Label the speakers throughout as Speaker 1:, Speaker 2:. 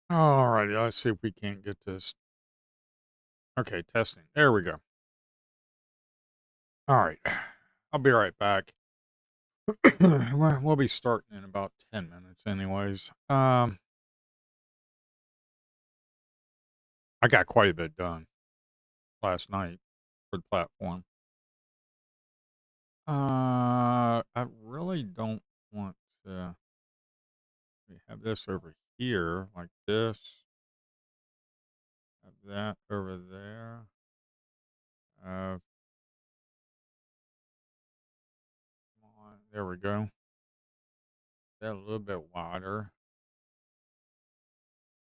Speaker 1: All righty, let's see if we can't get this. Okay, testing. There we go. All right. I'll be right back. We'll be starting in about 10 minutes anyways. I got quite a bit done last night for the platform. I really don't want to we have this over here like this. Have that over there. Uh, Come on. There we go. That a little bit wider.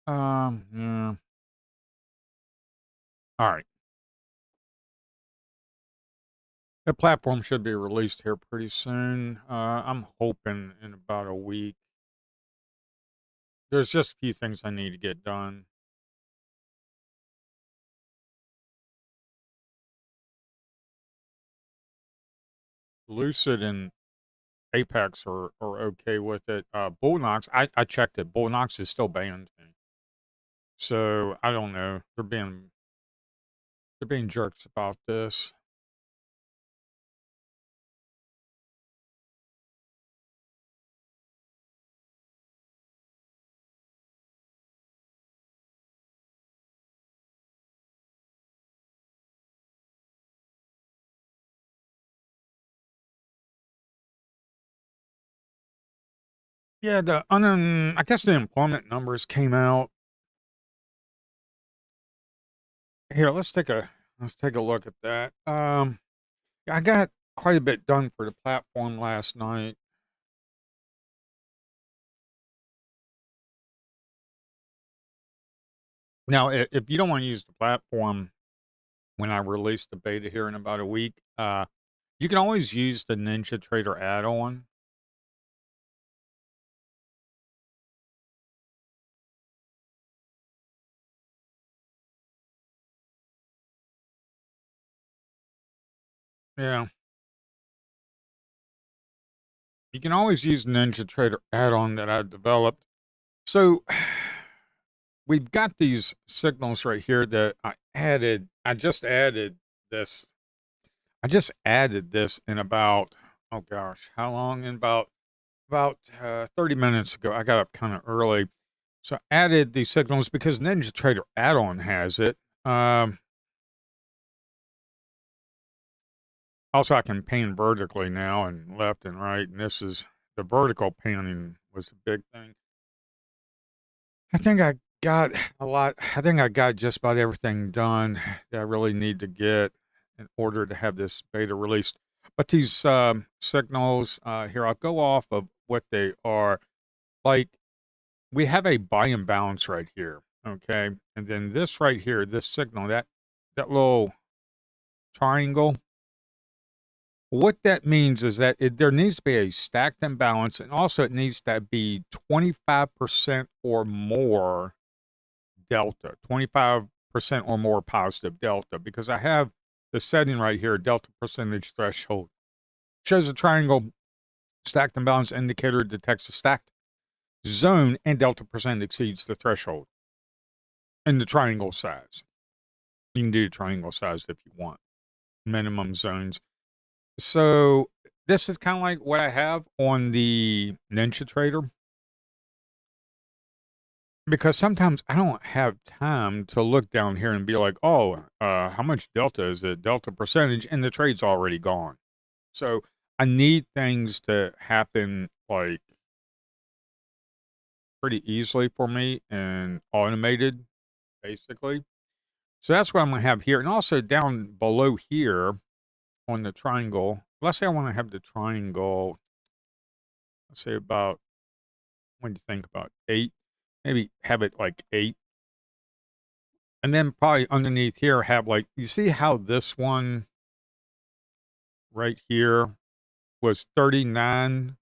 Speaker 1: Yeah. All right. The platform should be released here pretty soon. I'm hoping in about a week. There's just a few things I need to get done. Lucid and Apex are okay with it. Bullnox, I checked it. Bullnox is still banned me. So I don't know. They're being jerks about this. Yeah, I guess the employment numbers came out. Here, let's take a look at that. I got quite a bit done for the platform last night. Now, if you don't want to use the platform when I release the beta here in about a week, you can always use the Ninja Trader add-on. Yeah, you can always use Ninja Trader add-on that I developed. So we've got these signals right here that I added. This. I just added this in about, oh gosh, how long? In about 30 minutes ago. I got up kind of early. So I added these signals because Ninja Trader add-on has it. Also, I can pan vertically now and left and right, and this is the vertical panning was the big thing. I think I got a lot. I think I got just about everything done that I really need to get in order to have this beta released. But these signals here, I'll go off of what they are. Like we have a buy and balance right here, okay, and then this right here, this signal, that little triangle. What that means is that there needs to be a stacked imbalance, and also it needs to be 25% or more delta, 25% or more positive delta, because I have the setting right here, delta percentage threshold. Shows a triangle, stacked imbalance indicator detects a stacked zone, and delta percent exceeds the threshold. And the triangle size. You can do triangle size if you want. Minimum zones. So this is kind of like what I have on the Ninja Trader, because sometimes I don't have time to look down here and be like, oh, how much delta is it? Delta percentage, and the trade's already gone. So I need things to happen like pretty easily for me and automated, basically. So that's what I'm going to have here. And also down below here on the triangle, let's say I want to have the triangle, let's say about, what do you think, about 8? Maybe have it like 8. And then probably underneath here have like, you see how this one right here was 39%?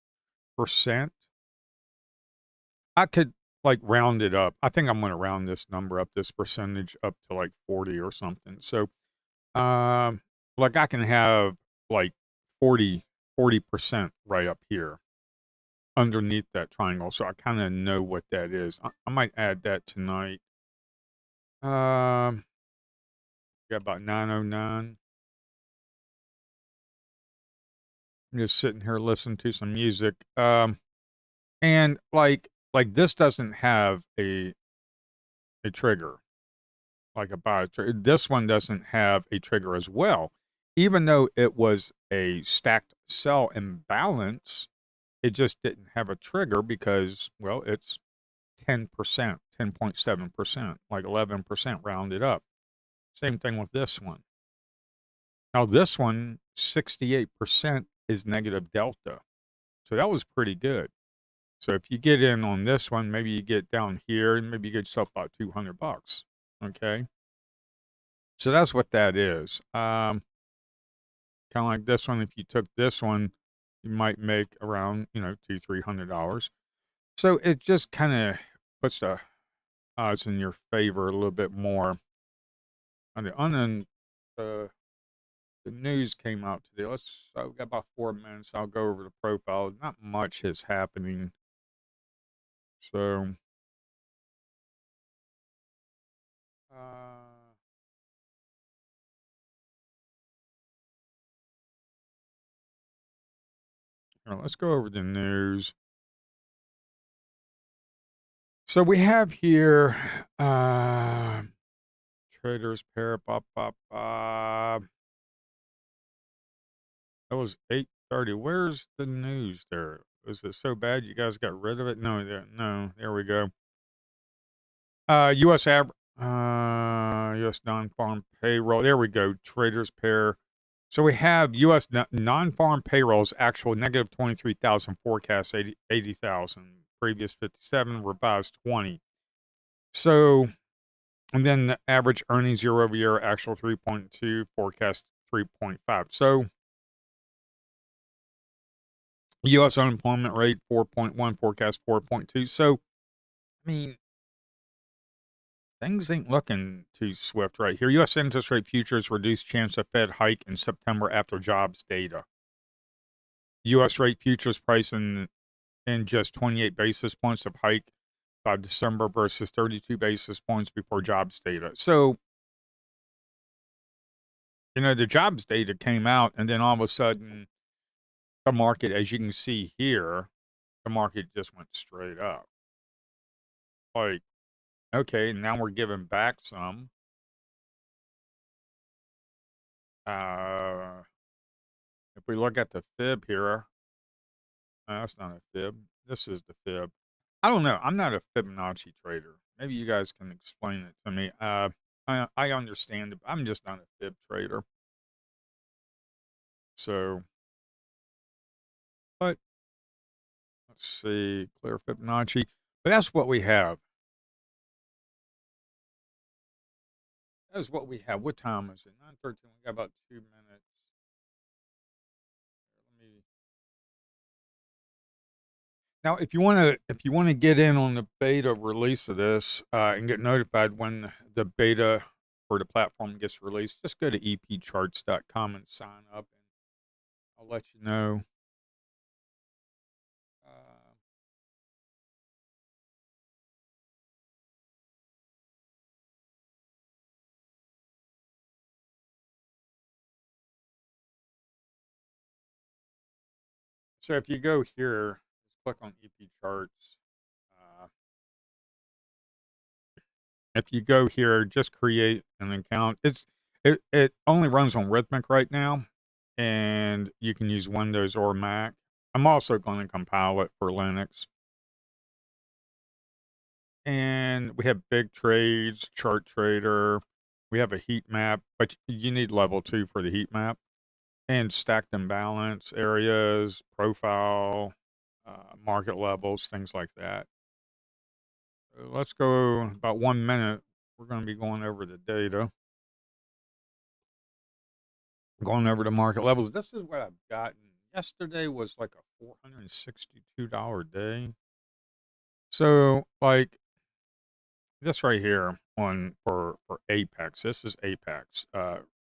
Speaker 1: I could like round it up. I think I'm going to round this number up, this percentage up to like 40 or something. So, um, like I can have like 40% right up here. underneath that triangle, so I kind of know what that is. I might add that tonight. Got about 9:09. I'm just sitting here listening to some music. And like this doesn't have a trigger, like a buy trigger. This one doesn't have a trigger as well. Even though it was a stacked sell imbalance, it just didn't have a trigger because, well, it's 10%, 10.7%, like 11% rounded up. Same thing with this one. Now, this one, 68% is negative delta. So that was pretty good. So if you get in on this one, maybe you get down here and maybe you get yourself about $200. Okay. So that's what that is. Kind of like this one. If you took this one, you might make around, $200-$300. So it just kind of puts the odds in your favor a little bit more. And then the news came out today. I've got about 4 minutes. I'll go over the profile. Not much is happening. So, uh, let's go over the news. So we have here, traders pair, that was 8:30. Where's the news there? Was it so bad you guys got rid of it? No, there we go. U.S. non-farm payroll. There we go. Traders pair. So we have U.S. non-farm payrolls actual negative 23,000, forecast 80,000, previous 57, revised 20. So, and then the average earnings year over year, actual 3.2, forecast 3.5. So, U.S. unemployment rate 4.1, forecast 4.2. So, I mean, things ain't looking too swift right here. U.S. interest rate futures reduced chance of Fed hike in September after jobs data. U.S. rate futures price in just 28 basis points of hike by December versus 32 basis points before jobs data. So, the jobs data came out, and then all of a sudden, the market, as you can see here, the market just went straight up. Like, okay, now we're giving back some. If we look at the fib here, that's not a fib. This is the fib. I don't know. I'm not a Fibonacci trader. Maybe you guys can explain it to me. I understand it, but I'm just not a fib trader. So, but let's see, clear Fibonacci. But that's what we have. That's what we have. What time is it? 9:13. We got about 2 minutes. Let me. Now, if you want to get in on the beta release of this and get notified when the beta for the platform gets released, just go to epcharts.com and sign up, and I'll let you know. Uh, so if you go here, just click on EP Charts. Uh, if you go here, just create an account. It only runs on Rhythmic right now, and you can use Windows or Mac. I'm also going to compile it for Linux. And we have big trades, chart trader. We have a heat map, but you need level 2 for the heat map. And stacked imbalance areas, profile, market levels, things like that. So let's go about 1 minute. We're going to be going over the data, going over the market levels. This is what I've gotten. Yesterday was like a $462 day. So, like, this right here for Apex. This is Apex.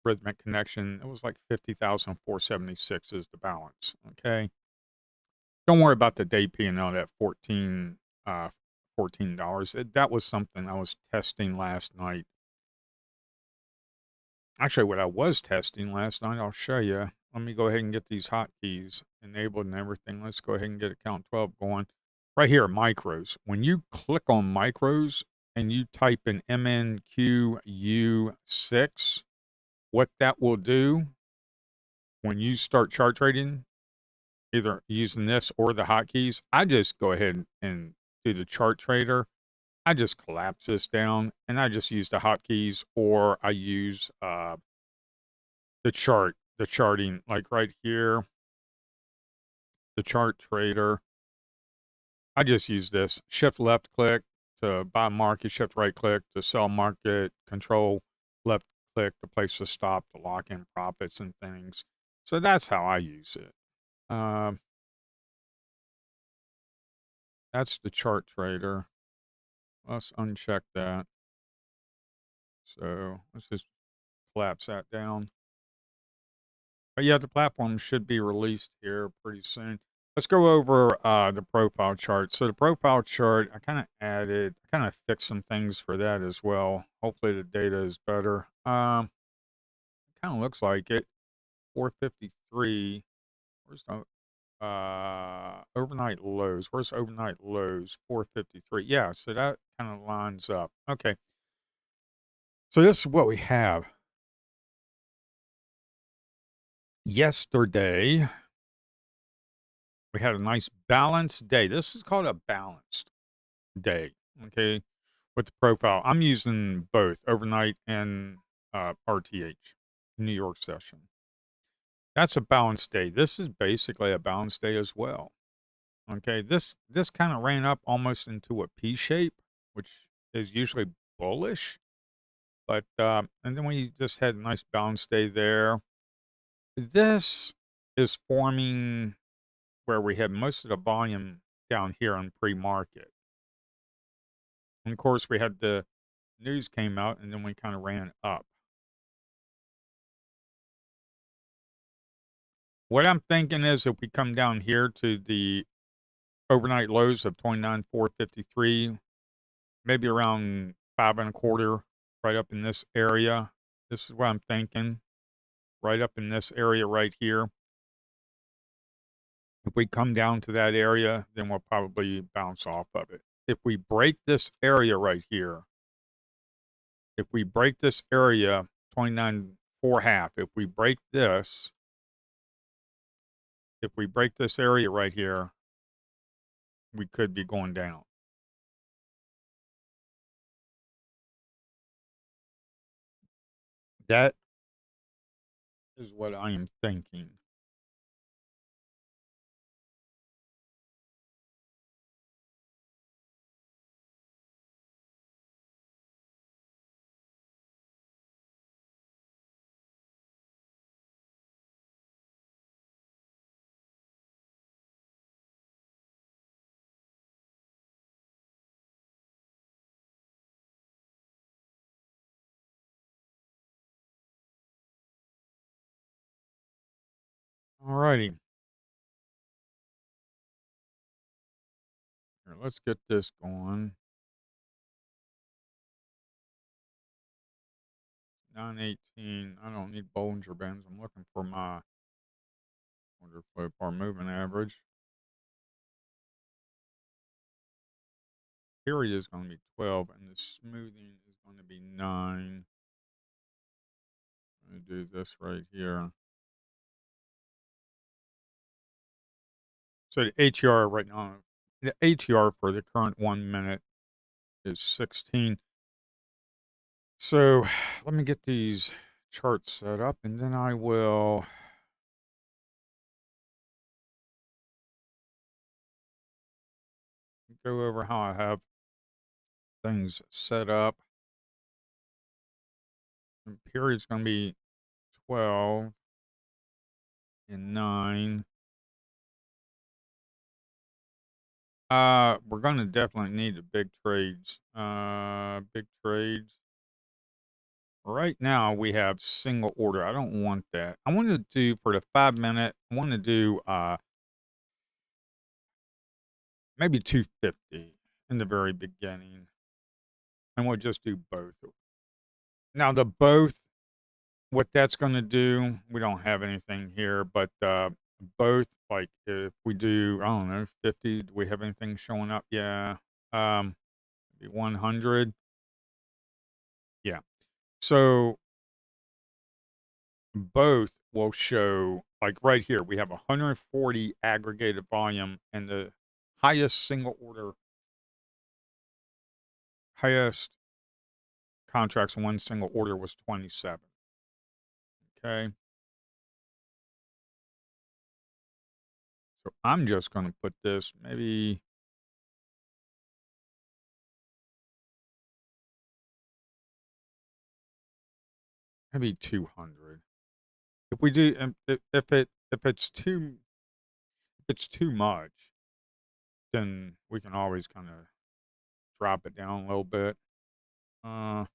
Speaker 1: Rhythmic connection. It was like 50,476 is the balance. Okay. Don't worry about the day P&L at $14. That was something I was testing last night. Actually, what I was testing last night, I'll show you. Let me go ahead and get these hotkeys enabled and everything. Let's go ahead and get account 12 going. Right here, micros. When you click on micros and you type in MNQU6, what that will do when you start chart trading, either using this or the hotkeys, I just go ahead and do the chart trader. I just collapse this down and I just use the hotkeys, or I use the charting, like right here, the chart trader. I just use this shift left click to buy market, shift right click to sell market, control left click to place a stop to lock in profits and things. So that's how I use it. That's the chart trader. Let's uncheck that. So let's just collapse that down. But yeah, the platform should be released here pretty soon. Let's go over the profile chart. So the profile chart, I kind of fixed some things for that as well. Hopefully the data is better. Kind of looks like it. 453. Where's the overnight lows? Where's overnight lows? 453. Yeah, so that kind of lines up. Okay. So this is what we have. Yesterday, we had a nice balanced day. This is called a balanced day, okay, with the profile. I'm using both overnight and RTH, New York session. That's a balanced day. This is basically a balanced day as well. Okay, this kind of ran up almost into a P shape, which is usually bullish, but and then we just had a nice balanced day there. This is forming where we had most of the volume down here on pre-market. And of course, we had the news came out, and then we kind of ran up. What I'm thinking is if we come down here to the overnight lows of 29,453, maybe around 5 1/4, right up in this area. This is what I'm thinking, right up in this area right here. If we come down to that area, then we'll probably bounce off of it. If we break this area right here, if we break this area, 29.4 if we break this, if we break this area right here, we could be going down. That is what I am thinking. Alrighty. Here, let's get this going. 918. I don't need Bollinger Bands. I'm looking for my order flow par moving average. Period is going to be 12, and the smoothing is going to be 9. I'm going to do this right here. So the ATR right now, the ATR for the current 1 minute is 16. So let me get these charts set up, and then I will go over how I have things set up. And period's going to be 12 and 9. We're going to definitely need the big trades. Big trades. Right now we have single order. I don't want that. I want to do for the 5 minute. I want to do maybe 250 in the very beginning, and we'll just do both. Now the both, what that's going to do, we don't have anything here, but both, like if we do, I don't know, 50, do we have anything showing up? Yeah. Maybe 100. Yeah. So both will show, like right here, we have 140 aggregated volume, and the highest single order, highest contracts in one single order was 27. Okay. So I'm just going to put this maybe 200. If we do, if it's too much, then we can always kind of drop it down a little bit. Uh,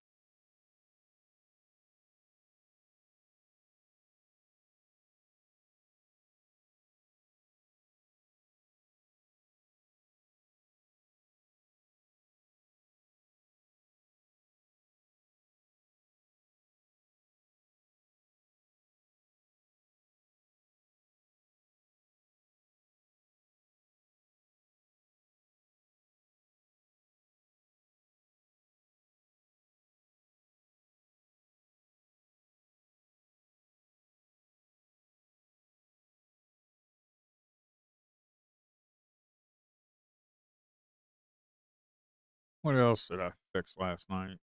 Speaker 1: what else did I fix last night?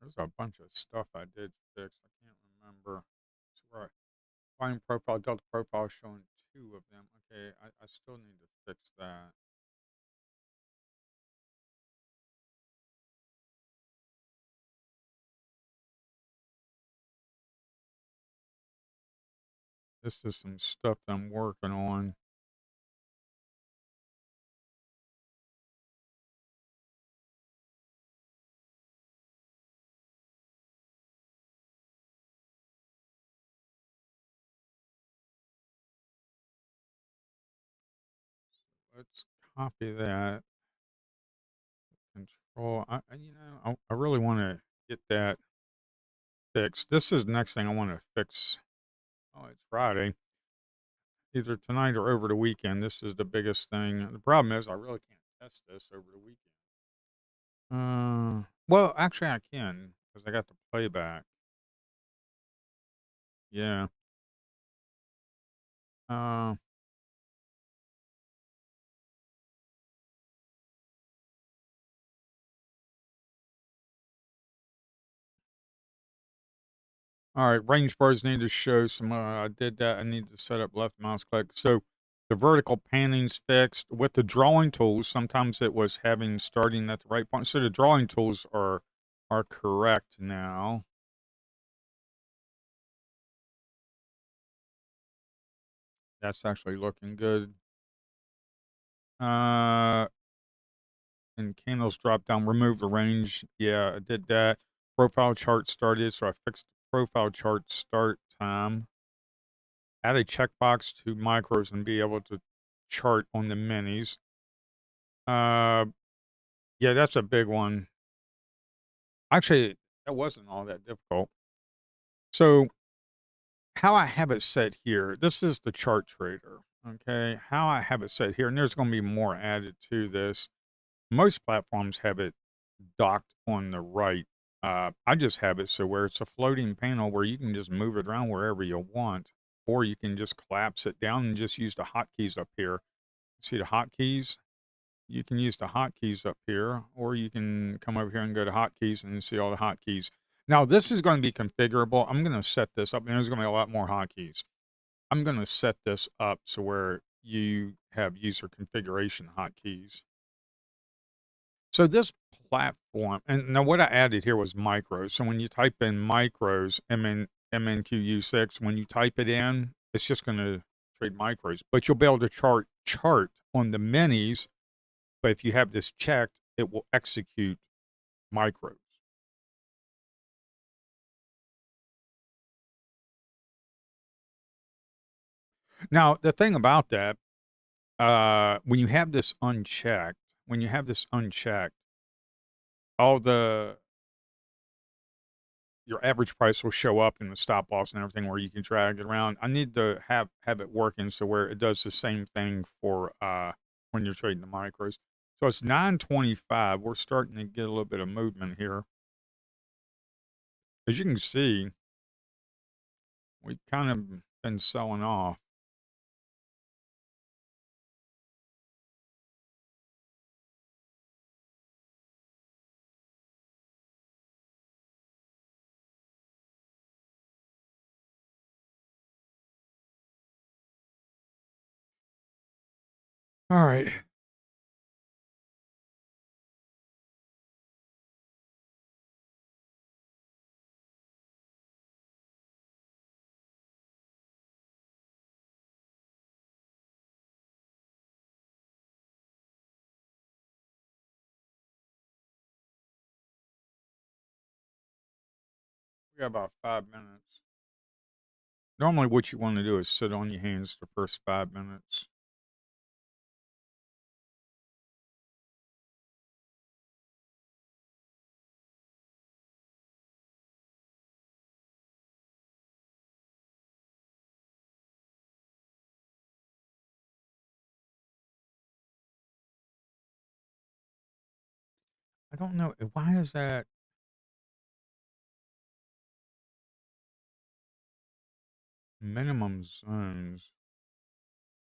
Speaker 1: There's a bunch of stuff I did fix. I can't remember. It's right. Volume profile, delta profile showing two of them. Okay, I still need to fix that. This is some stuff that I'm working on. Let's copy that. Control. I really want to get that fixed. This is the next thing I want to fix. Oh, it's Friday. Either tonight or over the weekend. This is the biggest thing. The problem is I really can't test this over the weekend. Well, actually I can because I got the playback. Yeah. Uh, all right. Range bars need to show some. I did that. I need to set up left mouse click. So the vertical panning's fixed with the drawing tools. Sometimes it was having starting at the right point. So the drawing tools are correct now. That's actually looking good. Uh, and candles drop down. Remove the range. Yeah, I did that. Profile chart started, so I fixed the profile chart start time. Add a checkbox to micros and be able to chart on the minis. Uh, yeah, that's a big one. Actually, that wasn't all that difficult. So, how I have it set here, this is the chart trader. Okay, how I have it set here, and there's going to be more added to this. Most platforms have it docked on the right. I just have it so where it's a floating panel where you can just move it around wherever you want, or you can just collapse it down and just use the hotkeys up here. See the hotkeys? You can use the hotkeys up here, or you can come over here and go to hotkeys and see all the hotkeys. Now, this is going to be configurable. I'm going to set this up, and there's going to be a lot more hotkeys. I'm going to set this up so where you have user configuration hotkeys. So this platform, and now what I added here was micros. So when you type in micros, MNQU6, when you type it in, it's just going to trade micros. But you'll be able to chart on the minis. But if you have this checked, it will execute micros. Now, the thing about that when you have this unchecked, when you have this unchecked, all the your average price will show up in the stop loss and everything where you can drag it around. I need to have it working so where it does the same thing for when you're trading the micros. So it's 925. We're starting to get a little bit of movement here. As you can see, we've kind of been selling off. All right. We got about 5 minutes. Normally, what you want to do is sit on your hands the first 5 minutes. I don't know. Why is that minimum zones?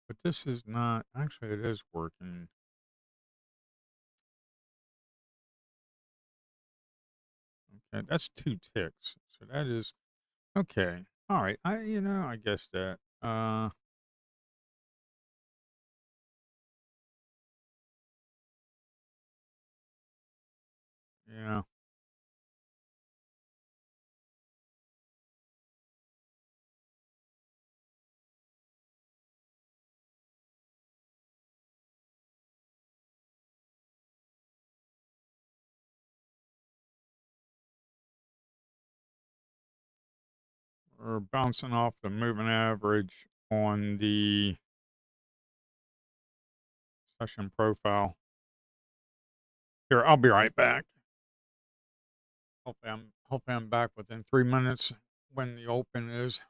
Speaker 1: But this is not. Actually, it is working. Okay, that's 2 ticks. So that is okay. All right. I guess that. Yeah. We're bouncing off the moving average on the session profile. Here, I'll be right back. Hopefully I'm back within 3 minutes when the open is.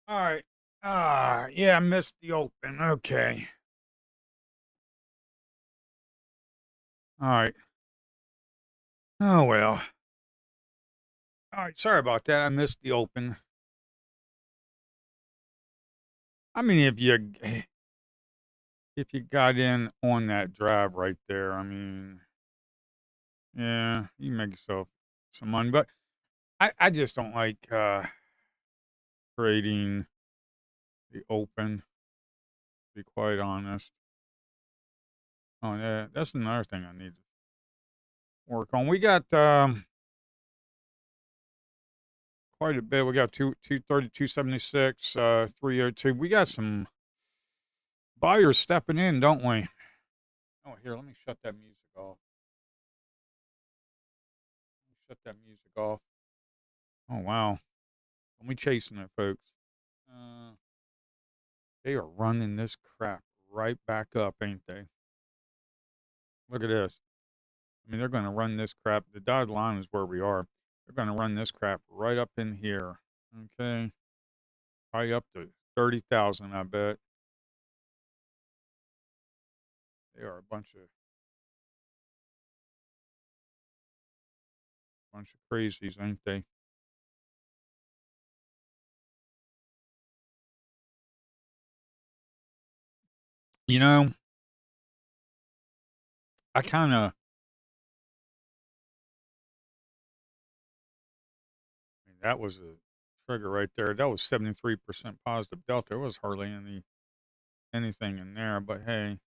Speaker 1: All right. Yeah, I missed the open. Okay. All right. Oh well. All right. Sorry about that. I missed the open. I mean, if you got in on that drive right there, I mean, yeah, you make yourself some money. But I just don't like trading the open. To be quite honest. Oh yeah, that's another thing I need to work on. We got quite a bit. We got 230, 276, 302. We got some buyers stepping in, don't we? Oh, here, let me shut that music off. Shut that music off. Oh wow, we chasing it, folks. Uh, they are running this crap right back up, ain't they? Look at this. I mean, they're going to run this crap. The dotted line is where we are. They're going to run this crap right up in here. Okay, probably up to 30,000. I bet they are a bunch of crazies, ain't they? You know, I kind of. I mean, that was a trigger right there. That was 73% positive delta. There was hardly anything in there, but hey,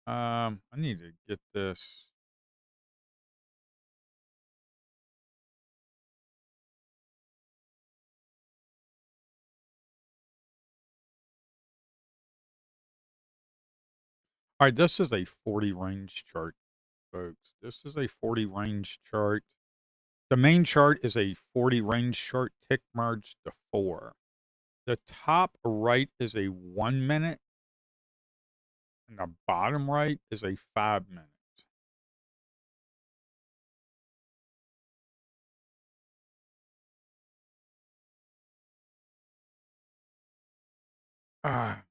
Speaker 1: I need to get this. All right, this is a 40 range chart, folks. This is a 40 range chart. The main chart is a 40 range chart, tick merged to 4. The top right is a 1 minute, and the bottom right is a 5 minute. Ah,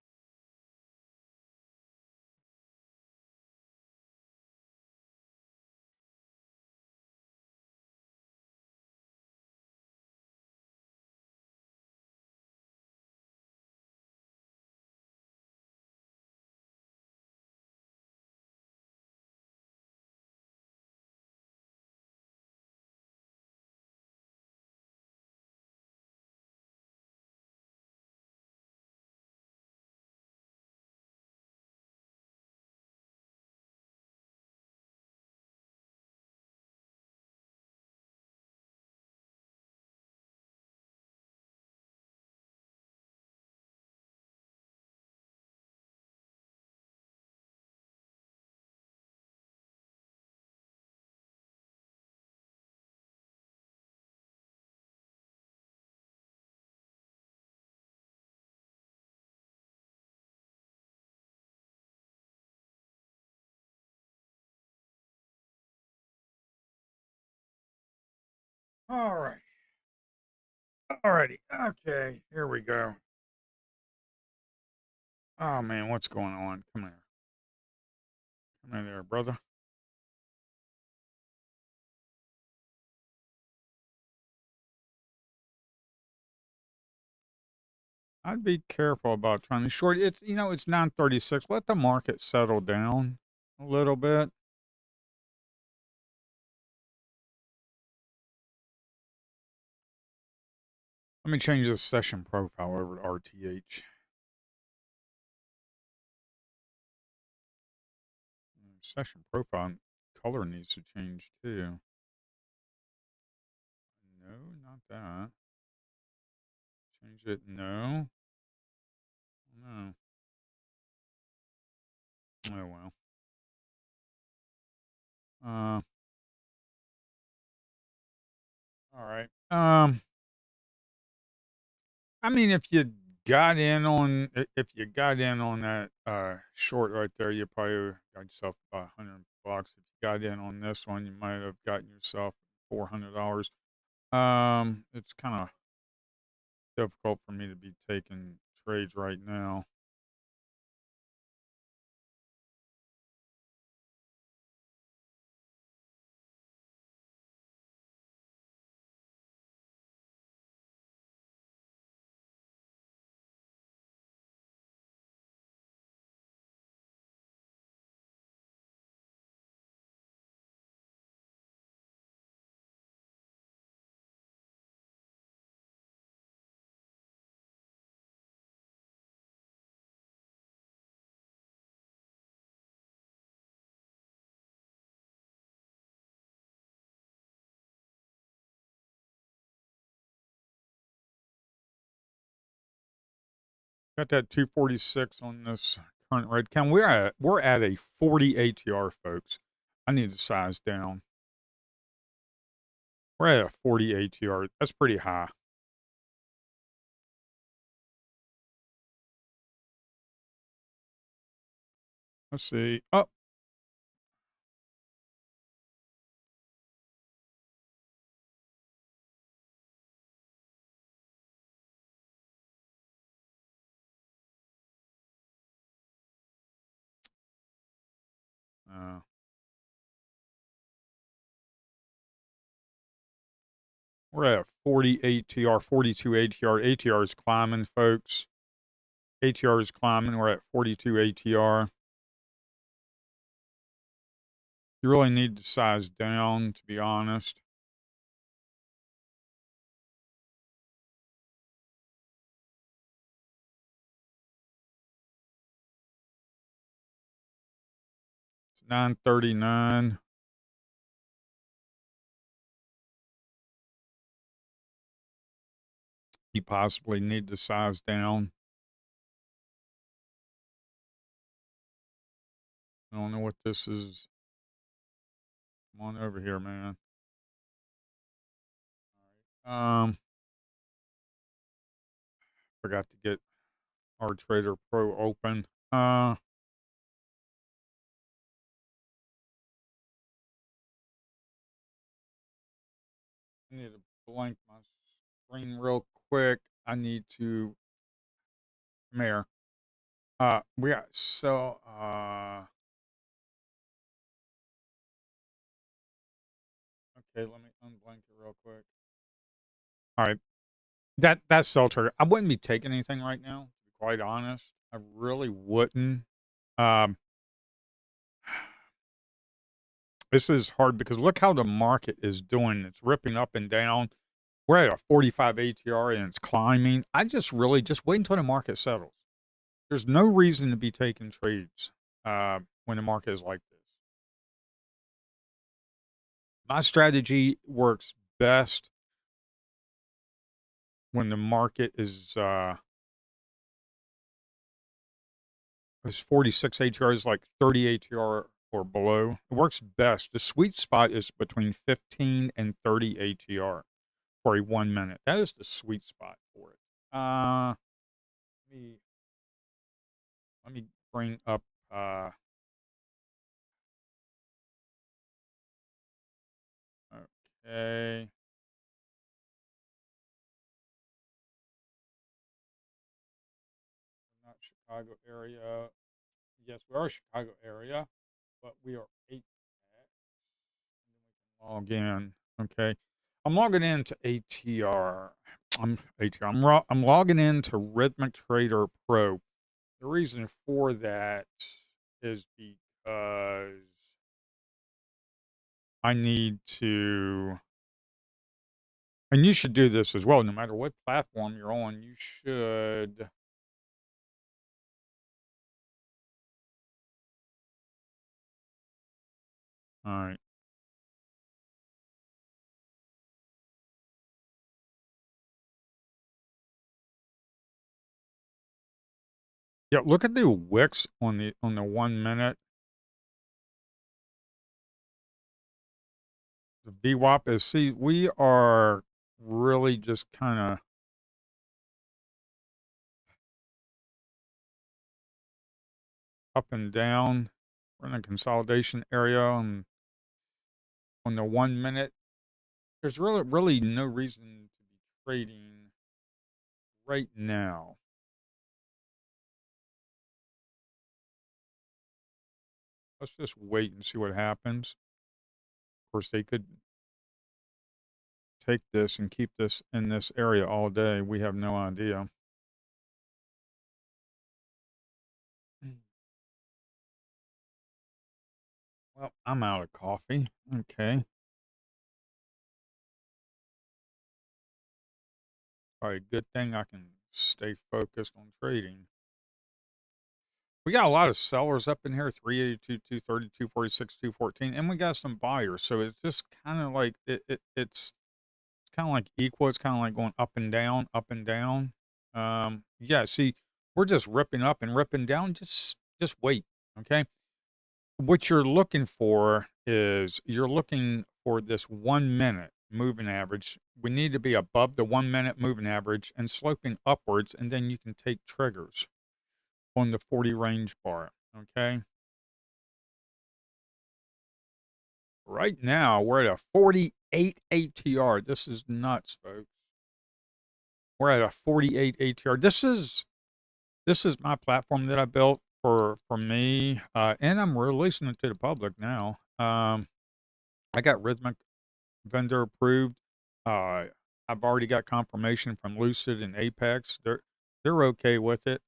Speaker 1: all right. All righty. Okay, here we go. Oh man, what's going on? Come here. Come in there, brother. I'd be careful about trying to short. It's 936. Let the market settle down a little bit. Let me change this session profile over to RTH. Session profile color needs to change too. No, not that. Change it. No. No. Oh well. Uh. All right. I mean, if you got in on that short right there, you probably got yourself about $100. If you got in on this one, you might have gotten yourself $400. It's kind of difficult for me to be taking trades right now. Got that 246 on this current red cam. We're at a 40 ATR, folks. I need to size down. We're at a 40 ATR. That's pretty high. Let's see. Oh, uh, we're at a 40 ATR, 42 ATR. ATR is climbing, folks. ATR is climbing. We're at 42 ATR. You really need to size down, to be honest. It's 939. You possibly need to size down. I don't know what this is. Come on over here, man. Forgot to get our Trader Pro open. I need to blank my screen real quick. I need to come here. We got okay, let me unblank it real quick. All right. That's still trigger. I wouldn't be taking anything right now, to be quite honest. I really wouldn't. Um this is hard because look how the market is doing. It's ripping up and down. We're at a 45 ATR and it's climbing. I just really just wait until the market settles. There's no reason to be taking trades when the market is like this. My strategy works best when the market is 46 ATR, is like 30 ATR or below. It works best. The sweet spot is between 15 and 30 ATR for a 1 minute. That is the sweet spot for it. Let me bring up okay. Not Chicago area. Yes, we are Chicago area, but we are 8. Log in. Okay. I'm logging into ATR. I'm ATR. I'm logging into Rhythmic Trader Pro. The reason for that is because I need to, and you should do this as well. No matter what platform you're on, you should. All right. Yeah. Look at the wicks on the 1 minute. The VWAP is. See, we are really just kind of up and down. We're in a consolidation area on the 1 minute. There's really no reason to be trading right now. Let's just wait and see what happens. Of course, they could take this and keep this in this area all day. We have no idea. Mm. Well, I'm out of coffee. Okay. Probably a good thing I can stay focused on trading. We got a lot of sellers up in here, 382, 230, 246, 214, and we got some buyers. So it's just kind of like it's kind of like equal. It's kind of like going up and down, up and down. Yeah, see, we're just ripping up and ripping down. Just wait. Okay. What you're looking for is you're looking for this 1 minute moving average. We need to be above the 1 minute moving average and sloping upwards, and then you can take triggers on the 40 range bar. Okay. Right now, we're at a 48 ATR. This is nuts, folks. We're at a 48 ATR. This is my platform that I built for me, and I'm releasing it to the public now. I got Rhythmic vendor approved. Uh, I've already got confirmation from Lucid and Apex. They're okay with it.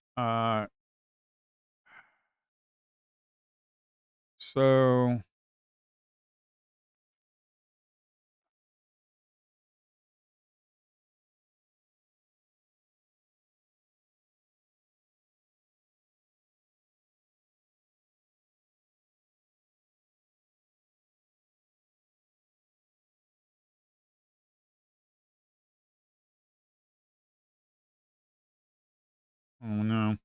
Speaker 1: So oh no,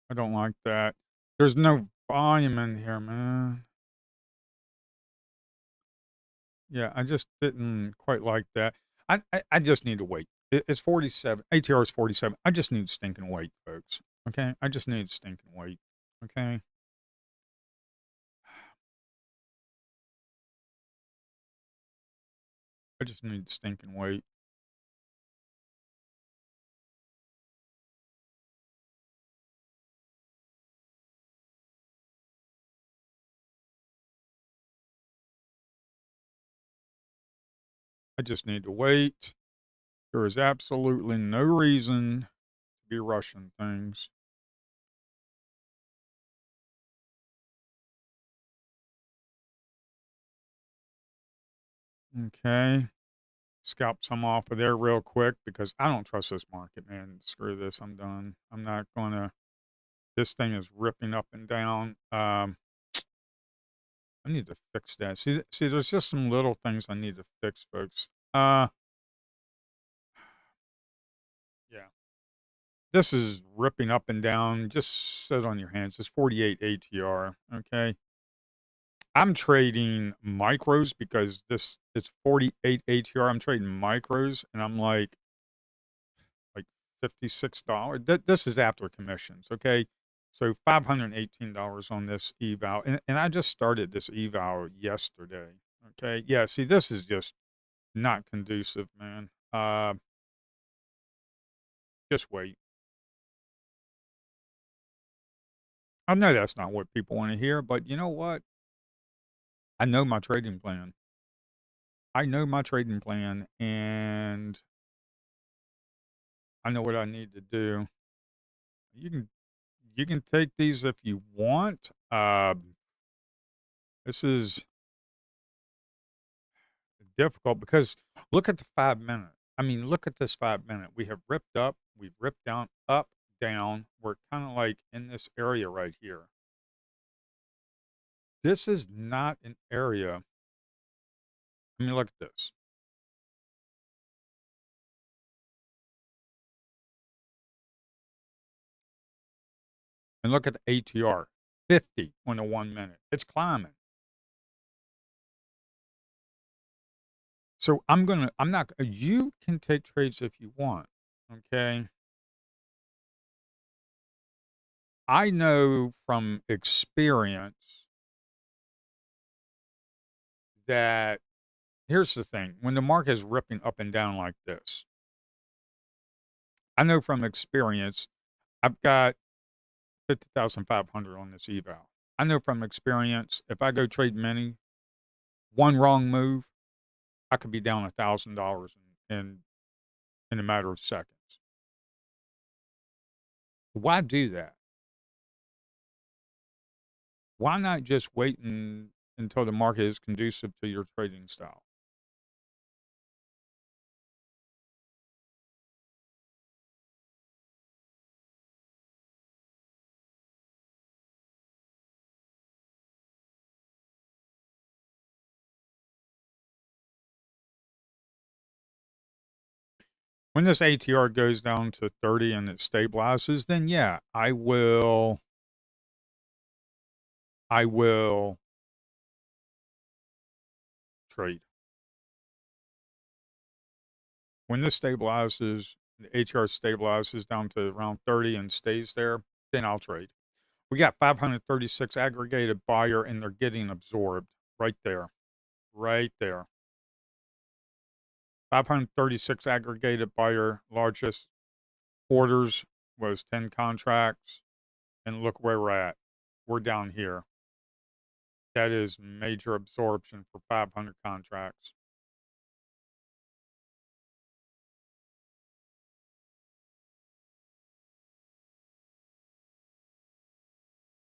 Speaker 1: I don't like that. There's no volume in here, man. Yeah, I just didn't quite like that. I just need to wait. It's 47. ATR is 47. I just need stinking wait, folks. Okay? I just need stinking wait. Okay? I just need stinking wait. I just need to wait. There is absolutely no reason to be rushing things. Okay? Scalp some off of there real quick because I don't trust this market, man. Screw this. I'm done. I'm not going to. This thing is ripping up and down. I need to fix that. See, there's just some little things I need to fix, folks. Yeah. This is ripping up and down. Just sit on your hands. It's 48 ATR. Okay. I'm trading micros because it's 48 ATR. I'm trading micros and I'm like $56. This is after commissions. Okay. So $518 on this eval. And I just started this eval yesterday. Okay. Yeah. See, this is just not conducive, man. Just wait. I know that's not what people want to hear, but you know what? I know my trading plan. I know my trading plan, and I know what I need to do. You can you can take these if you want. This is difficult because look at the 5 minute. I mean, look at this 5 minute. We have ripped up, we've ripped down, up, down. We're kind of like in this area right here. This is not an area. I mean, look at this. And look at the ATR, 50 on the 1 minute. It's climbing. So I'm not, you can take trades if you want. Okay. I know from experience that here's the thing when the market is ripping up and down like this, I know from experience, I've got 50,500 on this eval. I know from experience, if I go trade mini, one wrong move, I could be down $1,000 in a matter of seconds. Why do that? Why not just wait until the market is conducive to your trading style? When this ATR goes down to 30 and it stabilizes, then yeah, I will trade. When this stabilizes, the ATR stabilizes down to around 30 and stays there, then I'll trade. We got 536 aggregated buyer and they're getting absorbed right there. Right there. 536 aggregated buyer, largest orders was 10 contracts. And look where we're at. We're down here. That is major absorption for 500 contracts.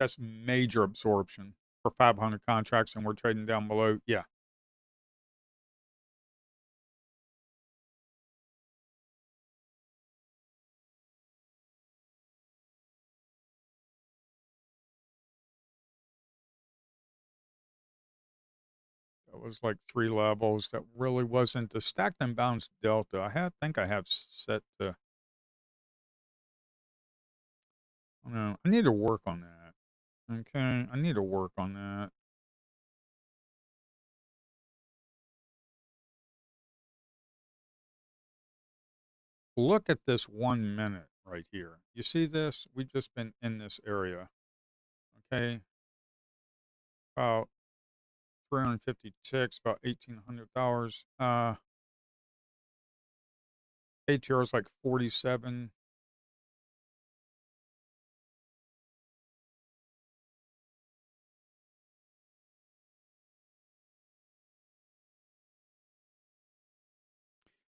Speaker 1: That's major absorption for 500 contracts, and we're trading down below. Yeah, that was like 3 levels. That really wasn't the stacked and balanced delta. Think I have set to. No, I need to work on that. Okay, I need to work on that. Look at this 1 minute right here. You see this? We've just been in this area. Okay, about 350 ticks, about $1,800. ATR is like 47.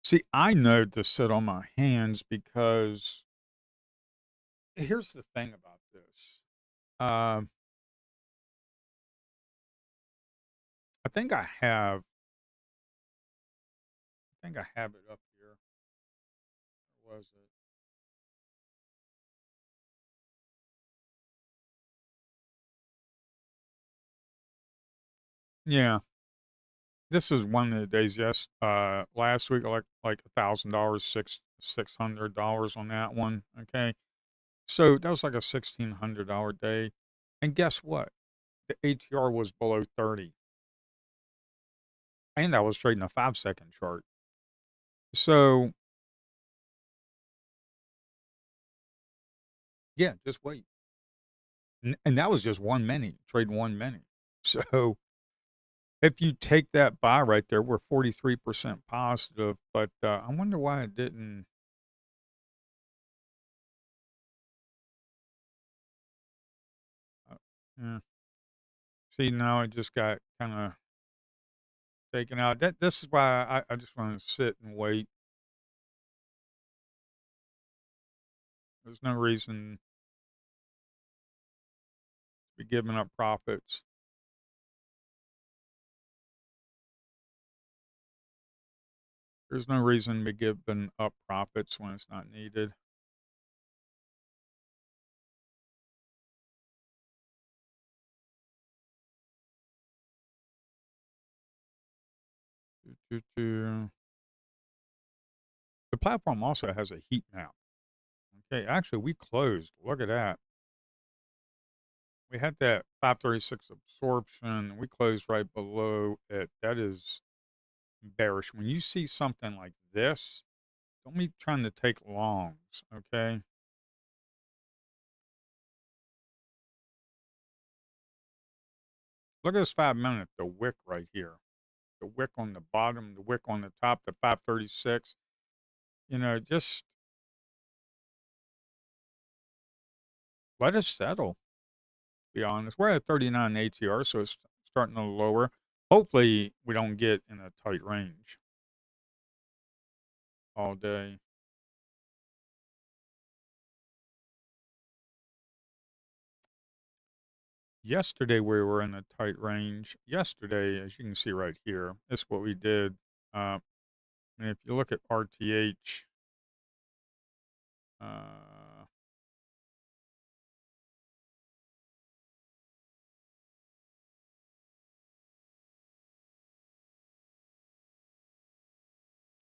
Speaker 1: See, I know to sit on my hands because here's the thing about this. Um, I think I have it up here. Where was it? Yeah, this is one of the days. Yes, last week like $1,000, $600 on that one. Okay, so that was like a $1,600 day, and guess what? The ATR was below 30, and I was trading a 5 second chart. So yeah, just wait. And that was just 1 minute, trading 1 minute. So if you take that buy right there, we're 43% positive, but I wonder why it didn't. Uh, yeah. See, now it just got kind of taken out. This is why I just want to sit and wait. There's no reason to be giving up profits. There's no reason to be giving up profits when it's not needed. Doo, doo, doo. The platform also has a heat map. Okay, actually, we closed. Look at that. We had that 536 absorption. We closed right below it. That is bearish. When you see something like this, don't be trying to take longs, okay? Look at this 5 minute, the wick right here. The wick on the bottom, the wick on the top, the 536. You know, just let us settle, to be honest. We're at 39 ATR, so it's starting to lower. Hopefully, we don't get in a tight range all day. Yesterday, we were in a tight range. Yesterday, as you can see right here, this is what we did. Uh, and if you look at RTH, uh,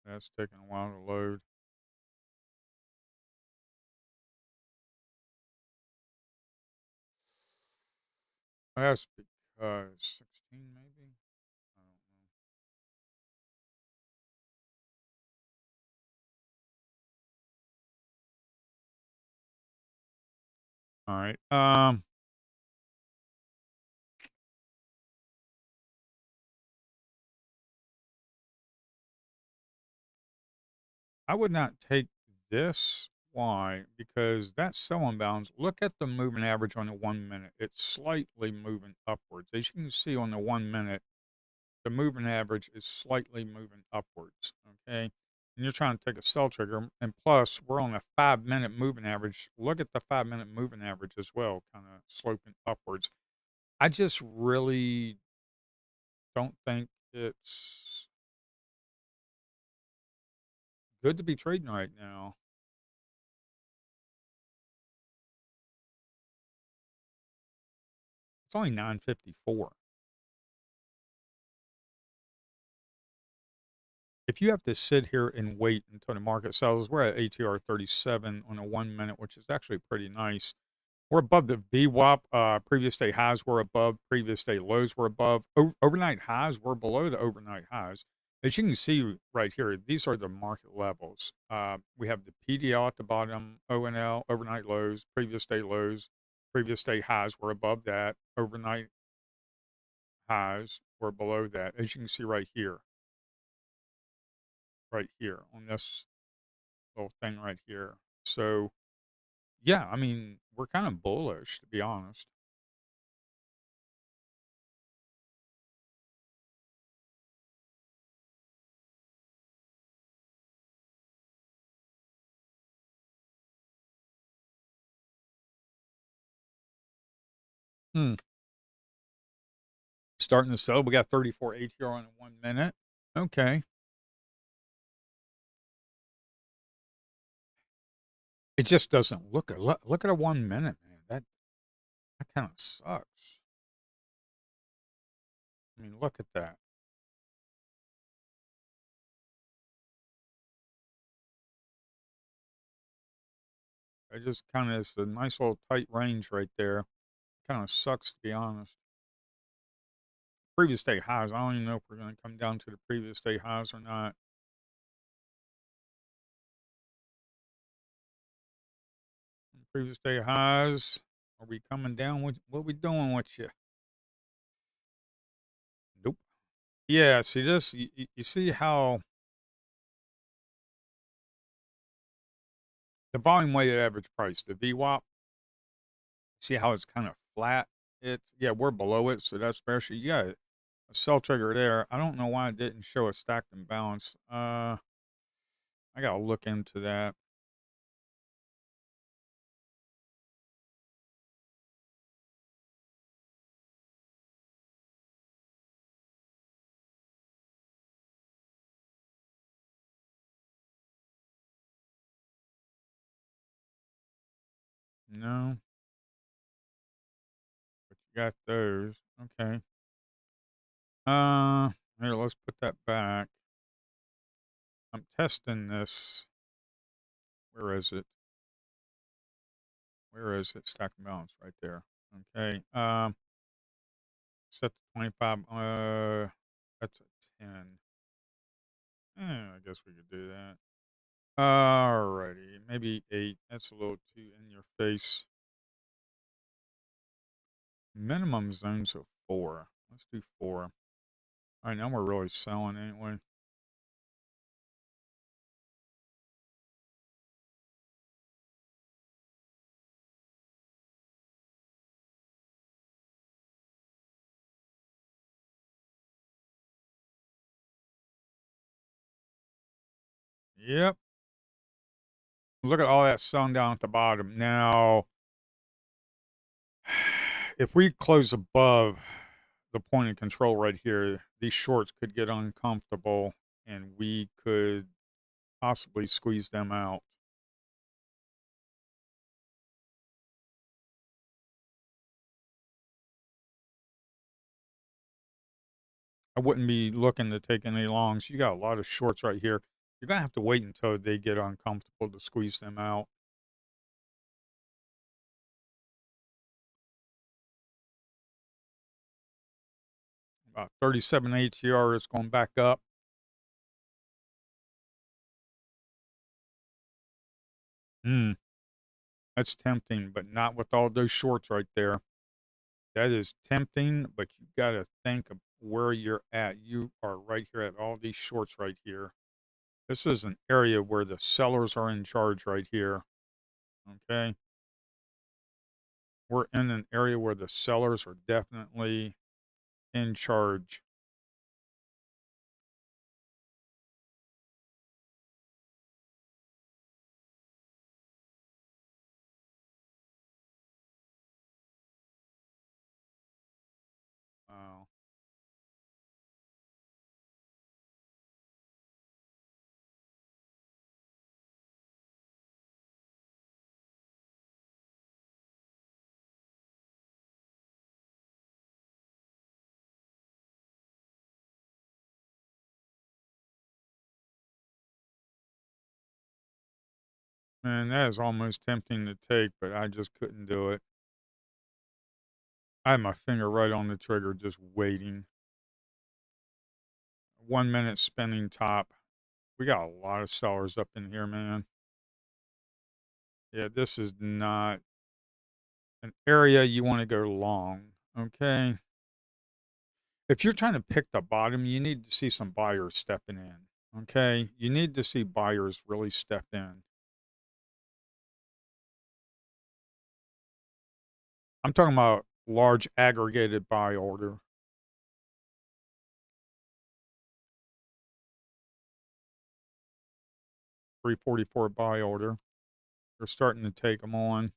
Speaker 1: that's taking a while to load. That's because 16 maybe? I don't know. All right. I would not take this. Why? Because that's so unbalanced. Look at the moving average on the 1 minute. It's slightly moving upwards. As you can see on the 1 minute, the moving average is slightly moving upwards. Okay. And you're trying to take a sell trigger. And plus, we're on a 5 minute moving average. Look at the 5 minute moving average as well, kind of sloping upwards. I just really don't think it's good to be trading right now. It's only 9:54. If you have to sit here and wait until the market sells, we're at ATR 37 on a 1 minute, which is actually pretty nice. We're above the VWAP. Previous day highs were above. Previous day lows were above. Overnight highs were below the overnight highs. As you can see right here, these are the market levels. We have the PDL at the bottom, ONL, overnight lows, previous day lows. Previous day highs were above that. Overnight highs were below that. As you can see right here on this little thing right here. So, yeah, I mean, we're kind of bullish, to be honest. Hmm. Starting to sell. We got 34 ATR in 1 minute. Okay. It just doesn't look at a 1 minute, man. That kind of sucks. I mean, look at that. It just kind of is a nice little tight range right there. Kind of sucks, to be honest. Previous day highs. I don't even know if we're going to come down to the previous day highs or not. Previous day highs. Are we coming down? What we doing with you? Nope. Yeah, see this, you see how the volume weighted average price, the VWAP, see how it's kind of flat? It's, yeah, we're below it, so that's special. You got a sell trigger there. I don't know why it didn't show a stacked imbalance. I gotta look into that. No, but you got those. Okay. Here, let's put that back. I'm testing this. Where is it? Where is it? Stacked imbalance right there. Okay. Set to 25. That's a 10. I guess we could do that. Alrighty, maybe 8. That's a little too in your face. Minimum zones of 4. Let's do 4. Alright, now we're really selling anyway. Yep. Look at all that sun down at the bottom. Now, if we close above the point of control right here, these shorts could get uncomfortable and we could possibly squeeze them out. I wouldn't be looking to take any longs. You got a lot of shorts right here. You're gonna have to wait until they get uncomfortable to squeeze them out. About 37 ATR is going back up. Hmm, that's tempting, but not with all those shorts right there. That is tempting, but you gotta think of where you're at. You are right here at all these shorts right here. This is an area where the sellers are in charge right here. Okay. We're in an area where the sellers are definitely in charge. Wow. Man, that is almost tempting to take, but I just couldn't do it. I had my finger right on the trigger, just waiting. 1 minute spinning top. We got a lot of sellers up in here, man. Yeah, this is not an area you want to go long. Okay. If you're trying to pick the bottom, you need to see some buyers stepping in. Okay. You need to see buyers really step in. I'm talking about large aggregated buy order. 344 buy order. They're starting to take them on.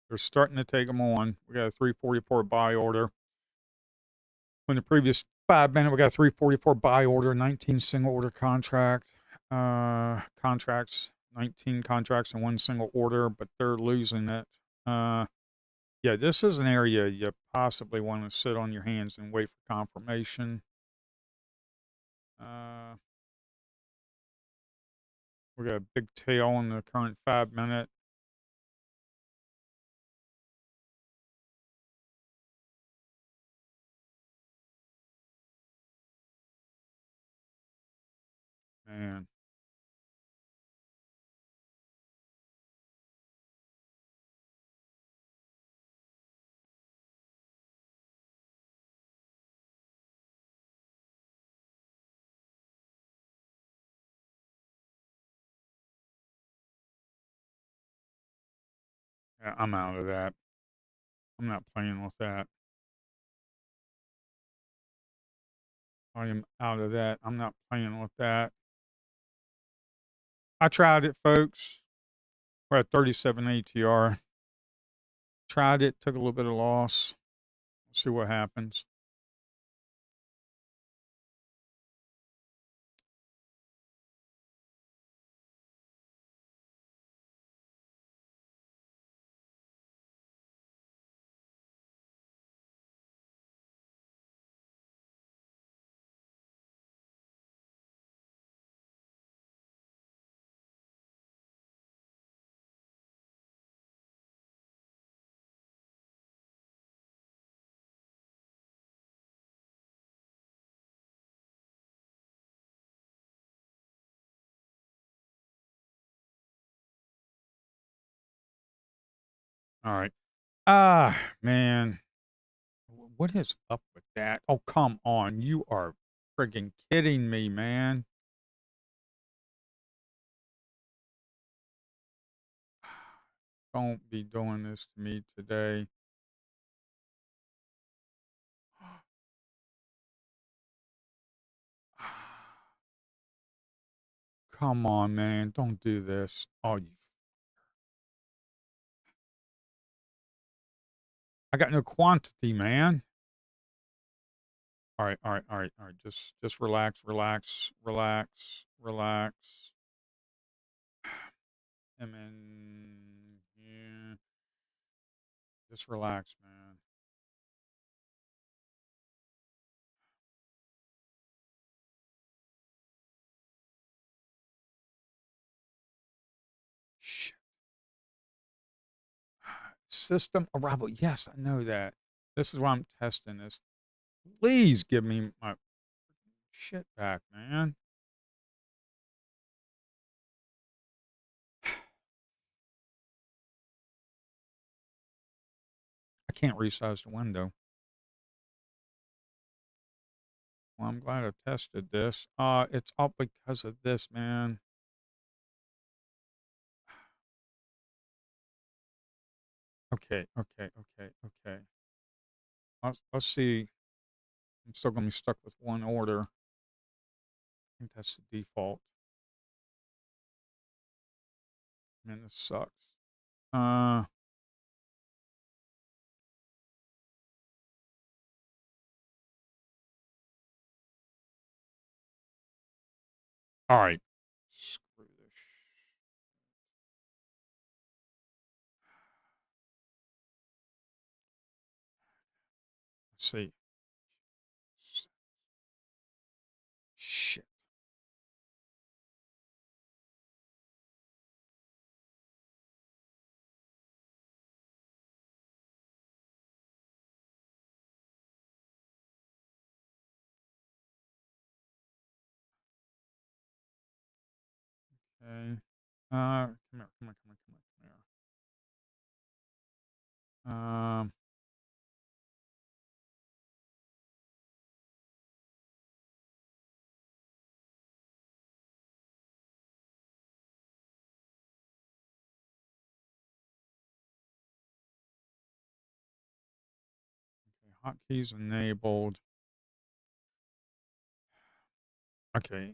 Speaker 1: They're starting to take them on. We got a 344 buy order. In the previous 5 minutes, we got a 344 buy order, 19 single order contracts, 19 contracts in one single order, but they're losing it. Yeah, this is an area you possibly want to sit on your hands and wait for confirmation. Uh, we got a big tail in the current 5 minute. Man, yeah, I'm out of that. I'm not playing with that. I am out of that. I'm not playing with that. I tried it, folks. We're at 37 ATR. Tried it, took a little bit of loss. See what happens. All right. Ah, man. What is up with that? Oh, come on. You are friggin' kidding me, man. Don't be doing this to me today. come on, man. Don't do this. Oh, you. I got no quantity, man. All right, all right, all right, all right. Just relax, relax, relax, relax. And then, yeah, just relax, man. Shit. System arrival. Yes, I know that. This is why I'm testing this. Please give me my shit back, man. I can't resize the window. Well, I'm glad I tested this. It's up because of this, man. Okay, okay, okay, okay. Let's see. I'm still gonna be stuck with one order. I think that's the default. Man, this sucks. Uh, all right. Screw this. Let's see. Shit. Okay. Come here, come here, come here, come here, come here. Okay, hotkeys enabled. Okay.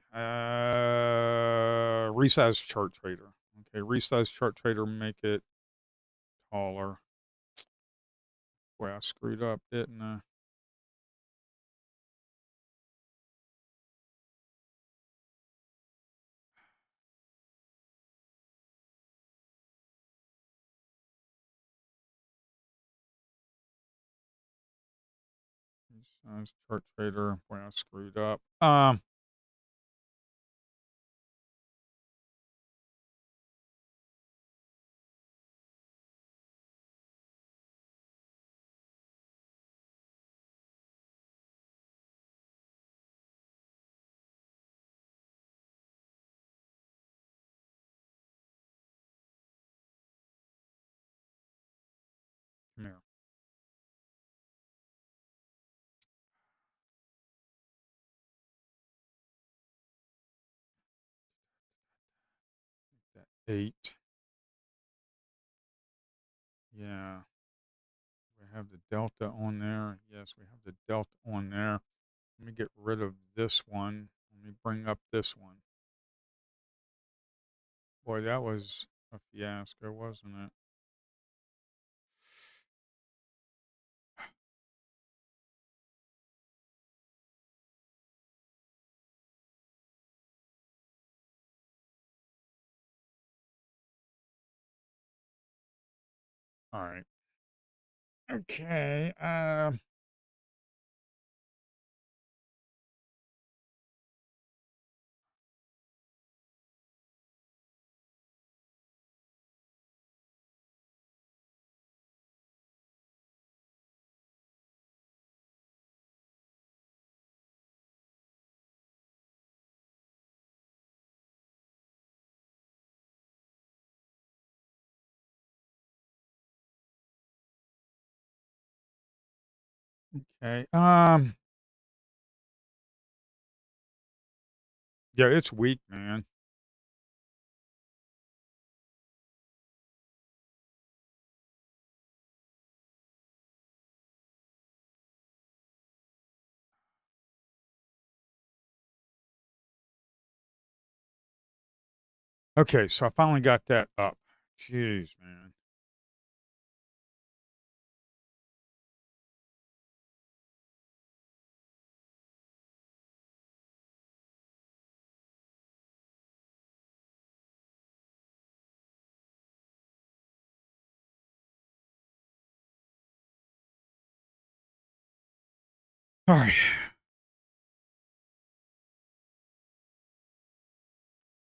Speaker 1: Resize chart trader. Okay, resize chart trader. Make it taller. Boy, I screwed up, didn't I? Resize chart trader. Boy, I screwed up. Come here. That 8. Yeah. We have the delta on there. Yes, we have the delta on there. Let me get rid of this one. Let me bring up this one. Boy, that was a fiasco, wasn't it? All right. Okay. Okay. Yeah, it's weak, man. Okay, so I finally got that up. Jeez, man. All right.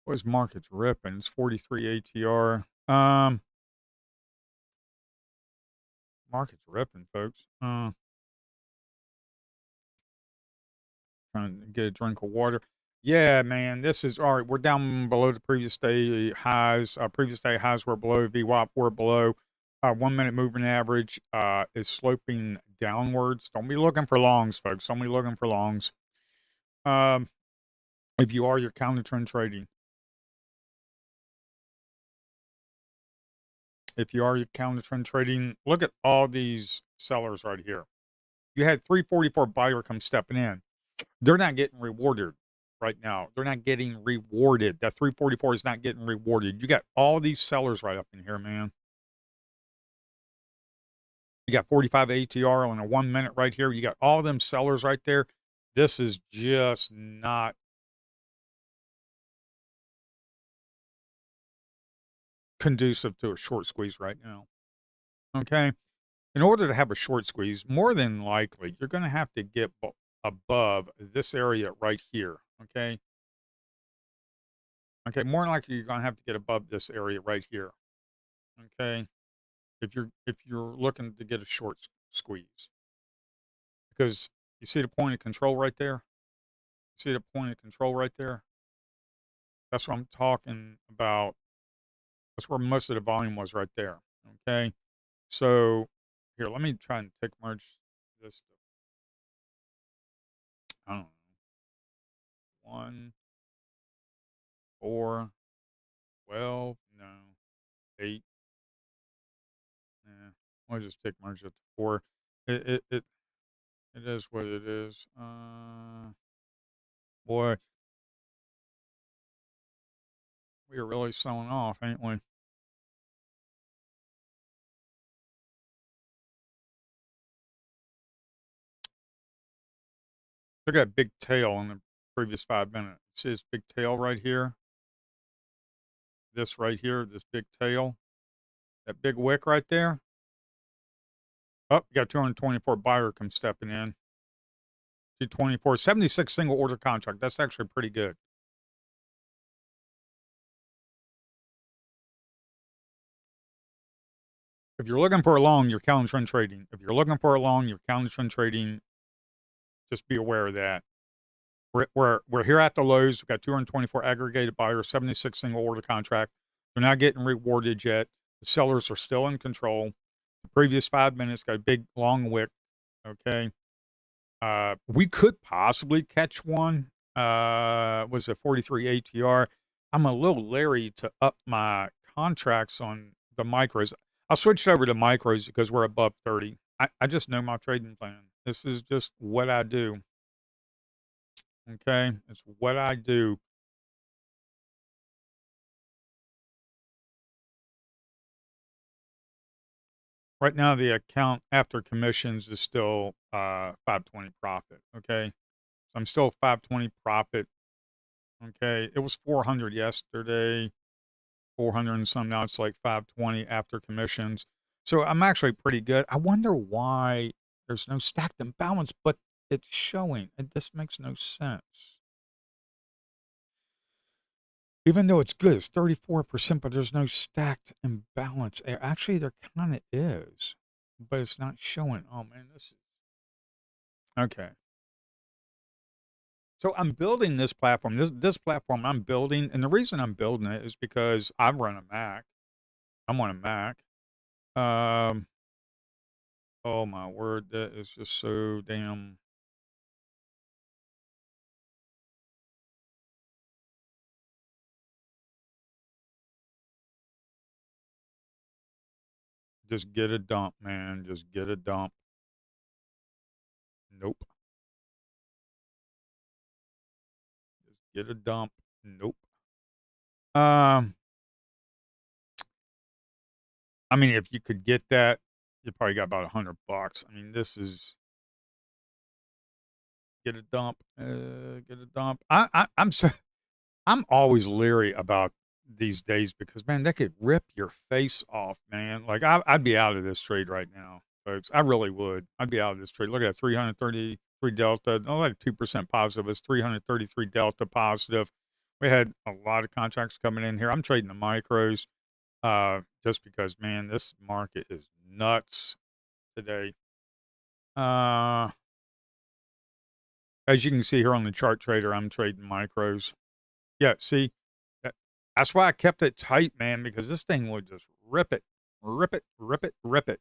Speaker 1: What's market's ripping? It's 43 ATR. Market's ripping, folks. Trying to get a drink of water. Yeah, man, this is all right. We're down below the previous day highs. Previous day highs were below VWAP. We're below. 1 minute moving average is sloping downwards. Don't be looking for longs, folks. Don't be looking for longs. Um, if you are, you're counter trend trading. If you are, you're counter trend trading. Look at all these sellers right here. You had 344 buyer come stepping in. They're not getting rewarded right now. They're not getting rewarded. That 344 is not getting rewarded. You got all these sellers right up in here, man. You got 45 ATR on a 1 minute right here. You got all them sellers right there. This is just not conducive to a short squeeze right now. Okay. In order to have a short squeeze, more than likely, you're going to have to get above this area right here. Okay. Okay. More than likely, you're going to have to get above this area right here. Okay. If you're looking to get a short squeeze, because you see the point of control right there. You see the point of control right there. That's what I'm talking about. That's where most of the volume was right there. Okay, so here, let me try and tick merge this. I don't know, 1, 4, 12, no, 8. Yeah, I'll just tick merge it to 4. It is what it is. Boy, we are really selling off, ain't we? Look at that big tail in the previous 5 minutes. See this big tail right here? This right here, this big tail, that big wick right there. Oh, you got 224 buyer come stepping in. 224, 76 single order contract. That's actually pretty good. If you're looking for a long, you're counter trend trading. If you're looking for a long, you're counter trend trading. Just be aware of that. We're here at the lows. We've got 224 aggregated buyers, 76 single order contract. They're not getting rewarded yet. The sellers are still in control. The previous 5 minutes got a big long wick. Okay. We could possibly catch one. Was a 43 ATR. I'm a little leery to up my contracts on the micros. I'll switch over to micros because we're above 30. I just know my trading plan. This is just what I do. Okay. It's what I do. Right now, the account after commissions is still 520 profit. Okay. So I'm still 520 profit. Okay. It was 400 yesterday. 400 and some. Now it's like 520 after commissions. So I'm actually pretty good. I wonder why there's no stacked imbalance, but it's showing. And this makes no sense. Even though it's good, it's 34%, but there's no stacked imbalance. Actually, there kind of is, but it's not showing. Oh man, this is okay. So I'm building this platform. This platform I'm building, and the reason I'm building it is because I run a Mac. I'm on a Mac. Um, Oh my word, that is just so damn just get a dump, man. Just get a dump. Nope. Just get a dump. Nope. I mean, if you could get that, you probably got about $100. I mean, this is get a dump, get a dump. I'm so I'm always leery about these days because man, they could rip your face off, man. Like I'd be out of this trade right now, folks. I really would. I'd be out of this trade. Look at that, 333 delta. No, like 2% positive. It's 333 delta positive. We had a lot of contracts coming in here. I'm trading the micros, just because man, this market is nuts today. Uh, as you can see here on the chart trader, I'm trading micros. Yeah, see, that's why I kept it tight, man, because this thing would just rip it, rip it, rip it, rip it.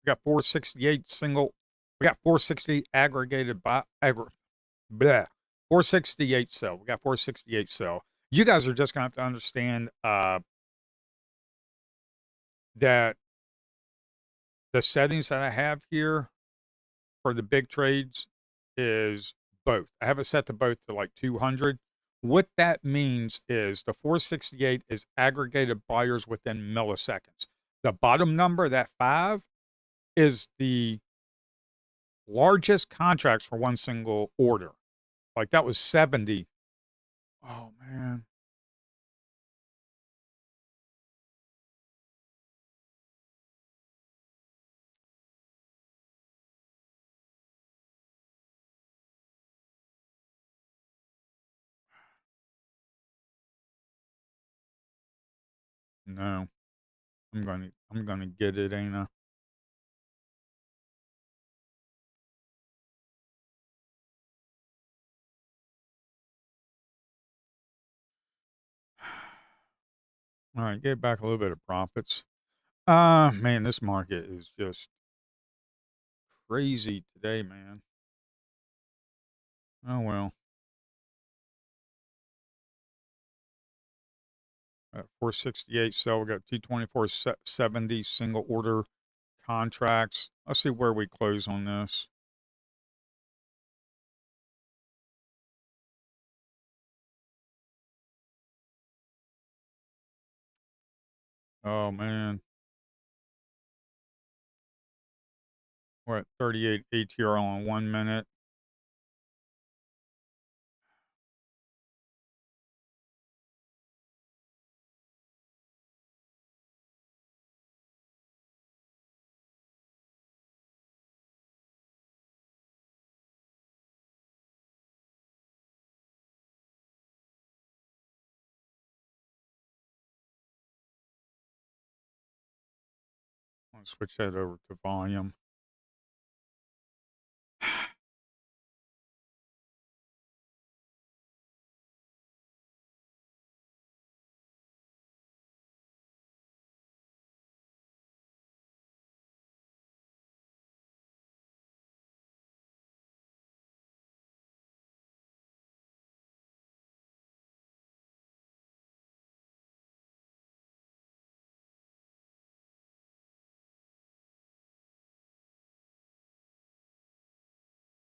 Speaker 1: We got 468 single. We got 460 aggregated by blah, 468 sell. We got 468 sell. You guys are just gonna have to understand that the settings that I have here for the big trades is both. I have it set to both to like 200. What that means is the 468 is aggregated buyers within milliseconds. The bottom number, that 5, is the largest contracts for one single order. Like that was 70. Oh man. No. I'm gonna get it, ain't I? All right, get back a little bit of profits. Man, this market is just crazy today, man. Oh well. 468 sell. We got 224.70 single order contracts. Let's see where we close on this. Oh man, we're at 38 ATR on 1 minute. I'm gonna switch that over to volume.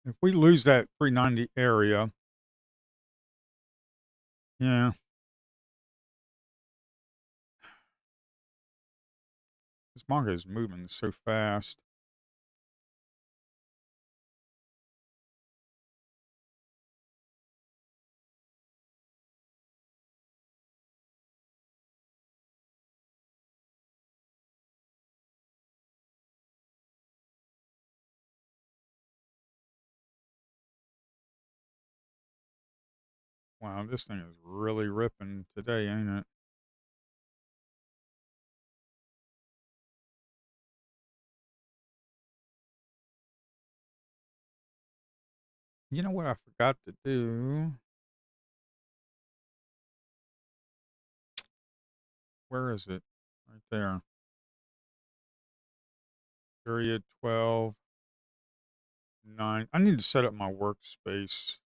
Speaker 1: If we lose that 390 area, yeah, this market is moving so fast. Wow, this thing is really ripping today, ain't it? You know what I forgot to do? Where is it? Right there. Period 12, 9. I need to set up my workspace.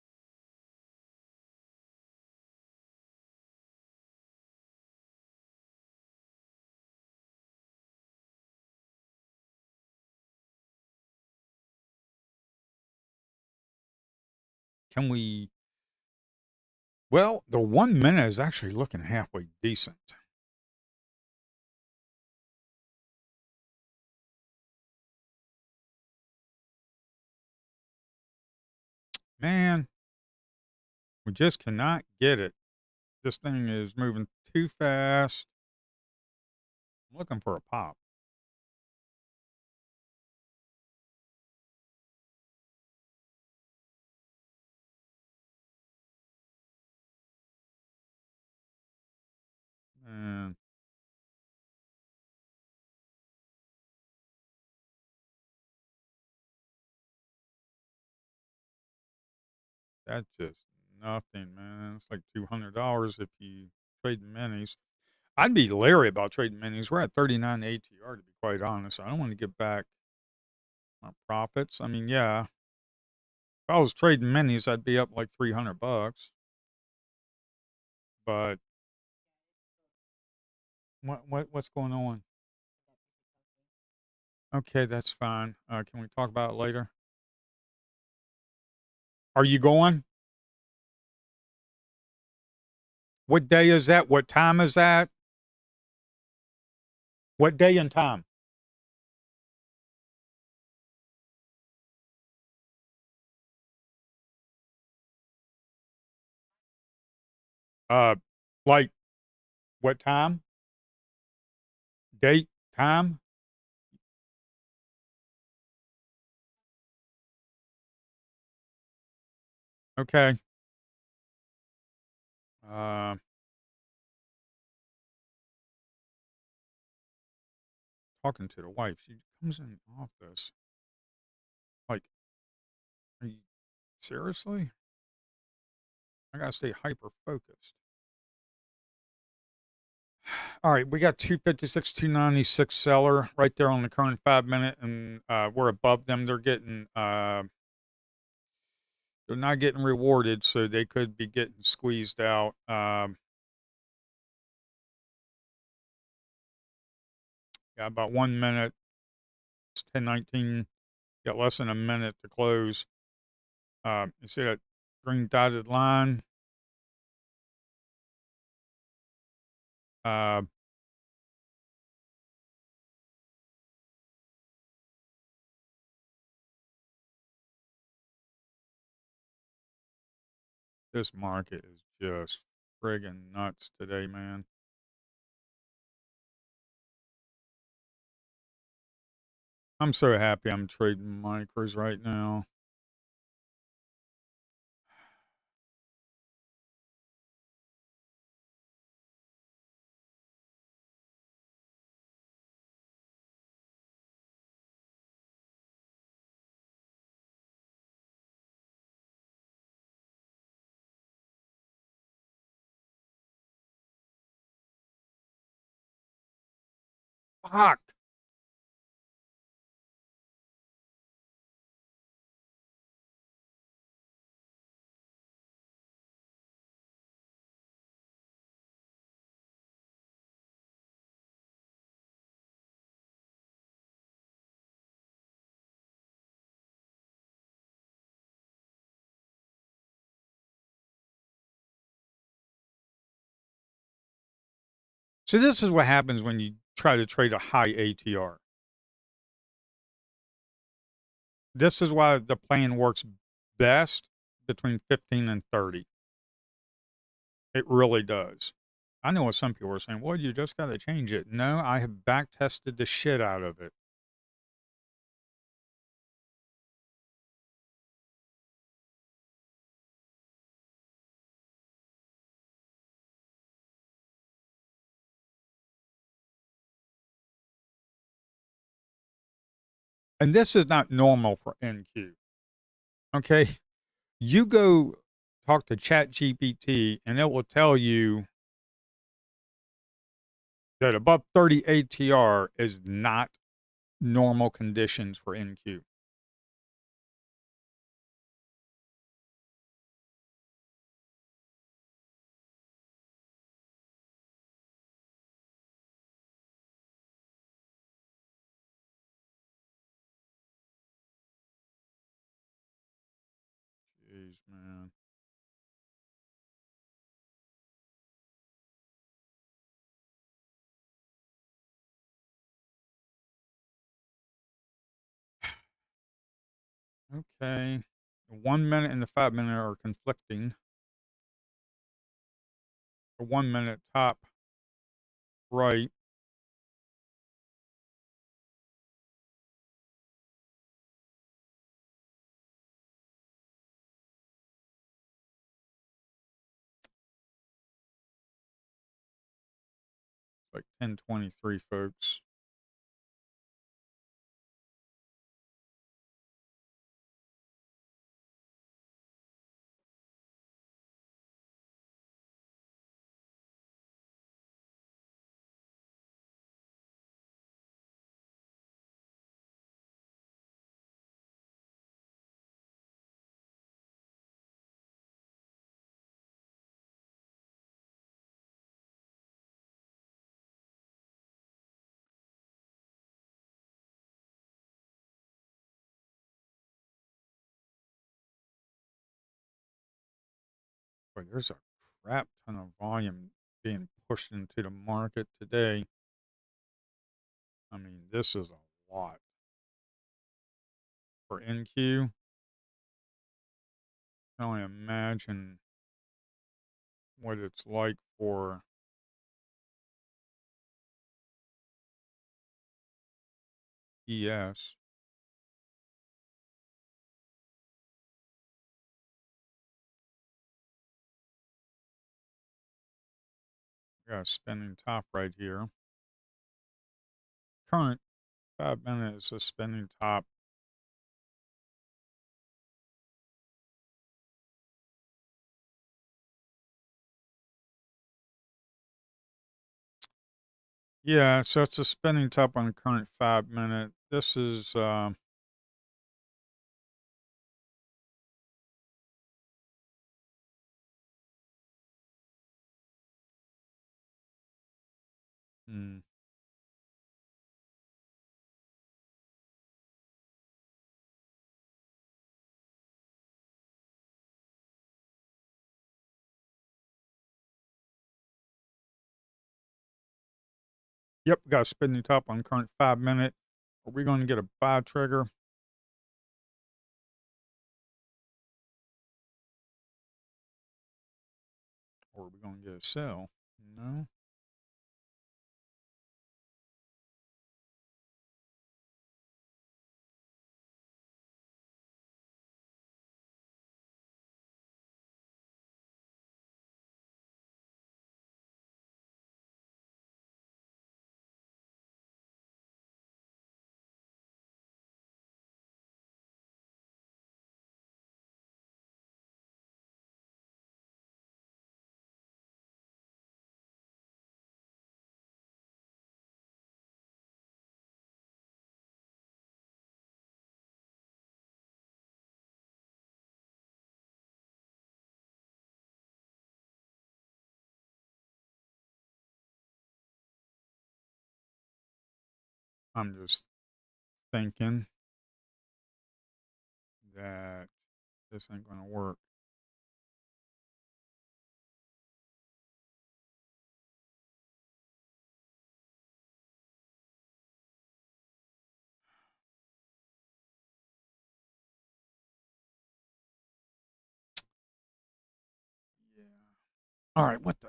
Speaker 1: Can we? Well, the 1 minute is actually looking halfway decent. Man, we just cannot get it. This thing is moving too fast. I'm looking for a pop. Man, that's just nothing, man. It's like $200 if you trade minis. I'd be leery about trading minis. We're at 39 ATR, to be quite honest. I don't want to give back my profits. I mean, yeah, if I was trading minis, I'd be up like $300. But what's going on? Okay, that's fine. Can we talk about it later? Are you going? What day is that? What time is that? What day and time? Uh, like what time? Date? Time? Okay. Uh, talking to the wife. She comes in the office. Like, are you seriously? I gotta stay hyper focused. All right, we got 256, 296 seller right there on the current 5 minute, and we're above them. They're not getting rewarded, so they could be getting squeezed out. Got about 1 minute. It's 10:19. Got less than a minute to close. You see that green dotted line? Uh, this market is just friggin' nuts today, man. I'm so happy I'm trading micros right now. Fuck. So this is what happens when you try to trade a high ATR. This is why the plan works best between 15 and 30. It really does. I know what some people are saying, well, you just got to change it. No, I have back tested the shit out of it. And this is not normal for NQ. Okay. You go talk to ChatGPT and it will tell you that above 30 ATR is not normal conditions for NQ. Jeez, man. Okay. The 1 minute and the 5 minute are conflicting. The 1 minute top right, like 10:23, folks. Boy, there's a crap ton of volume being pushed into the market today. I mean, this is a lot. For NQ, I can only imagine what it's like for ES. We got a spinning top right here. Current 5 minute is a spinning top. Yeah, so it's a spinning top on the current 5 minute. This is hmm, yep, got a spinning top on current 5 minute. Are we going to get a buy trigger? Or are we going to get a sell? No. I'm just thinking that this ain't going to work. Yeah. All right, what the?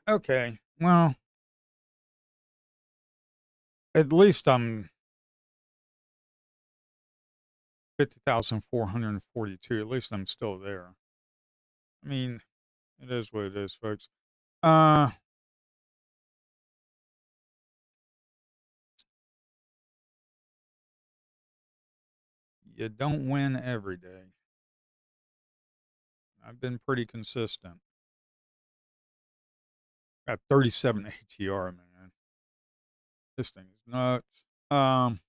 Speaker 1: Okay, well, at least I'm 50,442. At least I'm still there. I mean, it is what it is, folks. Uh, you don't win every day. I've been pretty consistent. Got 37 ATR, man. This thing is nuts. Um,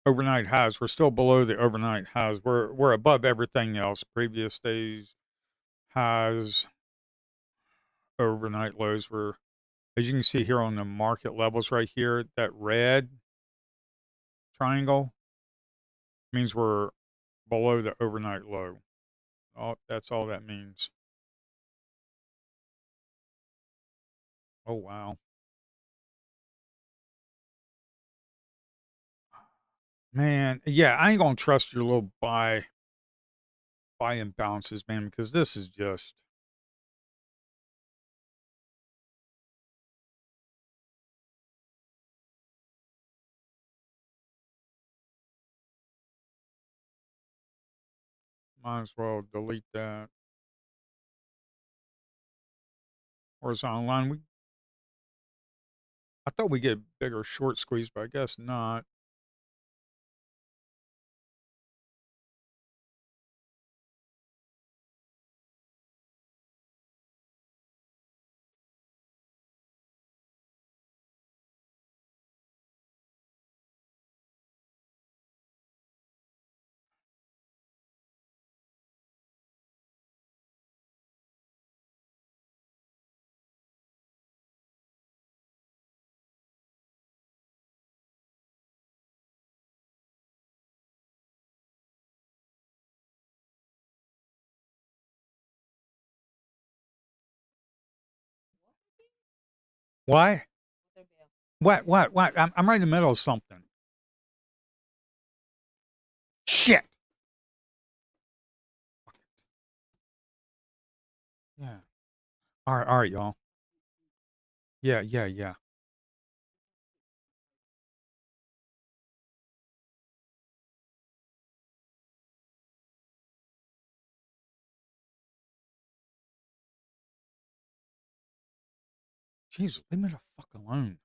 Speaker 1: Overnight highs. We're still below the overnight highs. We're above everything else. Previous days highs, overnight lows were, as you can see here on the market levels right here, that red triangle means we're below the overnight low. That's all that means. Oh, wow. Man, yeah, I ain't gonna trust your little buy imbalances, man, because this is just might as well delete that. Horizontal line. I thought we get bigger short squeeze, but I guess not. Why? What? I'm right in the middle of something. Shit. Yeah. All right, y'all. Yeah. Jeez, leave me the fuck alone.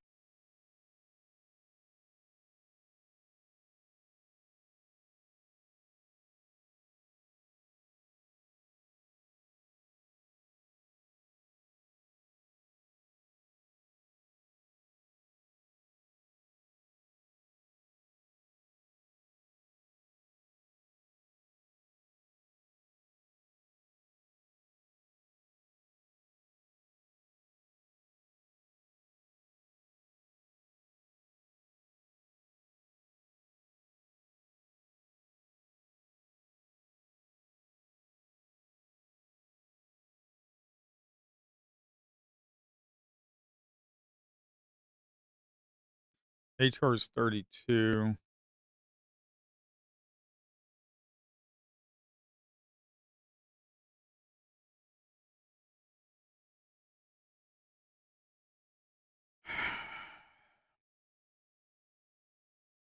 Speaker 1: HR is 32.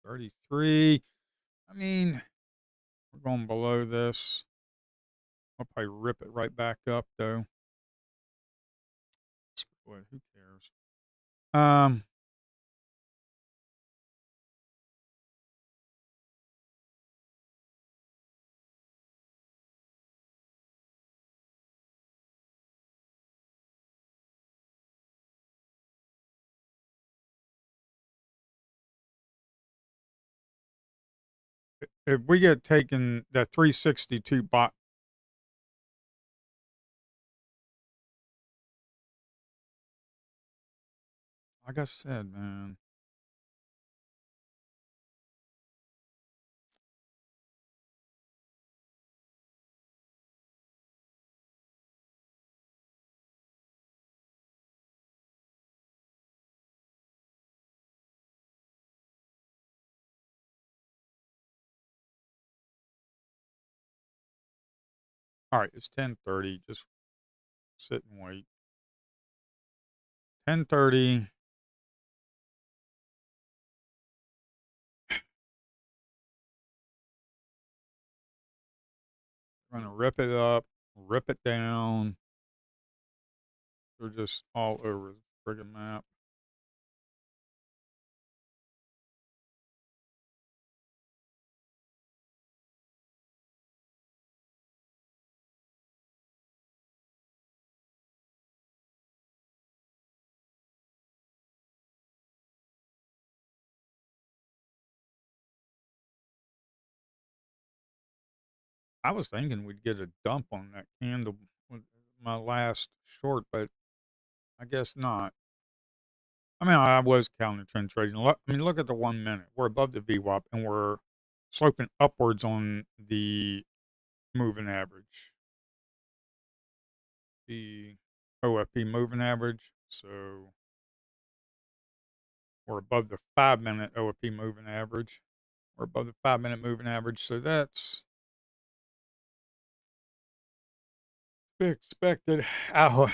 Speaker 1: $33. I mean, we're going below this. I'll probably rip it right back up though. Screw it, who cares? Um, if we get taken that 362 bot, like I said, man. All right, it's 10:30. Just sit and wait. 10:30. We're gonna rip it up, rip it down. They're just all over the friggin' map. I was thinking we'd get a dump on that candle with my last short, but I guess not. I mean, I was counting trend trading. I mean, look at the 1 minute. We're above the VWAP and we're sloping upwards on the moving average, the OFP moving average. So We're above the 5-minute OAP moving average. We're above the 5-minute moving average, so that's to be expected. Ow.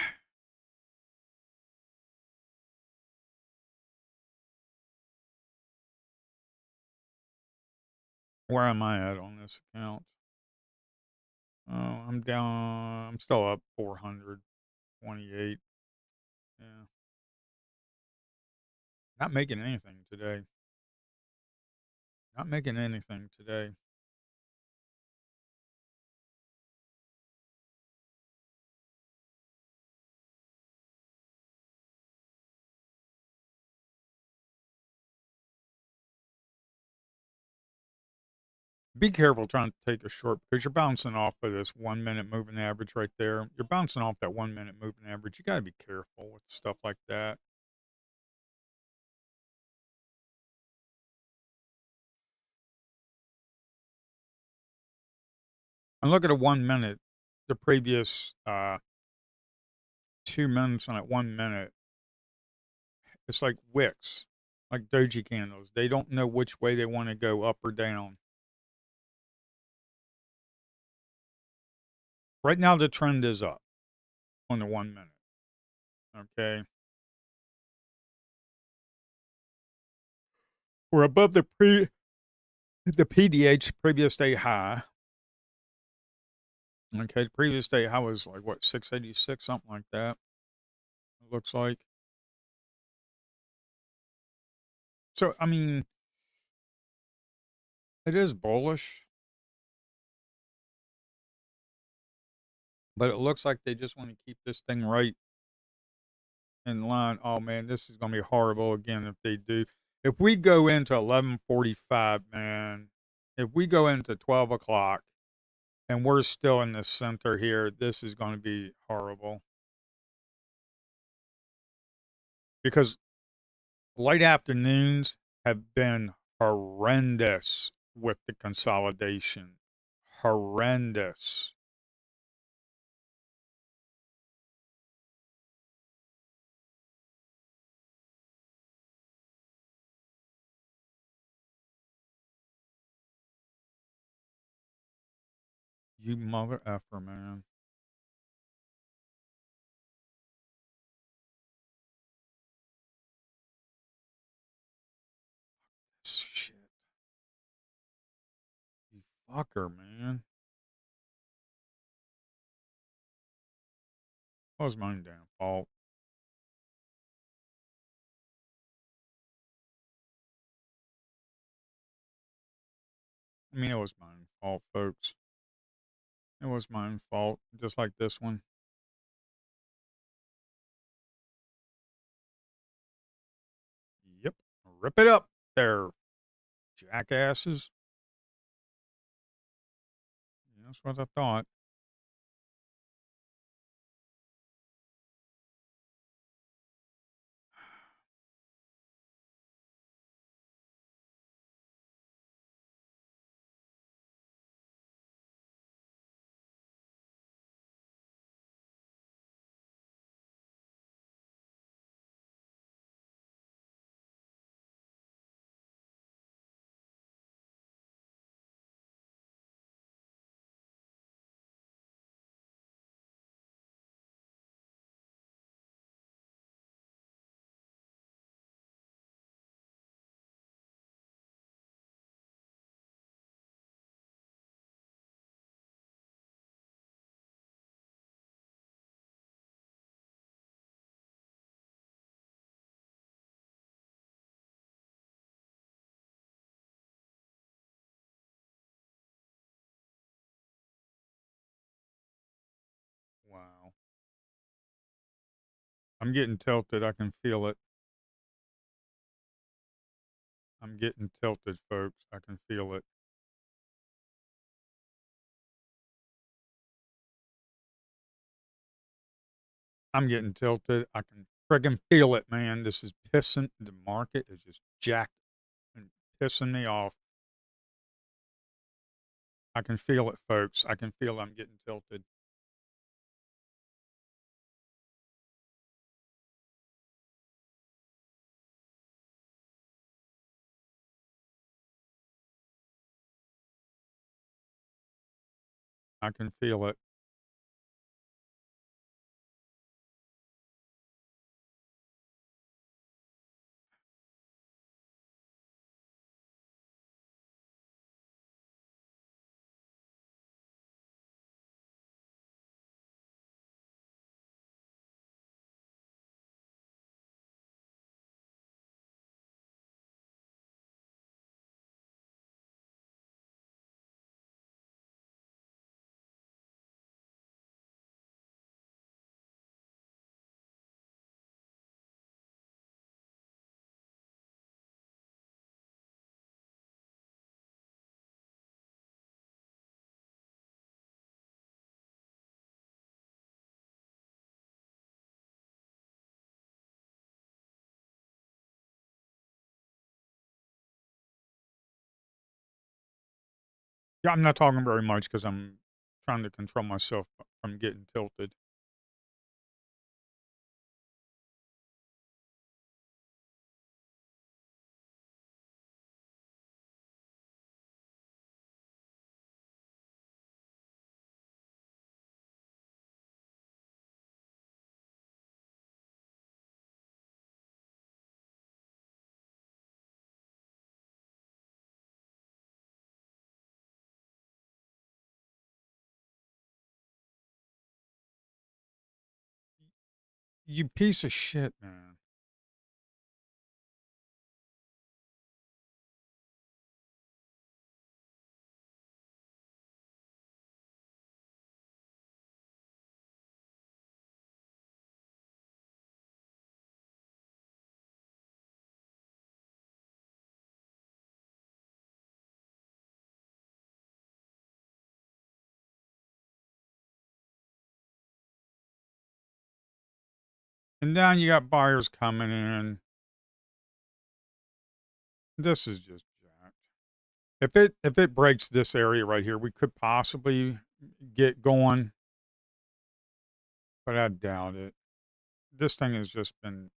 Speaker 1: Where am I at on this account? Oh, I'm down. I'm still up 428. Yeah. Not making anything today. Not making anything today. Be careful trying to take a short because you're bouncing off of this 1-minute moving average right there. You're bouncing off that 1-minute moving average. You got to be careful with stuff like that. And look at a 1 minute, the previous 2 minutes on that 1 minute. It's like wicks, like doji candles. They don't know which way they want to go, up or down. Right now, the trend is up on the 1 minute. Okay. We're above the PDH previous day high. Okay, the previous day high was like what, 686, something like that. It looks like. So I mean, it is bullish, but it looks like they just want to keep this thing right in line. Oh man, this is gonna be horrible again if they do. If we go into 11:45, man, if we go into 12 o'clock and we're still in the center here, this is going to be horrible because late afternoons have been horrendous with the consolidation. Horrendous. You mother effer, man. Shit. You fucker, man. That was my own damn fault. I mean, it was my own fault, folks. It was my own fault, just like this one. Yep. Rip it up there, jackasses. That's what I thought. Wow. I'm getting tilted. I can feel it. I'm getting tilted, folks. I can feel it. I'm getting tilted. I can friggin' feel it, man. This is pissing. The market is just jacked and pissing me off. I can feel it, folks. I can feel I'm getting tilted. I can feel it. Yeah, I'm not talking very much because I'm trying to control myself from getting tilted. You piece of shit, man. And now you got buyers coming in. This is just jacked. If it breaks this area right here, we could possibly get going, but I doubt it. This thing has just been.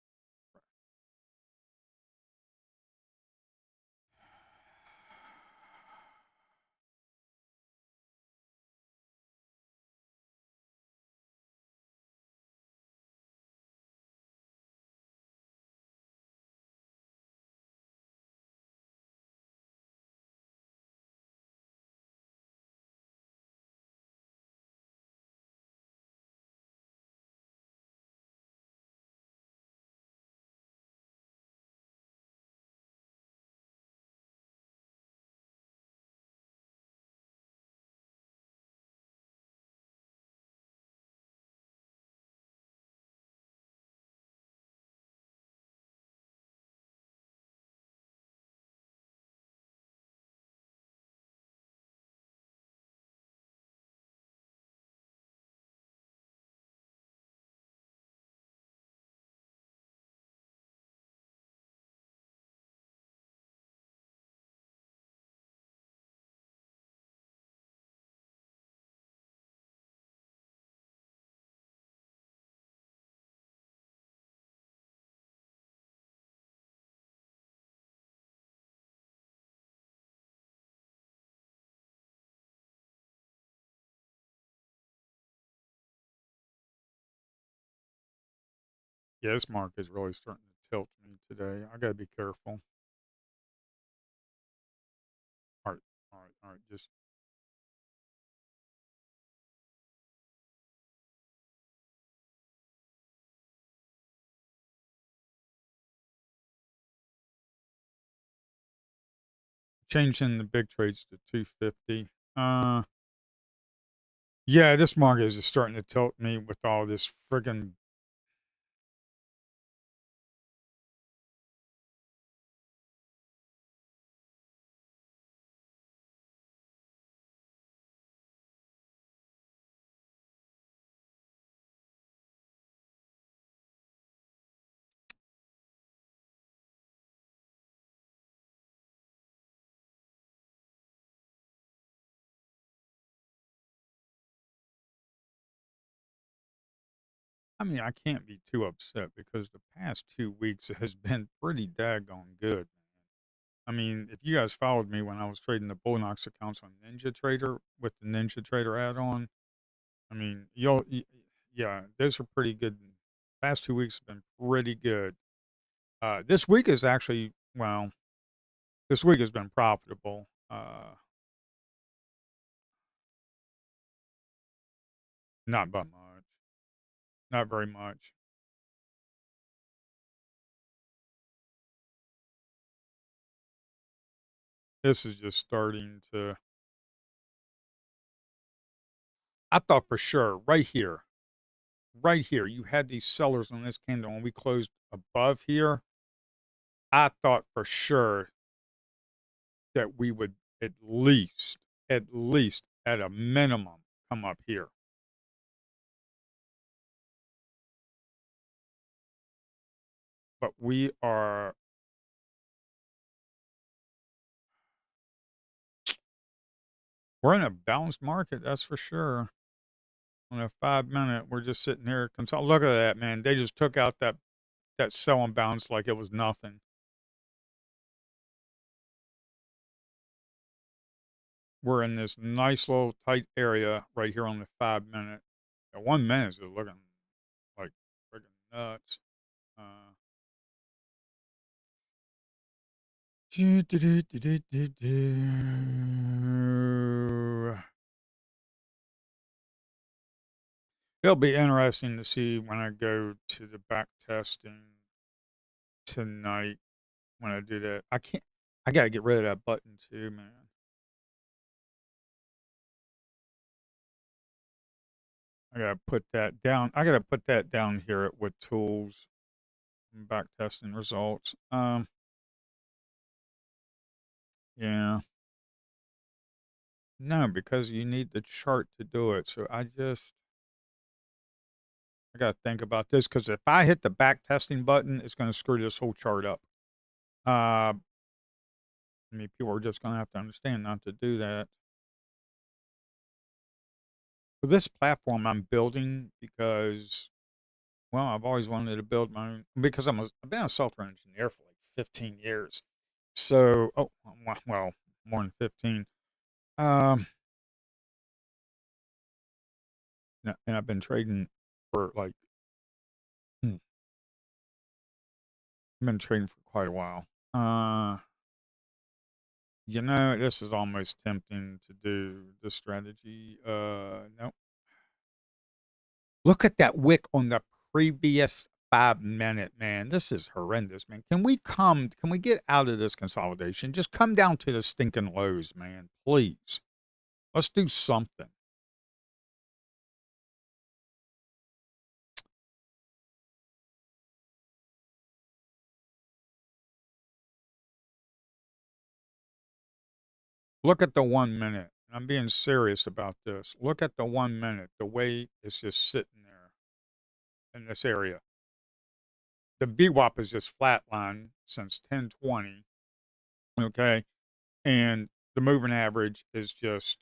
Speaker 1: Yeah, this market is really starting to tilt me today. I gotta be careful. All right, all right, all right. Just changing the big trades to 250. Yeah, this market is just starting to tilt me with all this friggin'. I mean, I can't be too upset because the past 2 weeks has been pretty daggone good. I mean, if you guys followed me when I was trading the Bullnox accounts on Ninja Trader with the Ninja Trader add-on, I mean, yeah, those are pretty good. Past 2 weeks have been pretty good. This week is actually, well, this week has been profitable. Not by much, not very much. This is just starting to. I thought for sure right here, you had these sellers on this candle, and we closed above here. I thought for sure that we would at least at a minimum, come up here. But we're in a balanced market, that's for sure. On a 5 minute, we're just sitting here look at that, man. They just took out that sell and bounce like it was nothing. We're in this nice little tight area right here on the 5 minute. At 1 minute is looking like friggin' nuts. Uh, do, do, do, do, do, do, do. It'll be interesting to see when I go to the back testing tonight when I do that. I gotta get rid of that button too, man. I gotta put that down. I gotta put that down here with tools and back testing results. Yeah. No, because you need the chart to do it. So I gotta think about this because if I hit the back testing button, it's gonna screw this whole chart up. I mean, people are just gonna have to understand not to do that. For this platform I'm building because, well, I've always wanted to build my own because I've been a software engineer for like 15 years. So, oh, well, more than 15. Um, and I've been trading for like, hmm, I've been trading for quite a while. This is almost tempting to do the strategy. No. Look at that wick on the previous 5 minute, man. This is horrendous, man. Can we get out of this consolidation? Just come down to the stinking lows, man. Please. Let's do something. Look at the 1 minute. I'm being serious about this. Look at the 1 minute. The way it's just sitting there in this area. The VWAP is just flatline since 1020. Okay. And the moving average is just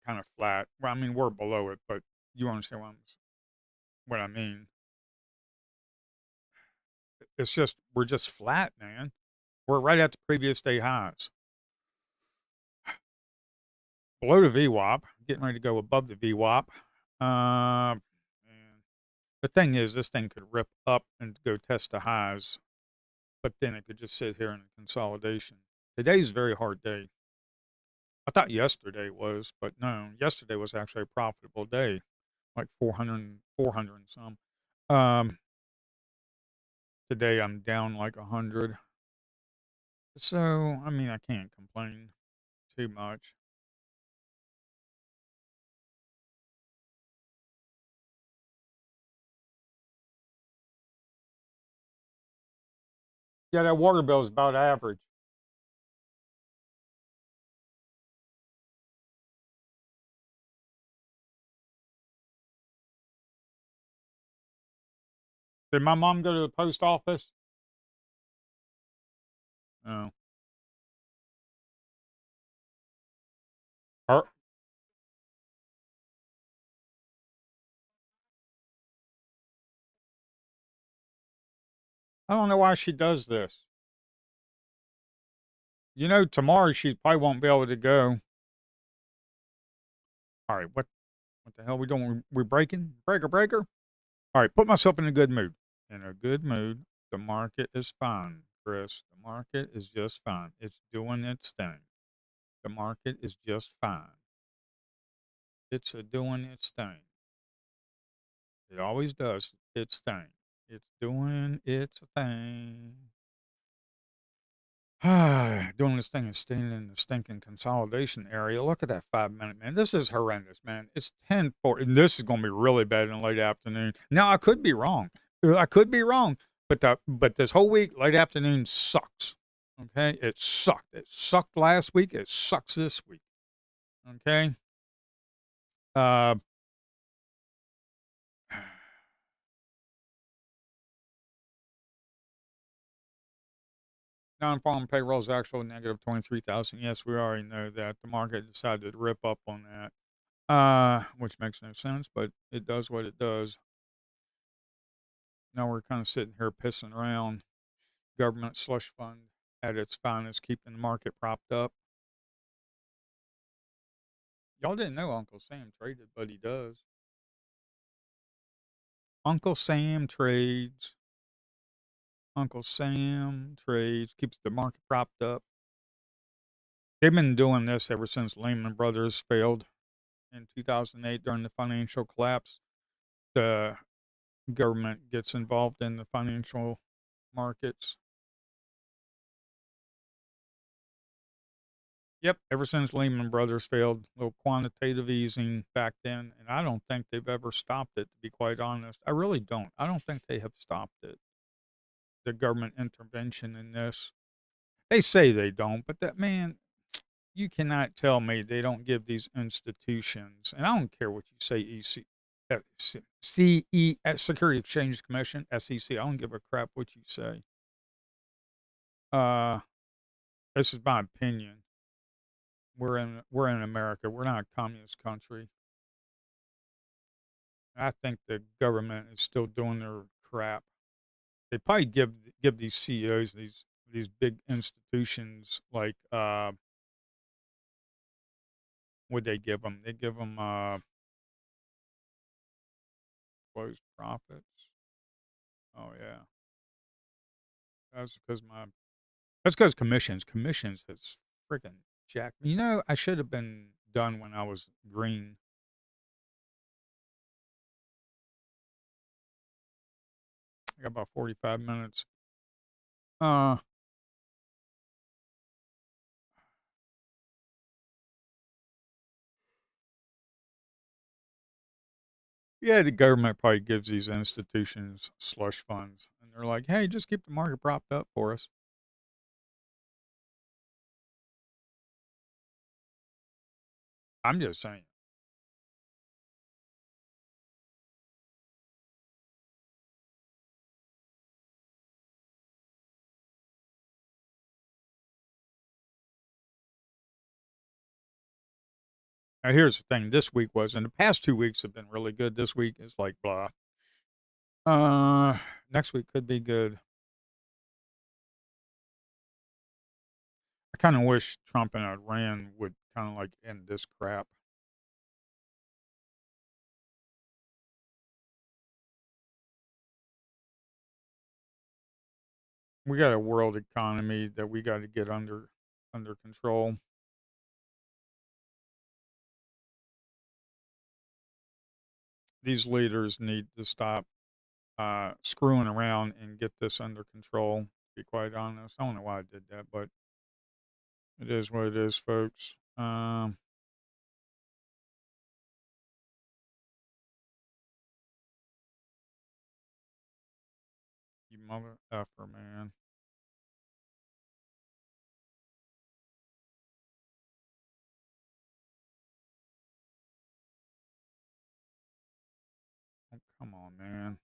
Speaker 1: kind of flat. Well, I mean, we're below it, but you understand what I mean. It's just we're just flat, man. We're right at the previous day highs. Below the VWAP, getting ready to go above the VWAP. And the thing is, this thing could rip up and go test the highs, but then it could just sit here in a consolidation. Today's a very hard day. I thought yesterday was, but no, yesterday was actually a profitable day, like 400 and some. Um, Today I'm down like 100. So, I mean, I can't complain too much. Yeah, that water bill is about average. Did my mom go to the post office? No. Her, I don't know why she does this. You know, tomorrow she probably won't be able to go. All right, what the hell we doing? We breaking? Breaker. All right, put myself in a good mood. In a good mood. The market is fine, Chris. The market is just fine. It's doing its thing. The market is just fine. It's doing its thing. It always does its thing. It's doing its thing. Doing this thing and staying in the stinking consolidation area. Look at that 5 minute, man. This is horrendous, man. It's 10:40, and this is going to be really bad in the late afternoon. Now, I could be wrong. I could be wrong, but this whole week, late afternoon sucks. Okay, it sucked. It sucked last week. It sucks this week. Okay. Uh, Non-farm payroll is actually negative 23,000. Yes, we already know that. The market decided to rip up on that. Which makes no sense, but it does what it does. Now we're kind of sitting here pissing around. Government slush fund at its finest, keeping the market propped up. Y'all didn't know Uncle Sam traded, but he does. Uncle Sam trades. Uncle Sam trades, keeps the market propped up. They've been doing this ever since Lehman Brothers failed in 2008 during the financial collapse. The government gets involved in the financial markets. Yep, ever since Lehman Brothers failed, a little quantitative easing back then, and I don't think they've ever stopped it, to be quite honest. I really don't. I don't think they have stopped it, the government intervention in this. They say they don't, but that man, you cannot tell me they don't give these institutions, and I don't care what you say, Security Exchange Commission, SEC. I don't give a crap what you say. Uh, this is my opinion. We're in America. We're not a communist country. I think the government is still doing their crap. They probably give these CEOs, these big institutions, like what they give them? They give them closed profits. Oh yeah, that's because my that's because commissions has freaking jacked me. You know, I should have been done when I was green. I got about 45 minutes. Uh, yeah, the government probably gives these institutions slush funds, and they're like, "Hey, just keep the market propped up for us." I'm just saying. Now, here's the thing. This week was, and the past 2 weeks have been really good. This week is like blah. Uh, Next week could be good. I kind of wish Trump and Iran would kind of like end this crap. We got a world economy that we got to get under control. These leaders need to stop screwing around and get this under control. To be quite honest, I don't know why I did that, but it is what it is, folks. You mother effer, man. Oh, come on, man.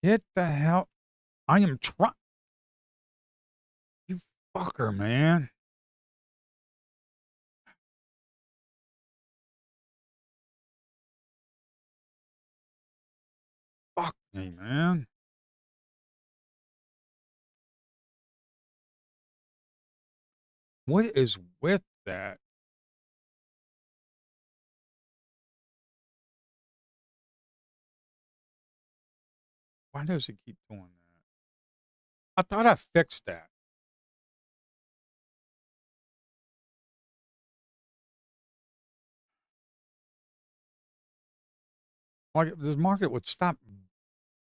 Speaker 1: Get the hell. I am trying. You fucker, man. Fuck me, man. What is with that? Why does it keep doing that? I thought I fixed that. Like, if the market would stop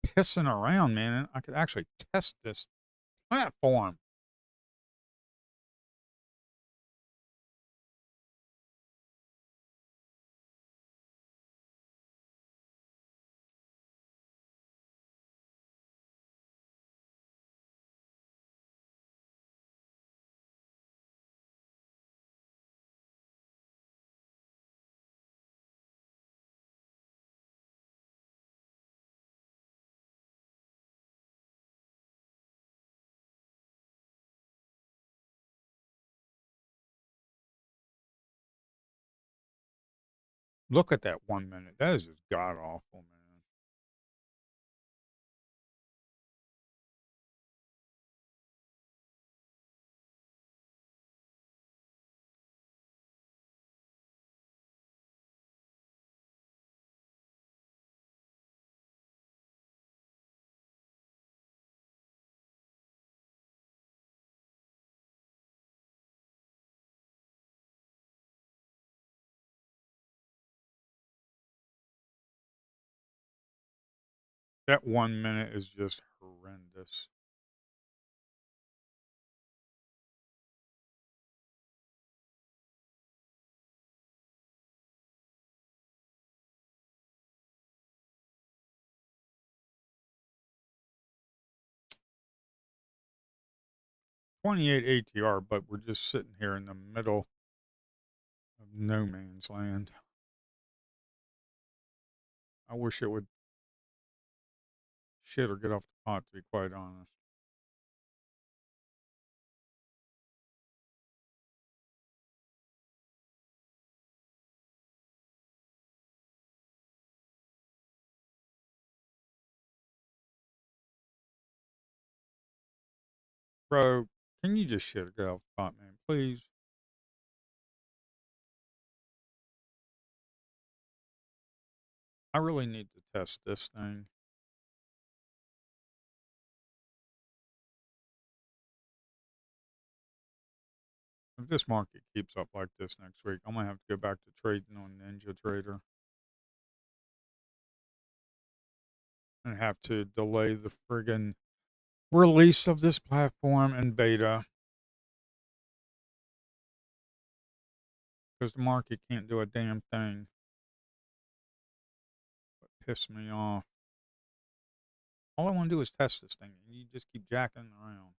Speaker 1: pissing around, man, and I could actually test this platform. Look at that 1 minute. That is just god awful, man. 1 minute is just horrendous. '28 ATR, but we're just sitting here in the middle of no man's land. I wish it would shit or get off the pot, to be quite honest. Bro, can you just shit or get off the pot, man? Please? I really need to test this thing. If this market keeps up like this next week, I'm gonna have to go back to trading on Ninja Trader and have to delay the friggin' release of this platform in beta because the market can't do a damn thing but piss me off. All I want to do is test this thing, and you just keep jacking around.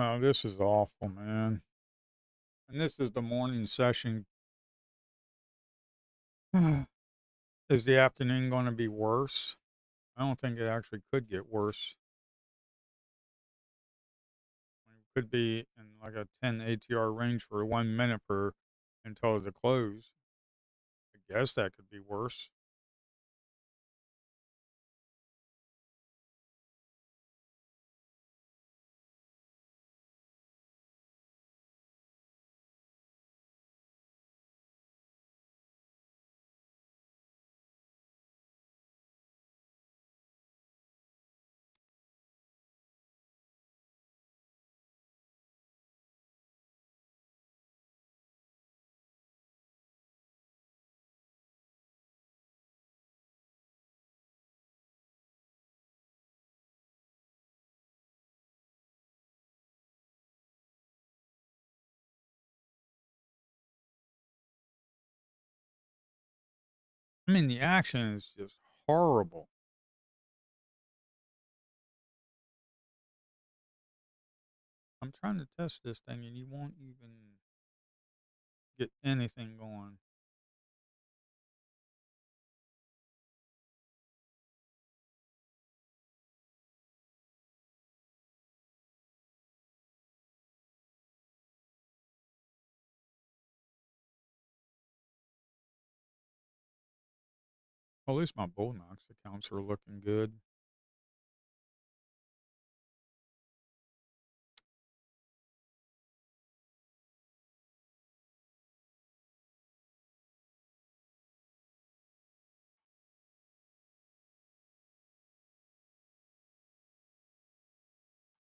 Speaker 1: Oh, this is awful, man. And this is the morning session. Is the afternoon going to be worse? I don't think it actually could get worse. It could be in like a 10 ATR range for 1 minute for until the close. I guess that could be worse. I mean, the action is just horrible. I'm trying to test this thing and you won't even get anything going. Well, at least my Bullnox accounts are looking good.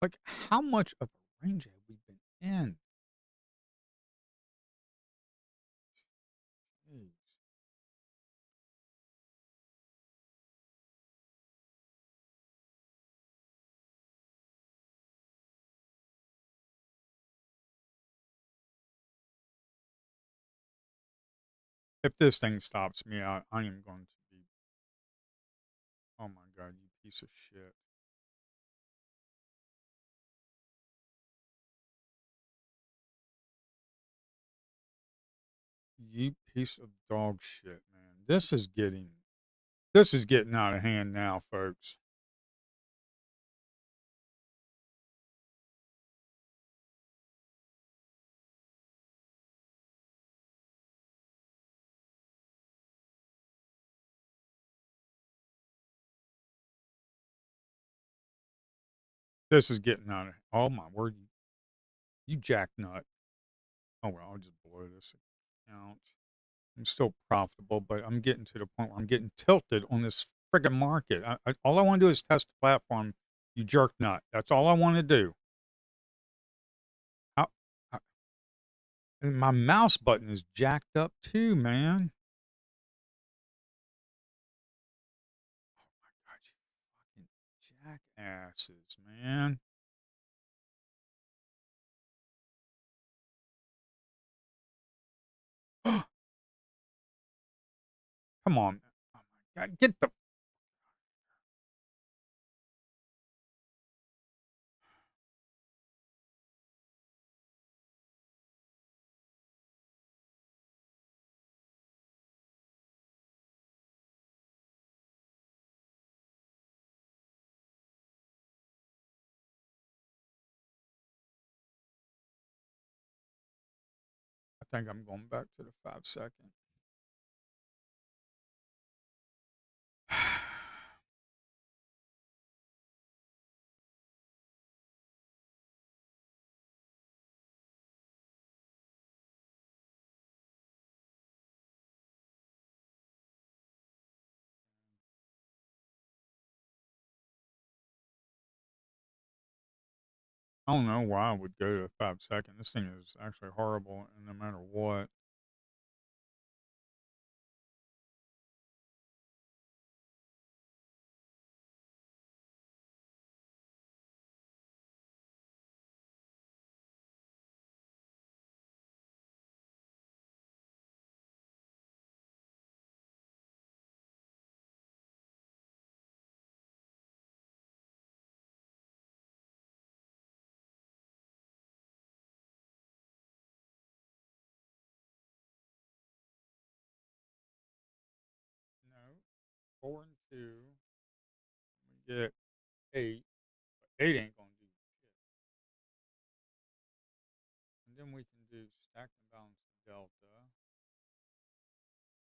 Speaker 1: Like, how much of a range have we been in? Jeez. If this thing stops me, I am going to be, oh my God, you piece of shit. You piece of dog shit, man. This is getting out of hand now, folks. This is getting out of, oh my word, you jacknut. Oh well, I'll just blow this account. I'm still profitable, but I'm getting to the point where I'm getting tilted on this friggin' market. All I want to do is test the platform. You jerk nut. That's all I want to do. I, I, and my mouse button is jacked up too, man. Oh my God, you fucking jackasses, man. Come on. Oh my God, get the. I think I'm going back to the 5 second. I don't know why I would go to a 5 second. This thing is actually horrible, and no matter what. No, 4 and 2. We get 8. But 8 ain't gonna do shit. And then we can do stack and balance delta.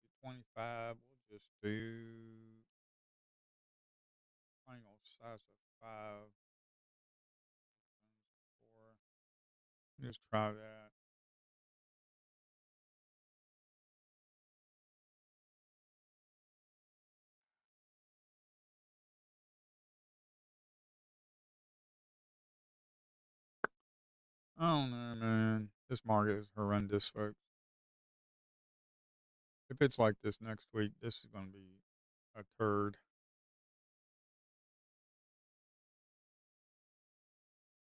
Speaker 1: Do 25. We'll just do triangle size of 5 times 4. Just try that. I don't know, man. This market is horrendous, folks. If it's like this next week, this is gonna be a turd.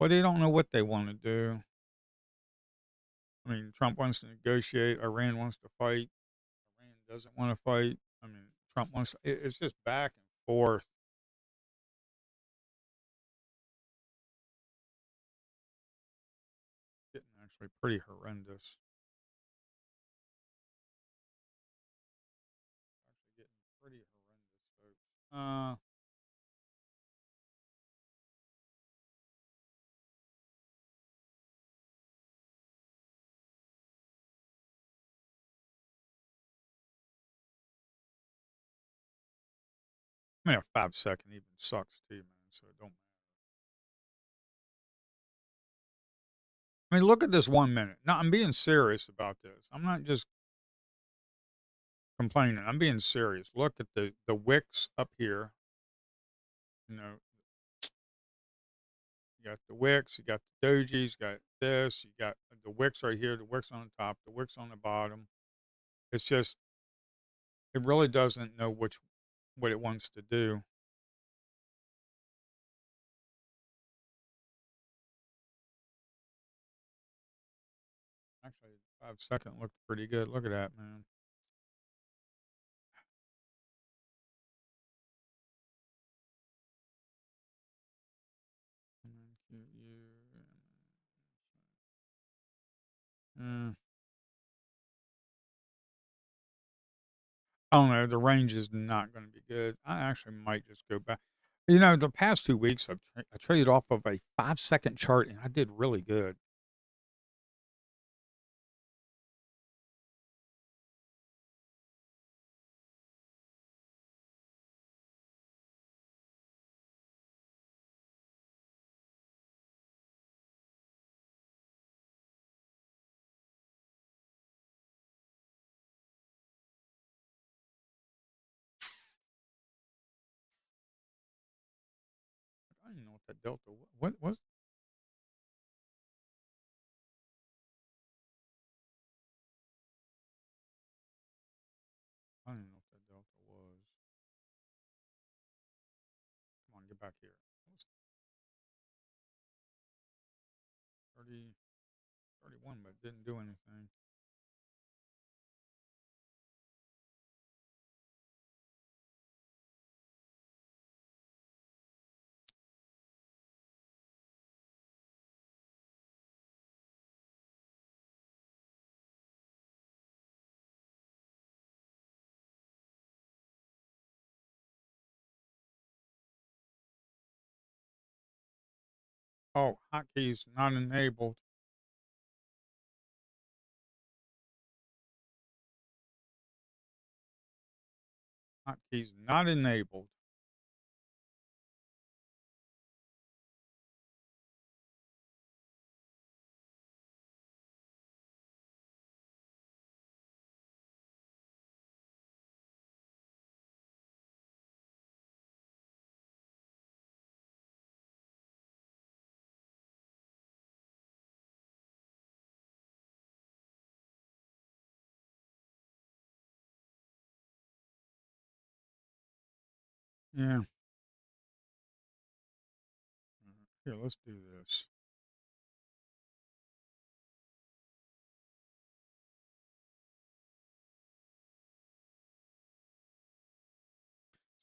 Speaker 1: But they don't know what they want to do. I mean, Trump wants to negotiate. Iran wants to fight. Iran doesn't want to fight. I mean, Trump wants it's just back and forth. Getting actually pretty horrendous. Actually getting pretty horrendous, folks. I mean, a 5 second even sucks too, man. So it don't. I mean, look at this 1 minute. No, I'm being serious about this. I'm not just complaining. I'm being serious. Look at the wicks up here. You know, you got the wicks, you got the dojis, you got this, you got the wicks right here, the wicks on the top, the wicks on the bottom. It's just it really doesn't know what it wants to do. Actually, 5 second looked pretty good. Look at that, man. Mm, I don't know. The range is not going to be good. I actually might just go back. The past 2 weeks I traded off of a 5 second chart and I did really good. I didn't know what that delta was. What was? I didn't know what that delta was. Come on, get back here. It was 30, 31, but it didn't do anything. Oh, hotkeys not enabled. Hotkeys not enabled. Yeah. Here, let's do this.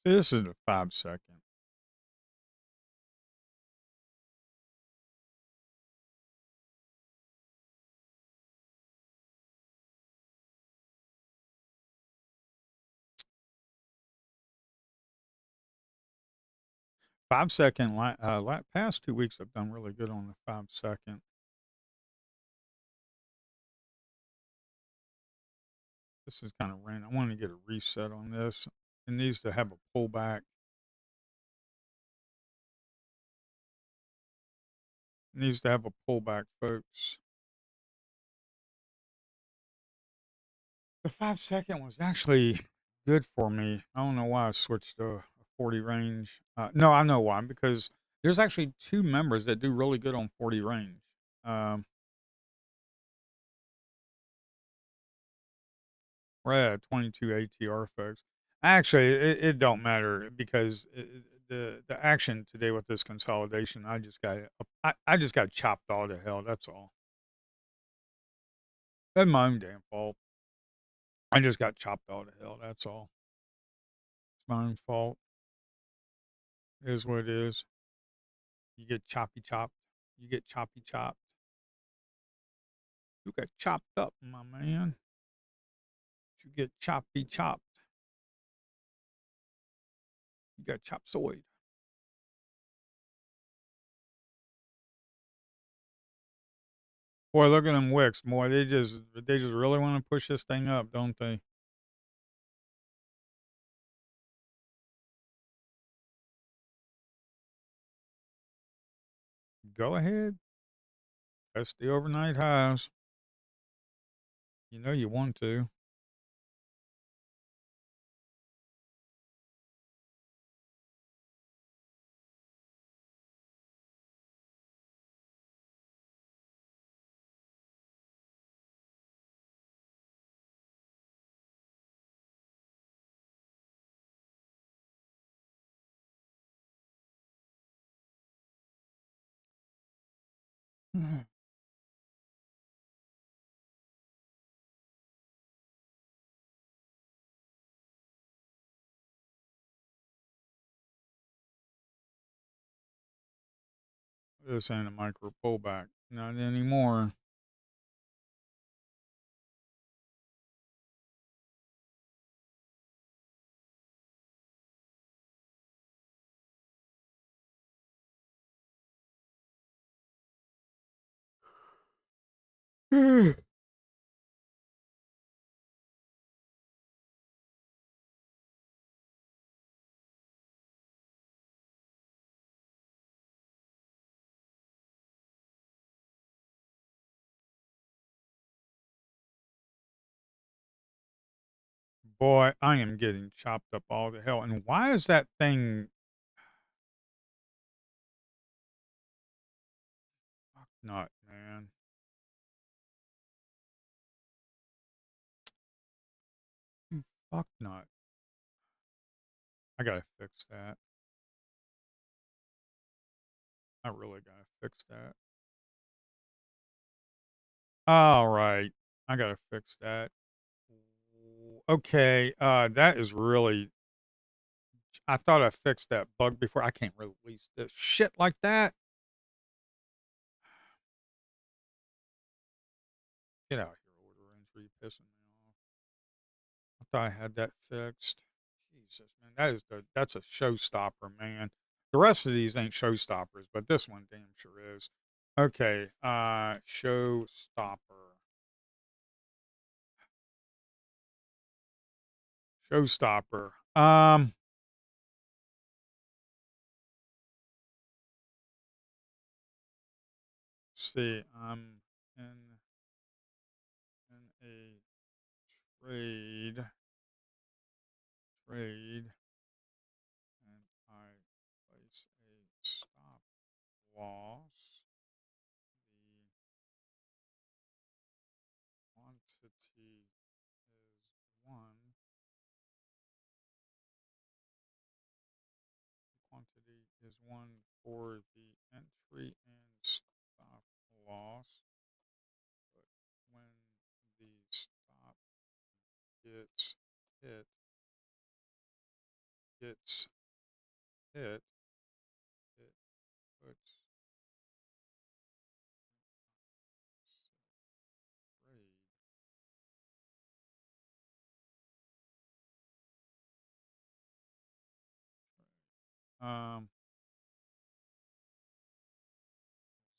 Speaker 1: See, this is a 5 second. 5 second. Past 2 weeks, I've done really good on the 5 second. This is kind of random. I want to get a reset on this. It needs to have a pullback. It needs to have a pullback, folks. The 5 second was actually good for me. I don't know why I switched to a 40 range. No, I know why. Because there's actually two members that do really good on 40 range. Um, we're at 22 ATR, folks. Actually, it don't matter because the action today with this consolidation, I just got chopped all to hell. That's all. That's my own damn fault. I just got chopped all to hell. That's all. my own fault. It is what it is. You get choppy chopped. You get choppy chopped. You get chopped up, my man. You get choppy chopped. You got chop soy. Boy, look at them wicks. Boy, they just really want to push this thing up, don't they? Go ahead. That's the overnight highs. You know you want to. This ain't a micro pullback. Not anymore. Boy, I am getting chopped up all the hell. And why is that thing fuck nut, man? You fuck nut. I gotta fix that. I really gotta fix that. All right. I gotta fix that. Okay, that is really. I thought I fixed that bug before. I can't release this shit like that. Get out here, order entry, pissing me off. I thought I had that fixed. Jesus, man, that's a showstopper, man. The rest of these ain't showstoppers, but this one damn sure is. Okay, showstopper. Showstopper. See, I'm in a trade, and I place a stop loss. The quantity is one. Quantity is one for the entry and stop loss. But when the stop gets hit, gets hit, it puts trade. Um,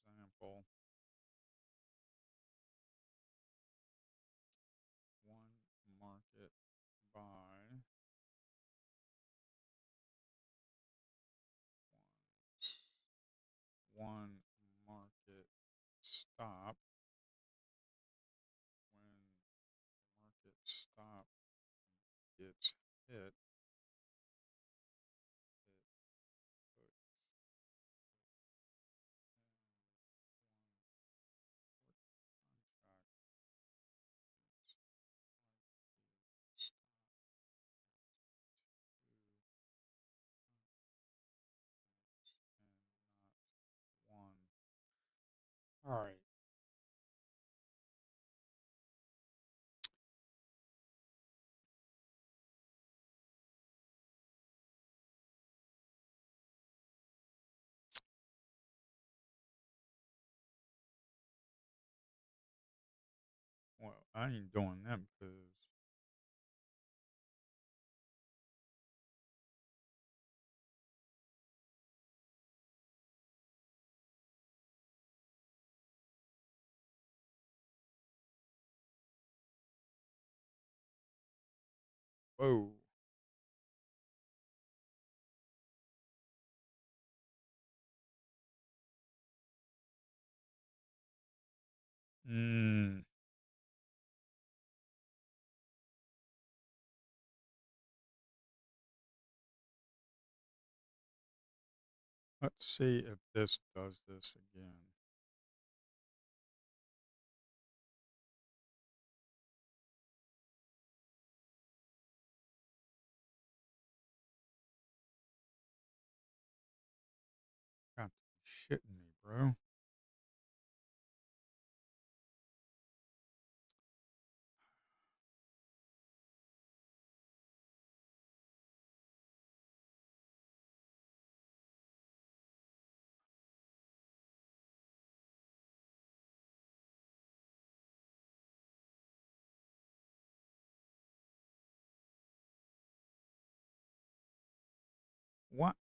Speaker 1: example, one market buy, one market stop. When the market stop gets hit, it puts contract stop and not one. All right. Well, I ain't doing them because, whoa. Mm, let's see if this does this again. Got to be shitting me, bro. What?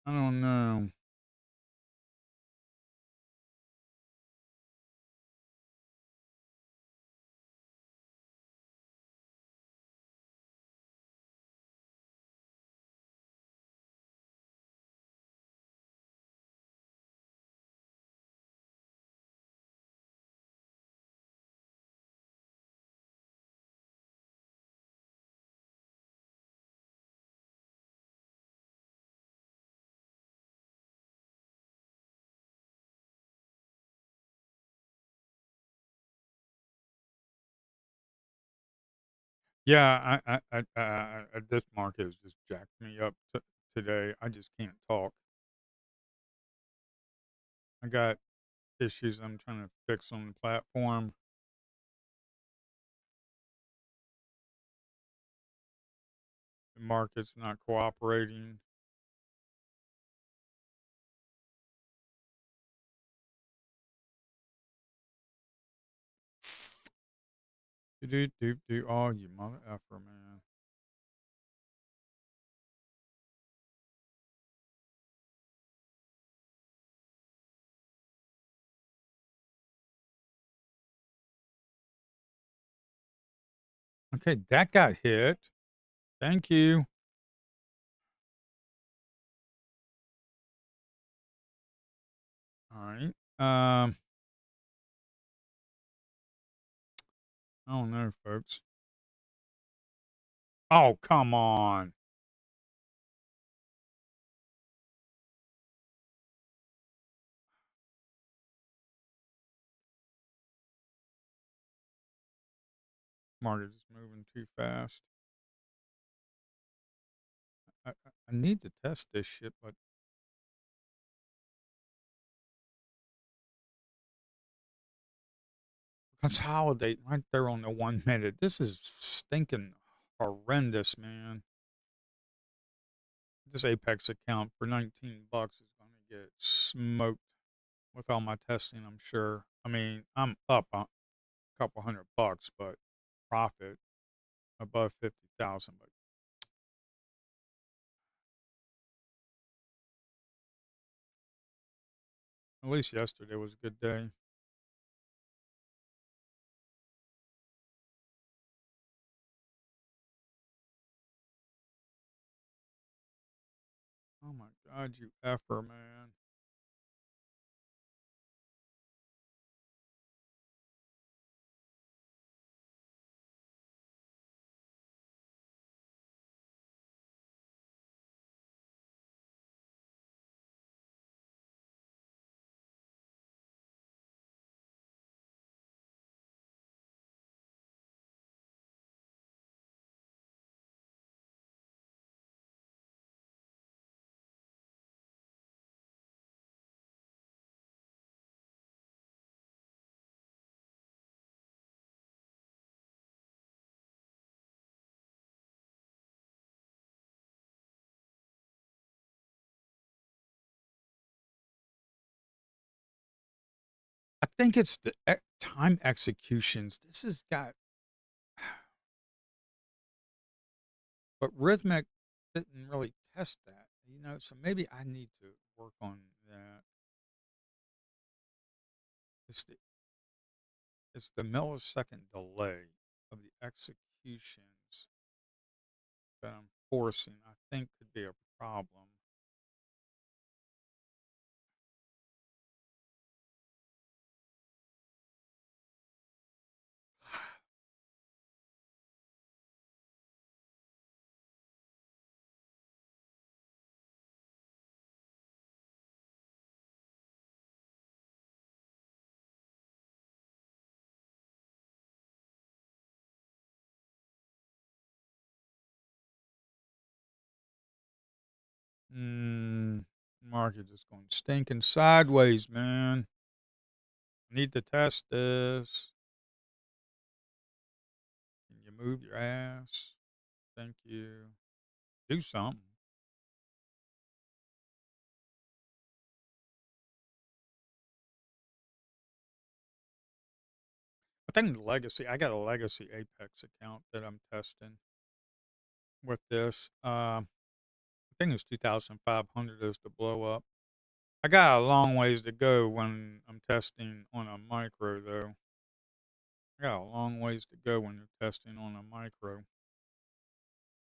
Speaker 1: I don't know. Yeah, this market has just jacked me up today. I just can't talk. I got issues I'm trying to fix on the platform. The market's not cooperating. Do. Oh, you mother effer, man. Okay, that got hit. Thank you. All right. I don't know, folks. Oh, come on. Market is moving too fast. I need to test this shit, but consolidate right there on the 1 minute. This is stinking horrendous, man. This Apex account for $19 is going to get smoked with all my testing, I'm sure. I mean, I'm up a couple $100, but profit above 50,000. But At least yesterday was a good day. Oh my God, you effer, man. I think it's the time executions. This has got, but rhythmic didn't really test that, so maybe I need to work on that. It's the, it's the millisecond delay of the executions that I'm forcing, I think could be a problem. Market is going stinking sideways, man. Need to test this. Can you move your ass? Thank you. Do something. I think legacy. I got a legacy Apex account that I'm testing with this. I think it's 2,500 is to blow up. I got a long ways to go when I'm testing on a micro, though. I got a long ways to go when you're testing on a micro.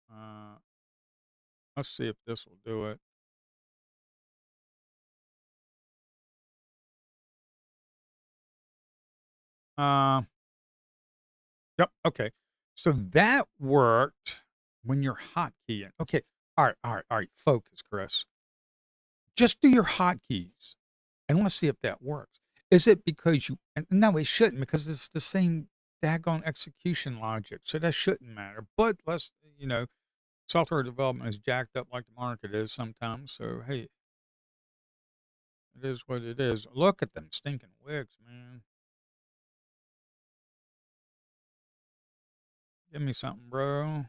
Speaker 1: Uh, let's see if this will do it. Uh, yep. Okay. So that worked when you're hotkeying. Okay. All right. All right. All right. Focus, Chris. Just do your hotkeys and let's see if that works. Is it because you, and no, it shouldn't because it's the same daggone execution logic. So that shouldn't matter. But software development is jacked up like the market is sometimes. So, hey, it is what it is. Look at them stinking wigs, man. Give me something, bro.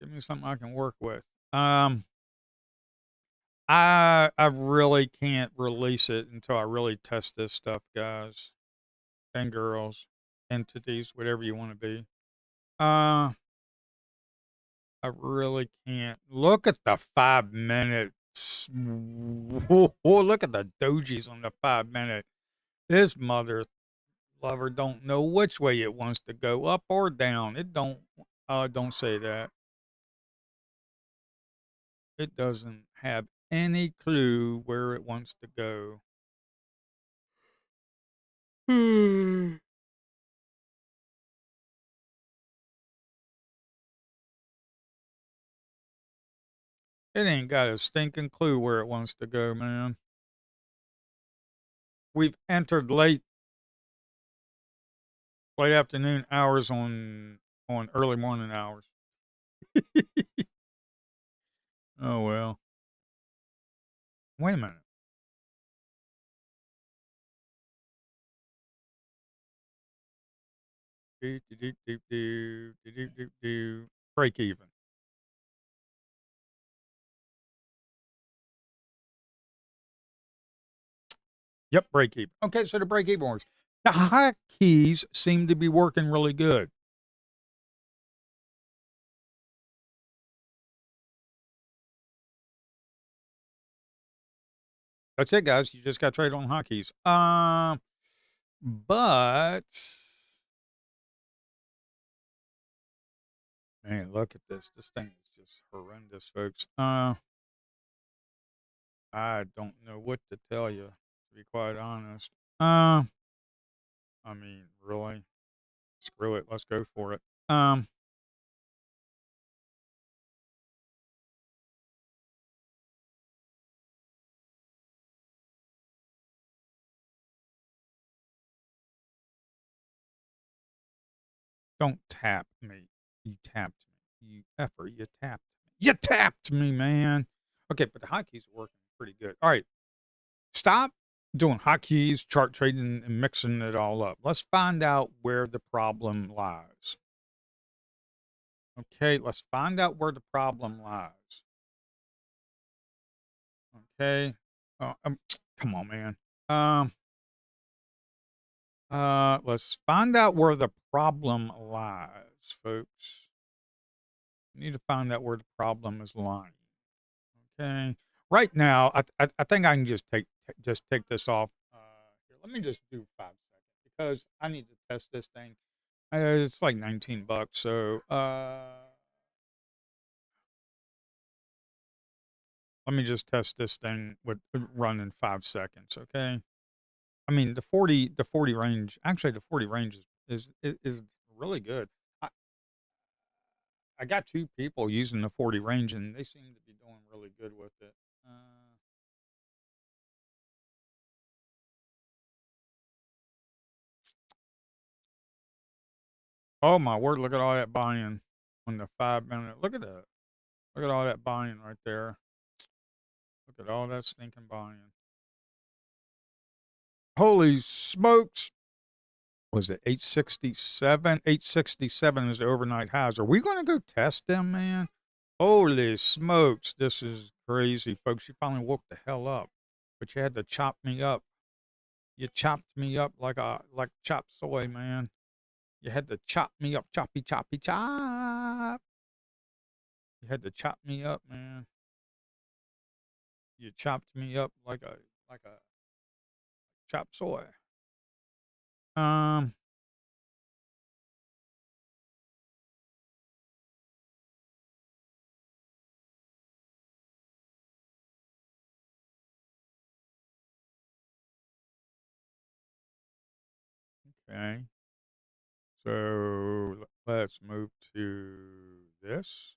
Speaker 1: Give me something I can work with. Um, I really can't release it until I really test this stuff, guys and girls, entities, whatever you want to be. Uh, I really can't. Look at the 5 minutes. Whoa, look at the dojis on the 5 minute. This mother lover don't know which way it wants to go, up or down. It don't say that. It doesn't have any clue where it wants to go. It ain't got a stinking clue where it wants to go, man. We've entered late afternoon hours on early morning hours. Oh well. Wait a minute. Do, do, do, do, do, do, do, do. Break even. Yep, break even. Okay, so the break even works. The hotkeys seem to be working really good. That's it, guys. You just got to trade on hotkeys. But man, look at this. This thing is just horrendous, folks. I don't know what to tell you, to be quite honest. I mean, really, screw it. Let's go for it. Don't tap me. You tapped me. You effer. You tapped me. You tapped me, man. Okay, but the hotkeys are working pretty good. All right, stop doing hotkeys, chart trading, and mixing it all up. Let's find out where the problem lies. Okay, let's find out where the problem lies. Okay. Come on, man. Um, let's find out where the problem lies, folks. We need to find out where the problem is lying. Okay. Right now, I think I can just take this off. Here, let me just do 5 seconds because I need to test this thing. It's like $19, so let me just test this thing with run in 5 seconds. Okay. I mean the 40 range. Actually, the 40 range is really good. I, I got two people using the 40 range, and they seem to be doing really good with it. Oh my word! Look at all that buying on the 5 minute. Look at that. Look at all that buying right there. Look at all that stinking buying. Holy smokes! Was it 867? 867 is the overnight highs. Are we going to go test them, man? Holy smokes! This is crazy, folks. You finally woke the hell up, but you had to chop me up. You chopped me up like chopped soy, man. You had to chop me up, choppy, choppy, chop. You had to chop me up, man. You chopped me up like a chopped soy. Um. Okay. So let's move to this.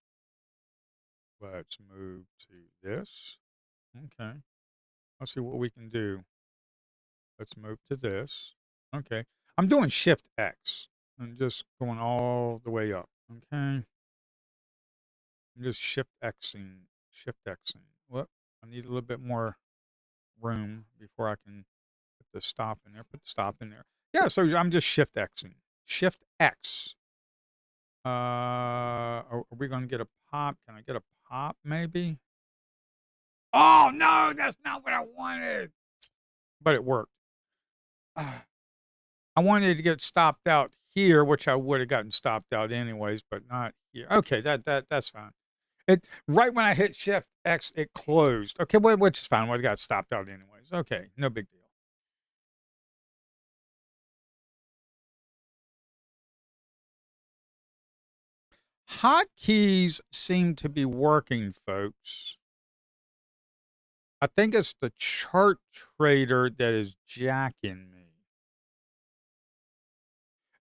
Speaker 1: Let's move to this. Okay. Let's see what we can do. Let's move to this. Okay. I'm doing Shift X and just going all the way up. Okay. I'm just Shift Xing. Shift Xing. What? I need a little bit more room before I can put the stop in there. Put the stop in there. Yeah, so I'm just Shift Xing. Shift X. Are we going to get a pop? Can I get a pop maybe? Oh, no, that's not what I wanted. But it worked. I wanted to get stopped out here, which I would have gotten stopped out anyways, but not here. Okay, that's fine. It right when I hit Shift X, it closed. Okay, which is fine. I got stopped out anyways. Okay, no big deal. Hotkeys seem to be working, folks. I think it's the chart trader that is jacking me.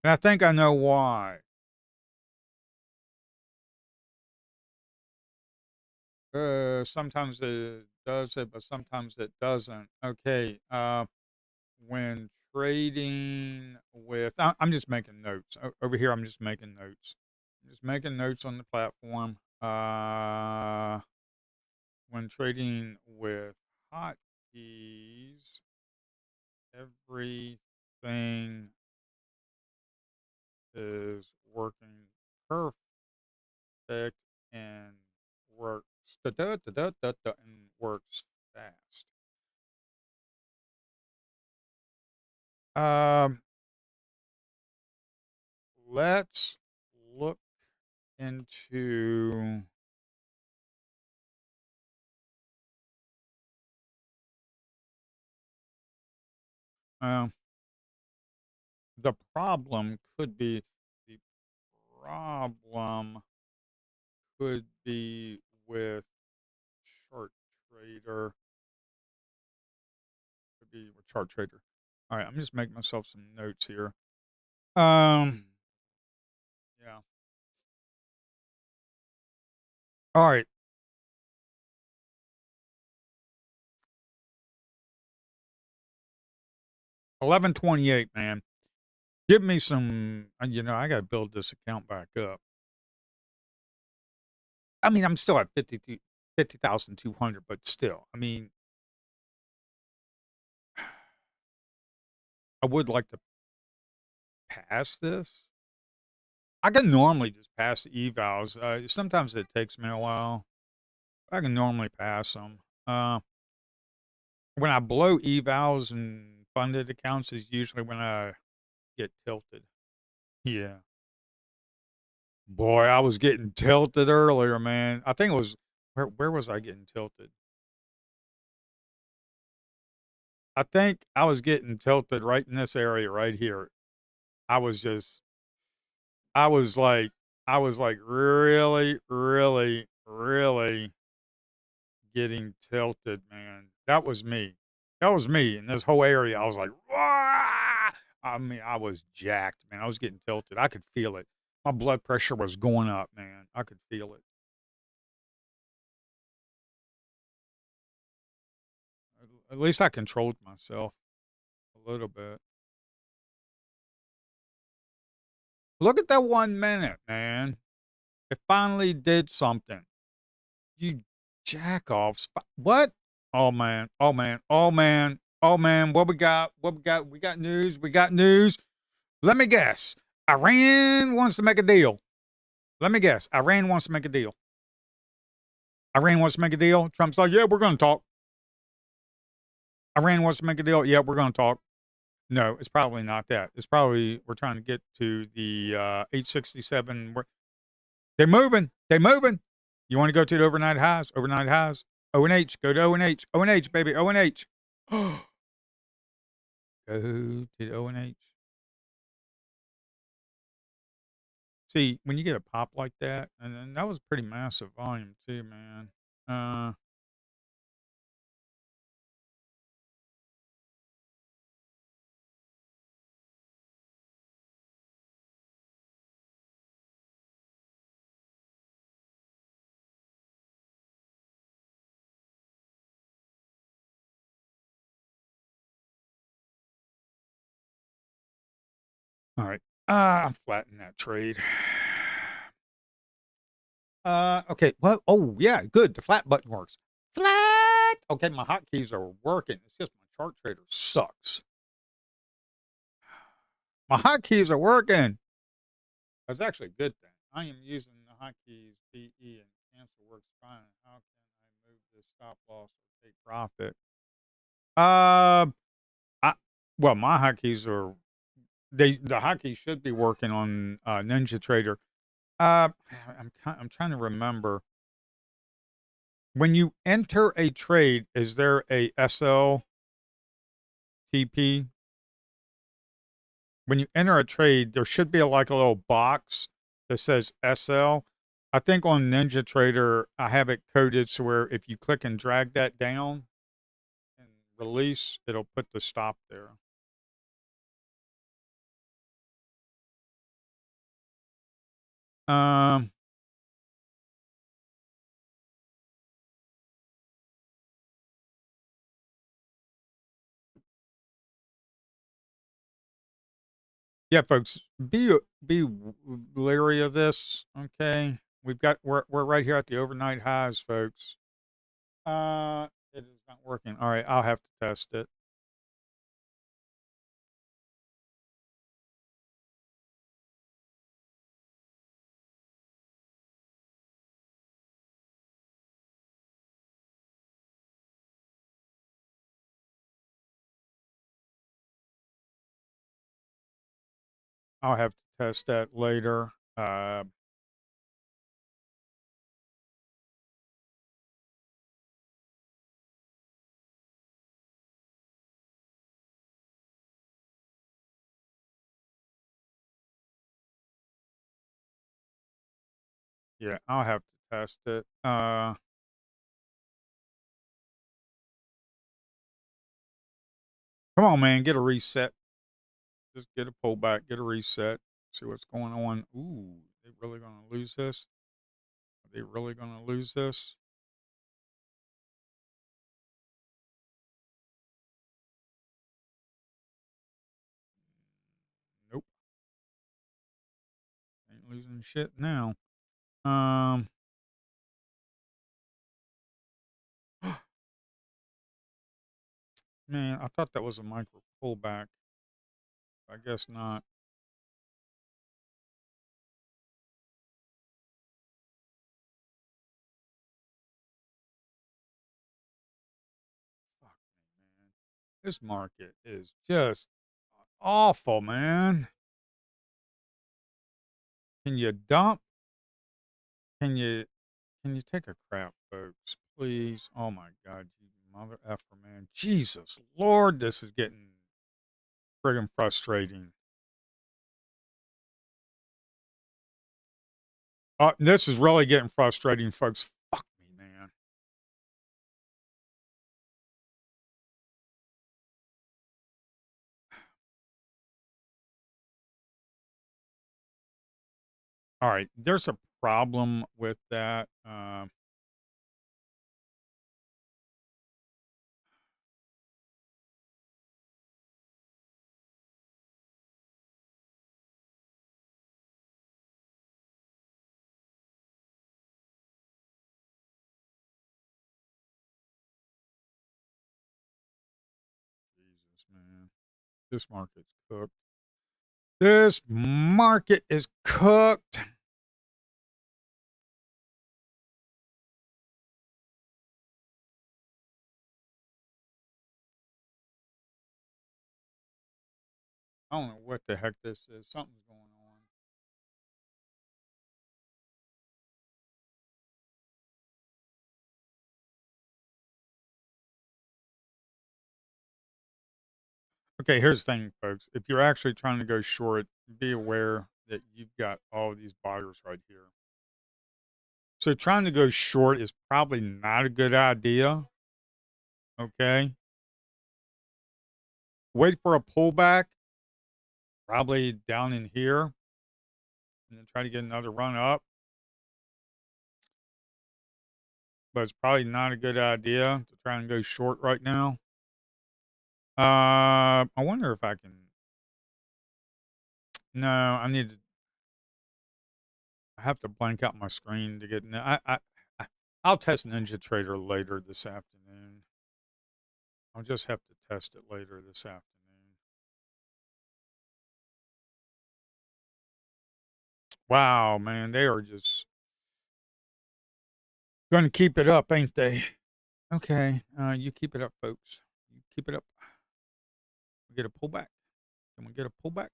Speaker 1: And I think I know why. Sometimes it does it, but sometimes it doesn't. Okay. When trading with, I'm just making notes over here. I'm just making notes. I'm just making notes on the platform. When trading with hotkeys, everything is working perfect and works and works fast. Um, let's look into Uh, the problem could be the problem could be with chart trader. Could be with chart trader. All right, I'm just making myself some notes here. Yeah. All right. 1128, man. Give me some. I got to build this account back up. I mean, I'm still at 50,200, but still, I mean, I would like to pass this. I can normally just pass the evals. Sometimes it takes me a while. I can normally pass them. When I blow evals and funded accounts is usually when I get tilted. Yeah. Boy, I was getting tilted earlier, man. I think it was where was I getting tilted? I think I was getting tilted right in this area right here. I was just I was like I was like really, really, really getting tilted, man. That was me. That was me in this whole area. I was like, "Wah!" I mean, I was jacked, man. I was getting tilted. I could feel it. My blood pressure was going up, man. I could feel it. At least I controlled myself a little bit. Look at that 1 minute, man. It finally did something. You jack offs. What? Oh man. Oh man. Oh man. Oh man. What we got? What we got? We got news. We got news. Let me guess. Iran wants to make a deal. Let me guess. Iran wants to make a deal. Iran wants to make a deal. Trump's like, yeah, we're going to talk. Iran wants to make a deal. Yeah, we're going to talk. No, it's probably not that. It's probably we're trying to get to the 867. They're moving. They're moving. You want to go to the overnight highs? Overnight highs. O&H. Go to O&H. O&H, baby. O&H. Go to the O&H. See, when you get a pop like that, and then that was pretty massive volume too, man. Uh, all right. I'm flattening that trade. Okay. Well, oh yeah, good. The flat button works. Flat. Okay, my hotkeys are working. It's just my chart trader sucks. My hotkeys are working. That's actually a good thing. I am using the hotkeys PE and cancel works fine. How can I move this stop loss or take profit? Uh, I well, my hotkeys are the hotkeys should be working on Ninja Trader. Uh, I'm trying to remember. When you enter a trade, is there a SLTP? When you enter a trade, there should be like a little box that says SL. I think on Ninja Trader, I have it coded so where if you click and drag that down and release, it'll put the stop there. Um, yeah, folks, be leery of this. Okay, we're right here at the overnight highs, folks. It is not working. All right, I'll have to test it. I'll have to test that later. Yeah, I'll have to test it. Come on, man, get a reset. Just get a pullback, get a reset, see what's going on. Ooh, they really gonna lose this? Are they really gonna lose this? Nope, ain't losing shit now. Um, man, I thought that was a micro pullback. I guess not. Fuck me, man. This market is just awful, man. Can you dump? Can you can you take a crap, folks? Please. Oh my god, you mother effer, man. Jesus Lord, this is getting friggin' frustrating. This is really getting frustrating, folks. Fuck me, man. All right, there's a problem with that. Jesus, man. This market's cooked. This market is cooked. I don't know what the heck this is. Something's going on. Okay, here's the thing, folks. If you're actually trying to go short, be aware that you've got all of these buyers right here. So trying to go short is probably not a good idea. Okay. Wait for a pullback, probably down in here, and then try to get another run up. But it's probably not a good idea to try and go short right now. I wonder if I can. No, I need to. I have to blank out my screen to get. I'll test Ninja Trader later this afternoon. I'll just have to test it later this afternoon. Wow, man, they are just going to keep it up, ain't they? Okay, you keep it up, folks. You keep it up. We get a pullback. Can we get a pullback?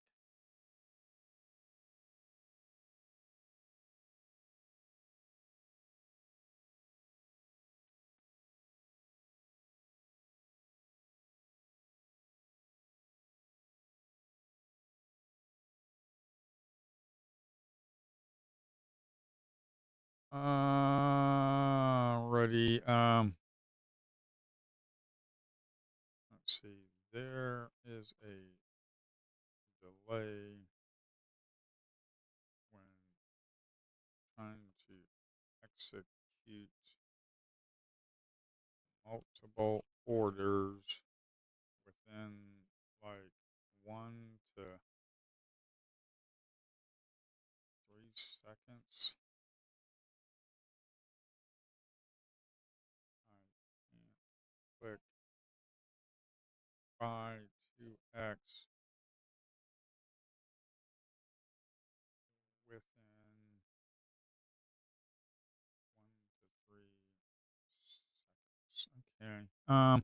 Speaker 1: Ready. Let's see. There is a delay when trying to execute multiple orders within like 1 to 3 seconds. I can't click buy 2x within 1 to 3 seconds. Okay. Yeah.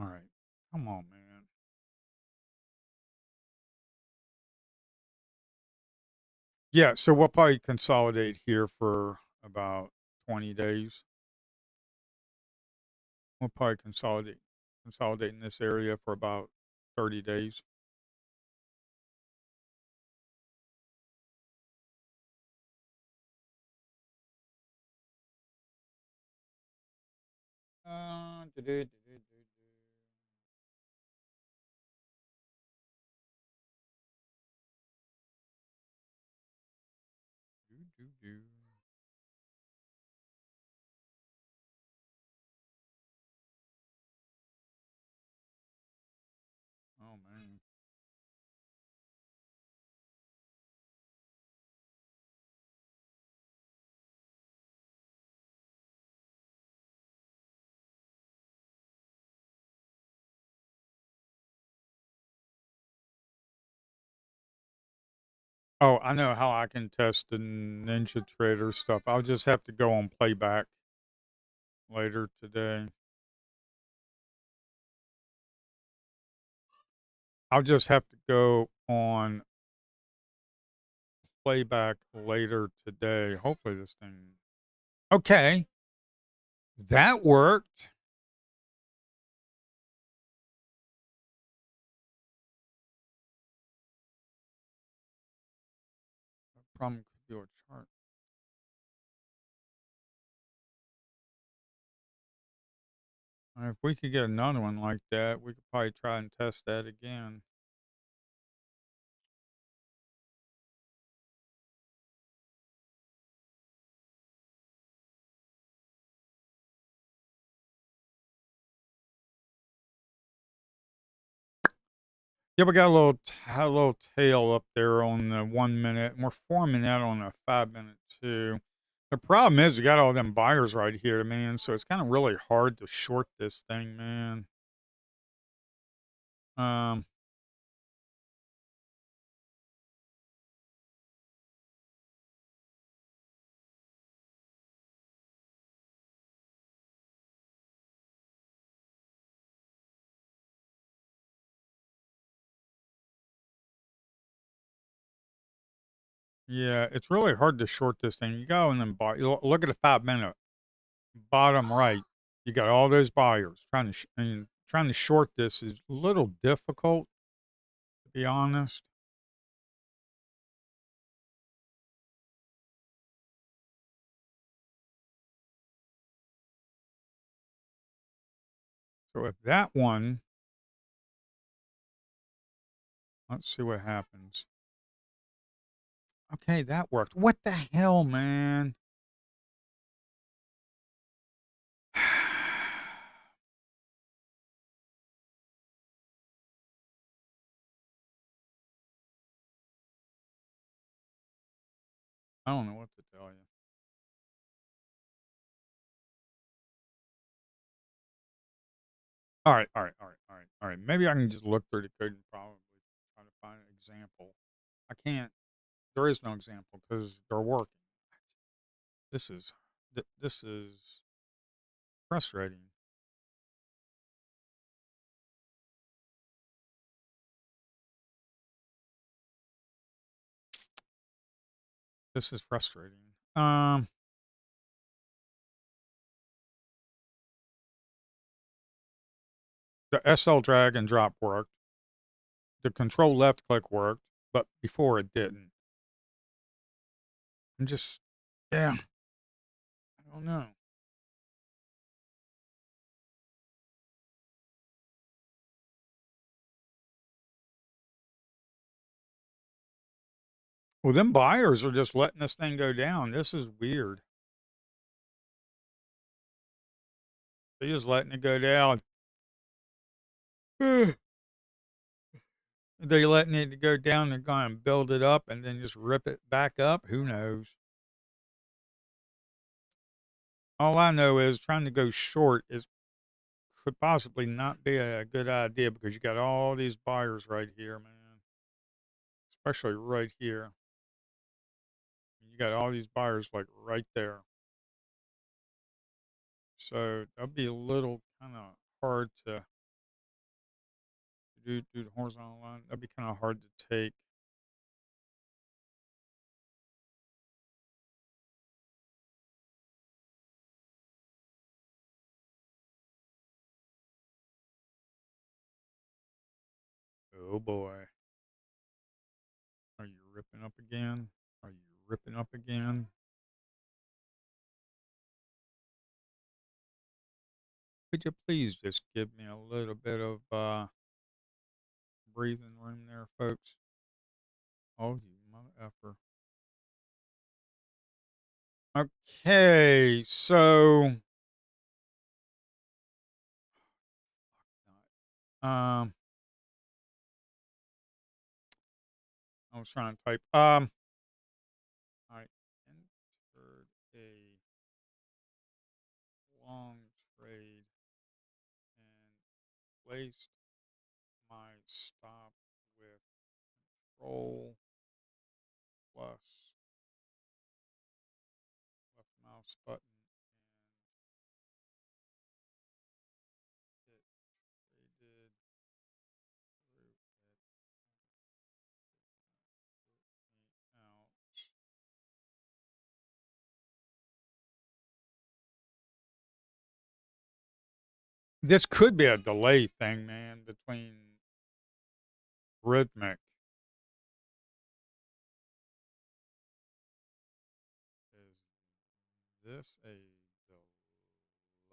Speaker 1: All right. Come on, man. Yeah, so we'll probably consolidate here for about 20 days. We'll probably consolidate in this area for about 30 days. Do. Do, do. Oh man. Oh, I know how I can test the Ninja Trader stuff. I'll just have to go on playback later today. I'll just have to go on playback later today. Hopefully this thing. Okay, that worked. Problem could be a chart. If we could get another one like that, we could probably try and test that again. Yeah, we got a little tail up there on the 1 minute, and we're forming that on a 5 minute too. The problem is we got all them buyers right here, man. So it's kind of really hard to short this thing, man. Um, yeah, it's really hard to short this thing. You go and then buy. Look at the 5 minute bottom right. You got all those buyers trying to short this is a little difficult, to be honest. So if that one, let's see what happens. Okay, that worked. What the hell, man? I don't know what to tell you. All right, all right, all right, all right, all right. Maybe I can just look through the code and probably try to find an example. I can't. There is no example because they're working. This is this is frustrating. This is frustrating. The SL drag and drop worked. The control left click worked, but before it didn't. I'm just, yeah, I don't know. Well, them buyers are just letting this thing go down. This is weird. They're just letting it go down. They're letting it go down. They're going to build it up and then just rip it back up. Who knows? All I know is trying to go short is could possibly not be a good idea because you got all these buyers right here, man. Especially right here. You got all these buyers like right there. So that'd be a little kind of hard to Do the horizontal line. That'd be kind of hard to take. Oh boy. Are you ripping up again? Are you ripping up again? Could you please just give me a little bit of breathing room there, folks? Oh, you mother effer. Okay, so um, I was trying to type. I entered a long trade and placed my stop with Control plus left mouse button, and it traded through it out. This could be a delay thing, man, between rhythmic. Is this a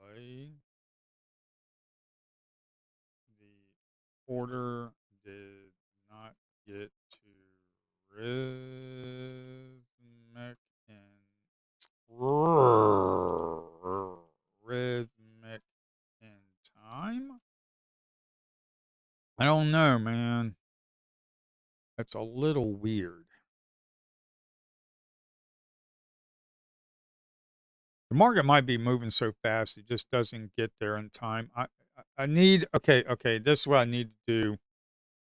Speaker 1: delay? The order did not get to rhythmic in rhythmic in time. I don't know, man. That's a little weird. The market might be moving so fast it just doesn't get there in time. I need okay. This is what I need to do.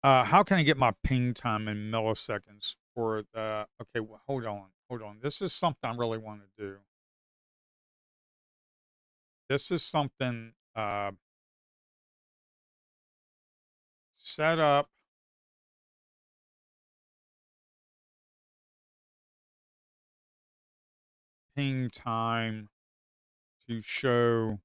Speaker 1: How can I get my ping time in milliseconds for the? Okay, well, hold on. This is something I really want to do. This is something. Set up ping time to show.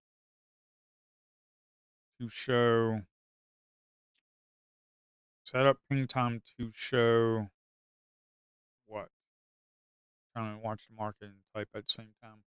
Speaker 1: Set up ping time to show what? Trying to watch the market and type at the same time.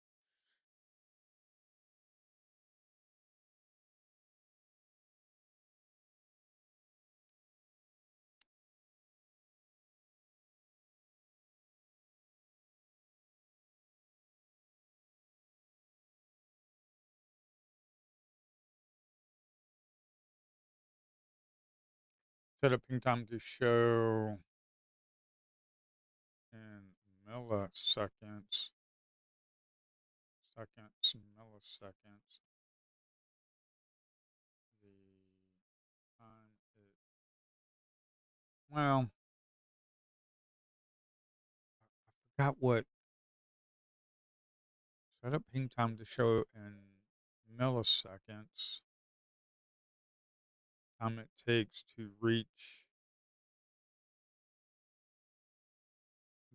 Speaker 1: Set up ping time to show in milliseconds, milliseconds, the time it, well, I forgot what, set up ping time to show in milliseconds, time it takes to reach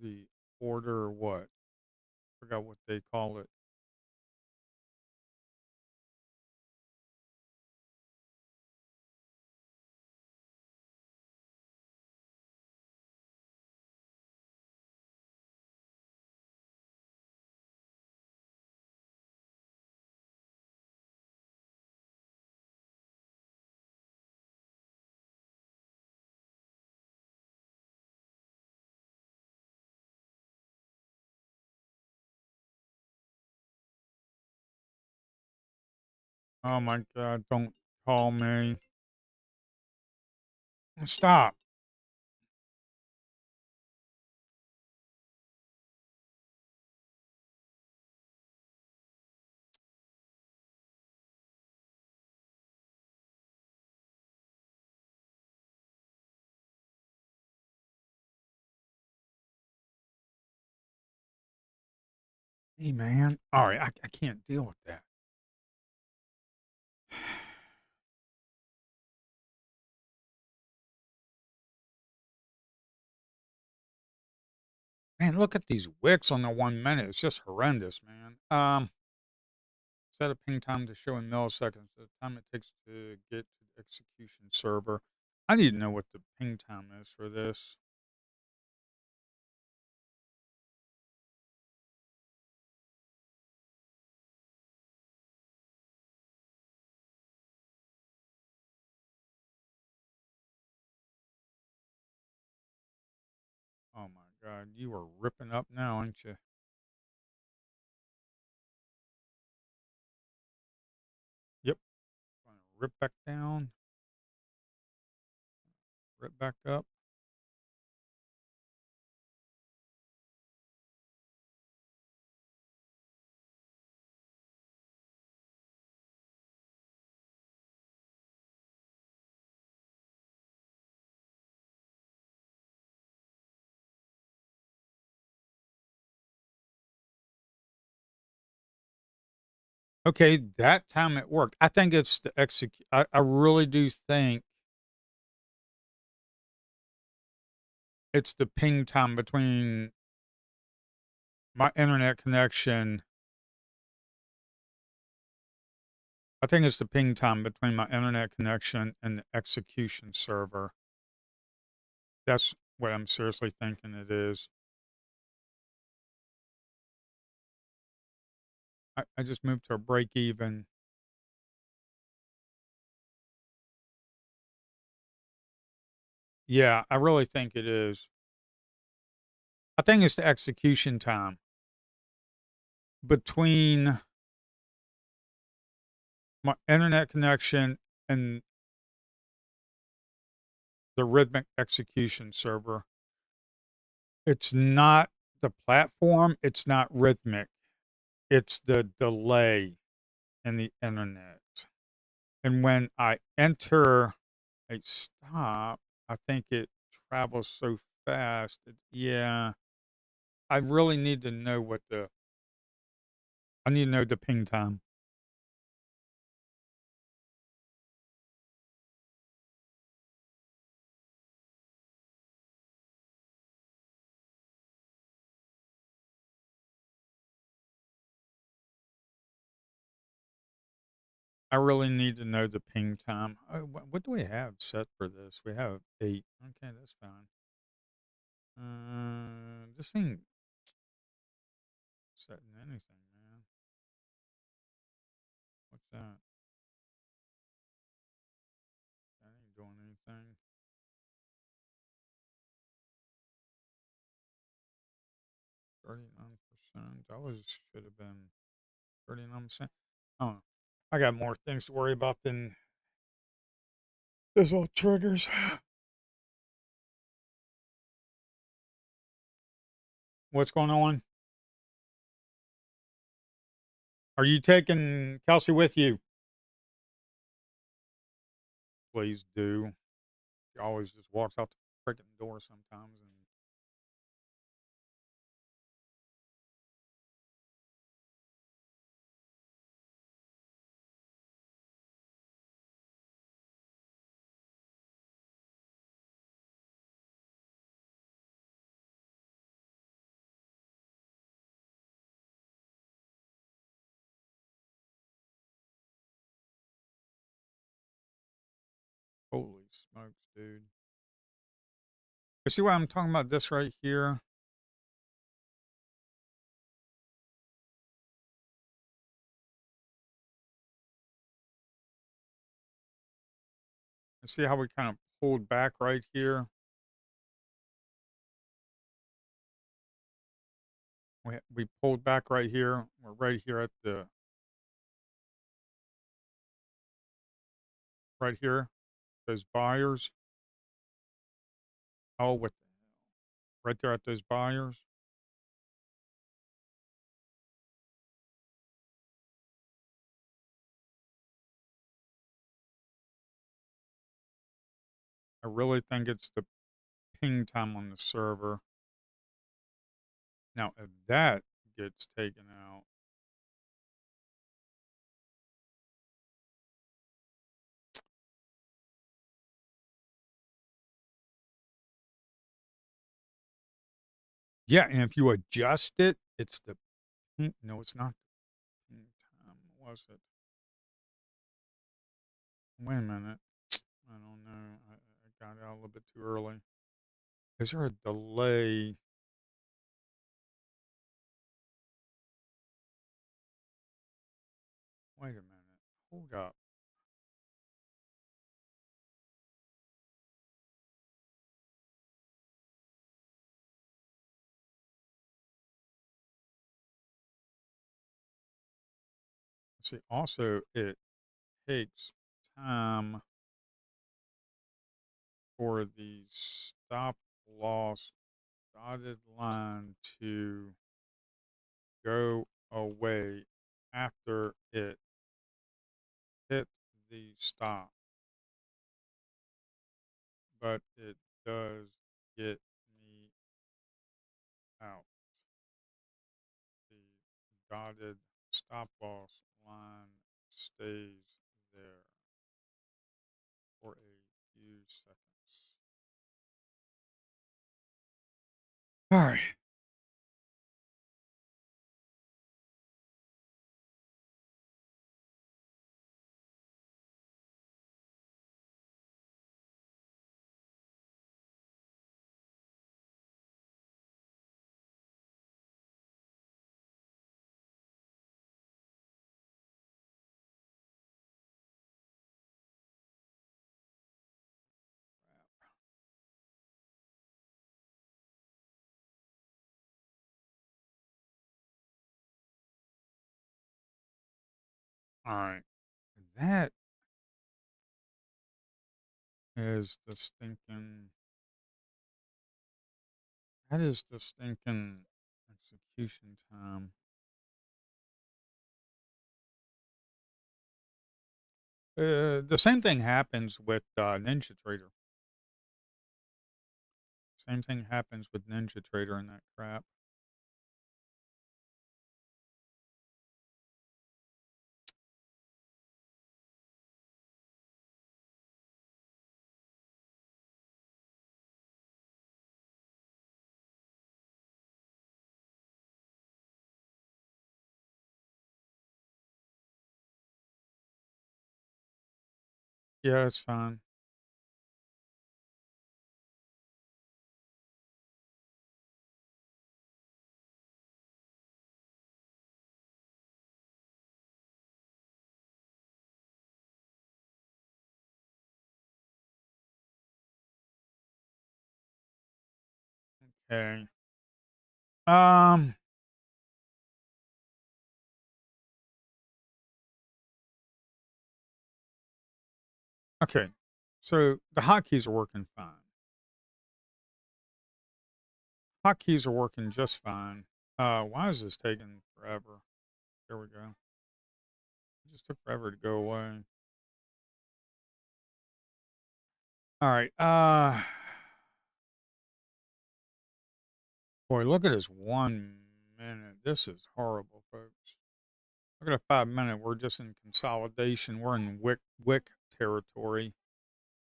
Speaker 1: the order, what, forgot what they call it. Oh my God, don't call me. Stop. Hey, man. All right, I can't deal with that. Man, look at these wicks on the 1 minute. It's just horrendous, man. Set a ping time to show in milliseconds. The time it takes to get to the execution server. I need to know what the ping time is for this. Oh my God, you are ripping up now, aren't you? Yep. Gonna rip back down, rip back up. Okay, that time it worked. I think it's the execute. I really do think it's the ping time between my internet connection. I think it's the ping time between my internet connection and the execution server. That's what I'm seriously thinking it is. I just moved to a break even. Yeah, I really think it is. I think it's the execution time between my internet connection and the rhythmic execution server. It's not the platform, it's not rhythmic. It's the delay in the internet. And when I enter a stop, I think it travels so fast. Yeah, I really need to know what the I need to know the ping time. I really need to know the ping time. What do we have set for this? We have 8. Okay, that's fine. This ain't setting anything, man. What's that? That ain't doing anything. 39%. That was should have been 39%. Oh, I got more things to worry about than those little triggers. What's going on? Are you taking Kelsey with you? Please do. She always just walks out the freaking door sometimes, and holy smokes, dude. You see why I'm talking about this right here? You see how we kind of pulled back right here? We pulled back right here. We're right here at the right here. Those buyers. Oh, what right there at those buyers. I really think it's the ping time on the server. Now, if that gets taken out, Yeah, and if you adjust it, it's the pink. No, it's not the pink time. What was it? Wait a minute. I don't know. I got out a little bit too early. Is there a delay? Wait a minute. Hold up. See, also, it takes time for the stop loss dotted line to go away after it hit the stop, but it does get me out. The dotted stop loss line stays there for a few seconds. All right. All right. That is the stinking. That is the stinking execution time. The same thing happens with Ninja Trader. Same thing happens with Ninja Trader and that crap. Yeah, it's fine. Okay. Um. Okay. So the hotkeys are working fine. Hotkeys are working just fine. Why is this taking forever? There we go. It just took forever to go away. All right. Boy, look at this 1 minute. This is horrible, folks. Look at a 5 minute. We're just in consolidation. We're in wick territory.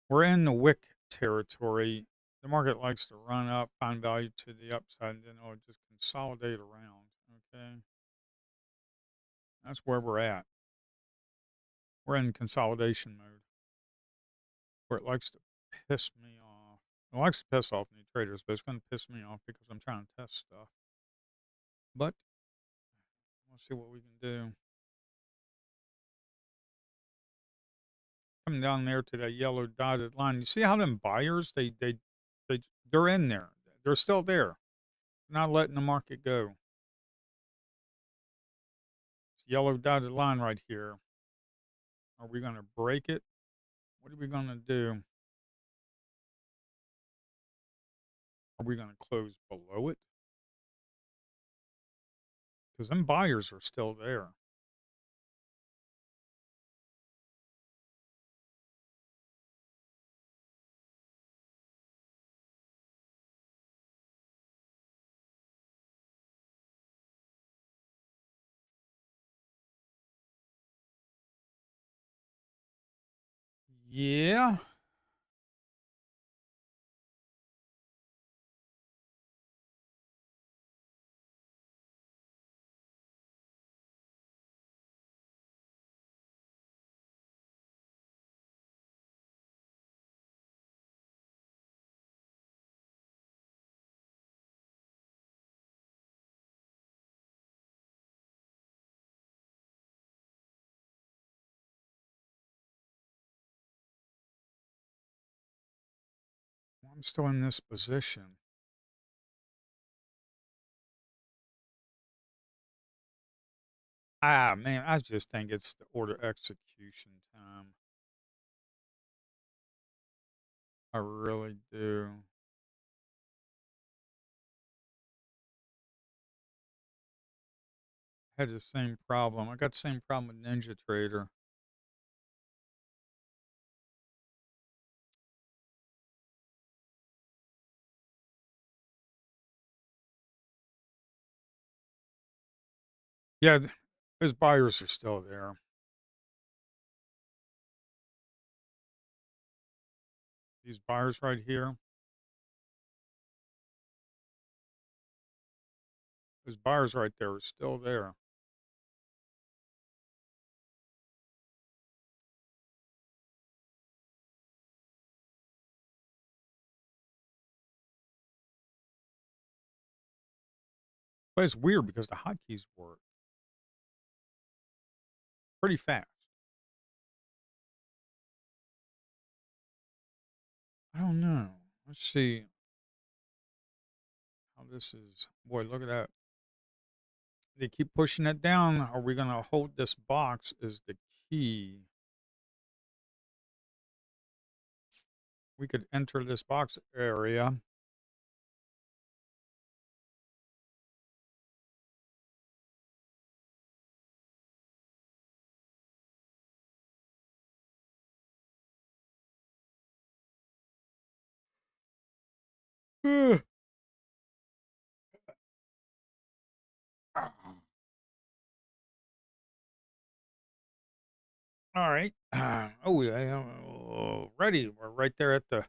Speaker 1: We're in the wick territory. The market likes to run up, find value to the upside, and then it'll just consolidate around. Okay. That's where we're at. We're in consolidation mode where it likes to piss me off. It likes to piss off new traders, but it's going to piss me off because I'm trying to test stuff. But we'll see what we can do. Coming down there to that yellow dotted line, you see how them buyers they're in there. They're still there. Not letting the market go. It's yellow dotted line right here. Are we going to break it? What are we going to do? Are we going to close below it? Because them buyers are still there. Yeah. I'm still in this position. Ah, man, I just think it's the order execution time. I really do. Had the same problem. I got the same problem with Ninja Trader. Yeah, those buyers are still there. These buyers right here, those buyers right there are still there. But it's weird because the hotkeys work pretty fast. I don't know. Let's see how this is. Boy, look at that. They keep pushing it down. Are we going to hold this box is the key. We could enter this box area. All right. Oh, yeah. Ready. We're right there at the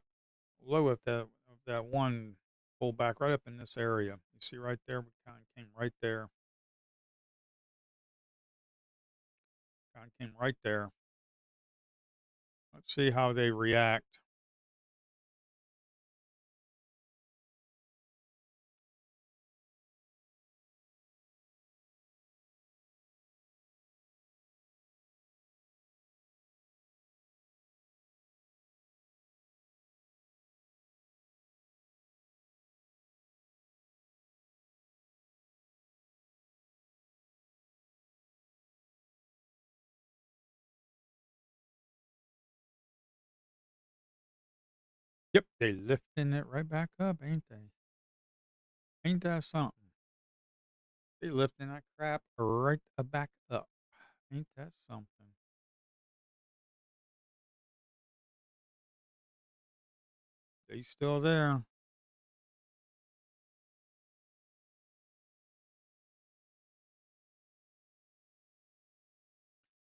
Speaker 1: low of that one pull back right up in this area. You see right there? We kind of came right there. Kind of came right there. Let's see how they react. Yep, they lifting it right back up, ain't they? Ain't that something? They lifting that crap right back up. Ain't that something? They still there.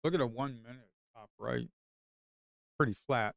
Speaker 1: Look at a 1 minute top right. Pretty flat.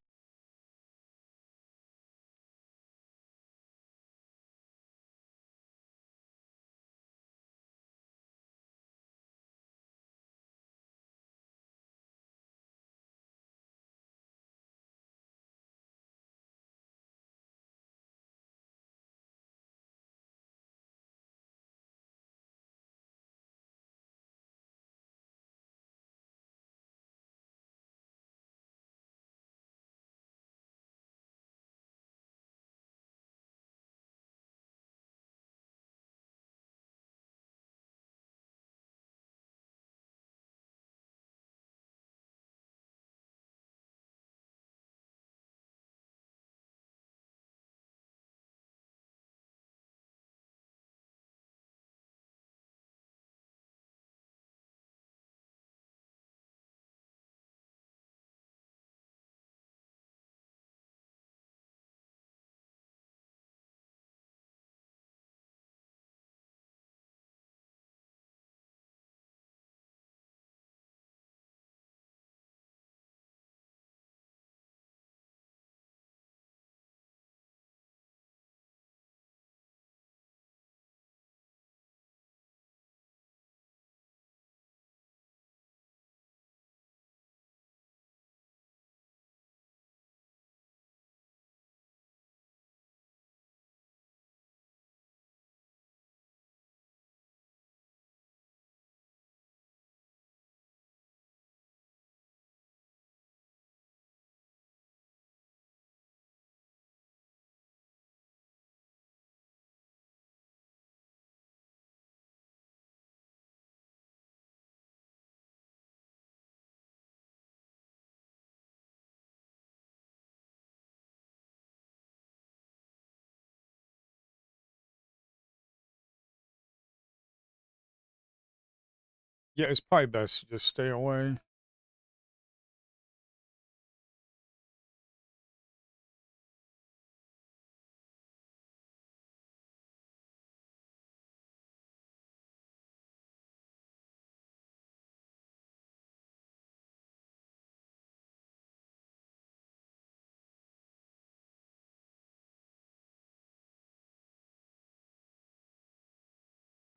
Speaker 1: Yeah, it's probably best to just stay away.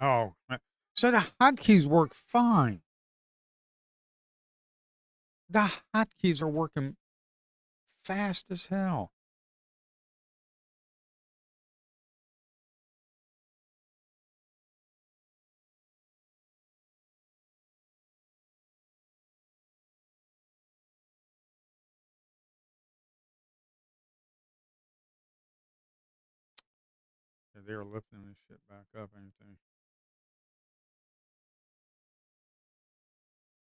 Speaker 1: Oh, so the hotkeys work fine. The hotkeys are working fast as hell. Yeah, they are lifting this shit back up, ain't they?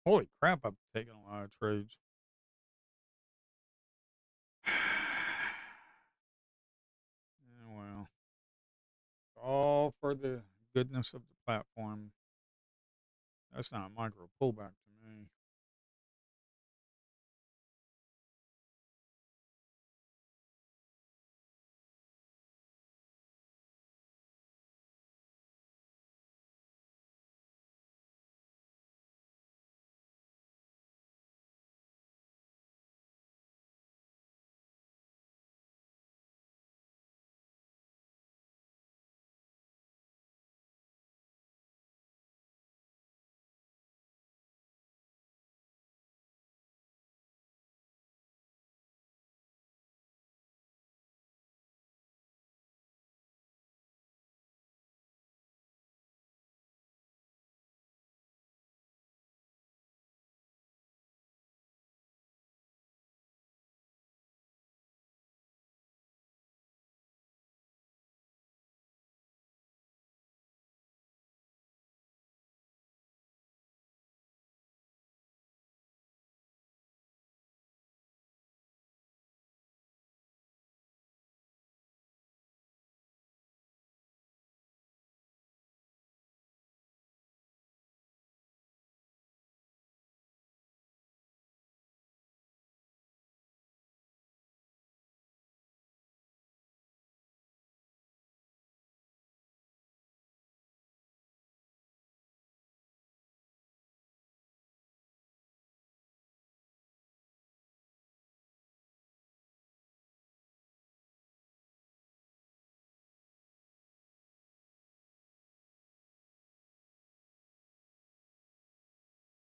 Speaker 1: Holy crap, I've taken a lot of trades. Yeah, well, all for the goodness of the platform. That's not a micro pullback to me.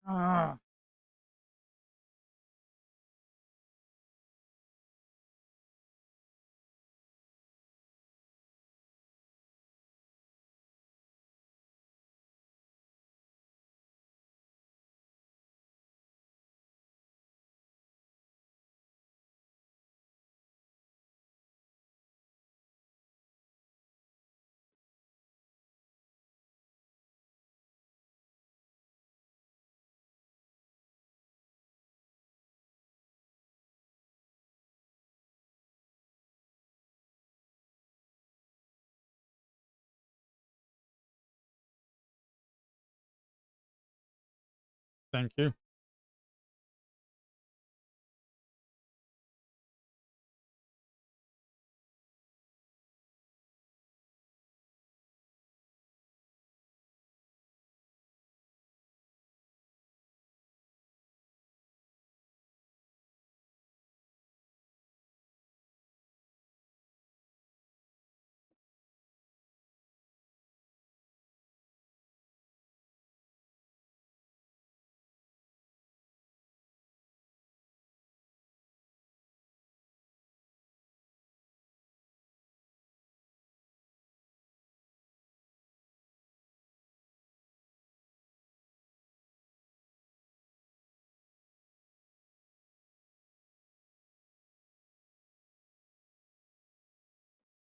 Speaker 1: Ah, thank you.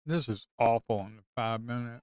Speaker 1: This is awful in the 5 minute.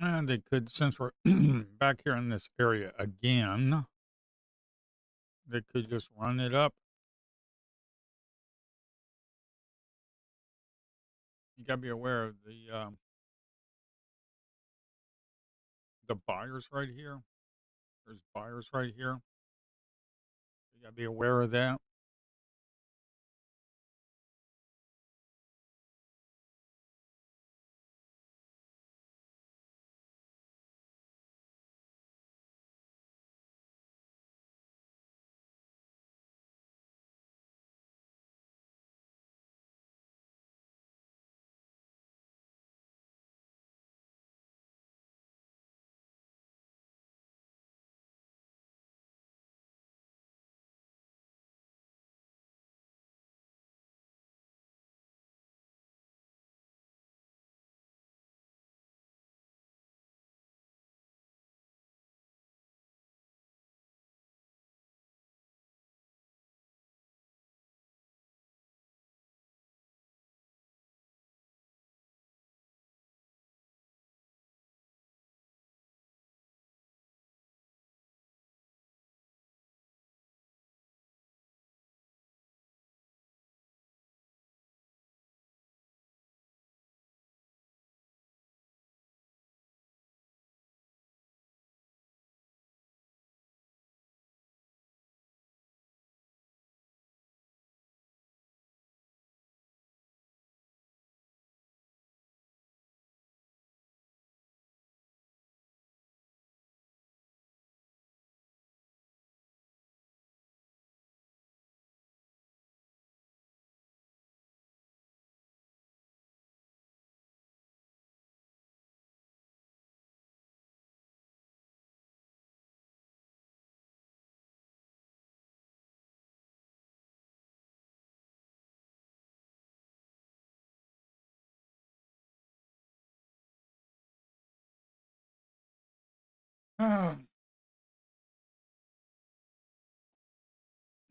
Speaker 1: And they could, since we're back here in this area again, they could just run it up. You gotta be aware of the buyers right here. There's buyers right here. You gotta be aware of that.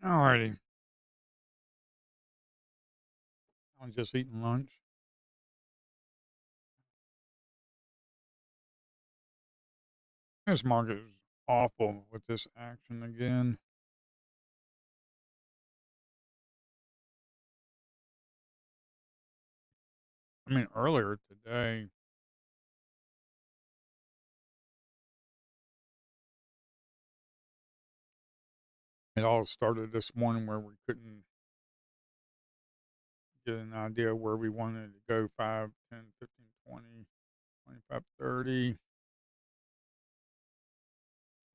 Speaker 1: Alrighty. I'm just eating lunch. This market is awful with this action again. I mean, earlier today, it all started this morning where we couldn't get an idea where we wanted to go 5, 10, 15, 20, 25, 30. Wait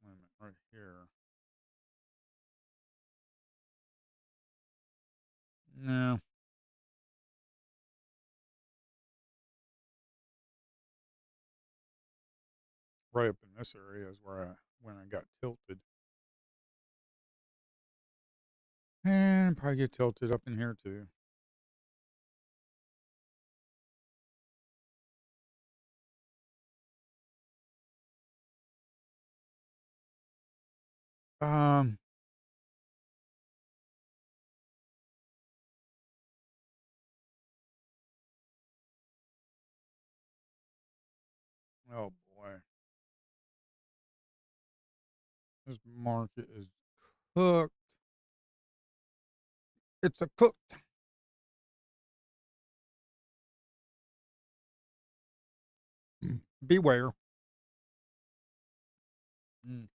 Speaker 1: a minute, right here. No, right up in this area is where when I got tilted. And probably get tilted up in here too. Um, oh boy. This market is cooked. It's a cooked. Beware. Mm.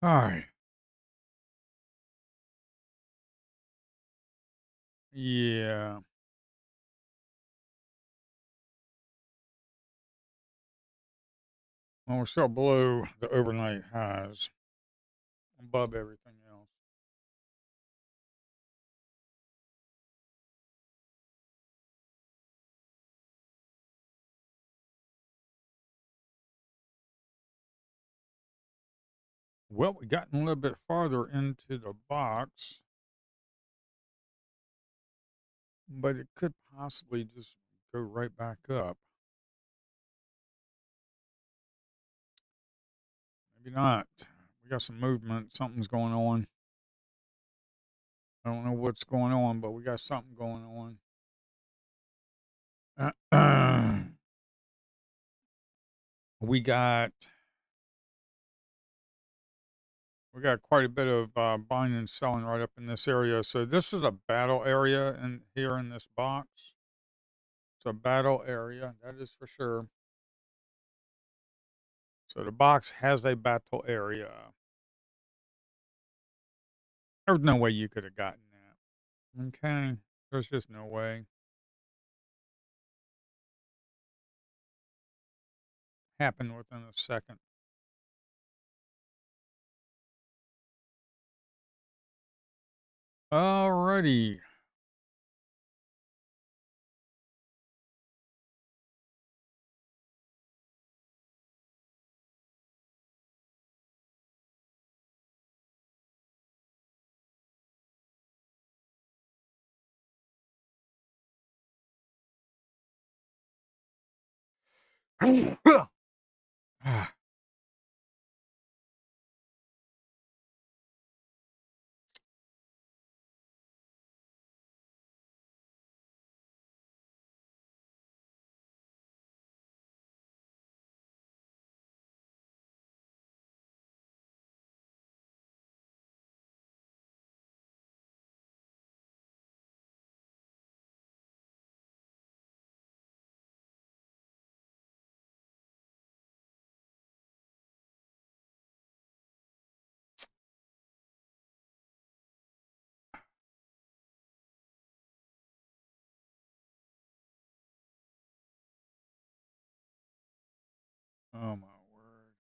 Speaker 1: All right. Yeah. Well, we're still below the overnight highs, above everything else. Well, we gotten a little bit farther into the box, but it could possibly just go right back up. maybe not. We got some movement. Something's going on. I don't know what's going on, but we got something going on. we got we got quite a bit of buying and selling right up in this area. So this is a battle area in here in this box. It's a battle area, that is for sure. So the box has a battle area. There's no way you could have gotten that. Okay. There's just no way. Happened within a second. Alrighty. Ah, oh my word.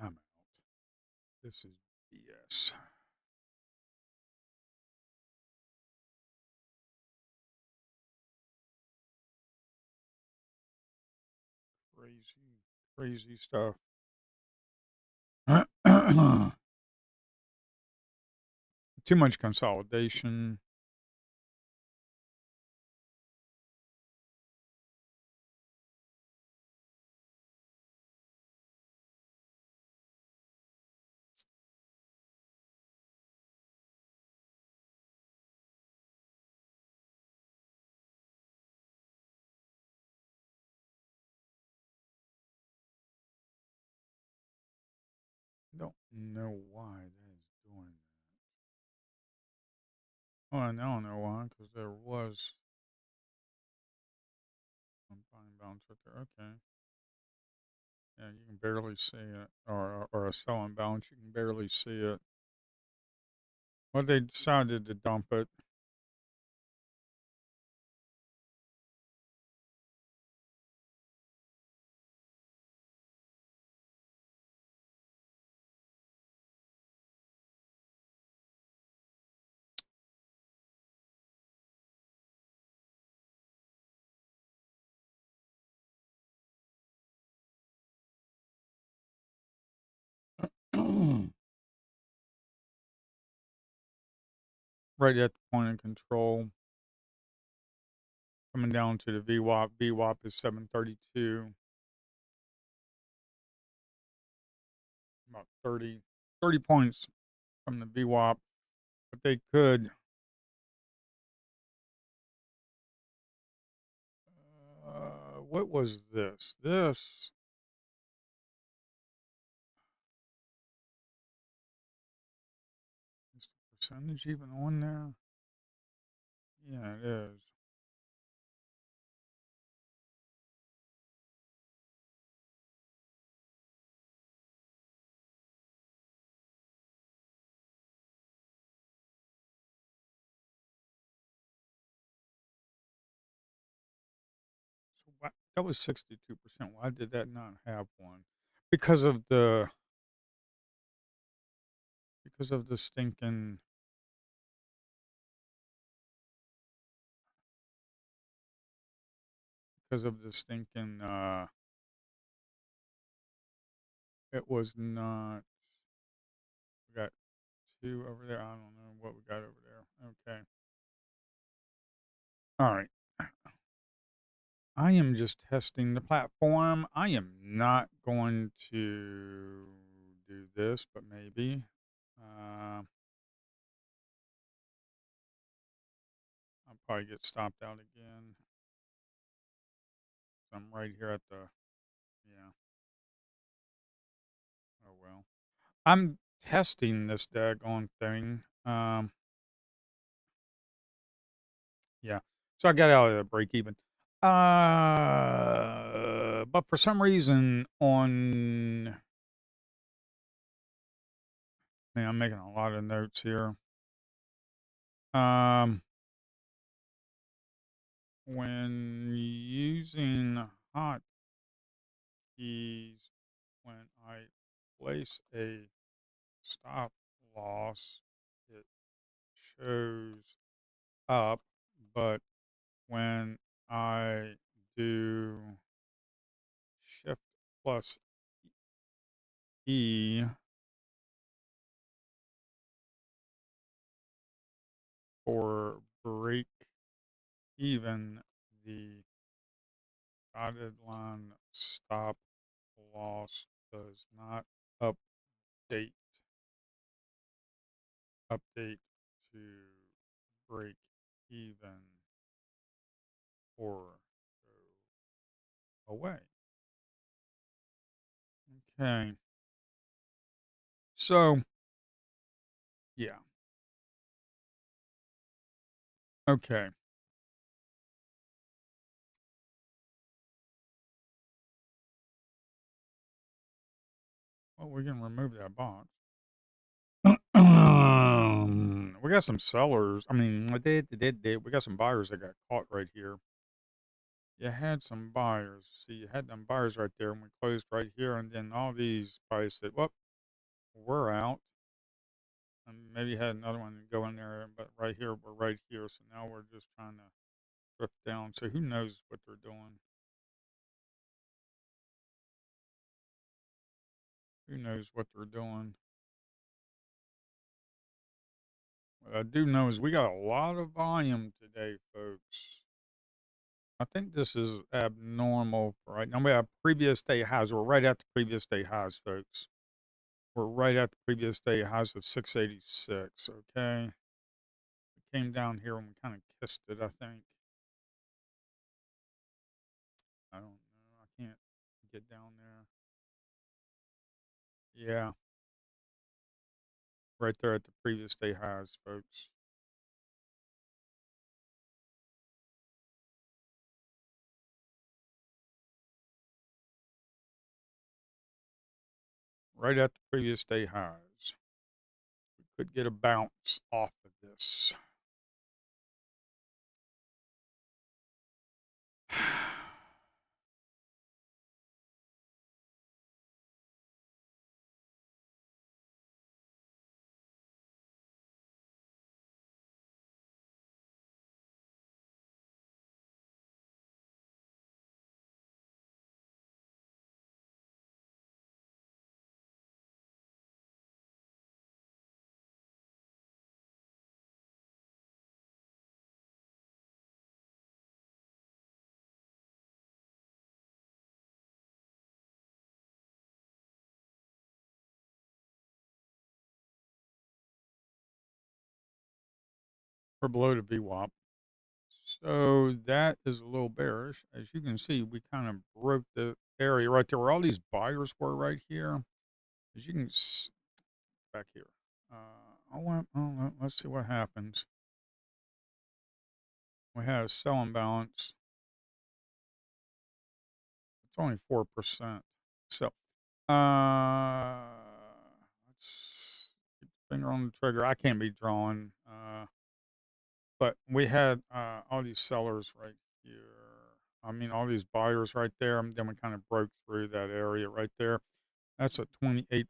Speaker 1: I'm out. This is BS. Crazy, crazy stuff. Too much consolidation. Don't know why that is doing that. Oh, I don't know why, because there was some fine bounce right there. Okay. Yeah, you can barely see it. Or a selling bounce, you can barely see it. Well, they decided to dump it. Right at the point of control. Coming down to the VWAP. VWAP is 732. About 30 points from the VWAP. But they could. What was this? Is the percentage even on there? Yeah, it is. So that was 62%. Why did that not have one? Because of the because of the stinking. Because of the stinking. It was not. We got two over there. I don't know what we got over there. Okay. All right. I am just testing the platform. I am not going to do this, but maybe. I'll probably get stopped out again. I'm right here at the. Yeah. Oh well. I'm testing this daggone thing. Yeah. So I got out of the break even. But for some reason on, man, I'm making a lot of notes here. Um, when using hotkeys, when I place a stop loss, it shows up, but when I do shift plus E for break even, the dotted line stop loss does not update update to break even or go away. Okay. So, yeah. Okay. Well, we can remove that box. We got some sellers. I mean, we got some buyers that got caught right here. You had some buyers. See, you had them buyers right there, and we closed right here, and then all these buyers said, "Well, we're out." And maybe you had another one go in there, but right here, we're right here. So now we're just trying to drift down. So who knows what they're doing? Who knows what they're doing? What I do know is we got a lot of volume today, folks. I think this is abnormal for right now. We have previous day highs. We're right at the previous day highs, folks. We're right at the previous day highs of 686. Okay. We came down here and we kind of kissed it, I think. I don't know. I can't get down there. Yeah. Right there at the previous day highs, folks. Right at the previous day highs. We could get a bounce off of this. We're below the VWAP. So that is a little bearish. As you can see, we kind of broke the area right there where all these buyers were right here. As you can see back here. Let's see what happens. We had a sell imbalance. It's only 4%. So, let's keep the finger on the trigger. I can't be drawing. But we had all these sellers right here. I mean, all these buyers right there. And then we kind of broke through that area right there. That's a 28%.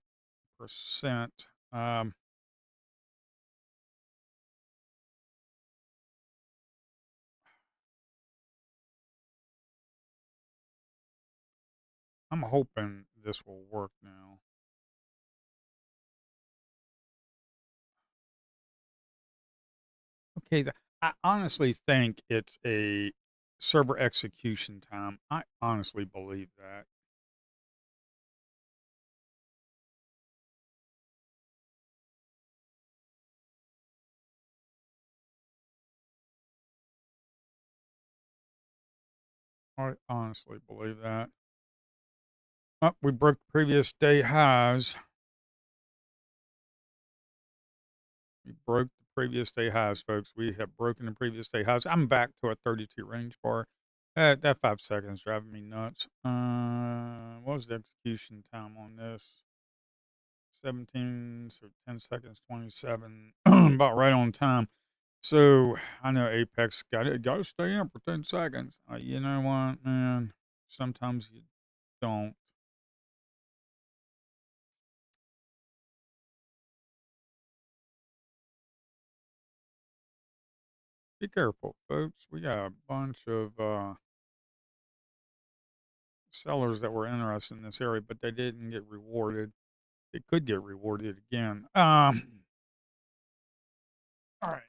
Speaker 1: I'm hoping this will work now. Okay, I honestly think it's a server execution time. I honestly believe that. I honestly believe that. Oh, we broke previous day highs. We broke the previous day highs, folks. We have broken the previous day highs. I'm back to a 32 range bar. That 5 seconds driving me nuts. What was the execution time on this? 17, so 10 seconds, 27. About right on time. So I know Apex got to stay in for 10 seconds. You know what, man? Sometimes you don't. Be careful, folks. We got a bunch of sellers that were interested in this area, but they didn't get rewarded. They could get rewarded again. All right.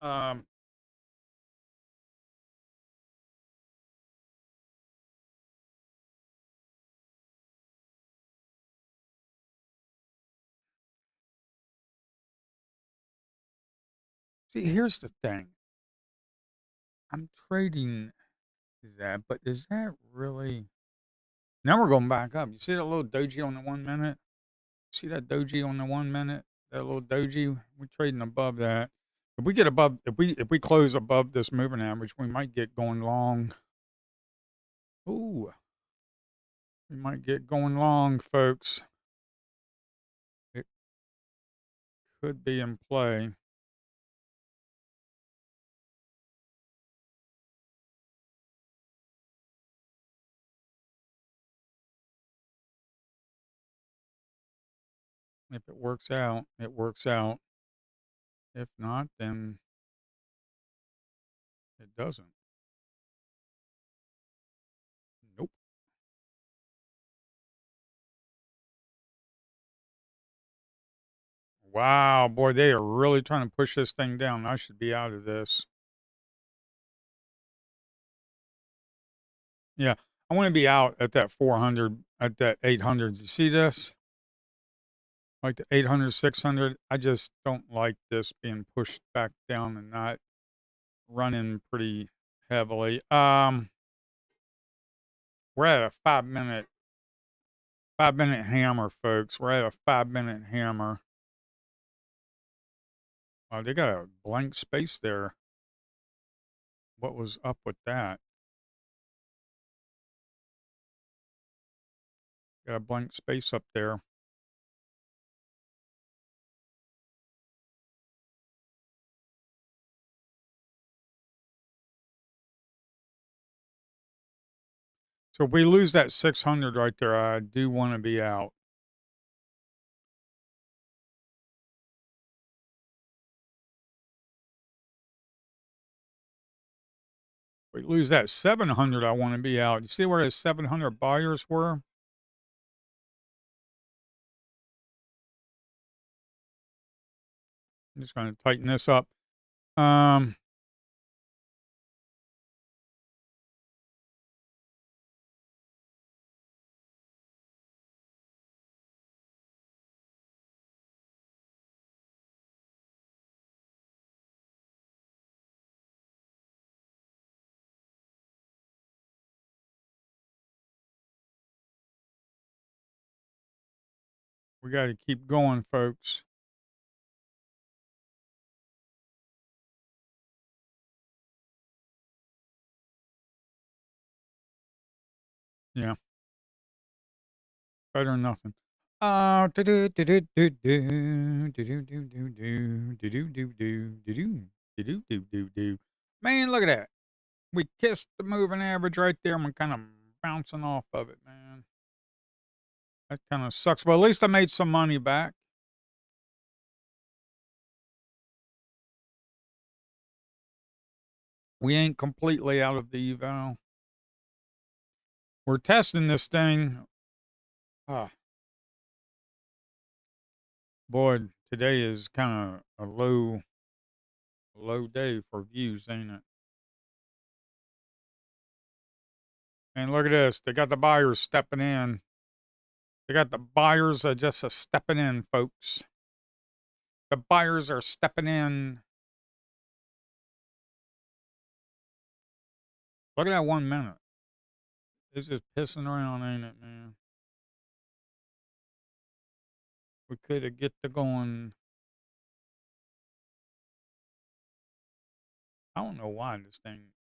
Speaker 1: Um, See, here's the thing. I'm trading that, but is that really? Now we're going back up. You see that little doji on the 1 minute? See that doji on the 1 minute? That little doji? We're trading above that. If we get above, if we close above this moving average, we might get going long. Ooh, we might get going long, folks. It could be in play. If it works out, it works out. If not, then it doesn't. Nope. Wow, boy, they are really trying to push this thing down. I should be out of this. Yeah, I want to be out at that 400, at that 800. You see this? Like the 800, 600. I just don't like this being pushed back down and not running pretty heavily. We're at a 5 minute hammer, folks. We're at a 5 minute hammer. They got a blank space there. What was up with that? Got a blank space up there. So if we lose that 600 right there, I do want to be out. If we lose that 700, I want to be out. You see where the 700 buyers were? I'm just going to tighten this up. Um, we got to keep going, folks. Yeah. Better than nothing. Do do do do do do do do do do do do do do do do do do do. Man, look at that. We kissed the moving average right there. I'm kind of bouncing off of it, man. That kind of sucks. But at least I made some money back. We ain't completely out of the eval. We're testing this thing. Ah, boy, today is kind of a low day for views, ain't it? And look at this. They got the buyers stepping in. They got the buyers are just a stepping in, folks. The buyers are stepping in. Look at that 1 minute. It's just pissing around, ain't it, man? We could have get to going. I don't know why this thing.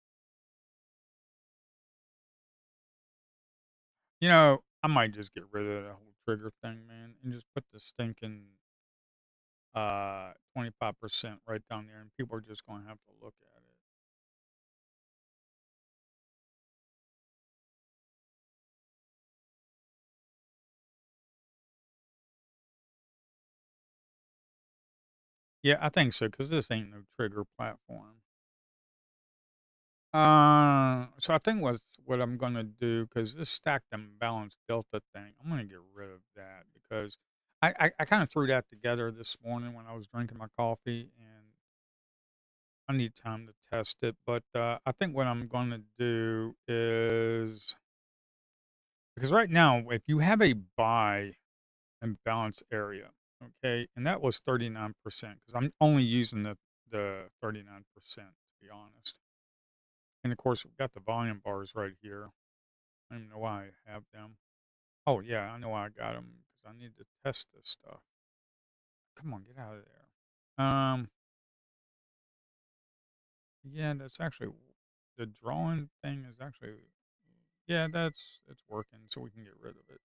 Speaker 1: I might just get rid of that whole trigger thing, man, and just put the stinking 25% right down there, and people are just going to have to look at it. Yeah, I think so, because this ain't no trigger platform. So I think what I'm gonna do, because this stacked and balanced delta thing, I'm gonna get rid of that because I kind of threw that together this morning when I was drinking my coffee, and I need time to test it. But I think what I'm gonna do is, because right now, if you have a buy and balance area, okay, and that was 39%, because I'm only using the 39% to be honest. And of course, we've got the volume bars right here. I don't even know why I have them. Oh, yeah, I know why I got them because I need to test this stuff. Come on, get out of there. Yeah, that's actually the drawing thing is actually, yeah, it's working, so we can get rid of it.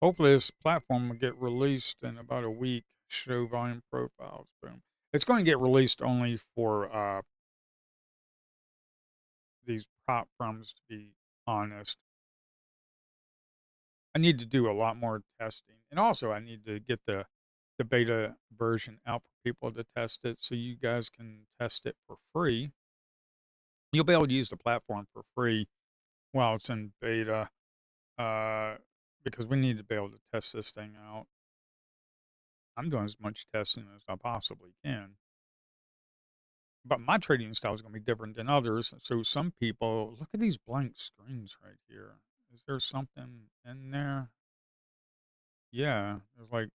Speaker 1: Hopefully, this platform will get released in about a week. Show volume profiles. Boom. It's going to get released only for these prop firms, to be honest. I need to do a lot more testing, and also I need to get the beta version out for people to test it, so you guys can test it for free. You'll be able to use the platform for free while it's in beta, uh, because we need to be able to test this thing out. I'm doing as much testing as I possibly can, but my trading style is going to be different than others. So some people look at these blank screens right here. Is there something in there? Yeah, there's like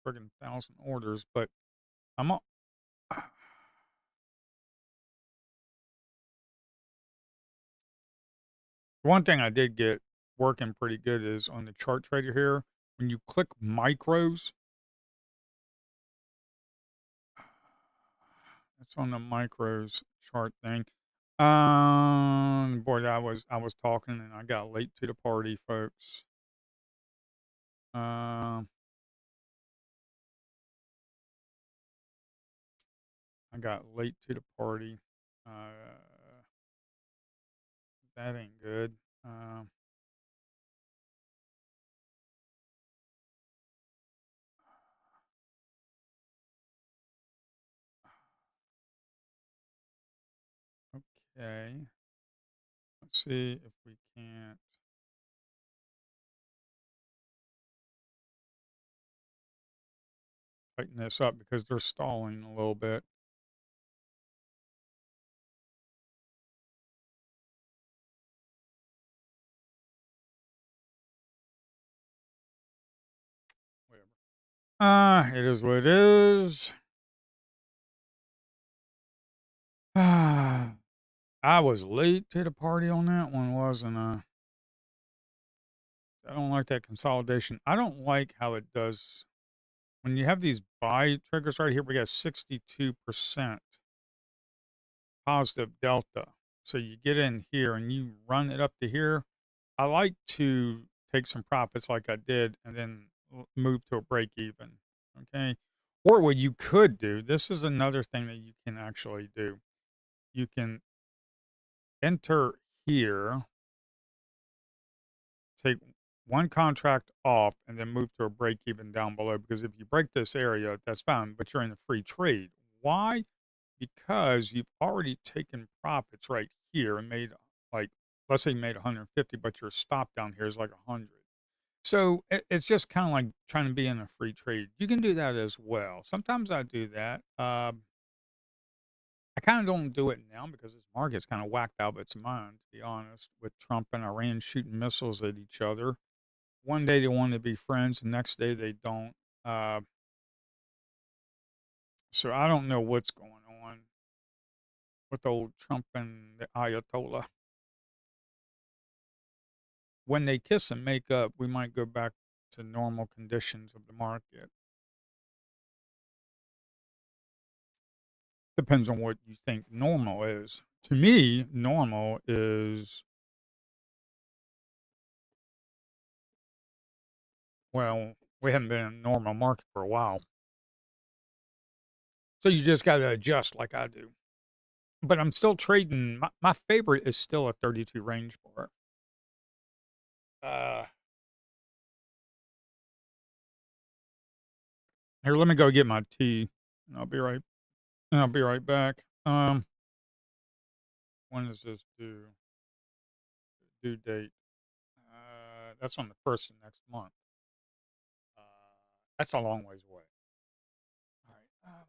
Speaker 1: friggin' 1,000 orders, but I'm all, one thing I did get working pretty good is on the chart trader here. When you click micros, it's on the micros chart thing. Boy, I was talking and I got late to the party, folks. Um, I got late to the party. Uh, that ain't good. Um, okay. Let's see if we can't tighten this up because they're stalling a little bit. Whatever. It is what it is. I was late to the party on that one, wasn't I? I don't like that consolidation. I don't like how it does when you have these buy triggers right here. We got 62% positive delta. So you get in here and you run it up to here. I like to take some profits like I did and then move to a break even. Okay. Or what you could do, this is another thing that you can actually do. You can enter here, take one contract off, and then move to a break even down below. Because if you break this area, that's fine, but you're in a free trade. Why? Because you've already taken profits right here and made like, let's say you made 150, but your stop down here is like 100. So it's just kind of like trying to be in a free trade. You can do that as well. Sometimes I do that. I kind of don't do it now because this market's kind of whacked out of its mind, to be honest, with Trump and Iran shooting missiles at each other. One day they want to be friends, the next day they don't. Uh, so I don't know what's going on with old Trump and the Ayatollah. When they kiss and make up, we might go back to normal conditions of the market. Depends on what you think normal is. To me, normal is, well, we haven't been in a normal market for a while. So you just got to adjust like I do. But I'm still trading. My favorite is still a 32 range bar. Uh, Here, let me go get my tea. And I'll be right back. When is this due date? That's on the first of next month. Uh, that's a long ways away. All right.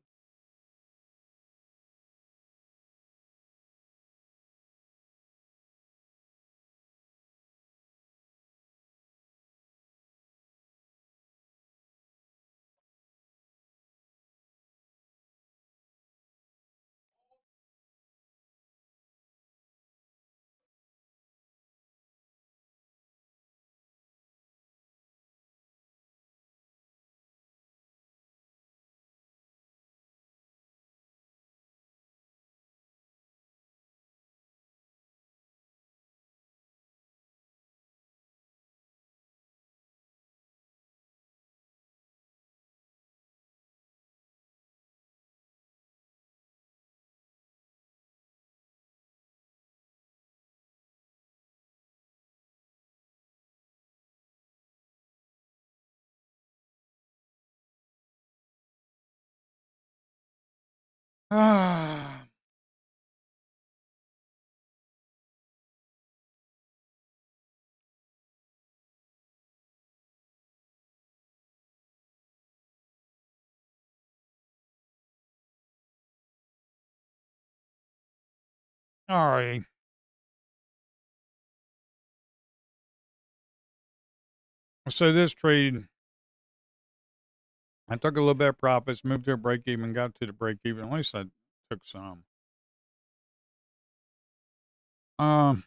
Speaker 1: Ah, all right. So this trade, I took a little bit of profits, moved to a break even, got to the break even. At least I took some. Um,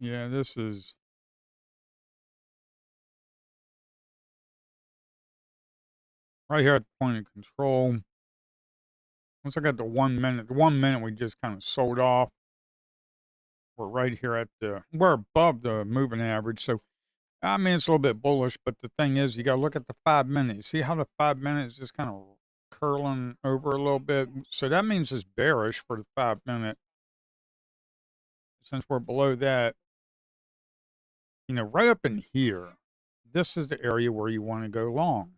Speaker 1: yeah, this is right here at the point of control. Once I got the 1 minute we just kind of sold off. We're right here at we're above the moving average. So, I mean, it's a little bit bullish, but the thing is, you got to look at the 5 minutes. See how the 5 minutes just kind of curling over a little bit? So that means it's bearish for the 5 minute. Since we're below that, right up in here, this is the area where you want to go long.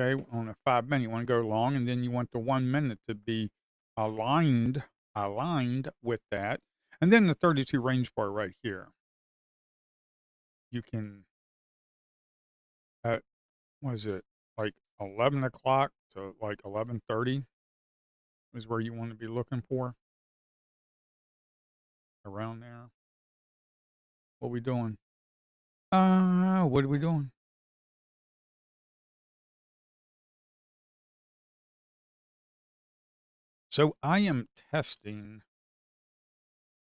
Speaker 1: Okay, on a 5 minute, you want to go long, and then you want the 1 minute to be aligned, aligned with that, and then the 32 range bar right here. You can, at was it like 11 o'clock to like 11:30 is where you want to be looking for around there. What we doing? What are we doing? So I am testing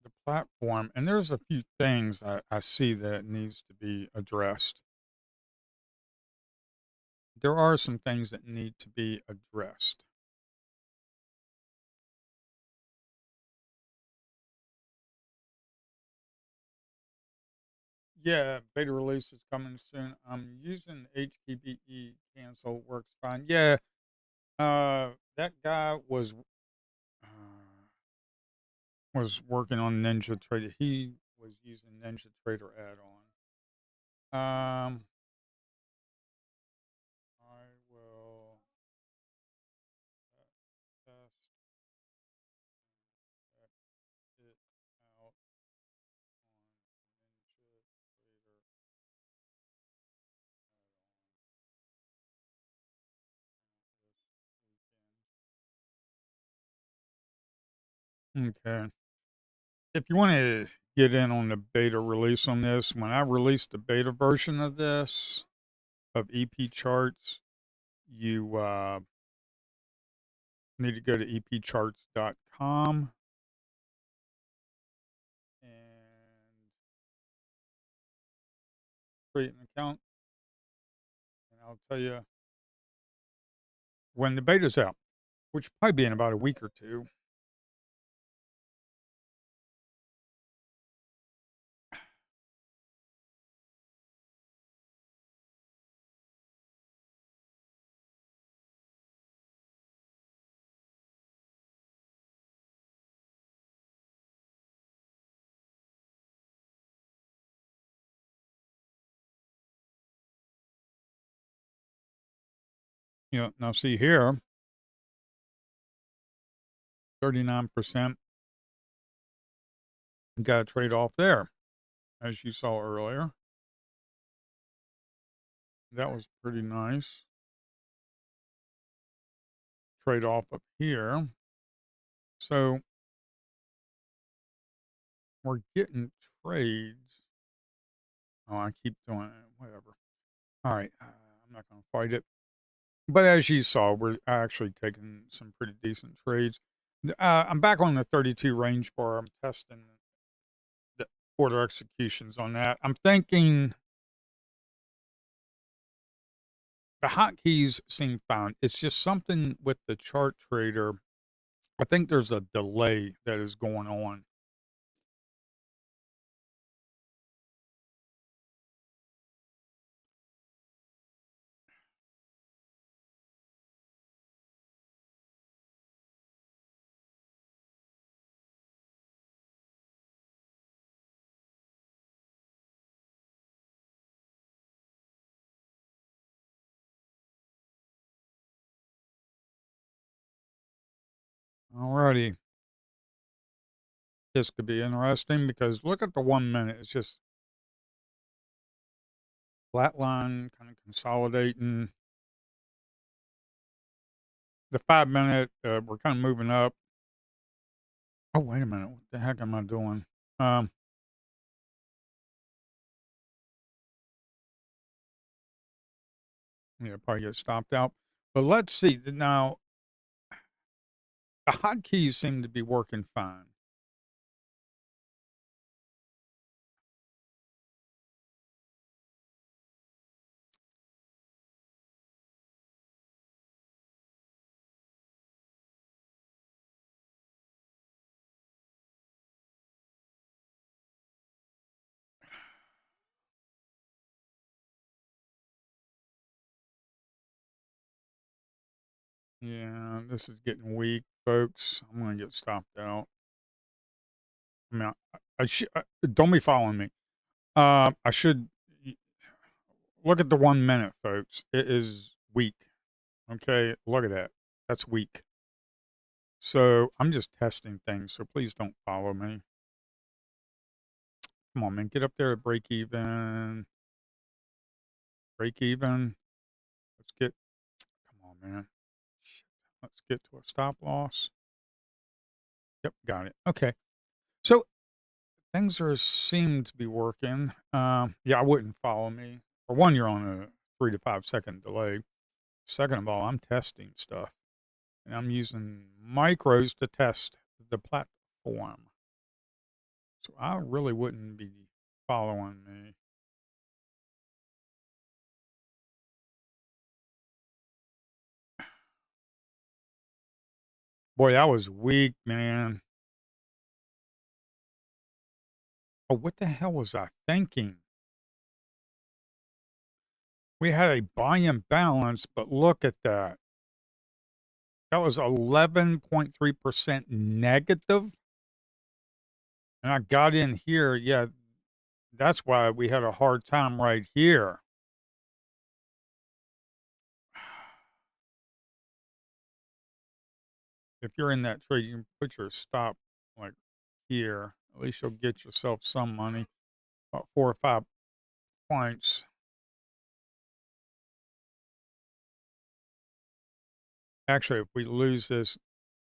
Speaker 1: the platform, and there's a few things I see that needs to be addressed. There are some things that need to be addressed. Yeah, beta release is coming soon. I'm using HTTP cancel, works fine. Yeah, that guy uh, was working on Ninja Trader. He was using Ninja Trader add-on. I will test it out on Ninja Trader this weekend. Okay. If you want to get in on the beta release on this, when I released the beta version of this, of EP charts, you need to go to epcharts.com and create an account, and I'll tell you when the beta's out, which will probably be in about a week or two. Now see here, 39% got a trade off there, as you saw earlier. That was pretty nice. Trade off up here. So we're getting trades. Oh, I keep doing it. Whatever. All right. I'm not going to fight it. But as you saw, we're actually taking some pretty decent trades. I'm back on the 32 range bar. I'm testing the order executions on that. I'm thinking the hotkeys seem fine. It's just something with the chart trader. I think there's a delay that is going on. Alrighty. This could be interesting because look at the 1 minute. It's just flat line, kind of consolidating. The 5 minute, we're kind of moving up. Oh, wait a minute. What the heck am I doing? Um, probably get stopped out. But let's see. Now, the hotkeys seem to be working fine. Yeah, this is getting weak, folks. I'm going to get stopped out. I mean, I should, don't be following me. I should look at the 1 minute, folks. It is weak. Okay, look at that. That's weak. So I'm just testing things. So please don't follow me. Come on, man. Get up there at break even. Break even. Let's get, come on, man. Shit. Let's get to a stop loss. Yep, got it. Okay. So things seem to be working. Yeah, I wouldn't follow me. For one, you're on a 3 to 5 second delay. Second of all, I'm testing stuff and I'm using micros to test the platform. So I really wouldn't be following me. Boy, that was weak, man. Oh, what the hell was I thinking? We had a buy imbalance, but look at that. That was 11.3% negative. And I got in here. Yeah, that's why we had a hard time right here. If you're in that trade, you can put your stop like here. At least you'll get yourself some money, about 4 or 5 points. Actually, if we lose this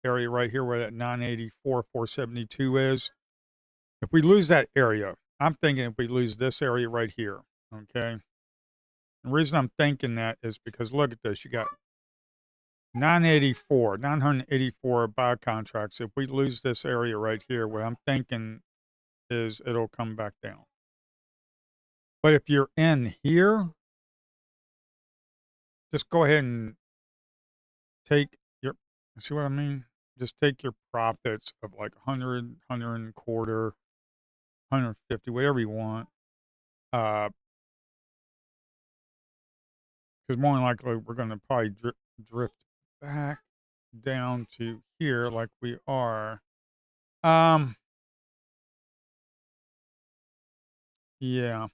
Speaker 1: area right here where that 984, 472 is, if we lose that area, I'm thinking if we lose this area right here, okay? The reason I'm thinking that is because look at this. You got 984 buy contracts. If we lose this area right here, what I'm thinking is it'll come back down. But if you're in here, just go ahead and take your, see what I mean? Just take your profits of like 100, 100 and a quarter, 150, whatever you want. Because more than likely we're going to probably drift back down to here like we are. Yeah.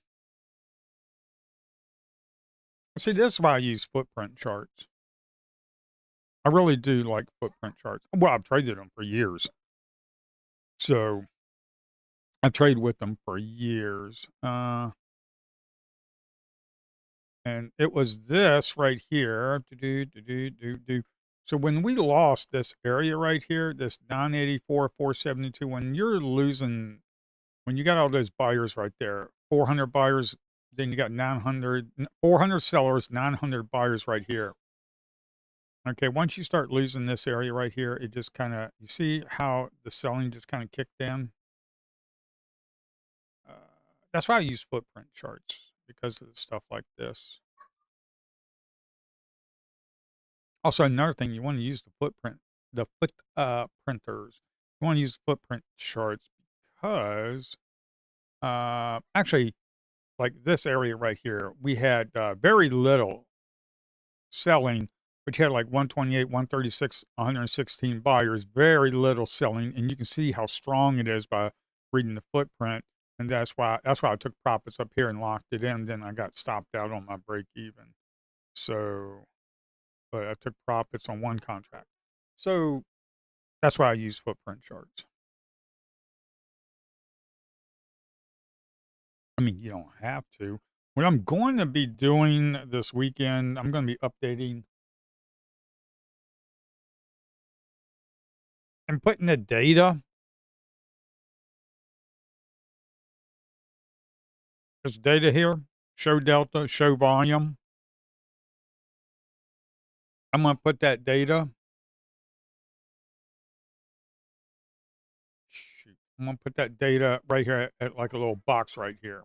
Speaker 1: See, this is why I use footprint charts. I really do like footprint charts. Well, I've traded them for years. So I trade with them for years. And it was this right here. So when we lost this area right here, this 984, 472, when you're losing, when you got all those buyers right there, 400 buyers, then you got 400 sellers, 900 buyers right here. Okay, once you start losing this area right here, it just kind of, you see how the selling just kind of kicked in? Uh, that's why I use footprint charts, because of stuff like this. Also, another thing, you want to use the printers. You want to use footprint charts because, actually, like this area right here, we had very little selling, but you had like 128, 136, 116 buyers, very little selling, and you can see how strong it is by reading the footprint. And that's why I took profits up here and locked it in. Then I got stopped out on my break even. So, but I took profits on one contract. So that's why I use footprint charts. I mean, you don't have to. What I'm going to be doing this weekend, I'm going to be updating and putting the data. There's data here. Show delta, show volume. I'm going to put that data. Shoot. I'm going to put that data right here at like a little box right here.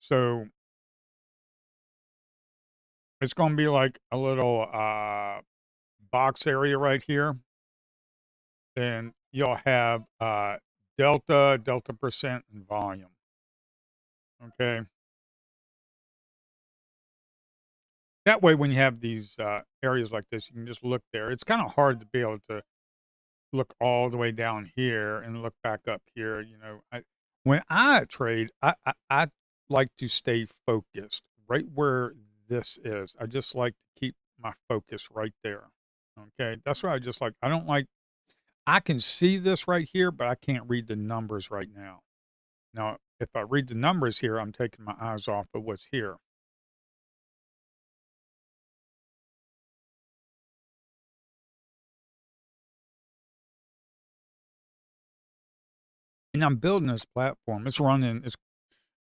Speaker 1: So it's going to be like a little box area right here. Then you'll have delta percent, and volume. Okay. That way, when you have these areas like this, you can just look there. It's kind of hard to be able to look all the way down here and look back up here. You know, when I trade, I like to stay focused right where this is. I just like to keep my focus right there. Okay, that's why I just like. I don't like. I can see this right here, but I can't read the numbers right now. Now, if I read the numbers here, I'm taking my eyes off of what's here. And I'm building this platform. It's running.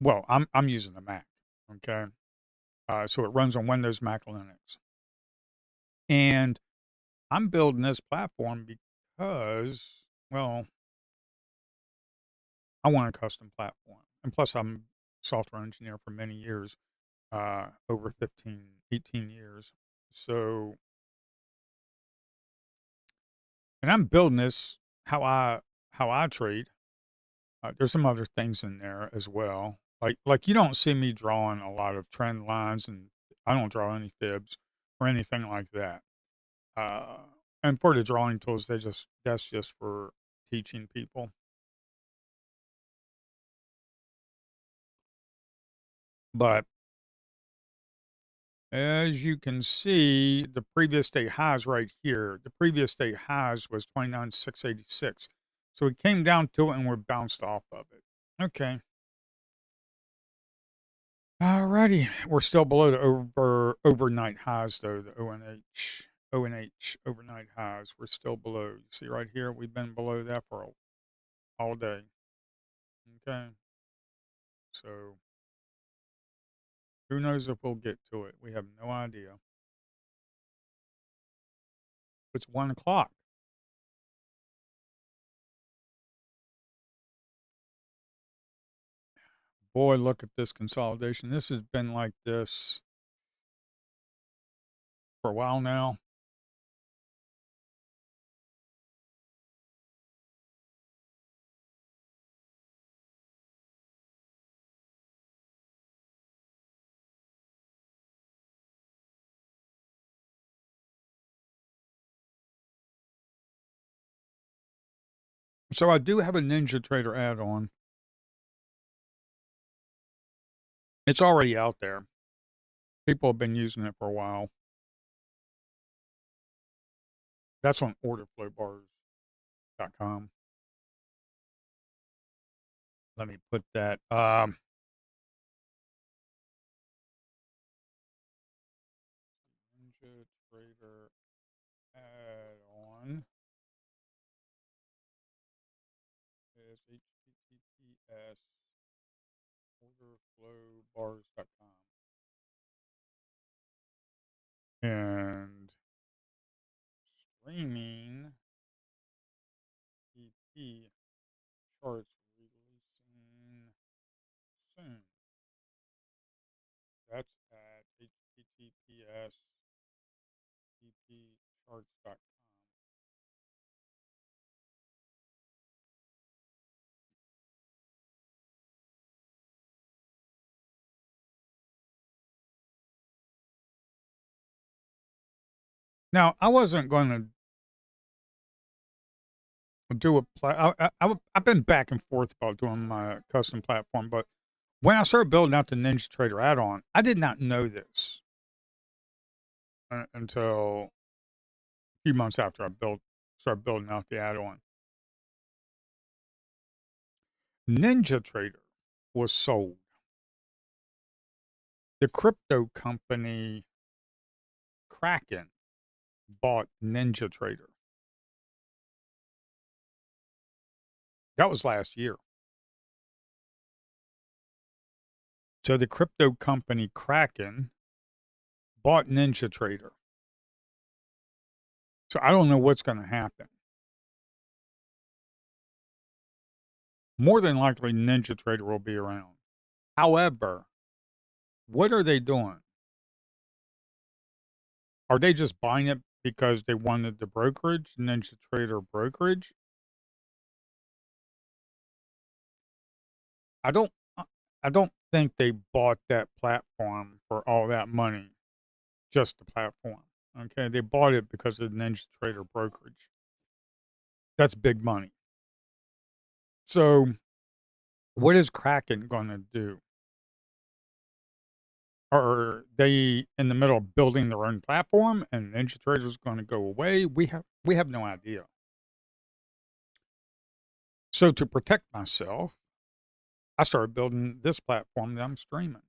Speaker 1: Well, I'm using a Mac. Okay, so it runs on Windows, Mac, Linux, and I'm building this platform because, well, I want a custom platform, and plus I'm a software engineer for many years, over 15, 18 years. So, and I'm building this how I trade. There's some other things in there as well. Like you don't see me drawing a lot of trend lines, and I don't draw any fibs or anything like that. Uh, and for the drawing tools, that's just for teaching people. But as you can see, the previous day highs right here. The previous day highs was 29,686. So we came down to it and we're bounced off of it. Okay. Alrighty. We're still below the overnight highs though, the ONH overnight highs. We're still below. You see right here, we've been below that for all day. Okay. So who knows if we'll get to it? We have no idea. It's 1 o'clock. Boy, look at this consolidation. This has been like this for a while now. So I do have a Ninja Trader add-on. It's already out there. People have been using it for a while. That's on orderflowbars.com. Let me put that. Ninja Trader add-on is https orderflowbars.com. And streaming EP charts releasing soon. That's at https epcharts.com. Now, I wasn't going to do a I've been back and forth about doing my custom platform, but when I started building out the Ninja Trader add-on, I did not know this until a few months after started building out the add-on. Ninja Trader was sold. The crypto company Kraken bought Ninja Trader. That was last year. So the crypto company Kraken bought Ninja Trader. So I don't know what's going to happen. More than likely, Ninja Trader will be around. However, what are they doing? Are they just buying it because they wanted the brokerage, Ninja Trader brokerage? I don't uh, I don't think they bought that platform for all that money, just the platform. Okay, they bought it because of the Ninja Trader brokerage. That's big money. So, what is Kraken going to do? Are they in the middle of building their own platform and Ninja Trader is going to go away? We have no idea. So to protect myself, I started building this platform that I'm streaming.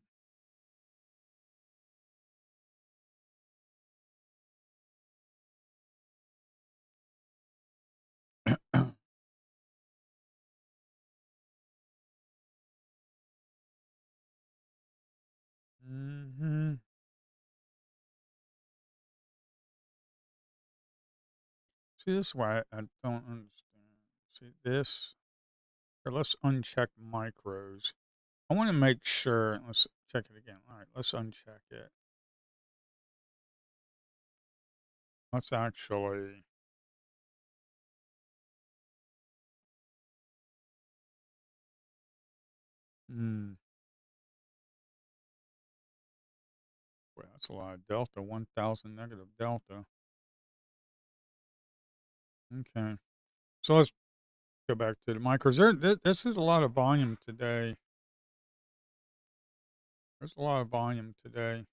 Speaker 1: Hmm. See, this is why I don't understand. See this? Here, let's uncheck micros. I want to make sure. Let's check it again. All right, let's uncheck it. Let's actually. Hmm. That's a lot of delta. 1,000 negative delta. Okay. So let's go back to the micros. This is a lot of volume today. There's a lot of volume today.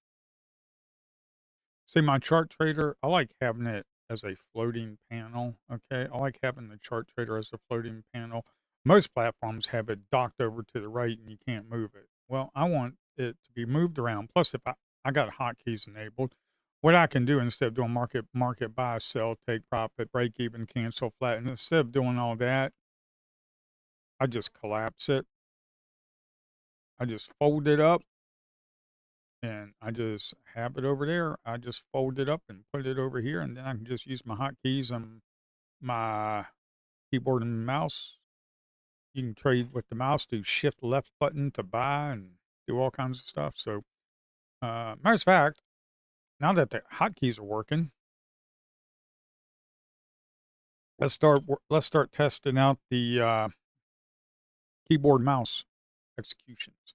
Speaker 1: See, my chart trader, I like having it as a floating panel. Okay. I like having the chart trader as a floating panel. Most platforms have it docked over to the right and you can't move it. Well, I want it to be moved around. Plus, if I got hotkeys enabled, what I can do instead of doing market buy, sell, take profit, break even, cancel, flat, and instead of doing all that, I just collapse it. I just fold it up and I just have it over there. I just fold it up and put it over here, and then I can just use my hotkeys and my keyboard and mouse. You can trade with the mouse, do shift left button to buy and do all kinds of stuff. So, matter of fact, now that the hotkeys are working, let's start testing out the keyboard mouse executions.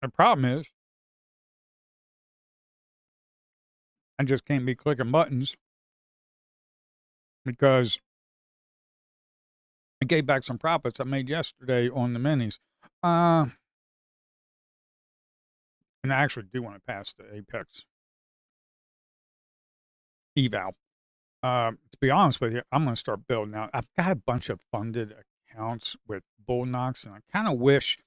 Speaker 1: The problem is I just can't be clicking buttons because I gave back some profits I made yesterday on the minis. Uh, and I actually do want to pass the Apex eval. To be honest with you, I'm going to start building out. I've got a bunch of funded accounts with Bullnox, and I kind of wish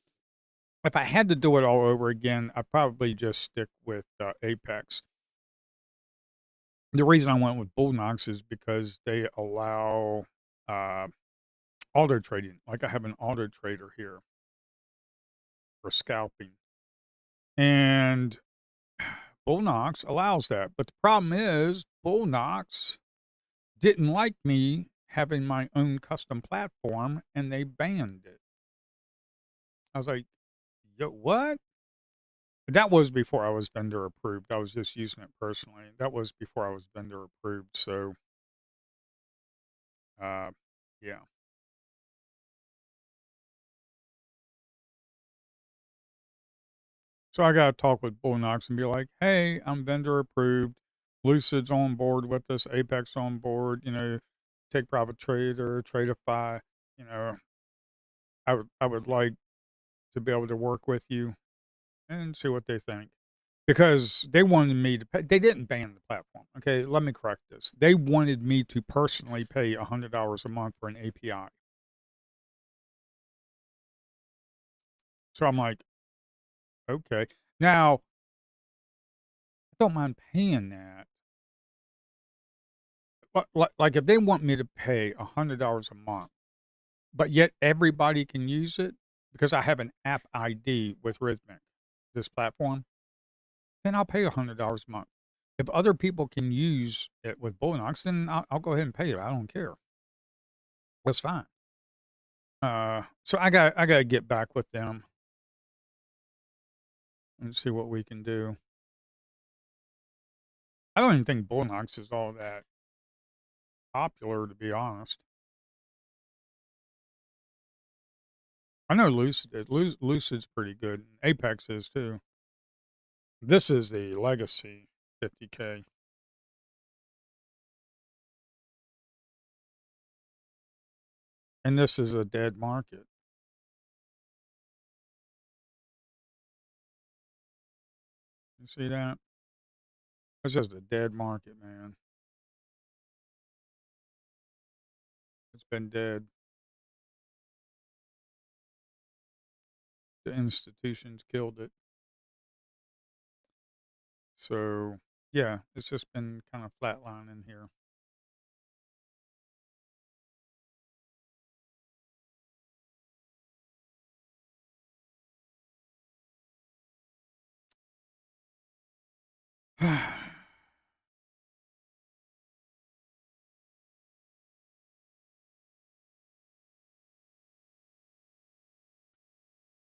Speaker 1: if I had to do it all over again, I'd probably just stick with Apex. The reason I went with Bullnox is because they allow uh, auto trading. Like I have an auto trader here for scalping, and Bullnox allows that. But the problem is, Bullnox didn't like me having my own custom platform and they banned it. I was like, yo, what? That was before I was vendor approved. I was just using it personally. That was before I was vendor approved. So, uh, yeah. So I got to talk with Bullnox and be like, hey, I'm vendor approved. Lucid's on board with us. Apex on board. Take Profit Trader, Tradeify. You know, I would like to be able to work with you and see what they think. Because they wanted me to pay, they didn't ban the platform. Okay, let me correct this. They wanted me to personally pay $100 a month for an API. So I'm like, okay. Now, I don't mind paying that. Like if they want me to pay $100 a month, but yet everybody can use it because I have an app ID with Rhythmic, this platform, then I'll pay $100 a month. If other people can use it with Bullnox, then I'll go ahead and pay it. I don't care. That's fine. So I gotta get back with them and see what we can do. I don't even think Bullnox is all that popular, to be honest. I know Lucid is. Lucid's pretty good. Apex is too. This is the legacy 50K. And this is a dead market. You see that? It's just a dead market, man. It's been dead. The institutions killed it. So, yeah, it's just been kind of flatlining here.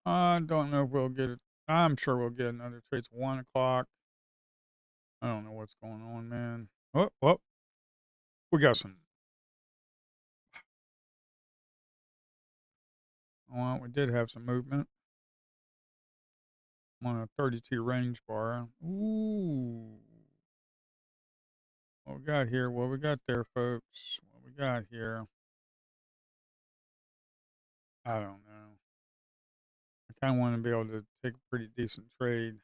Speaker 1: I don't know if we'll get it. I'm sure we'll get another trade. It's 1 o'clock. I don't know what's going on, man. Oh, well, we got some Well, we did have some movement. I'm on a 32 range bar. Ooh. What we got here? What we got there, folks? What we got here? I don't know. I kind of want to be able to take a pretty decent trade.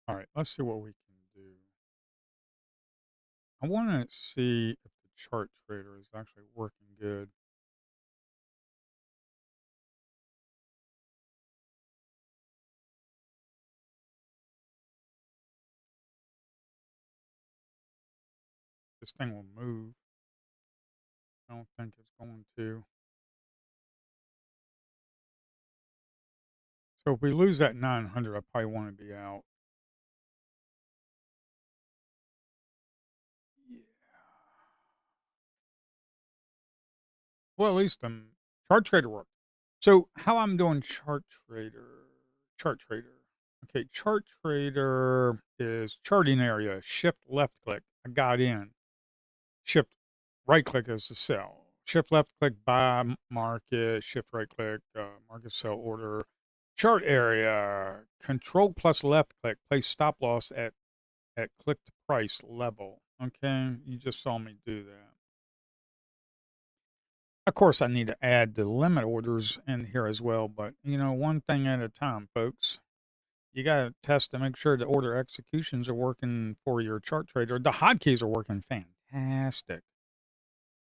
Speaker 1: All right, let's see what we can do. I want to see if the chart trader is actually working good. This thing will move. I don't think it's going to. So if we lose that 900, I probably want to be out. Yeah. Well, at least chart trader worked. So how I'm doing chart trader. Okay, chart trader is charting area. Shift left click. I got in. Shift right click is to sell. Shift left click buy market. Shift right click market sell order. Chart area. Control plus left click. Place stop loss at click to price level. Okay, you just saw me do that. Of course, I need to add the limit orders in here as well, but one thing at a time, folks. You got to test to make sure the order executions are working for your chart trader. The hotkeys are working fantastic,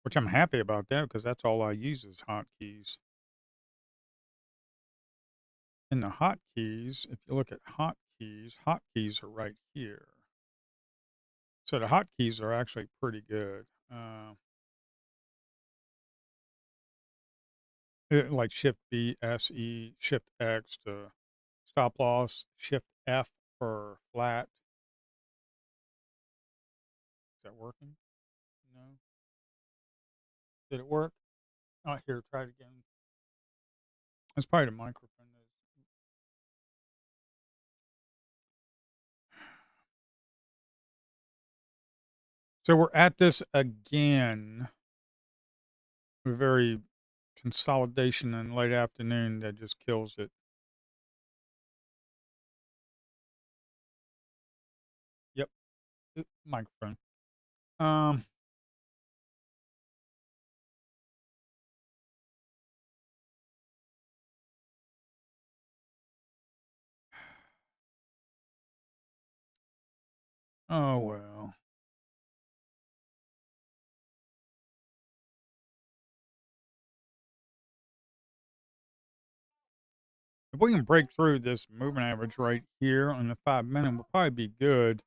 Speaker 1: which I'm happy about that because that's all I use is hotkeys. In the hotkeys, if you look at hotkeys are right here. So the hotkeys are actually pretty good. Like Shift B, S, E, Shift X to stop loss, Shift F for flat. Is that working? No. Did it work? Oh, here, try it again. It's probably the microphone. So we're at this again. A very consolidation in late afternoon that just kills it. Yep. Microphone. Um, oh well. If we can break through this movement average right here on the 5 minute, we'll probably be good.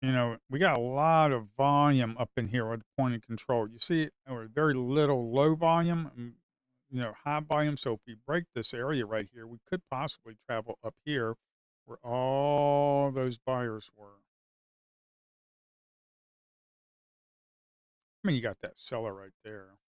Speaker 1: We got a lot of volume up in here with the point of control. You see, or very little low volume, high volume. So if we break this area right here, we could possibly travel up here where all those buyers were. I mean, you got that seller right there.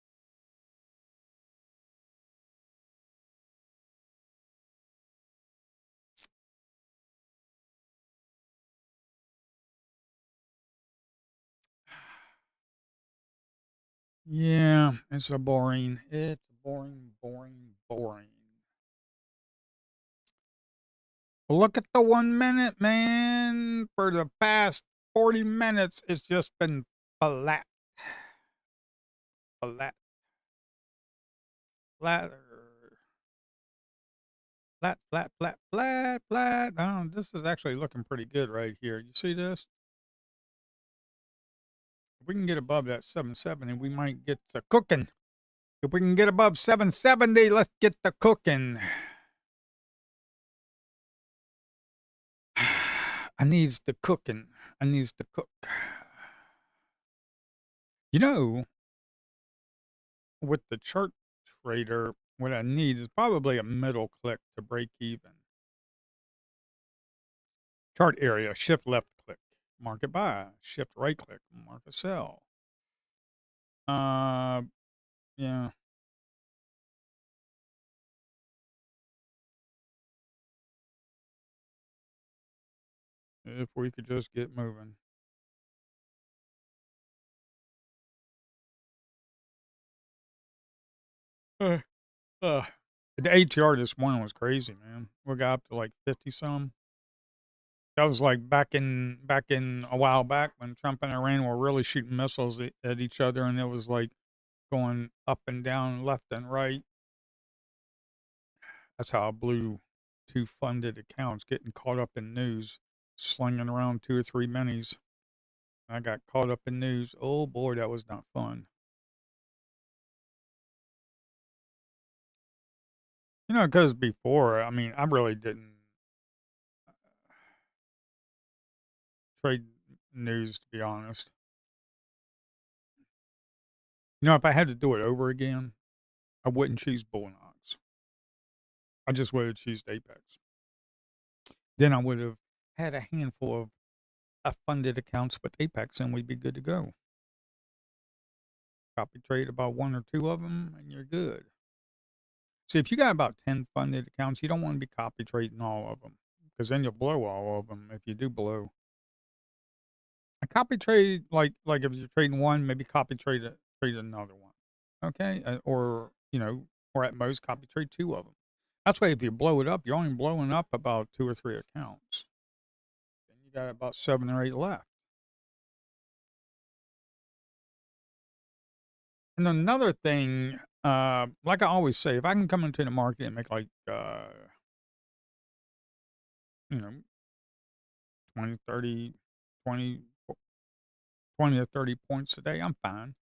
Speaker 1: Yeah, it's a boring. It's boring, boring, boring. Look at the 1 minute, man. For the past 40 minutes, it's just been flat, flat, flat, flat, flat, flat, flat, flat. Oh, this is actually looking pretty good right here. You see this? If we can get above that 770, we might get to cooking. If we can get above 770, let's get the cooking. I needs the cooking. I needs to cook. You know, with the chart trader, what I need is probably a middle click to break even. Chart area, shift left click, market buy, shift right click, market sell. Uh, yeah. If we could just get moving. Uh, uh, the ATR this morning was crazy, man. We got up to like 50 some. That was like back in a while back when Trump and Iran were really shooting missiles at each other, and it was like going up and down, left and right. That's how I blew 2 funded accounts, getting caught up in news, slinging around 2 or 3 minis. I got caught up in news. Oh boy, that was not fun. Because before, I mean, I really didn't trade news, to be honest. If I had to do it over again, I wouldn't choose Bullnox. I just would have choose Apex. Then I would have had a handful of funded accounts with Apex, and we'd be good to go. Copy trade about 1 or 2 of them, and you're good. See, if you got about 10 funded accounts, you don't want to be copy trading all of them because then you'll blow all of them if you do blow. A copy trade, like if you're trading one, maybe copy trade another one, okay, or at most copy trade 2 of them. That's why if you blow it up, you're only blowing up about 2 or 3 accounts. Then you got about 7 or 8 left. And another thing, like I always say, if I can come into the market and make like you know 20, 30, 20, 20 to 30 points a day, I'm fine.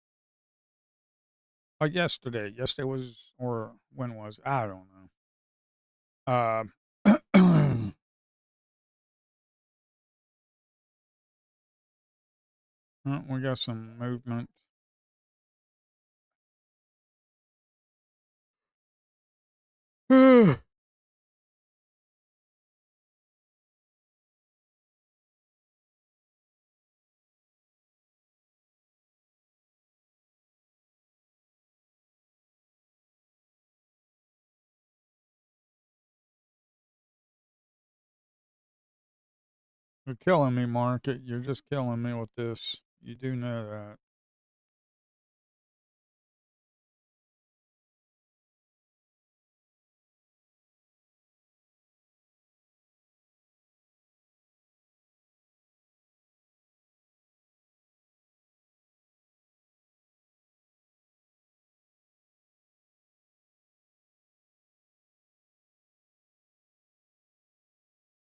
Speaker 1: Like yesterday was, or when was, I don't know. We got some movement. You're killing me, market. You're just killing me with this. You do know that.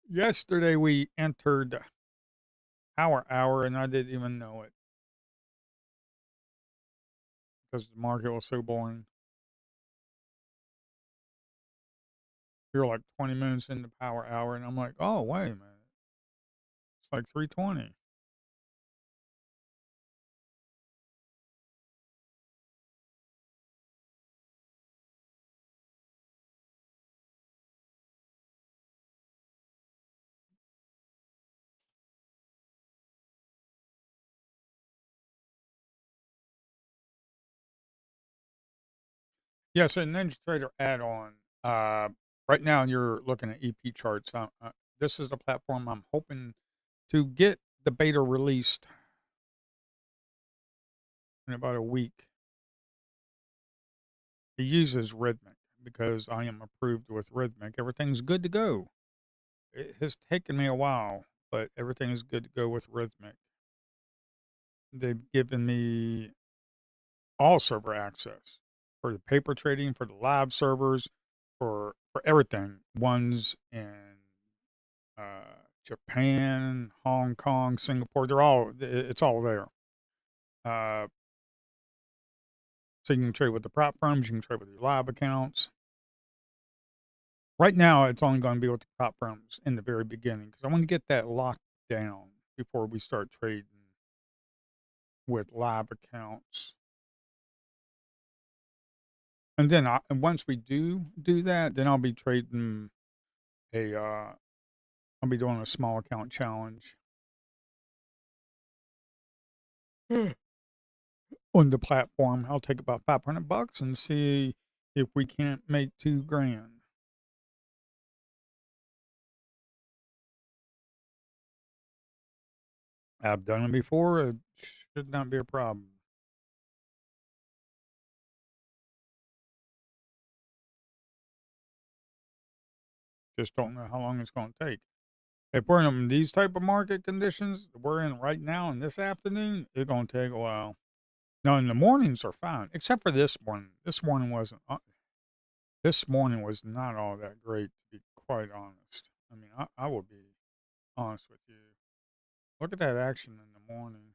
Speaker 1: Yesterday we entered power hour, and I didn't even know it because the market was so boring. You're like 20 minutes into power hour, and I'm like, oh, wait a minute. It's like 3:20. Yes, and Ninja Trader add-on. Right now you're looking at EP charts. This is a platform I'm hoping to get the beta released in about a week. It uses Rhythmic because I am approved with Rhythmic. Everything's good to go. It has taken me a while, but everything is good to go with Rhythmic. They've given me all server access for the paper trading, for the live servers, for everything. Ones in Japan, Hong Kong, Singapore. It's all there. Uh, so you can trade with the prop firms. You can trade with your live accounts. Right now, it's only going to be with the prop firms in the very beginning because I want to get that locked down before we start trading with live accounts. And then and once we do that, then I'll be trading a I'll be doing a small account challenge on the platform. I'll take about $500 and see if we can't make 2 grand. I've done it before. It should not be a problem. Just don't know how long it's going to take. If we're in these type of market conditions we're in right now and this afternoon, it's going to take a while. No, in the mornings are fine, except for this morning. This morning wasn't. This morning was not all that great, to be quite honest. I mean, I will be honest with you. Look at that action in the morning.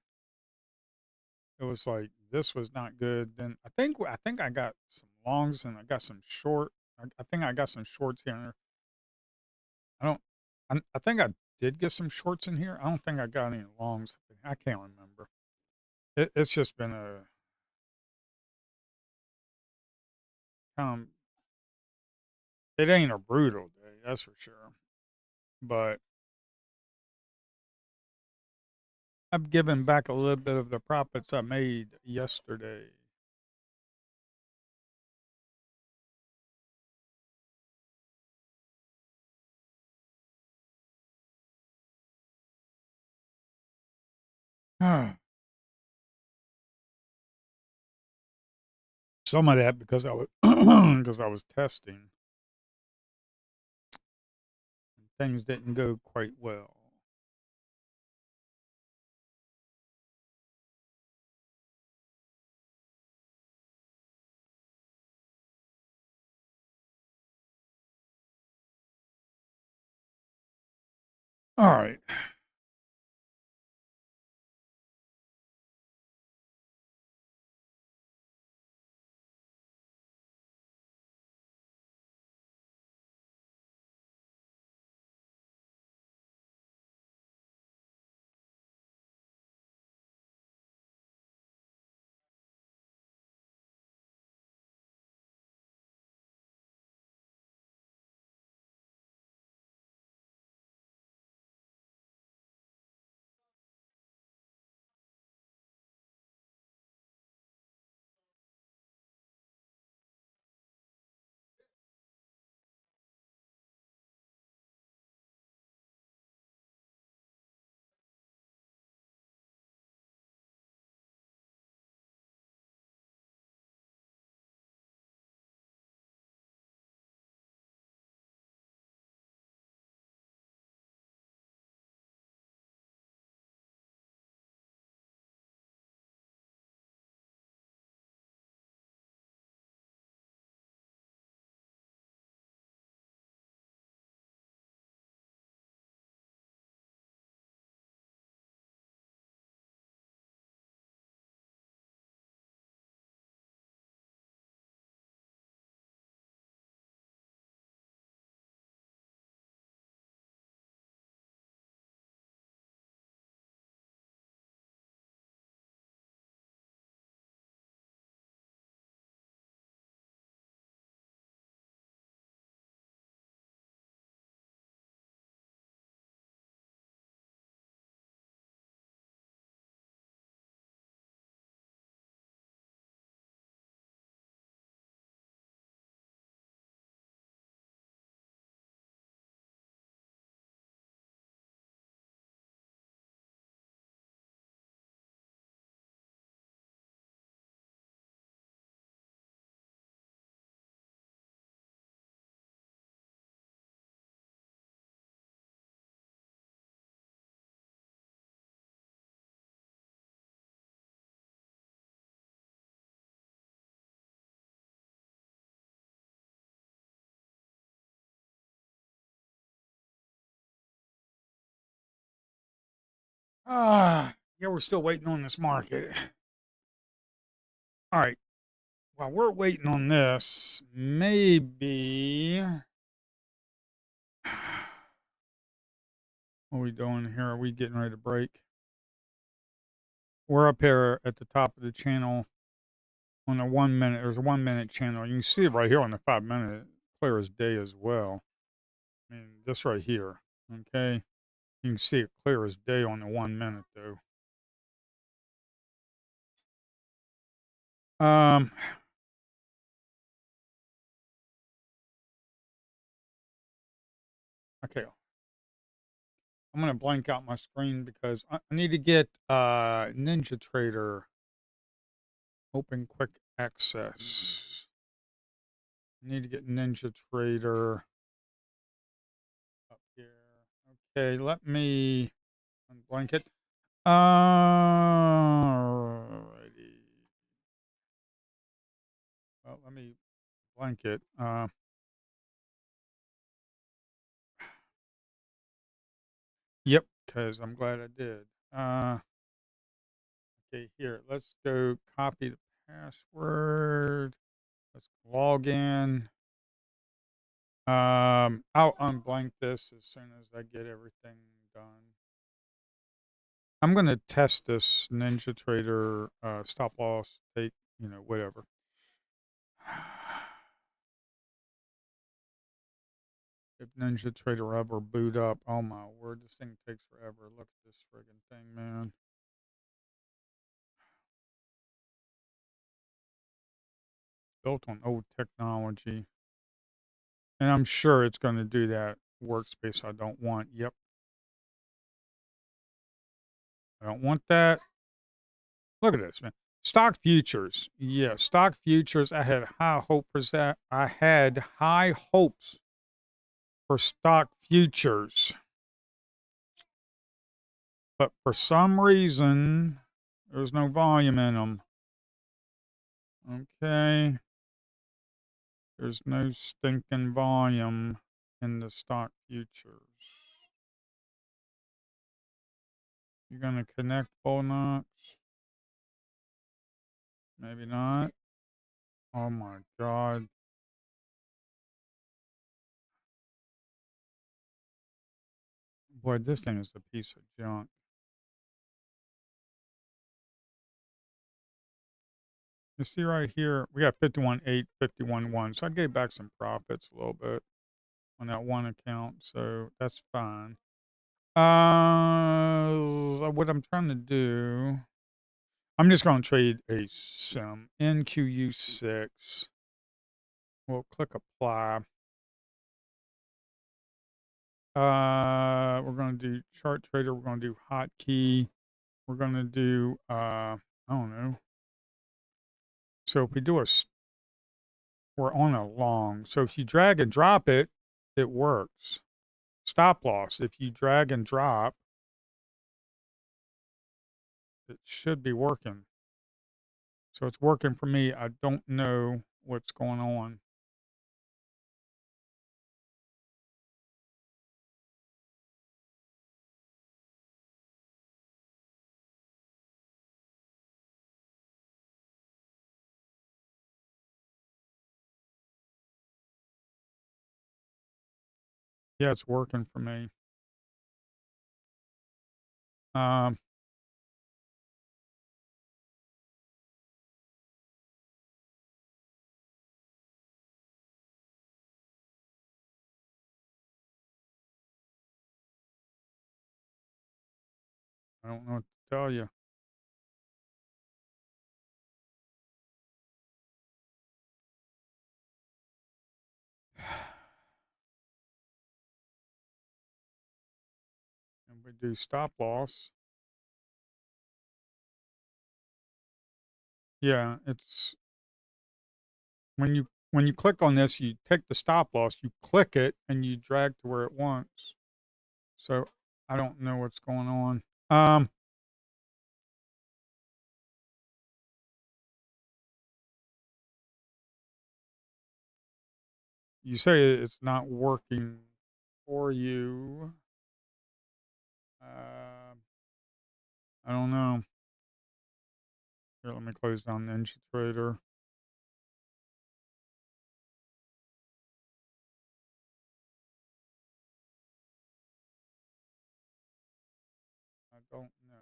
Speaker 1: It was like this was not good. Then I think I got some longs and I got some short. I think I got some shorts here. I don't. I think I did get some shorts in here. I don't think I got any longs. I can't remember. It's just been a um. It ain't a brutal day, that's for sure. But I've given back a little bit of the profits I made yesterday. Some of that because I was because I was testing. Things didn't go quite well. All right. Yeah, we're still waiting on this market. All right. While we're waiting on this, maybe what are we doing here? Are we getting ready to break? We're up here at the top of the channel on the 1 minute. There's a 1 minute channel. You can see it right here on the 5 minute, clear as day as well. I mean, this right here. Okay. You can see it clear as day on the 1 minute though. Um, okay. I'm gonna blank out my screen because I need to get Ninja Trader open quick access. I need to get Ninja Trader up here. Okay, let me unblank it. Alrighty. Well, let me blank it. Yep, because I'm glad I did. Okay, here. Let's go copy the password. Let's log in. I'll unblank this as soon as I get everything done. I'm gonna test this Ninja Trader stop loss, take, whatever. If Ninja Trader ever boot up, oh my word, this thing takes forever. Look at this friggin' thing, man. Built on old technology. And I'm sure it's gonna do that workspace I don't want. Yep. I don't want that. Look at this, man. Stock futures. Yeah, stock futures. I had high hopes that I had high hopes for stock futures. But for some reason, there's no volume in them. Okay. There's no stinking volume in the stock futures. You're going to connect Bullnox? Maybe not. Oh my God. Boy, this thing is a piece of junk. You see right here, we got 51.8, 51.1. So I gave back some profits a little bit on that one account. So that's fine. What I'm trying to do, I'm just going to trade a sim NQU6. We'll click apply. We're going to do chart trader. We're going to do hotkey. We're going to do, I don't know. So if we do we're on a long. So if you drag and drop it, it works. Stop loss. If you drag and drop, it should be working. So it's working for me. I don't know what's going on. Yeah, it's working for me. Um, I don't know what to tell you. And we do stop loss. Yeah, it's when you click on this, you take the stop loss, you click it, and you drag to where it wants. So I don't know what's going on. You say it's not working for you. I don't know. Here, let me close down Ninja Trader. I don't know.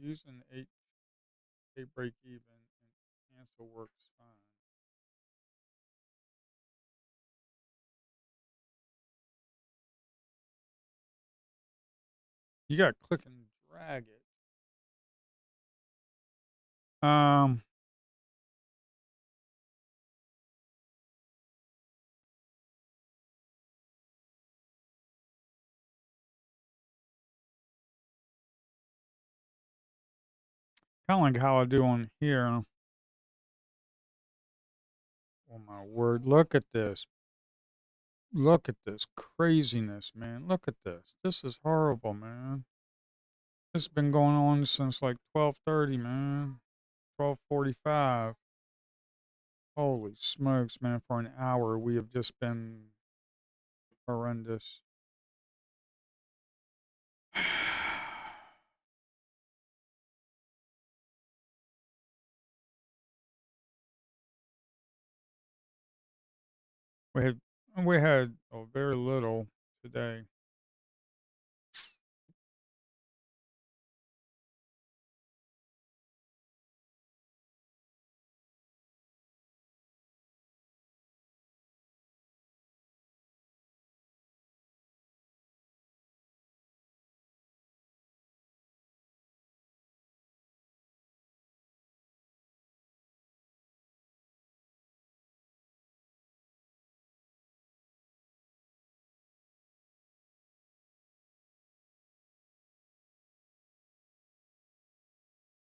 Speaker 1: using 8 break even and cancel works fine. You got to click and drag it. Um, Kind of like how I do on here. Oh my word! Look at this! Look at this craziness, man! Look at this! This is horrible, man. This has been going on since like 12:30, man. 12:45. Holy smokes, man! For an hour, we have just been horrendous. We had we had very little today.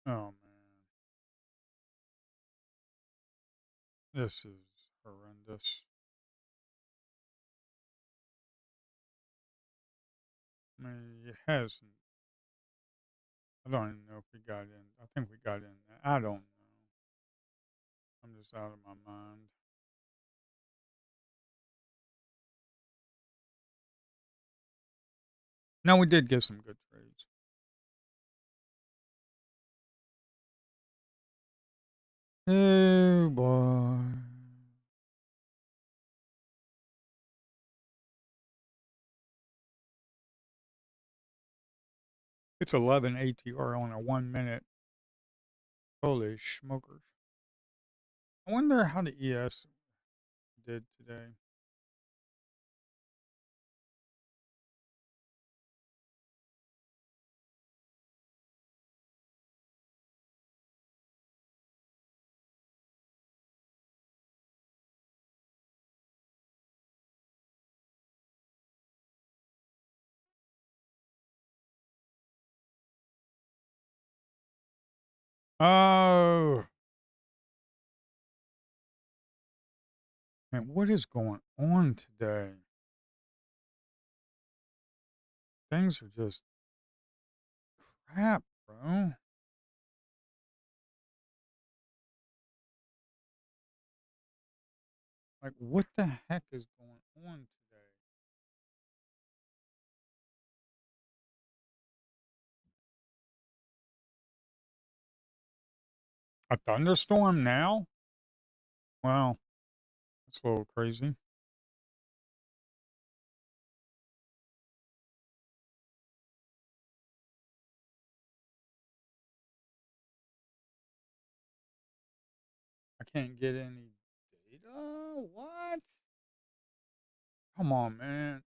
Speaker 1: Oh man, this is horrendous. I mean, it hasn't. I don't even know if we got in. I think we got in. I don't know. I'm just out of my mind. No, we did get some good trades. Oh boy. It's 11 ATR on a 1 minute. Holy smokers. I wonder how the ES did today. Oh, man, what is going on today? Things are just crap, bro. Like, what the heck is going on today? A thunderstorm now? Wow, that's a little crazy. I can't get any data? What? Come on, man.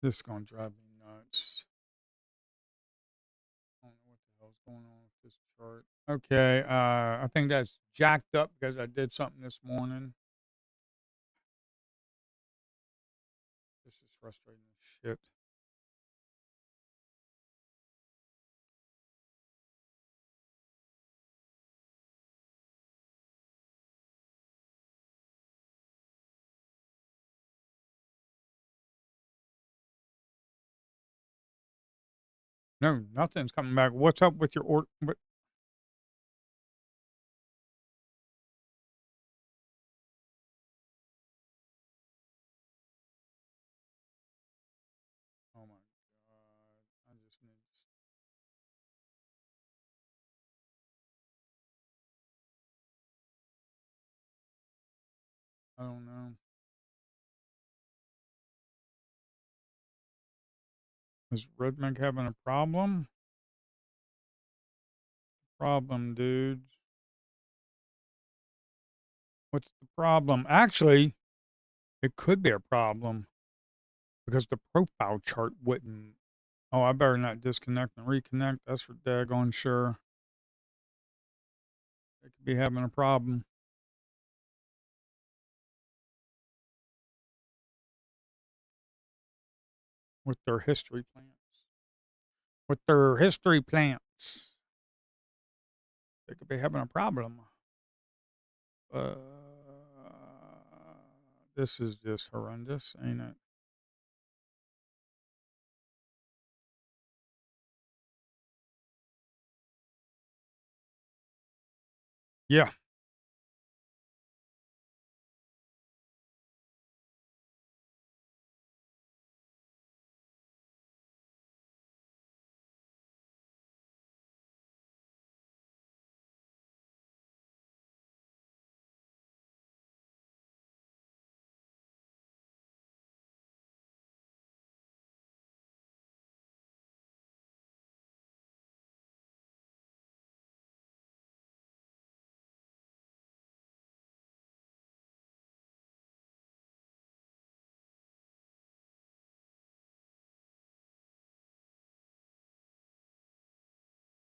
Speaker 1: This is gonna drive me nuts. I don't know what the hell's going on with this chart. Okay, I think that's jacked up because I did something this morning. This is frustrating as shit. No, nothing's coming back. What's up with your order? Oh my god! I just need. I don't know. Is Rhythmic having a problem? Problem, dudes. What's the problem? Actually, it could be a problem because the profile chart wouldn't. Oh, I better not disconnect and reconnect. That's for daggone sure. They could be having a problem with their history plants. With their history plants. They could be having a problem. Uh, this is just horrendous, ain't it? Yeah.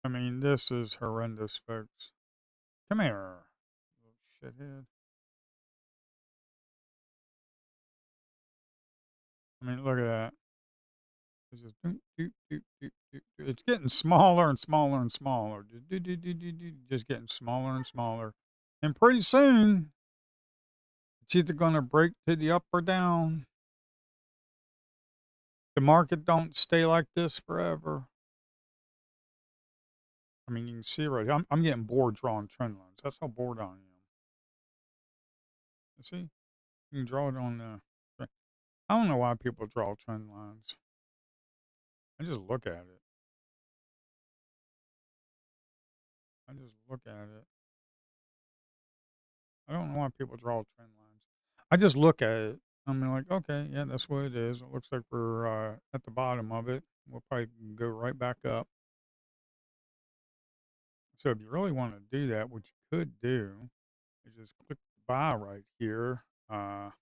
Speaker 1: I mean, this is horrendous, folks. Come here, little shithead. I mean, look at that. It's just it's getting smaller and smaller and smaller. Just getting smaller and smaller. And pretty soon, it's either going to break to the up or down. The market don't stay like this forever. I mean, you can see right here. I'm getting bored drawing trend lines. That's how bored I am. You see? You can draw it on the. I don't know why people draw trend lines. I just look at it. I just look at it. I don't know why people draw trend lines. I just look at it. I mean, like, okay, yeah, that's what it is. It looks like we're at the bottom of it. We'll probably go right back up. So if you really want to do that, what you could do is just click the buy right here, kind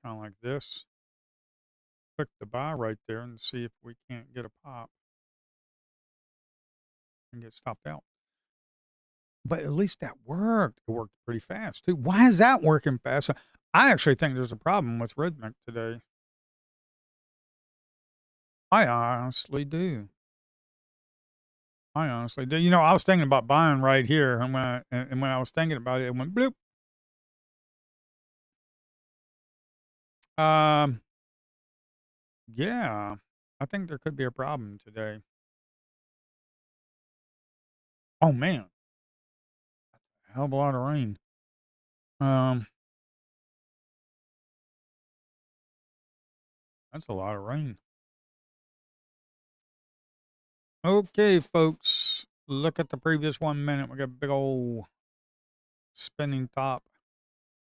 Speaker 1: of like this. Click the buy right there and see if we can't get a pop and get stopped out. But at least that worked. It worked pretty fast too. Why is that working fast? I actually think there's a problem with Rhythmic today. I honestly do. I honestly do. You know, I was thinking about buying right here, and when I was thinking about it, it went bloop. Um, yeah, I think there could be a problem today. Oh man, hell of a lot of rain. Um, that's a lot of rain. Okay, folks, look at the previous 1 minute. We got a big old spinning top,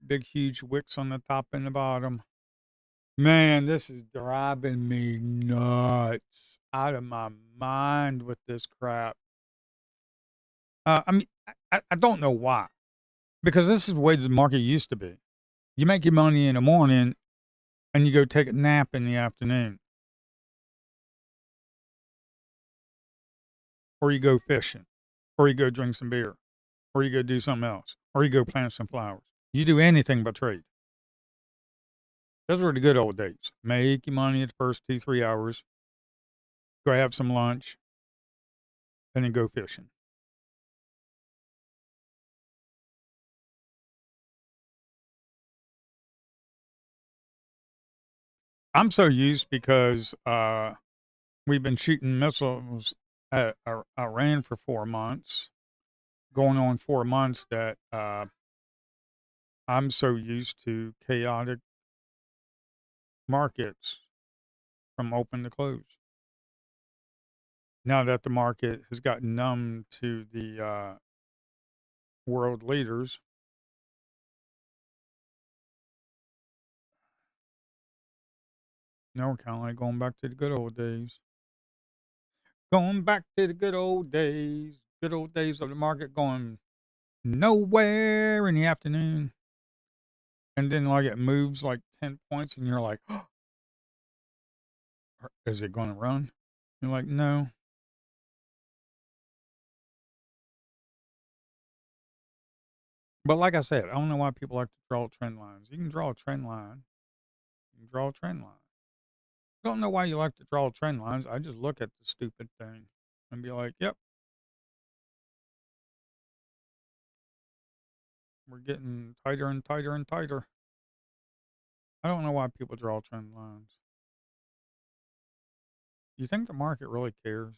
Speaker 1: big huge wicks on the top and the bottom. Man, this is driving me nuts, out of my mind with this crap. I mean, I don't know why, because this is the way the market used to be. You make your money in the morning, and you go take a nap in the afternoon, or you go fishing, or you go drink some beer, or you go do something else, or you go plant some flowers. You do anything but trade. Those were the good old days. Make your money at the first 2, 3 hours, go have some lunch, and then go fishing. I'm so used because we've been shooting missiles at Iran for 4 months, going on 4 months, that I'm so used to chaotic markets from open to close. Now that the market has gotten numb to the world leaders, No, kind of like going back to the good old days. Going back to the good old days. Good old days of the market going nowhere in the afternoon. And then like it moves like 10 points and you're like, oh, is it going to run? You're like, no. But like I said, I don't know why people like to draw trend lines. You can draw a trend line. You can draw a trend line. I don't know why you like to draw trend lines. I just look at the stupid thing and be like, yep, we're getting tighter and tighter and tighter. I don't know why people draw trend lines. You think the market really cares?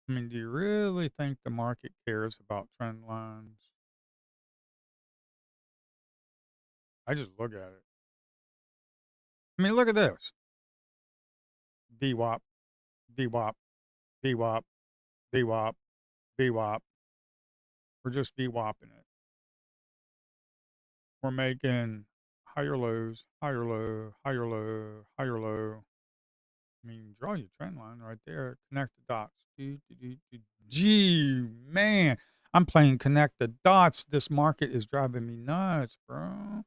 Speaker 1: I mean, do you really think the market cares about trend lines? I just look at it. I mean, look at this. VWAP, VWAP, VWAP, VWAP, VWAP. We're just VWAPing it. We're making higher lows, higher low, higher low, higher low. I mean, draw your trend line right there. Connect the dots. Gee, man. I'm playing connect the dots. This market is driving me nuts, bro.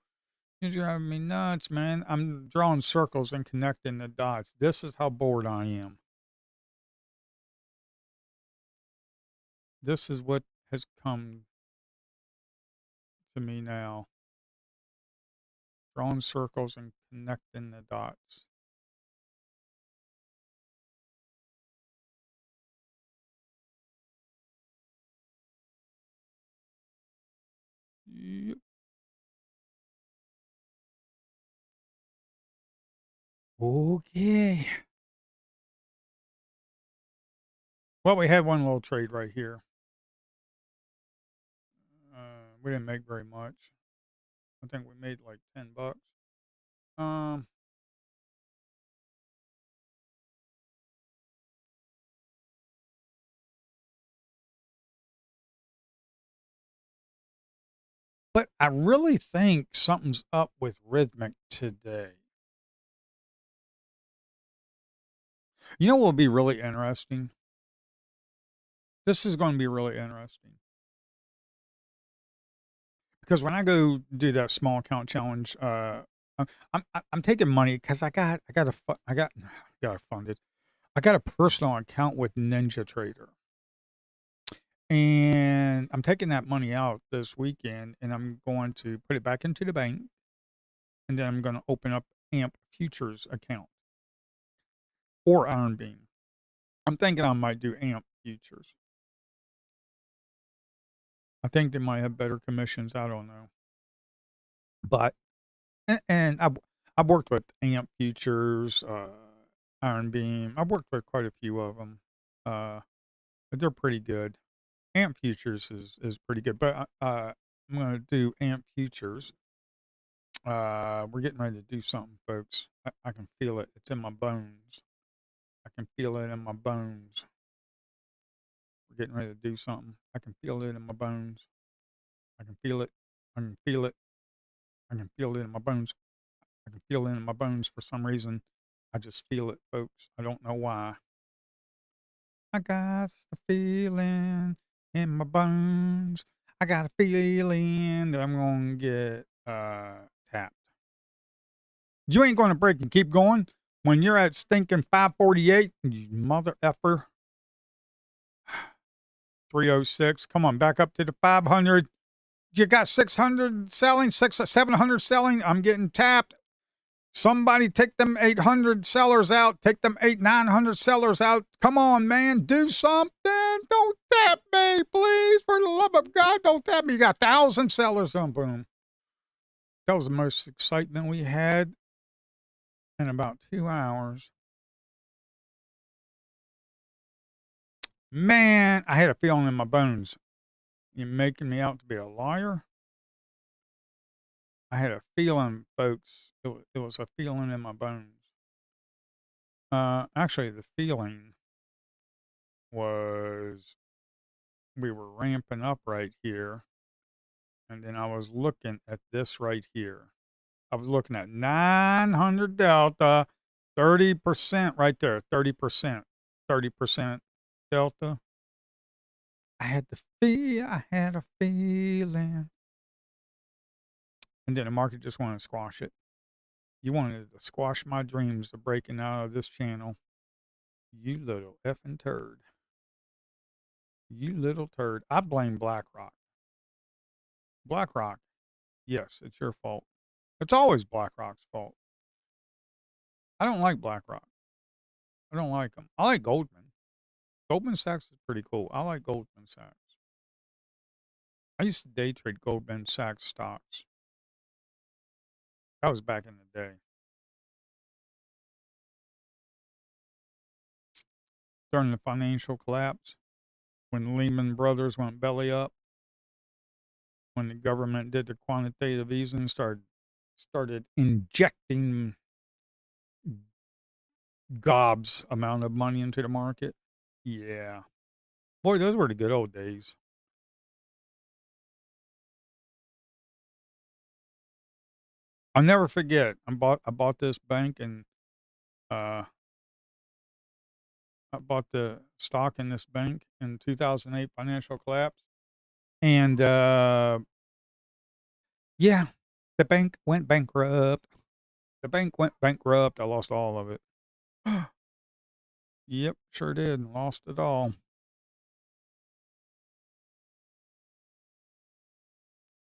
Speaker 1: It's driving me nuts, man. I'm drawing circles and connecting the dots. This is how bored I am. This is what has come to me now. Drawing circles and connecting the dots. Yep. Okay. Well, we had one little trade right here. We didn't make very much. I think we made like $10. Um, but I really think something's up with rhythmic today. You know what will be really interesting? This is going to be really interesting because when I go do that small account challenge, I'm taking money because I got funded. I got a personal account with Ninja Trader, and I'm taking that money out this weekend, and I'm going to put it back into the bank, and then I'm going to open up AMP Futures account or Iron Beam. I'm thinking I might do AMP Futures. I think they might have better commissions. I don't know, but and I've worked with AMP Futures, Iron Beam. I've worked with quite a few of them. But they're pretty good. AMP Futures is pretty good, but I'm gonna do AMP Futures. We're getting ready to do something, folks. I can feel it. It's in my bones. I can feel it in my bones. We're getting ready to do something. I can feel it in my bones. I can feel it. I can feel it. I can feel it in my bones. I can feel it in my bones for some reason. I just feel it, folks. I don't know why. I got the feeling in my bones. I got a feeling that I'm going to get tapped. You ain't going to break and keep going when you're at stinking 548, you mother effer. 306. Come on, back up to the 500. You got 600 selling, 700 selling. I'm getting tapped. Somebody take them 800 sellers out. Take them 900 sellers out. Come on, man. Do something. Don't tap me, please. For the love of God, don't tap me. You got 1,000 sellers on. Boom. That was the most excitement we had in about 2 hours. Man, I had a feeling in my bones. You're making me out to be a liar? I had a feeling, folks. It was a feeling in my bones. Actually, the feeling was we were ramping up right here, And then I was looking at this right here. I was looking at 900 delta, 30% right there, 30%, 30% delta. I had a feeling. And then the market just wanted to squash it. You wanted to squash my dreams of breaking out of this channel. You little effing turd. You little turd. I blame BlackRock. BlackRock, yes, it's your fault. It's always BlackRock's fault. I don't like BlackRock. I don't like them. I like Goldman. Goldman Sachs is pretty cool. I like Goldman Sachs. I used to day trade Goldman Sachs stocks. That was back in the day. During the financial collapse, when Lehman Brothers went belly up, when the government did the quantitative easing, started injecting gobs amount of money into the market. Yeah. Boy, those were the good old days. I'll never forget. I bought this bank and uh I bought the stock in this bank in 2008 financial collapse. And yeah, the bank went bankrupt. The bank went bankrupt. I lost all of it. Yep, sure did. Lost it all.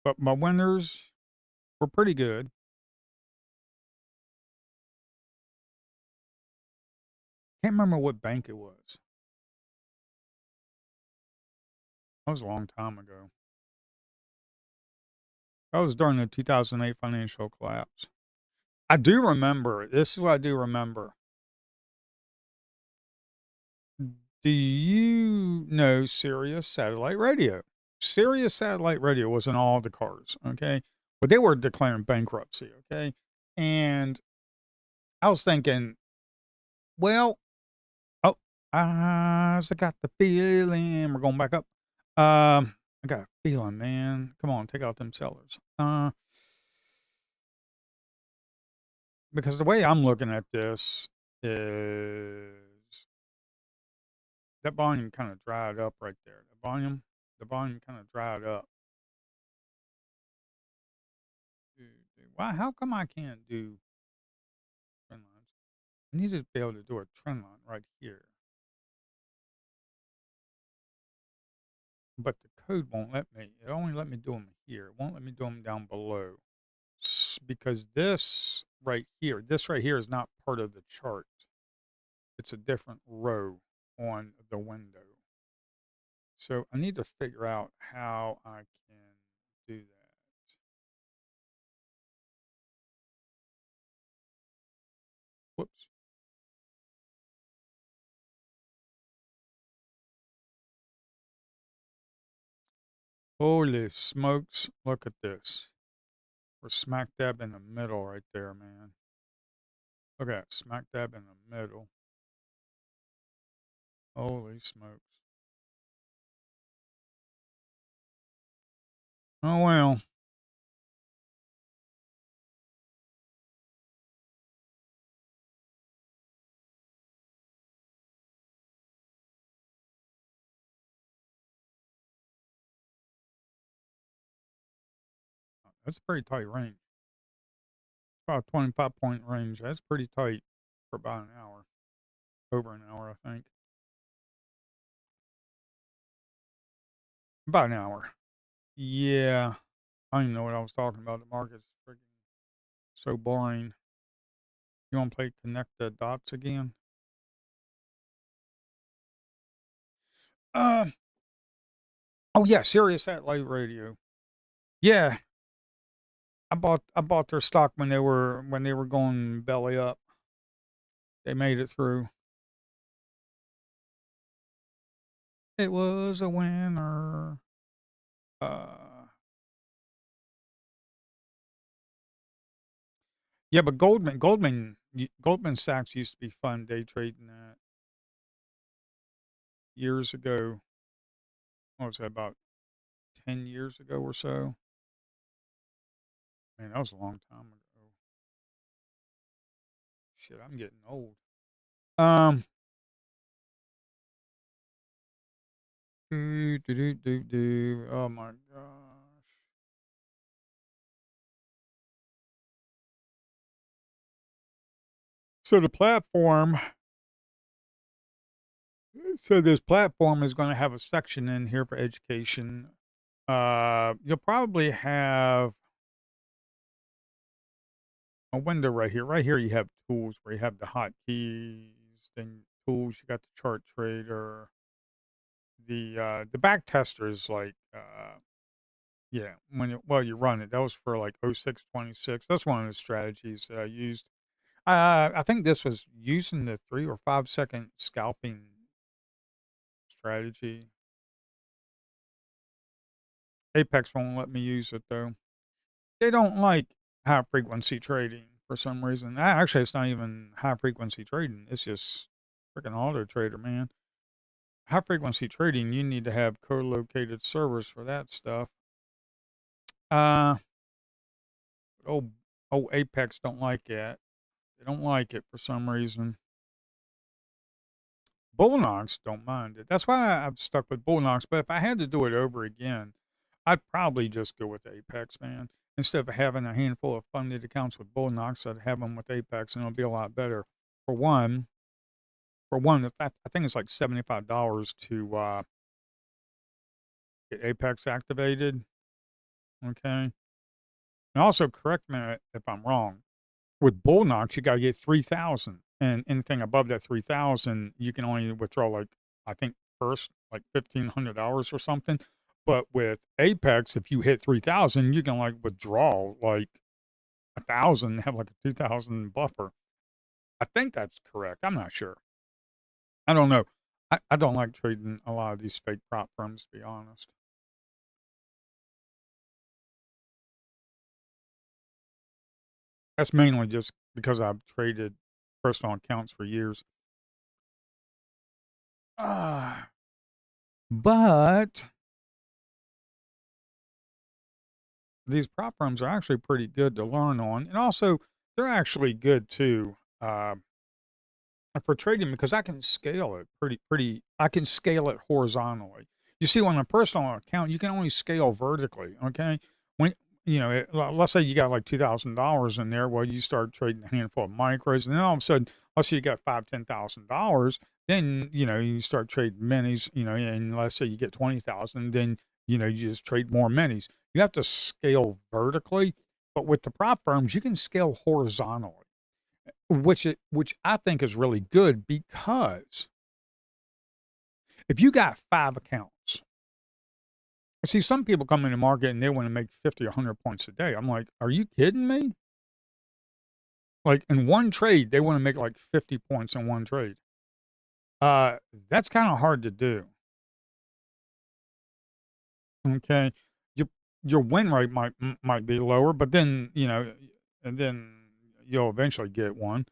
Speaker 1: But my winners were pretty good. Can't remember what bank it was. That was a long time ago. That was during the 2008 financial collapse. I do remember. This is what I do remember. Do you know Sirius satellite radio? Sirius satellite radio was in all the cars, okay? But they were declaring bankruptcy, okay? And I was thinking, well, oh, I got the feeling we're going back up. I got a feeling, man. Come on, take out them sellers. Because the way I'm looking at this is that volume kind of dried up right there. The volume kind of dried up. Why? How come I can't do trend lines? I need to be able to do a trend line right here, but the code won't let me. It only let me do them here. It won't let me do them down below because this right here is not part of the chart. It's a different row on the window. So I need to figure out how I can do that. Whoops. Holy smokes. Look at this. We're smack dab in the middle right there, man. Look at that. Smack dab in the middle. Holy smokes. Oh, well. That's a pretty tight range. About a 25-point range. That's pretty tight for about an hour. Over an hour, I think. About an hour. Yeah. I don't even know what I was talking about. The market's freaking so boring. You want to play Connect the Dots again? Um. Oh yeah, Sirius Satellite Radio. Yeah, I bought their stock when they were going belly up. They made it through. It was a winner. Uh, yeah, but Goldman Sachs used to be fun day trading that years ago. What was that, about 10 years ago or so? Man, that was a long time ago. Shit, I'm getting old. Um, oh my gosh. So the platform, so this platform is going to have a section in here for education. You'll probably have a window right here. Right here, you have tools where you have the hotkeys, then tools. You got the chart trader. The back tester is like yeah, well you run it. That was for like 0626. That's one of the strategies that I used. I think this was using the 3 or 5 second scalping strategy. Apex won't let me use it though. They don't like high frequency trading for some reason. Actually, it's not even high frequency trading. It's just freaking auto trader, man. High frequency trading, you need to have co-located servers for that stuff. Uh, oh, Apex don't like it. They don't like it for some reason. Bullnox don't mind it. That's why I've stuck with Bullnox. But if I had to do it over again, I'd probably just go with Apex, man. Instead of having a handful of funded accounts with Bullnox, I'd have them with Apex, and it'll be a lot better. For one, I think it's like $75 to get Apex activated. Okay, and also correct me if I'm wrong. With Bullnox, you got to get 3,000, and anything above that 3,000, you can only withdraw like I think first like $1,500 or something. But with Apex, if you hit 3,000, you can like withdraw like 1,000, have like a 2,000 buffer. I think that's correct. I'm not sure. I don't know. I don't like trading a lot of these fake prop firms, to be honest. That's mainly just because I've traded personal accounts for years. Uh, but these prop firms are actually pretty good to learn on, and also they're actually good too for trading because I can scale it pretty. I can scale it horizontally. You see, on a personal account, you can only scale vertically. Okay, when let's say you got like $2,000 in there, well, you start trading a handful of micros, and then all of a sudden, let's say you got $5,000, $10,000, then you start trading minis, and let's say you get 20,000, then you just trade more minis. You have to scale vertically, but with the prop firms, you can scale horizontally, which I think is really good because if you got 5 accounts, see, some people come in the market and they want to make 50 or 100 points a day. I'm like, are you kidding me? Like in one trade, they want to make like 50 points in one trade. That's kind of hard to do. Okay, your your win rate might be lower, but then and then you'll eventually get one.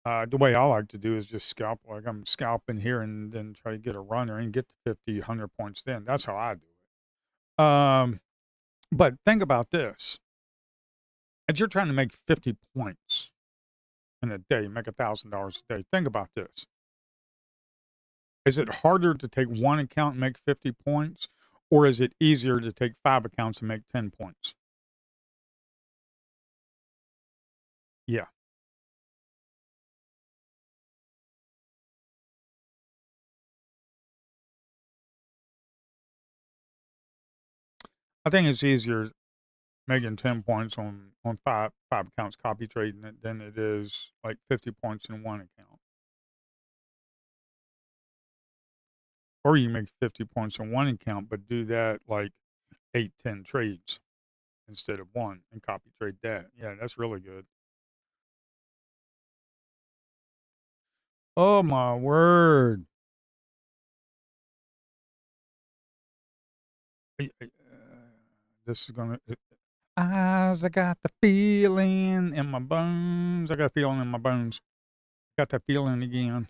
Speaker 1: The way I like to do is just scalp, like I'm scalping here and then try to get a runner and get to 50, 100 points. Then that's how I do it. But think about this: if you're trying to make 50 points in a day, make $1,000 a day. Think about this: is it harder to take one account and make 50 points, or is it easier to take 5 accounts and make 10 points? Yeah. I think it's easier making 10 points on five accounts copy trading it than it is like 50 points in one account. Or you make 50 points in one account, but do that like 8, 10 trades instead of one and copy trade that. Yeah, that's really good. Oh my word. This is gonna. Eyes, I got the feeling in my bones. I got a feeling in my bones. Got that feeling again.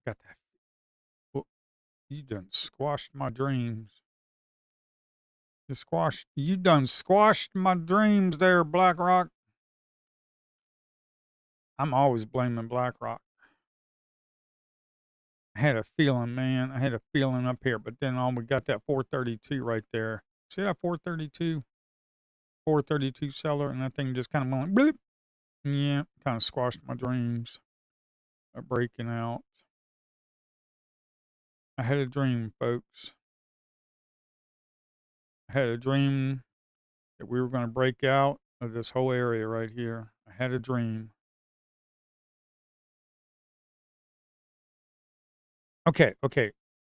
Speaker 1: Got that. Oh, you done squashed my dreams. You done squashed my dreams there, BlackRock. I'm always blaming BlackRock. I had a feeling, man. I had a feeling up here, but then we got that 432 right there. See that 432? 432 seller, and that thing just kind of went, bloop. Yeah, kind of squashed my dreams of breaking out. I had a dream, folks. I had a dream that we were going to break out of this whole area right here. I had a dream. Okay.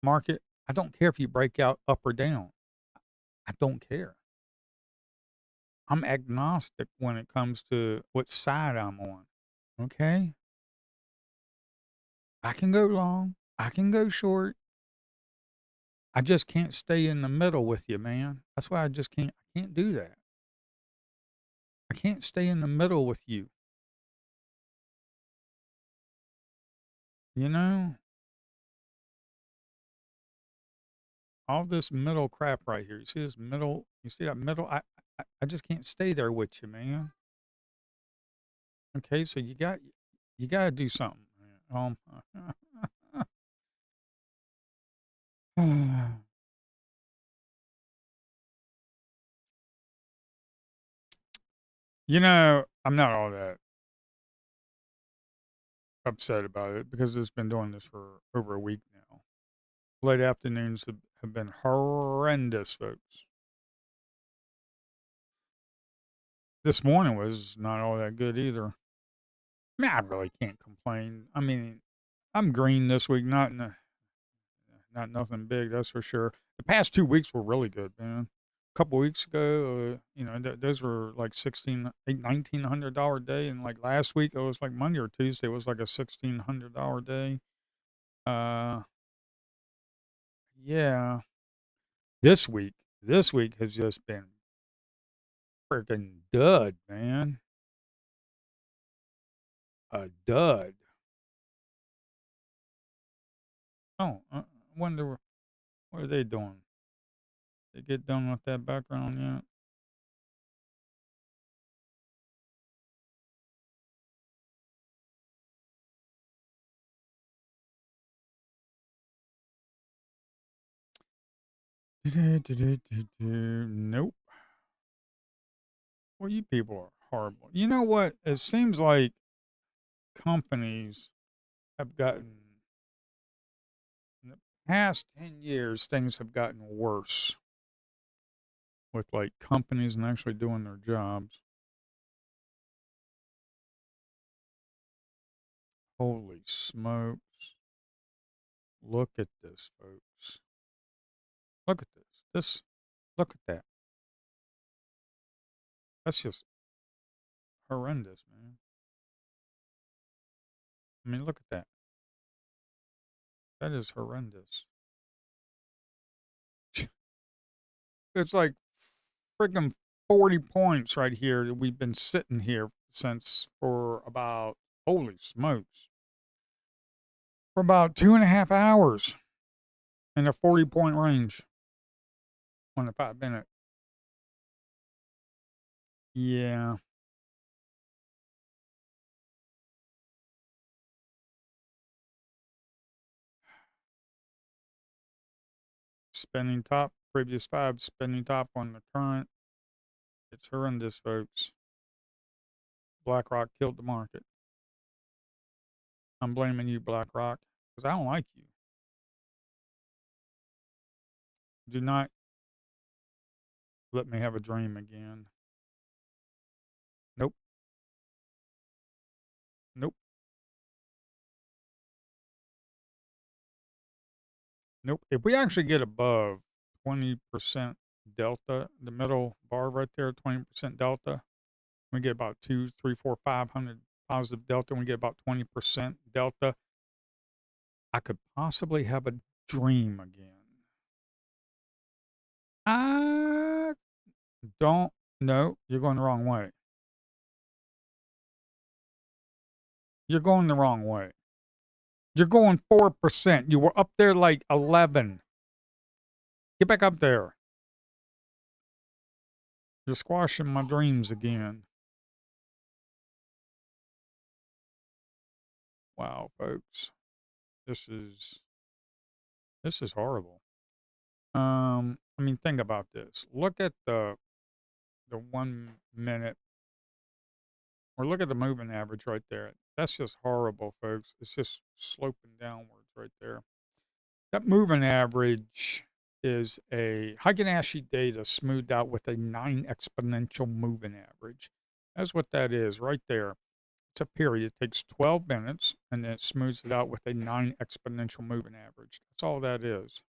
Speaker 1: Market, I don't care if you break out up or down. I don't care. I'm agnostic when it comes to what side I'm on. Okay? I can go long, I can go short. I just can't stay in the middle with you, man. That's why I can't do that. I can't stay in the middle with you. You know? All this middle crap right here. You see this middle? You see that middle? I just can't stay there with you, man. Okay, so you got to do something. I'm not all that upset about it because it's been doing this for over a week now. Late afternoons have been horrendous, folks. This morning was not all that good either. I mean, I really can't complain. I mean, I'm green this week, not nothing big, that's for sure. The past 2 weeks were really good, man. A couple weeks ago, those were like 1900 dollar day, and like last week, it was like Monday or Tuesday, it was like a $1,600 day. Uh, yeah. This week has just been freaking dud, man. A dud. Oh, I wonder what are they doing? They get done with that background yet? Nope. Well, you people are horrible. You know what? It seems like companies have gotten, in the past 10 years, things have gotten worse with like companies and actually doing their jobs. Holy smokes. Look at this, folks. Look at this. Look at that. That's just horrendous, man. I mean, look at that. That is horrendous. It's like freaking 40 points right here that we've been sitting here since for about, holy smokes, for about 2.5 hours in a 40-point range on the 5 minute. Yeah. Spinning top, previous five, spinning top on the current. It's horrendous, folks. BlackRock killed the market. I'm blaming you, BlackRock, because I don't like you. Do not let me have a dream again. Nope. Nope. Nope. If we actually get above 20% delta, the middle bar right there, 20% delta, we get about 2, 3, 4, 500 positive delta, and we get about 20% delta, I could possibly have a dream again. I don't know. You're going the wrong way. You're going the wrong way. You're going 4%. You were up there like 11. Get back up there. You're squashing my dreams again. Wow, folks. This is horrible. I mean, think about this. Look at the 1 minute, or look at the moving average right there. That's just horrible, folks. It's just sloping downwards right there. That moving average is a Heikin-Ashi data smoothed out with a 9 exponential moving average. That's what that is right there. It's a period. It takes 12 minutes, and then it smooths it out with a 9 exponential moving average. That's all that is.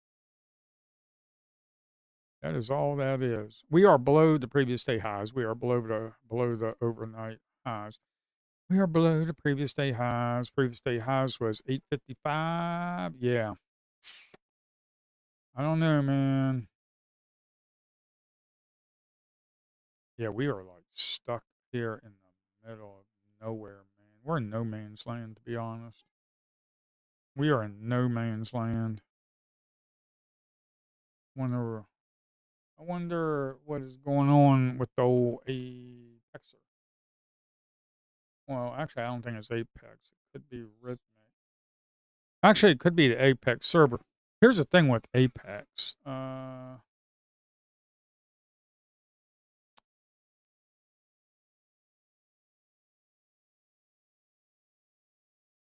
Speaker 1: That is all that is. We are below the previous day highs. We are below the overnight highs. We are below the previous day highs. Previous day highs was 855. Yeah. I don't know, man. Yeah, we are like stuck here in the middle of nowhere, man. We're in no man's land, to be honest. We are in no man's land. Wonder, I wonder what is going on with the old Apexer. Well, actually, I don't think it's Apex. It could be Rhythmic. Actually, it could be the Apex server. Here's the thing with Apex.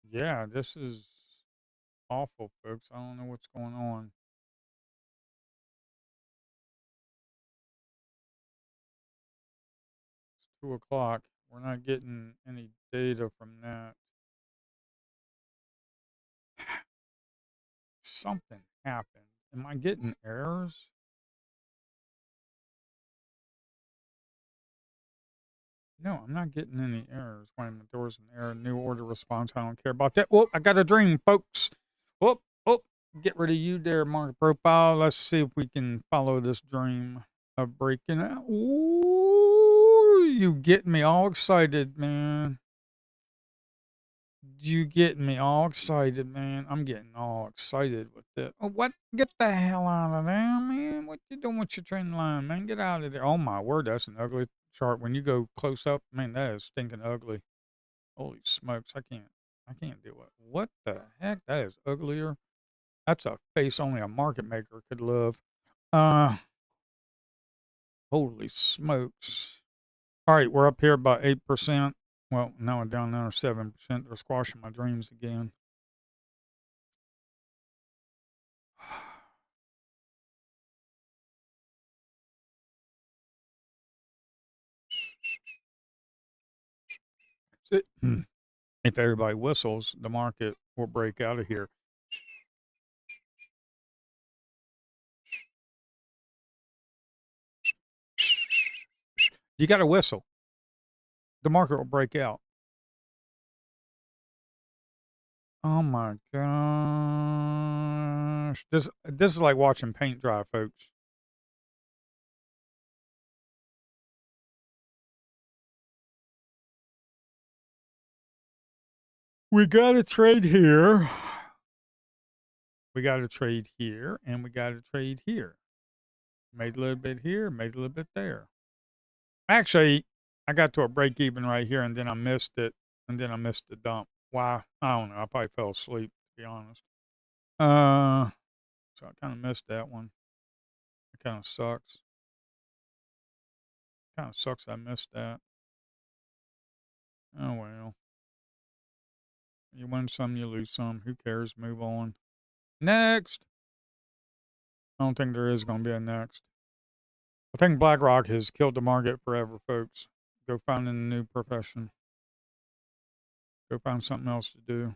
Speaker 1: Yeah, this is awful, folks. I don't know what's going on. 2 o'clock. We're not getting any data from that. Something happened. Am I getting errors? No, I'm not getting any errors. Wait a minute. There was an error. New order response. I don't care about that. Whoop, I got a dream, folks. Whoop, whoop. Get rid of you there, market profile. Let's see if we can follow this dream of breaking out. Ooh, you getting me all excited, man. You getting me all excited, man. I'm getting all excited with it. Oh, what? Get the hell out of there, man. What you doing with your trend line, man? Get out of there. Oh, my word. That's an ugly chart. When you go close up, man, that is stinking ugly. Holy smokes. I can't do it. What the heck? That is uglier. That's a face only a market maker could love. Uh, Holy smokes. All right. We're up here about 8%. Well, now we're down another 7%. They're squashing my dreams again. If everybody whistles, the market will break out of here. You got to whistle. The market will break out. Oh my gosh. This is like watching paint dry, folks. We got to trade here. We got to trade here, and we got to trade here. Made a little bit here, made a little bit there. Actually, I got to a break even right here, and then I missed it, and then I missed the dump. Why? I don't know. I probably fell asleep, to be honest. So I kind of missed that one. It kind of sucks. Kind of sucks I missed that. Oh well. You win some, you lose some. Who cares? Move on. Next. I don't think there is going to be a next. I think BlackRock has killed the market forever, folks. Go find a new profession. Go find something else to do.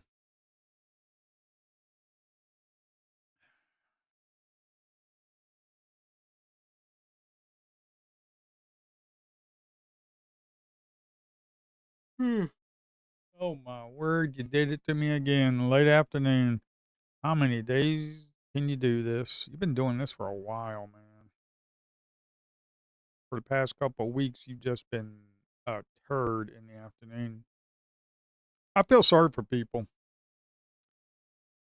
Speaker 1: Oh my word, you did it to me again. Late afternoon. How many days can you do this? You've been doing this for a while, man. For the past couple of weeks, you've just been a turd in the afternoon. I feel sorry for people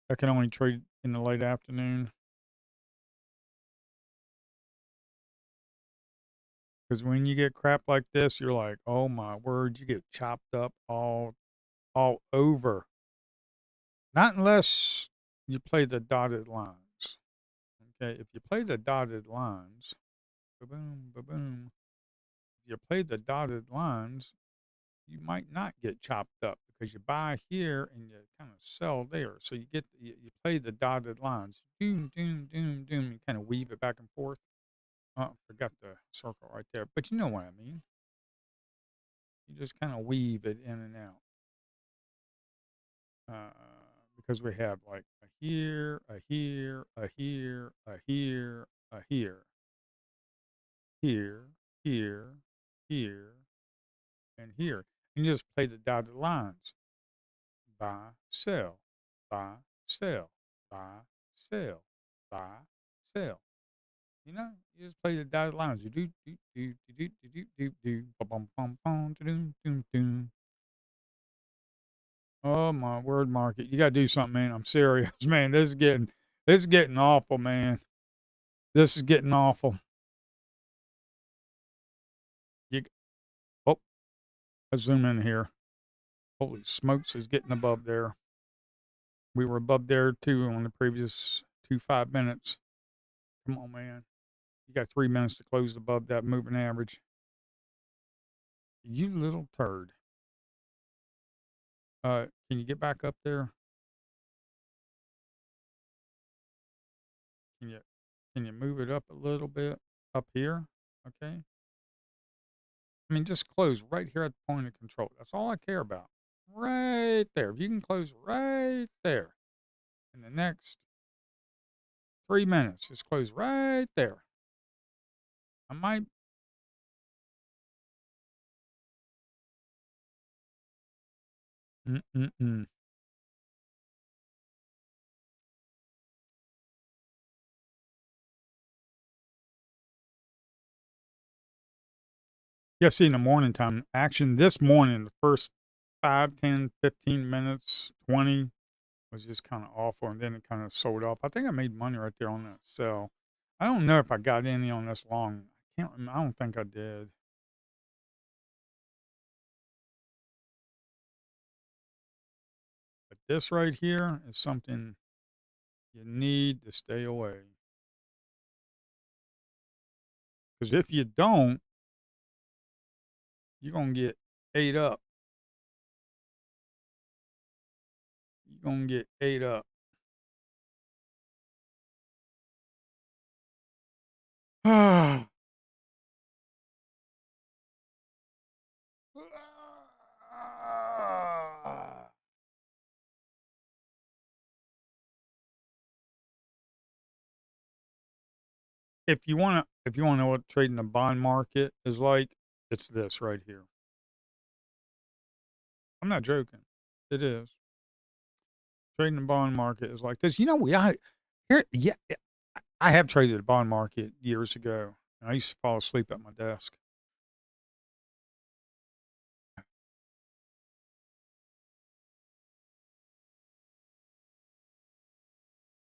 Speaker 1: that can only trade in the late afternoon. Because when you get crap like this, you're like, oh my word, you get chopped up all over. Not unless you play the dotted lines. Okay, if you play the dotted lines, ba-boom, ba-boom, if you play the dotted lines, you might not get chopped up because you buy here and you kind of sell there. So you play the dotted lines. Doom, doom, doom, doom. You kind of weave it back and forth. Oh, forgot the circle right there. But you know what I mean. You just kind of weave it in and out. Because we have like a here, a here, a here, a here, a here, here, here, here, and here. And you just play the dotted lines. Buy, sell, buy, sell, buy, sell, buy, sell. You know, you just play the dotted lines. You do, bum bum bum, do do do. Oh my word, market! You gotta do something, man. I'm serious, man. This is getting awful, man. This is getting awful. You, oh, let's zoom in here. Holy smokes, is getting above there. We were above there too on the previous 5 minutes. Come on, man. You got 3 minutes to close above that moving average. You little turd. Can you get back up there? Can you can you move it up a little bit up here? Okay. I mean, just close right here at the point of control. That's all I care about. Right there. If you can close right there in the next 3 minutes, just close right there. I might. Mm-mm-mm. Yeah, see, in the morning time, action this morning, the first 5, 10, 15 minutes, 20 was just kind of awful. And then it kind of sold off. I think I made money right there on that sell. I don't know if I got any on this long. I can't remember. I don't think I did. But this right here is something you need to stay away. Because if you don't, you're going to get ate up. You're going to get ate up. If you want to know what trading the bond market is like, it's this right here. I'm not joking. It is. Trading the bond market is like this. You know, yeah, I have traded the bond market years ago. I used to fall asleep at my desk.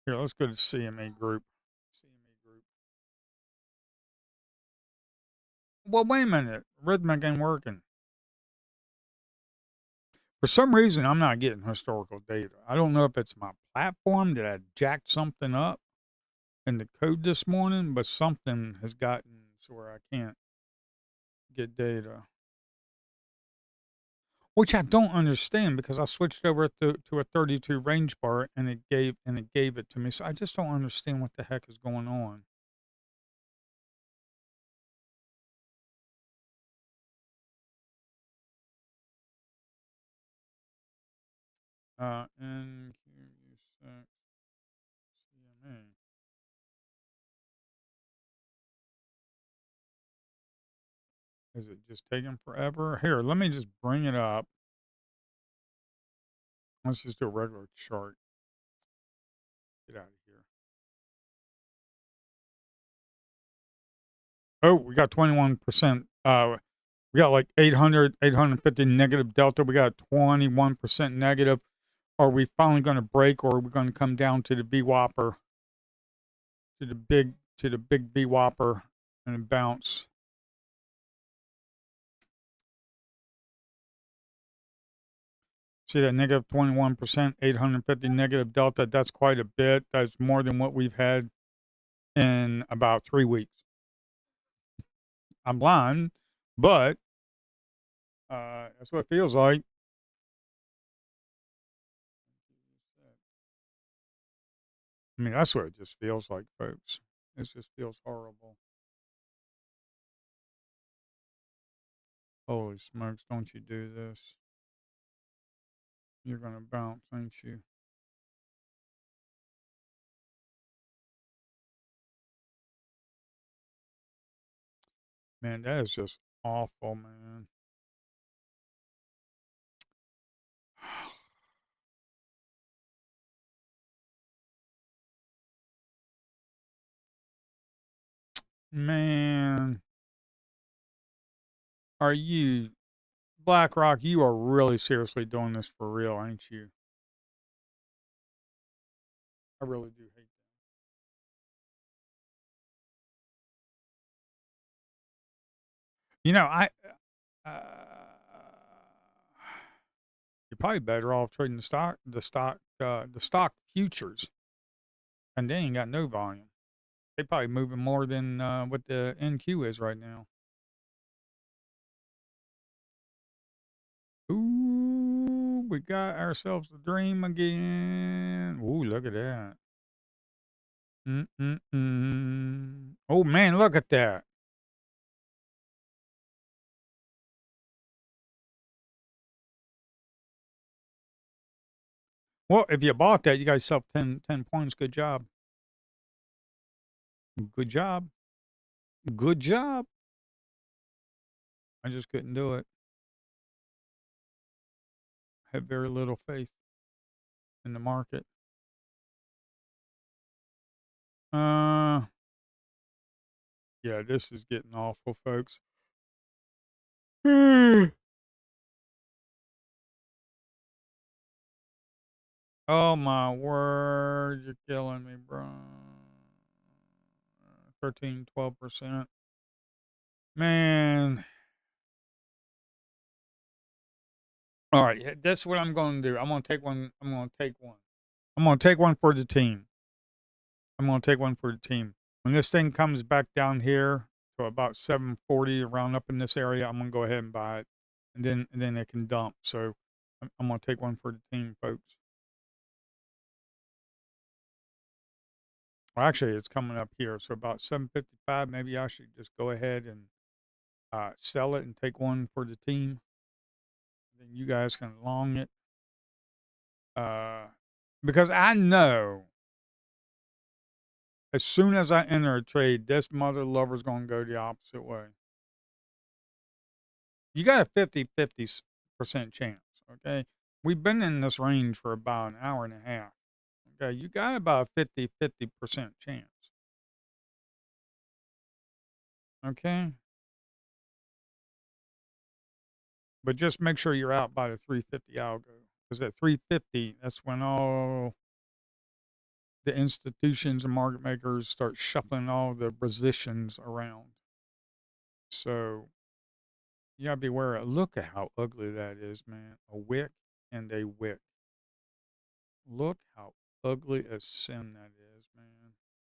Speaker 1: Here, let's go to CME Group. CME Group. Well, wait a minute. Rhythmic ain't working. For some reason, I'm not getting historical data. I don't know if it's my platform that I jacked something up in the code this morning, but something has gotten to where I can't get data. Which I don't understand because I switched over to a 32 range bar and it gave it to me. So I just don't understand what the heck is going on. NQ6 CMA. Is it just taking forever? Here, let me just bring it up. Let's just do a regular chart. Get out of here. Oh, we got 21%. We got like 850 negative delta. We got 21% negative. Are we finally going to break, or are we going to come down to the V Whopper, to the big V Whopper, and bounce? See that negative 21%, 850 negative delta? That's quite a bit. That's more than what we've had in about 3 weeks. I'm blind, but that's what it feels like. I mean, that's what it just feels like, folks. It just feels horrible. Holy smokes, don't you do this. You're going to bounce, ain't you? Man, that is just awful, man. Man, are you, BlackRock, you are really seriously doing this for real, ain't you? I really do hate that. You know, uh, you're probably better off trading the stock futures, and they ain't got no volume. They probably moving more than what the NQ is right now. Ooh, we got ourselves a dream again. Ooh, look at that. Mm-mm-mm. Oh man, look at that. Well, if you bought that, you got yourself 10 points. Good job. Good job. Good job. I just couldn't do it. I have very little faith in the market. Uh, yeah, this is getting awful, folks. Oh my word, you're killing me, bro. 13, 12%. Man. All right, that's what I'm going to do. I'm going to take one. I'm going to take one. I'm going to take one for the team. I'm going to take one for the team. When this thing comes back down here to about 740 around up in this area, I'm going to go ahead and buy it. And then it can dump. So I'm going to take one for the team, folks. Well, actually, it's coming up here. So about 755, maybe I should just go ahead and sell it and take one for the team. Then you guys can long it. Because I know as soon as I enter a trade, this mother lover's going to go the opposite way. You got a 50% chance, okay? We've been in this range for about an hour and a half. Okay, you got about a 50% chance. Okay? But just make sure you're out by the 350 algo. Because at 350, that's when all the institutions and market makers start shuffling all the positions around. So you gotta be aware of. Look at how ugly that is, man. A wick and a wick. Look how ugly a sin that is, man.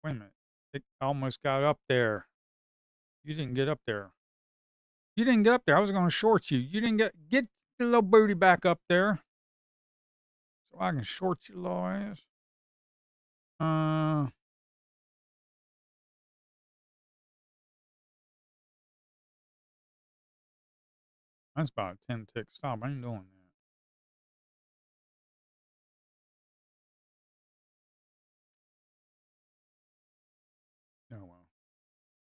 Speaker 1: Wait a minute. It almost got up there. You didn't get up there. You didn't get up there. I was gonna short you. You didn't get the little booty back up there. So I can short your little ass. Uh that's about a 10 tick stop. I ain't doing that. Oh well.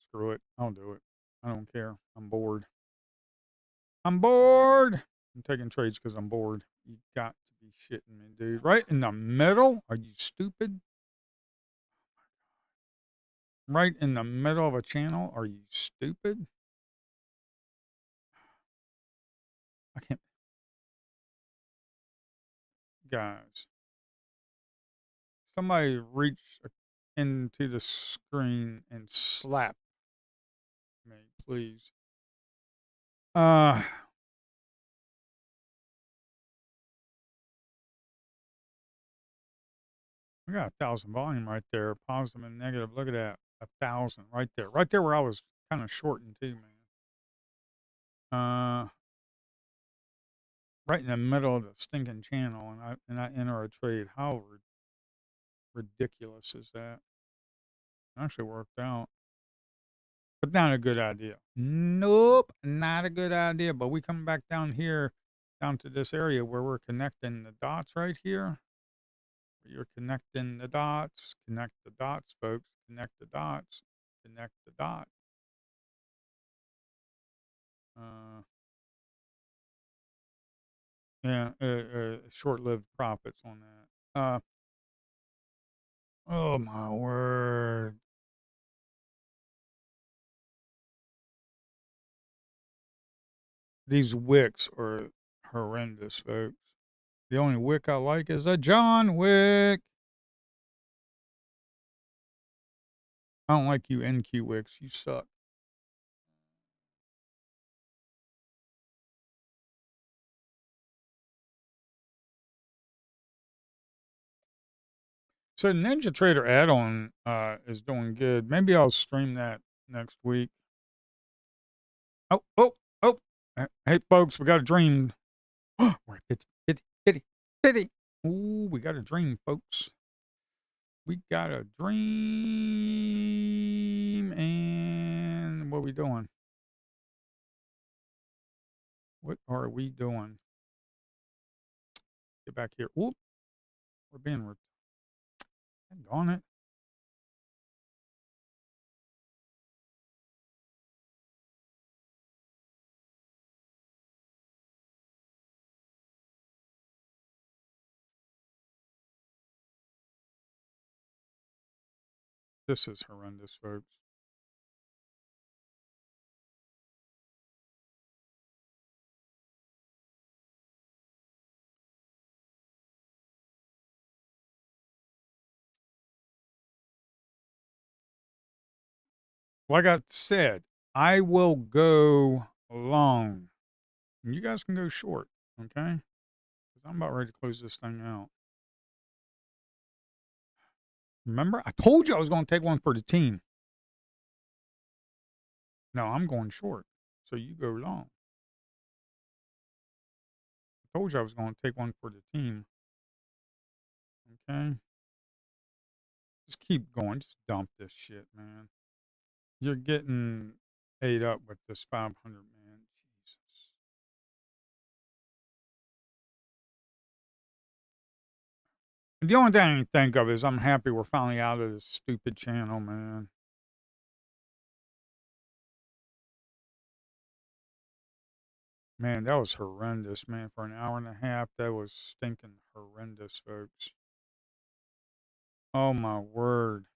Speaker 1: Screw it. I'll do it. I don't care. I'm bored. I'm bored. I'm taking trades because I'm bored. You got to be shitting me, dude. Right in the middle? Are you stupid? Right in the middle of a channel? Are you stupid? I can't. Guys, somebody reach into the screen and slap me, please. Uh, We got 1,000 volume right there, positive and negative. Look at that, 1,000 right there where I was kind of shorting too, man. Right in the middle of the stinking channel, and I enter a trade. How ridiculous is that? Actually worked out, but not a good idea. Nope, not a good idea. But we come back down here, down to this area where we're connecting the dots right here. You're connecting the dots. Connect the dots, folks. Connect the dots. Connect the dot. Uh, yeah, short-lived profits on that. Oh my word! These wicks are horrendous, folks. The only wick I like is a John Wick. I don't like you NQ wicks. You suck. So Ninja Trader add-on is doing good. Maybe I'll stream that next week. Oh, oh, oh. Hey, folks, we got a dream. We're at 50, 50, 50, 50. Ooh, we got a dream, folks. We got a dream. And what are we doing? What are we doing? Get back here. Whoop. We're being, on it. This is horrendous, folks. Like I said, I will go long. And you guys can go short, okay? Because I'm about ready to close this thing out. Remember? I told you I was going to take one for the team. No, I'm going short. So you go long. I told you I was going to take one for the team. Okay? Just keep going. Just dump this shit, man. You're getting ate up with this 500, man. Jesus. And the only thing I can think of is I'm happy we're finally out of this stupid channel, man. Man, that was horrendous, man. For an hour and a half, that was stinking horrendous, folks. Oh my word.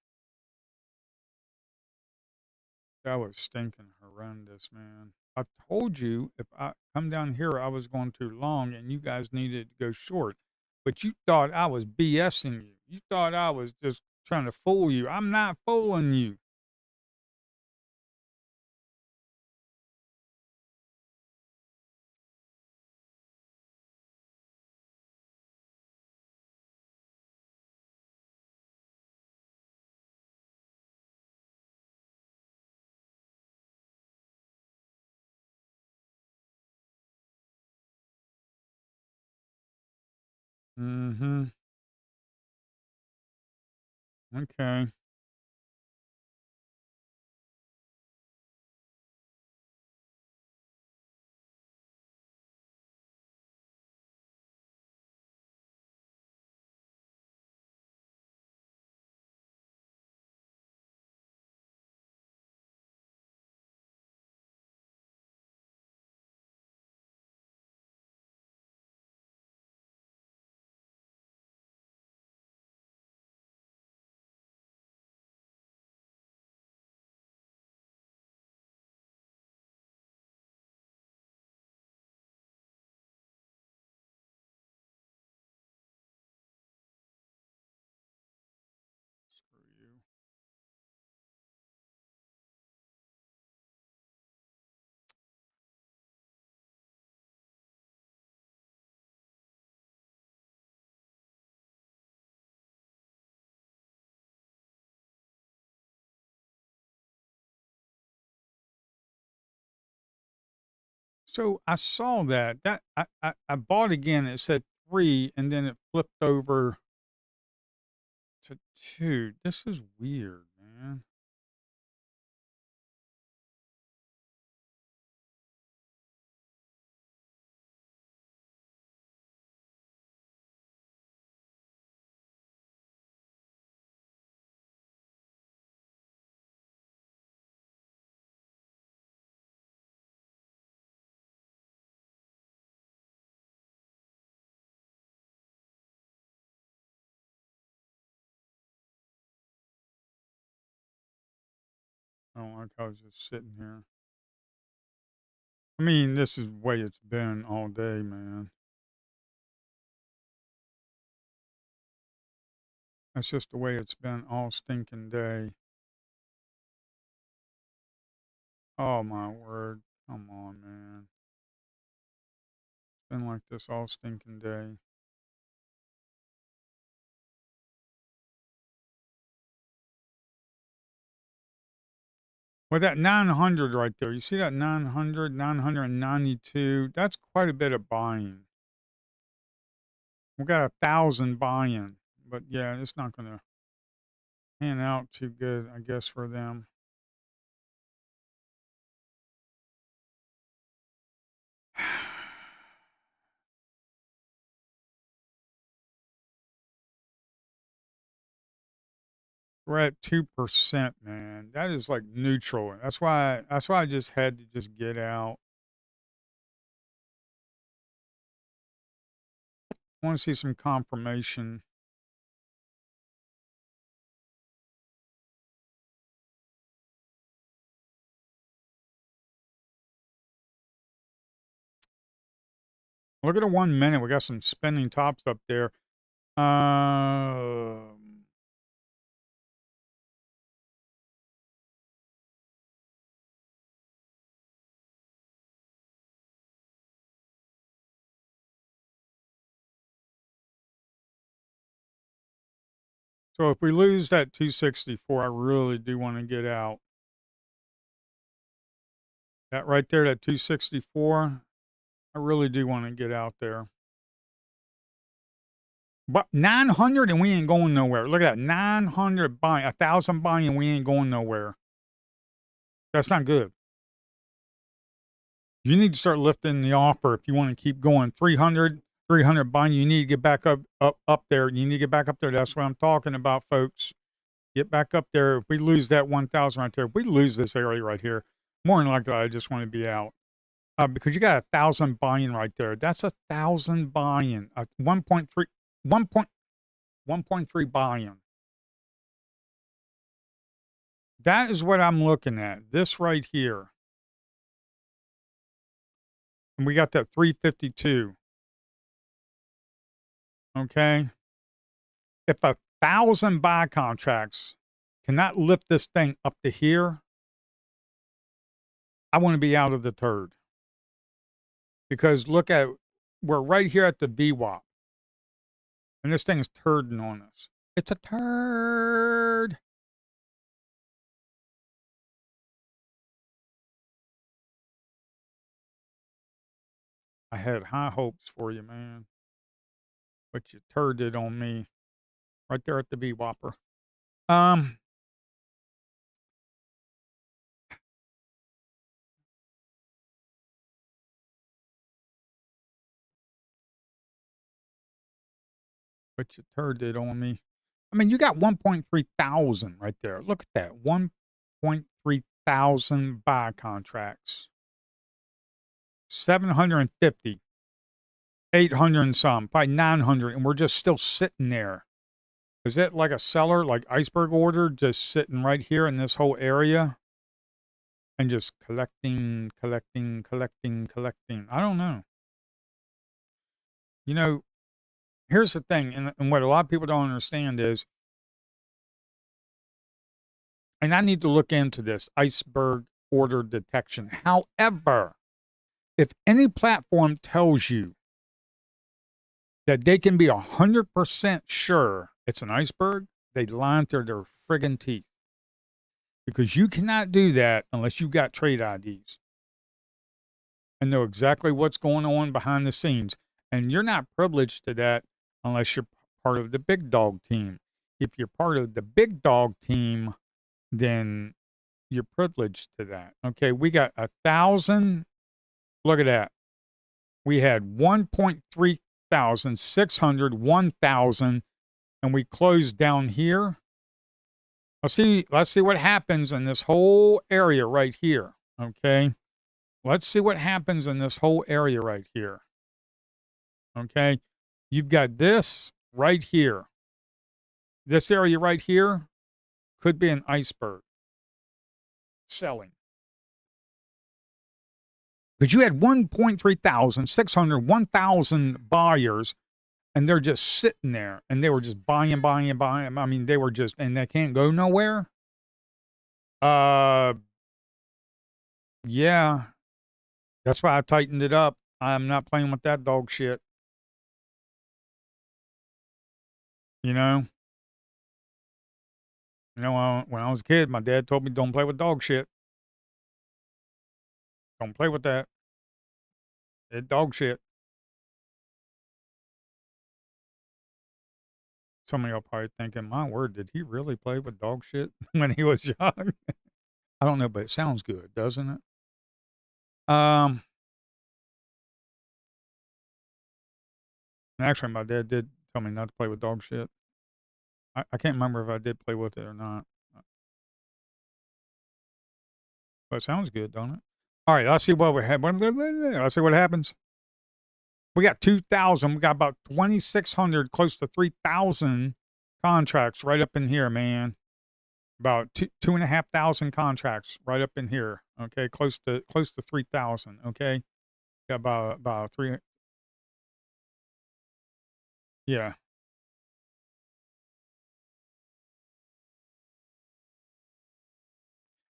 Speaker 1: That was stinking horrendous, man. I told you if I come down here, I was going too long and you guys needed to go short. But you thought I was BSing you. You thought I was just trying to fool you. I'm not fooling you. Mm-hmm. Okay. So I saw that I bought again. It said 3, and then it flipped over to 2. This is weird, man. I don't like how it's just sitting here. I mean, this is the way it's been all day, man. That's just the way it's been all stinking day. Oh my word. Come on, man. It's been like this all stinking day. Well, that 900 right there, you see that 900, 992? That's quite a bit of buying. We got 1,000 buying, but yeah, it's not going to pan out too good, I guess, for them. We're at 2%, man. That is like neutral. That's why I just had to just get out. I want to see some confirmation. Look at the 1 minute. We got some spinning tops up there. So if we lose that 264, I really do want to get out. That right there, that 264, I really do want to get out there. But 900 and we ain't going nowhere. Look at that, 900 buying, 1,000 buying, and we ain't going nowhere. That's not good. You need to start lifting the offer if you want to keep going. 300, 300 buying, you need to get back up there. You need to get back up there. That's what I'm talking about, folks. Get back up there. If we lose that 1,000 right there, if we lose this area right here, more than likely, I just want to be out. Because you got 1,000 buying right there. That's 1,000 buying. 1.3, 1.3 buying. That is what I'm looking at. This right here. And we got that 352. Okay. If 1,000 buy contracts cannot lift this thing up to here, I want to be out of the turd. Because look at, we're right here at the VWAP. And this thing is turding on us. It's a turd. I had high hopes for you, man. But you turded on me. Right there at the VWAPper. Um, but you turded on me. I mean, you got 1.3 thousand right there. Look at that. 1.3 thousand buy contracts. 750. 800 and some, probably 900, and we're just still sitting there. Is it like a seller, like iceberg order, just sitting right here in this whole area and just collecting, collecting, collecting, collecting? I don't know. You know, here's the thing, and what a lot of people don't understand is, and I need to look into this iceberg order detection. However, if any platform tells you that they can be 100% sure it's an iceberg, they lie through their friggin' teeth. Because you cannot do that unless you've got trade IDs. and know exactly what's going on behind the scenes. And you're not privileged to that unless you're part of the big dog team. If you're part of the big dog team, then you're privileged to that. Okay, we got 1,000. Look at that. We had 1.3 thousand, 600, 1,000, and we closed down here. Let's see what happens in this whole area right here. Okay. Let's see what happens in this whole area right here. Okay. You've got this right here. This area right here could be an iceberg selling. Because you had 1.3 thousand, 600, 1,000 buyers, and they're just sitting there, and they were just buying, buying, buying. I mean, they were just, and they can't go nowhere. Yeah. That's why I tightened it up. I'm not playing with that dog shit. You know? When I was a kid, my dad told me, don't play with dog shit. Don't play with that. It's dog shit. Some of y'all probably thinking, my word, did he really play with dog shit when he was young? I don't know, but it sounds good, doesn't it? Actually, my dad did tell me not to play with dog shit. I can't remember if I did play with it or not. But it sounds good, don't it? All right, let's see what we have. Let's see what happens. We got 2,000. We got about 2,600, close to 3,000 contracts right up in here, man. About 2,500 contracts right up in here. Okay, close to 3,000. Okay, got about 3. Yeah.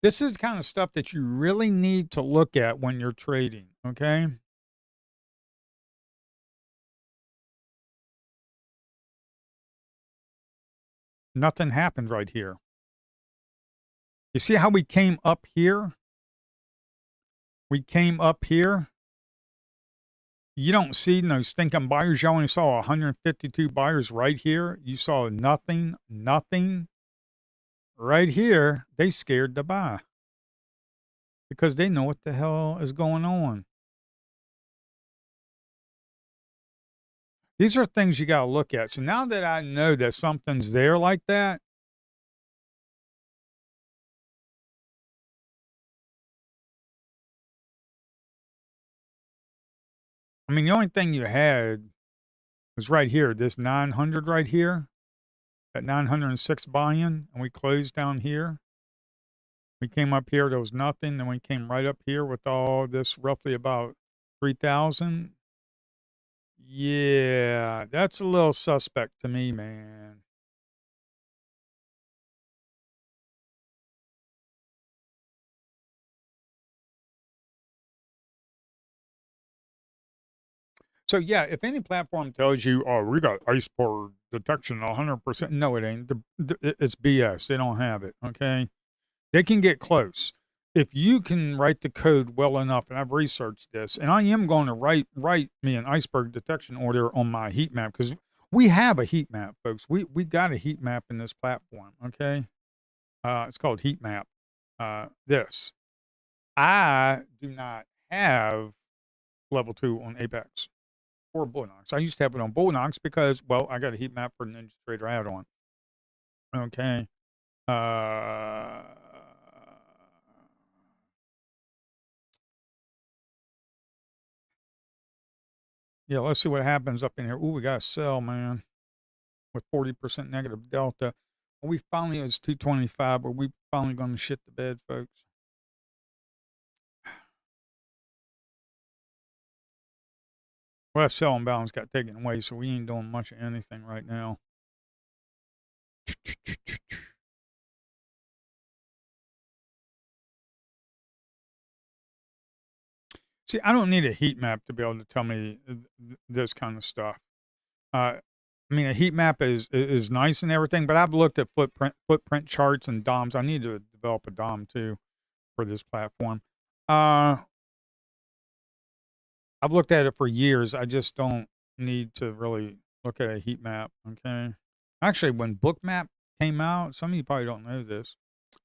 Speaker 1: This is the kind of stuff that you really need to look at when you're trading. Okay. Nothing happened right here. You see how we came up here? We came up here. You don't see no stinking buyers. You only saw 152 buyers right here. You saw nothing right here. They scared to buy because they know what the hell is going on. These are things you got to look at. So now that I know that something's there like that, I mean, the only thing you had was right here, this 900 right here, that 906 buy-in, and we closed down here. We came up here, there was nothing, and we came right up here with all this roughly about 3,000. Yeah, that's a little suspect to me, man. So yeah, if any platform tells you, "Oh, we got iceberg detection 100%," no, it ain't. It's BS. They don't have it. Okay, they can get close if you can write the code well enough. And I've researched this, and I am going to write me an iceberg detection order on my heat map because we have a heat map, folks. We got a heat map in this platform. Okay, it's called heat map. This I do not have level 2 on Apex or Bullnox. I used to have it on Bullnox because, well, I got a heat map for Ninja Trader add-on. Okay. Yeah, let's see what happens up in here. Ooh, we got a sell, man, with 40% negative delta. We finally, it's 225, but we finally going to shit the bed, folks. Well, that sell imbalance got taken away, so we ain't doing much of anything right now. See, I don't need a heat map to be able to tell me this kind of stuff. I mean, a heat map is nice and everything, but I've looked at footprint charts and DOMs. I need to develop a DOM too for this platform. I've looked at it for years. I just don't need to really look at a heat map. Okay. Actually, when Bookmap came out, some of you probably don't know this.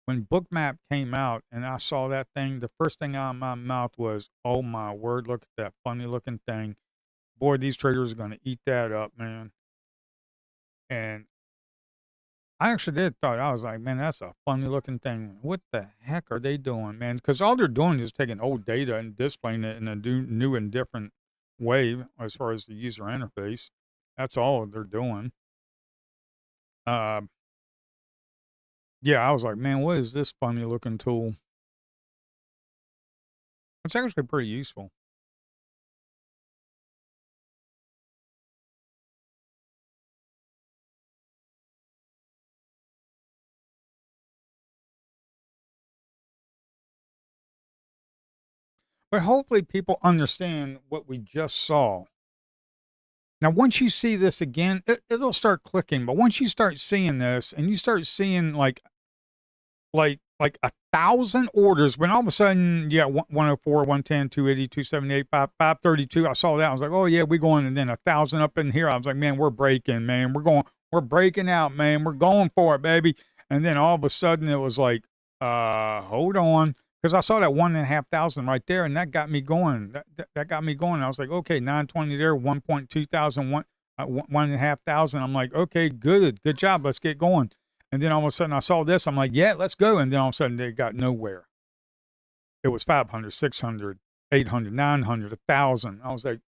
Speaker 1: When Bookmap came out and I saw that thing, the first thing out of my mouth was, "Oh my word, look at that funny looking thing. Boy, these traders are going to eat that up, man." And I actually did thought, I was like, "Man, that's a funny looking thing. What the heck are they doing, man?" Because all they're doing is taking old data and displaying it in a new and different way as far as the user interface. That's all they're doing. Uh, yeah, I was like, "Man, what is this funny looking tool?" It's actually pretty useful. But hopefully people understand what we just saw. Now, once you see this again, it'll start clicking. But once you start seeing this and you start seeing like 1,000 orders, when all of a sudden, yeah, 104, 110, 280, 278, 532, I saw that. I was like, oh, yeah, we're going. And then 1,000 up in here. I was like, man, we're breaking, man. We're breaking out, man. We're going for it, baby. And then all of a sudden it was like, hold on. Because I saw that 1,500 right there, and that got me going. That got me going. I was like, okay, 920 there, 1.2 thousand, 1,500. I'm like, okay, good job. Let's get going. And then all of a sudden I saw this. I'm like, yeah, let's go. And then all of a sudden they got nowhere. It was 500, 600, 800, 900, 1,000. I was like,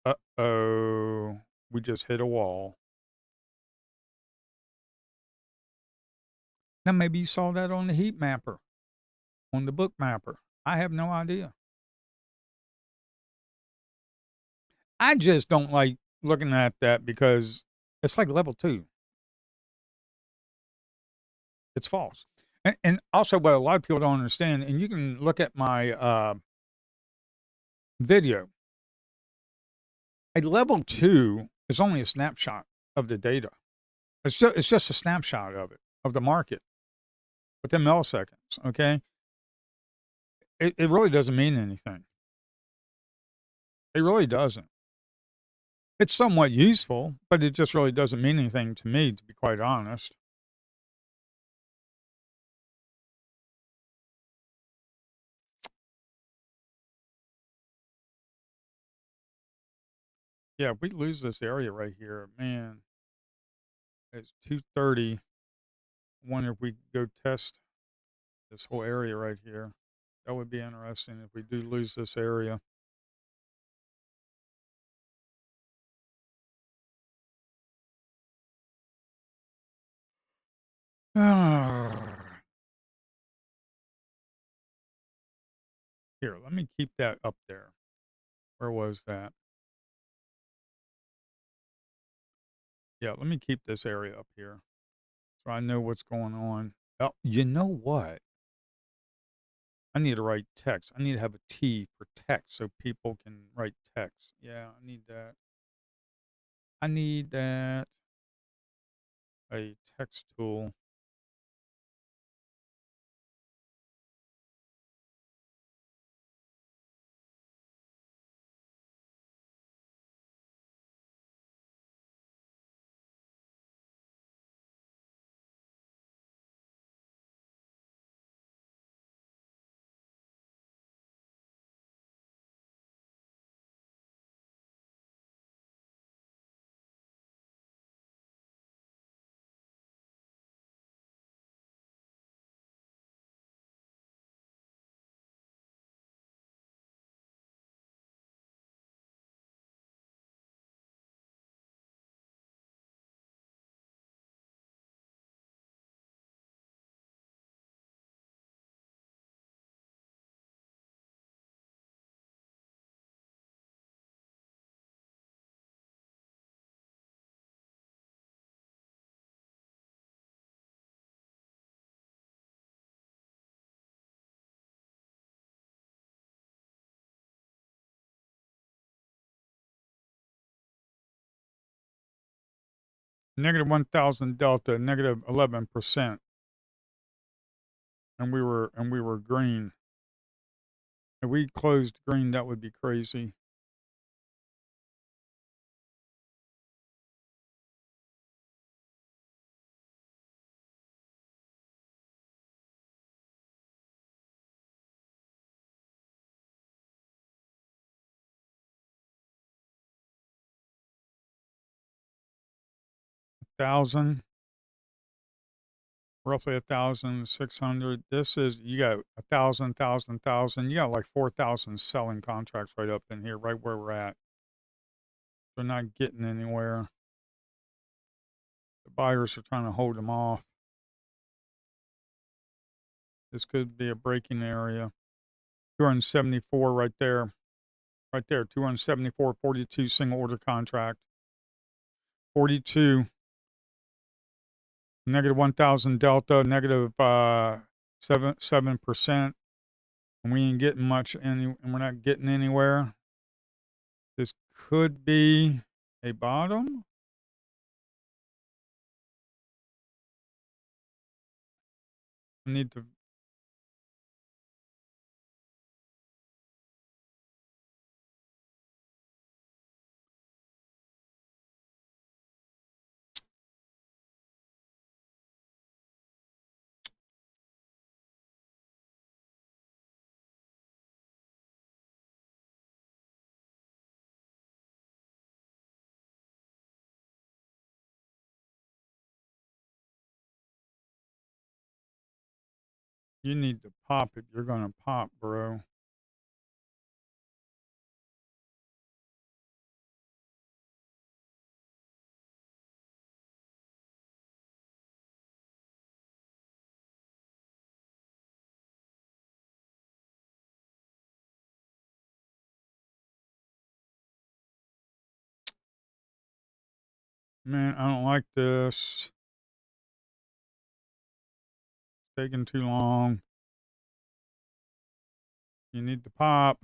Speaker 1: uh-oh, we just hit a wall. Now maybe you saw that on the heat mapper, on the book mapper. I have no idea. I just don't like looking at that because it's like level 2. It's false. And also what a lot of people don't understand, and you can look at my video. A level 2 is only a snapshot of the data. It's just a snapshot of it, of the market within milliseconds, okay? It really doesn't mean anything. It really doesn't. It's somewhat useful, but it just really doesn't mean anything to me, to be quite honest. Yeah, if we lose this area right here, man, it's 230. I wonder if we go test this whole area right here. That would be interesting if we do lose this area. Here, let me keep that up there. Where was that? Yeah, let me keep this area up here so I know what's going on. Oh, you know what? I need to write text. I need to have a T for text so people can write text. Yeah, I need that. I need that. A text tool. Negative 1,000 delta, negative 11%. And we were green. If we closed green, that would be crazy. 1,000, roughly 1,600. This is, you got 1,000, 1,000, 1,000. You got like 4,000 selling contracts right up in here, right where we're at. They're not getting anywhere. The buyers are trying to hold them off. This could be a breaking area. 274 right there. Right there, 274, 42 single order contract. 42, negative 1,000 delta, negative 7%. And we ain't getting much, and we're not getting anywhere. This could be a bottom. I need to. You need to pop it. You're going to pop, bro. Man, I don't like this. It's taking too long. You need to pop.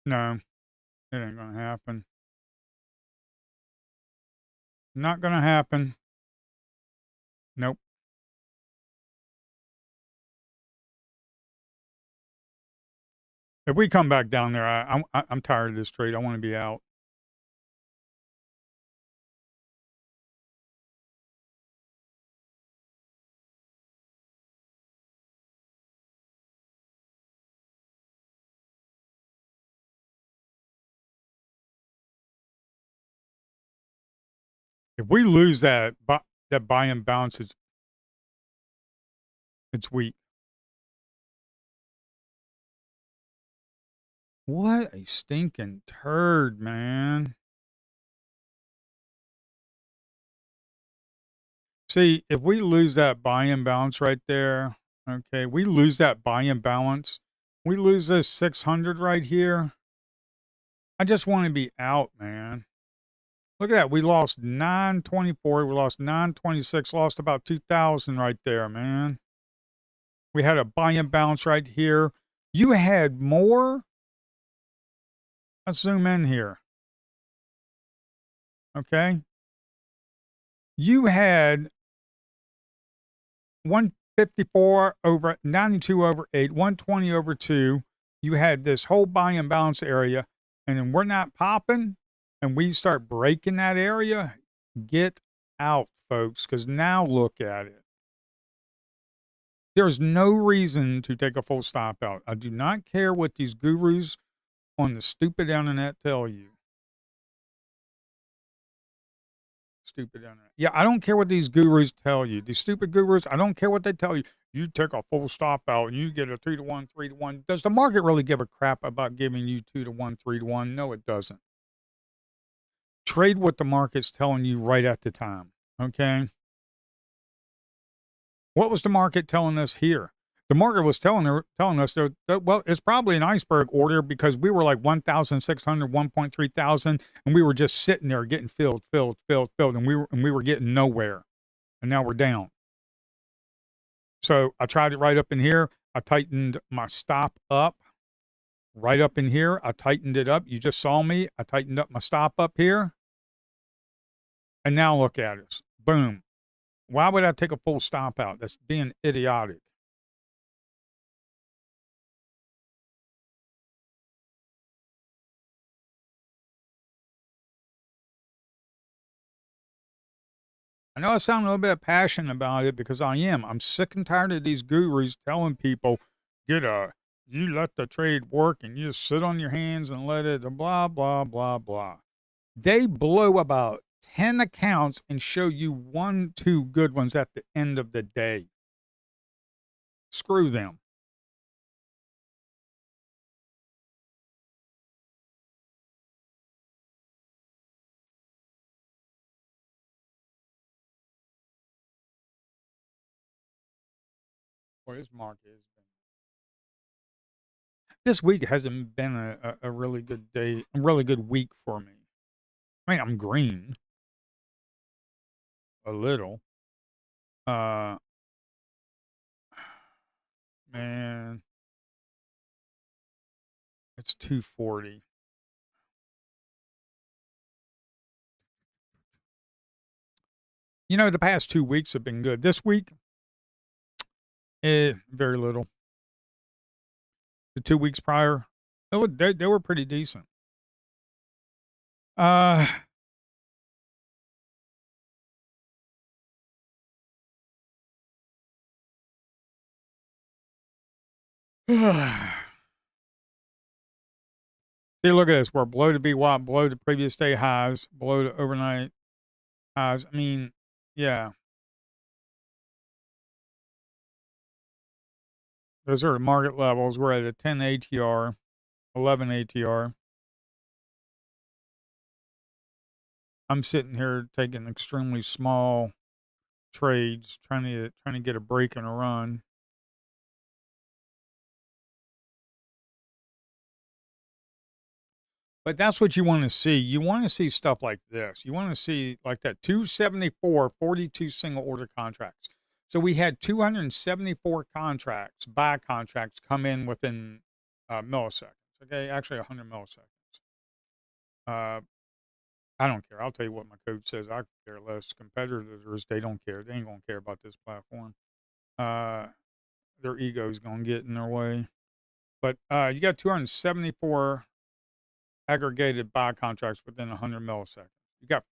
Speaker 1: No, it ain't going to happen. Not going to happen. Nope. If we come back down there, I'm tired of this trade. I want to be out. If we lose that buy and bounce, it's weak. What a stinking turd, man. See, if we lose that buy and bounce right there, okay, we lose that buy and balance. We lose this 600 right here. I just want to be out, man. Look at that. We lost 924. We lost 926. Lost about 2,000 right there, man. We had a buy and bounce right here. You had more. Let's zoom in here. Okay. You had 154 over 92 over 8, 120 over 2. You had this whole buy and balance area, and then we're not popping, and we start breaking that area. Get out, folks, because now look at it. There's no reason to take a full stop out. I do not care what these gurus on the stupid internet tell you. Stupid internet. Yeah, I don't care what these gurus tell you. These stupid gurus, I don't care what they tell you. You take a full stop out and you get a 2-to-1, 3-to-1. Does the market really give a crap about giving you 2-to-1, 3-to-1? No, it doesn't. Trade what the market's telling you right at the time. Okay. What was the market telling us here? The market was telling us that, well, it's probably an iceberg order because we were like 1,600, 1.3 thousand, and we were just sitting there getting filled, and we were getting nowhere, and now we're down. So I tried it right up in here. I tightened my stop up right up in here. I tightened it up. You just saw me. I tightened up my stop up here, and now look at us. Boom. Why would I take a full stop out? That's being idiotic. I know I sound a little bit passionate about it because I am. I'm sick and tired of these gurus telling people, get a, you let the trade work and you just sit on your hands and let it, blah, blah, blah, blah. They blow about 10 accounts and show you 1, 2 good ones at the end of the day. Screw them. Boy, this market has been. This week hasn't been a really good day, a really good week for me. I mean, I'm green a little. Uh, man, it's 240. You know, the past 2 weeks have been good. This week, very little. The 2 weeks prior, they were pretty decent. Uh, see, look at this. We're below the VWAP, below the previous day highs, below the overnight highs. I mean, yeah, those are the market levels. We're at a 10 ATR, 11 ATR. I'm sitting here taking extremely small trades, trying to get a break and a run. But that's what you want to see. You want to see stuff like this. You want to see like that 274, 42 single order contracts. So we had 274 contracts, buy contracts come in within milliseconds. Okay, actually 100 milliseconds. Uh, I don't care. I'll tell you what my code says. I care less. Competitors, they don't care. They ain't gonna care about this platform. Uh, their ego is gonna get in their way. But you got 274 aggregated buy contracts within 100 milliseconds. You got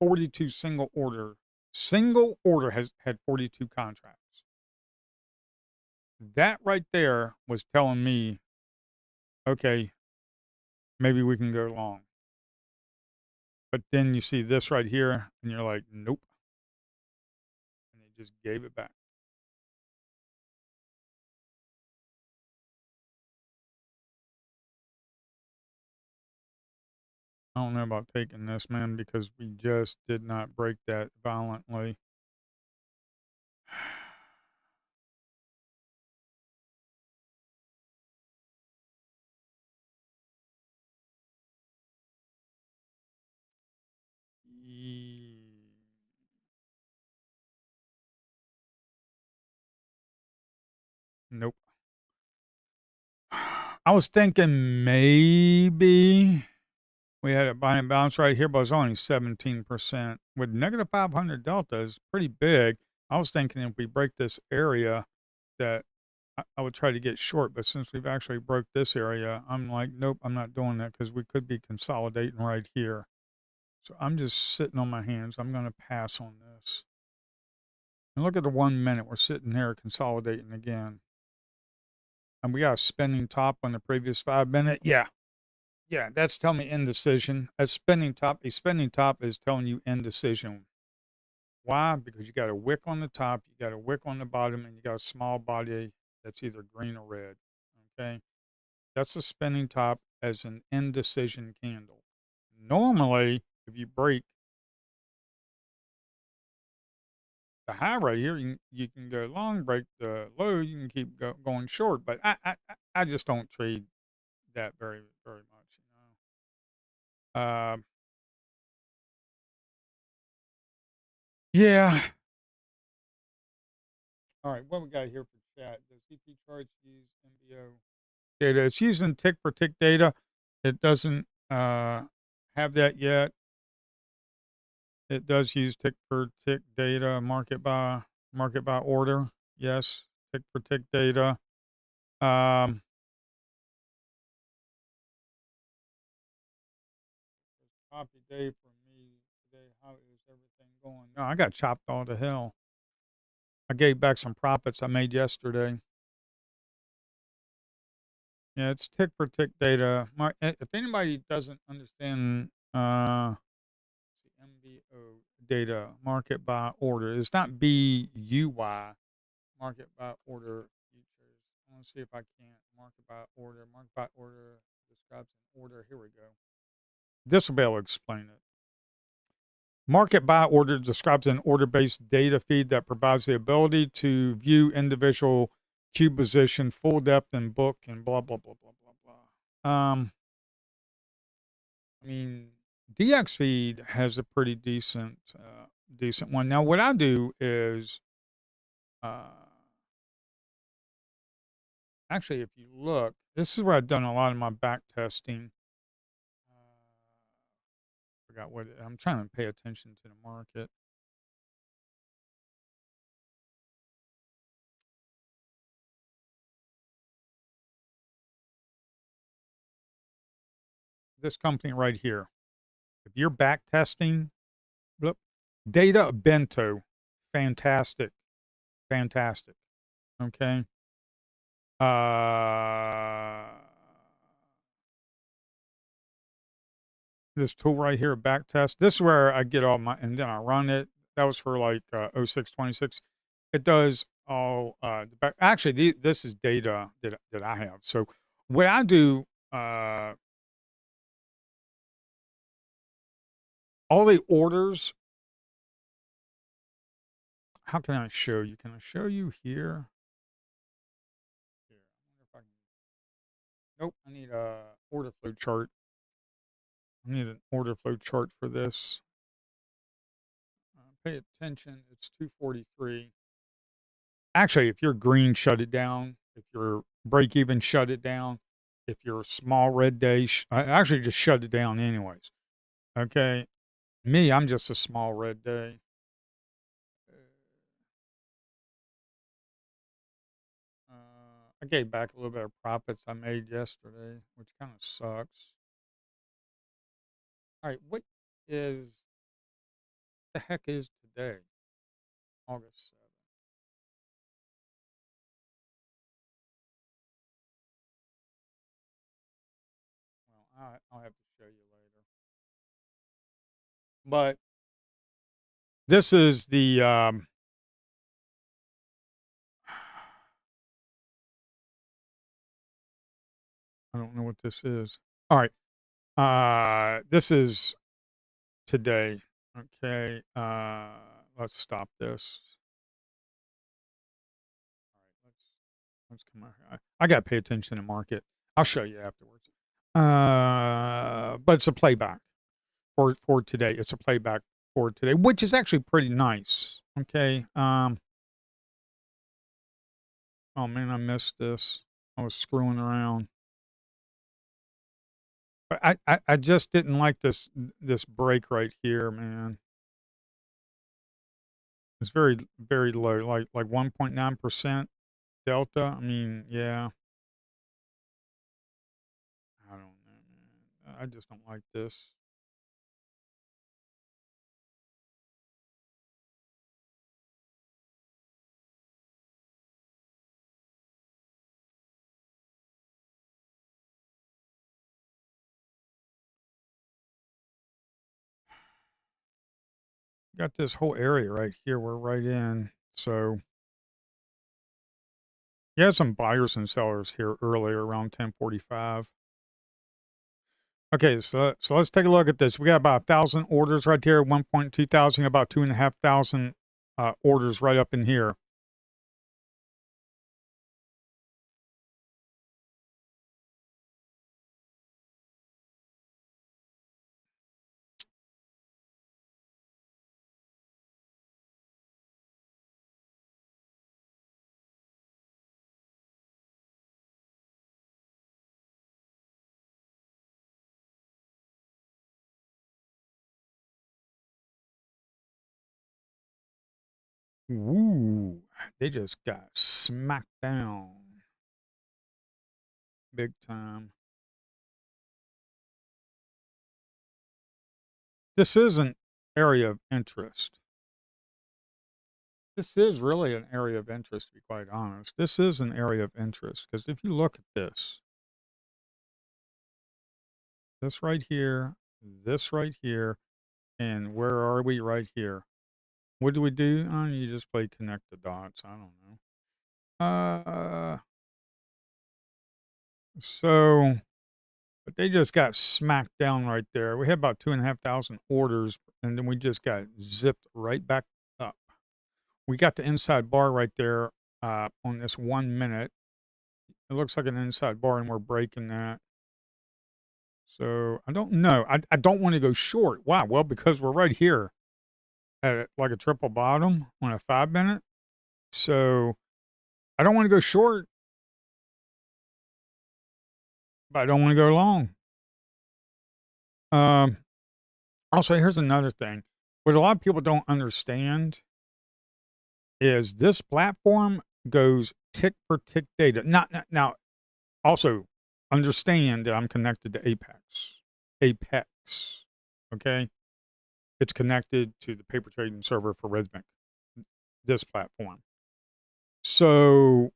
Speaker 1: 42 single order. Single order has had 42 contracts. That right there was telling me, okay, maybe we can go long. But then you see this right here, and you're like, nope. And they just gave it back. I don't know about taking this, man, because we just did not break that violently. Nope. I was thinking maybe we had a buy and bounce right here, but it's only 17%. With negative 500 delta is pretty big. I was thinking if we break this area that I would try to get short, but since we've actually broke this area, I'm like, nope, I'm not doing that because we could be consolidating right here. So I'm just sitting on my hands. I'm going to pass on this. And look at the 1 minute. We're sitting here consolidating again. And we got a spinning top on the previous 5 minute. Yeah. Yeah, that's telling me indecision. A spinning top is telling you indecision. Why? Because you got a wick on the top, you got a wick on the bottom, and you got a small body that's either green or red. Okay. That's a spinning top as an indecision candle. Normally, if you break the high right here, you can go long, break the low, you can keep going short. But I just don't trade that very much. You know. Yeah. All right. What we got here for chat? Does CP charts use MBO data? It's using tick for tick data. It doesn't have that yet. It does use tick for tick data, market by order. Yes, tick for tick data. Um, copy day for me today. How is everything going. No, I got chopped all to hell. I gave back some profits I made yesterday. Yeah, it's tick for tick data. If anybody doesn't understand MBO data, market by order, it's not BUY, market by order futures. I want to see if I can market by order. Market by order describes an order. Here we go. This will be able to explain it. Market by order describes an order-based data feed that provides the ability to view individual cube position, full depth, and book, and blah blah blah blah blah blah. I mean, DX feed has a pretty decent one. Now, what I do is, uh, actually, if you look, this is where I've done a lot of my back testing. Forgot what I'm trying to pay attention to the market. This company right here. If you're back testing, look, Data Bento, fantastic, fantastic. Okay. Uh, this tool right here, back test. This is where I get all my, and then I run it. That was for like 0626. It does all the back. Actually, this is data that I have. So what I do, all the orders. How can I show you? Can I show you here? Here. I wonder if I can. Nope. I need a order flow chart. I need an order flow chart for this. Pay attention. It's 243. Actually, if you're green, shut it down. If you're break even, shut it down. If you're a small red day, I actually just shut it down anyways. Okay. Me, I'm just a small red day. I gave back a little bit of profits I made yesterday, which kind of sucks. All right, what is the heck is today? August 7th. Well, I'll have to show you later. But this is the I don't know what this is. All right. This is today. Okay. Let's stop this. All right. Let's come out here. I got to pay attention to market. I'll show you afterwards. But it's a playback for today. It's a playback for today, which is actually pretty nice. Okay. Oh man, I missed this. I was screwing around. But I just didn't like this break right here, man. It's very low, like 1.9% delta. I mean, yeah. I don't know, man. I just don't like this. Got this whole area right here. We're right in. So you had some buyers and sellers here earlier around 10:45. Okay, so let's take a look at this. We got about 1,000 orders right here, 1.2 thousand, about 2,500 orders right up in here. Ooh, they just got smacked down big time. This is an area of interest. This is really an area of interest, to be quite honest. This is an area of interest because if you look at this right here, and where are we? Right here. What do we do? You just play connect the dots. I don't know. So, but they just got smacked down right there. We had about 2,500 orders, and then we just got zipped right back up. We got the inside bar right there on this 1 minute. It looks like an inside bar, and we're breaking that. So I don't know. I don't want to go short. Why? Well, because we're right here at like a triple bottom on a 5 minute. So I don't want to go short, but I don't want to go long. Um, Also, here's another thing. What a lot of people don't understand is this platform goes tick for tick data. Now, also understand that I'm connected to Apex. Apex. Okay. It's connected to the paper trading server for Rhythmic, this platform. So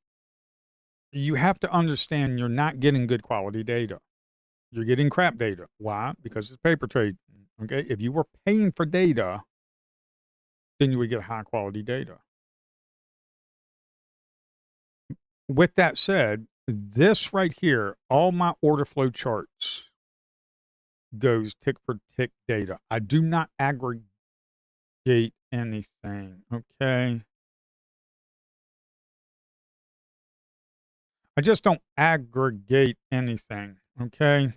Speaker 1: you have to understand you're not getting good quality data. You're getting crap data. Why? Because it's paper trade. Okay. If you were paying for data, then you would get high quality data. With that said, this right here, all my order flow charts goes tick for tick data. I do not aggregate anything. Okay. I just don't aggregate anything. Okay.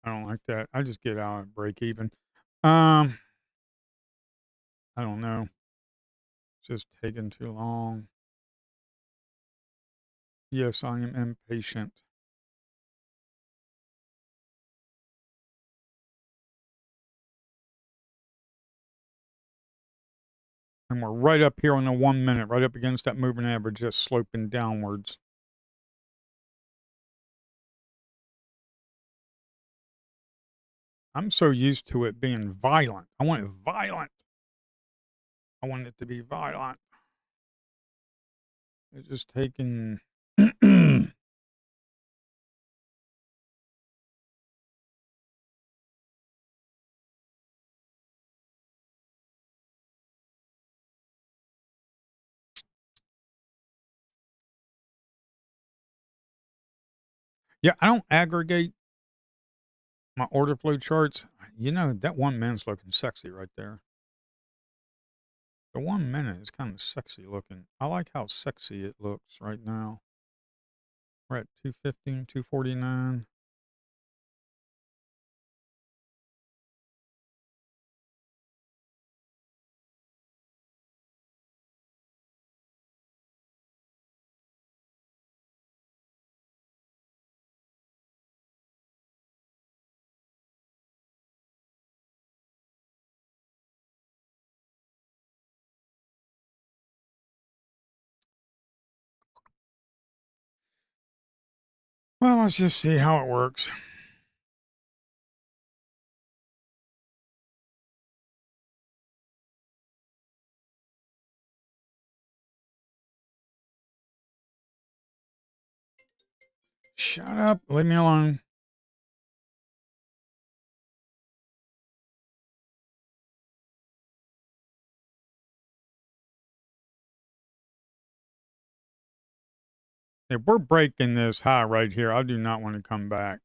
Speaker 1: I don't like that. I just get out and break even. Um, I don't know. It's just taking too long. Yes, I am impatient. And we're right up here on the 1 minute, right up against that moving average, just sloping downwards. I'm so used to it being violent. I want it violent. I want it to be violent. It's just taking. Yeah, I don't aggregate my order flow charts. You know, that 1 minute's looking sexy right there. The 1 minute is kind of sexy looking. I like how sexy it looks right now. We're at 215, 249. Well, let's just see how it works. Shut up. Leave me alone. If we're breaking this high right here, I do not want to come back.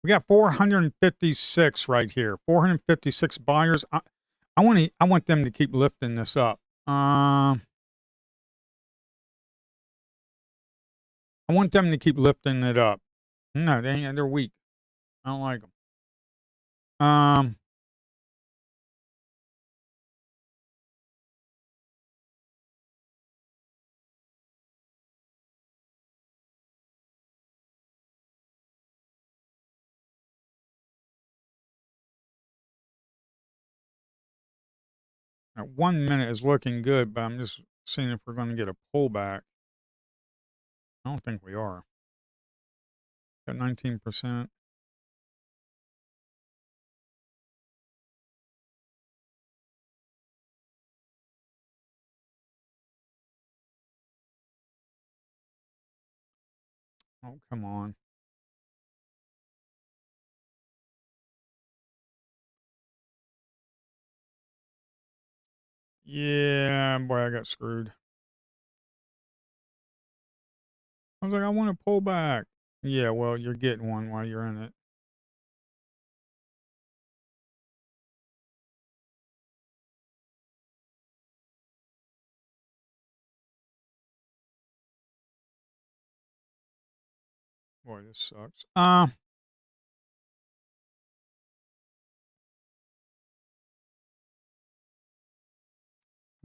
Speaker 1: We got 456 right here. 456 buyers. I want them to keep lifting this up. I want them to keep lifting it up. No, they're weak. I don't like them. At 1 minute is looking good, but I'm just seeing if we're going to get a pullback. I don't think we are. Got 19%. Oh, come on. Yeah, boy, I got screwed. I was like, I want to pull back. Yeah, well, you're getting one while you're in it. Boy, this sucks. Come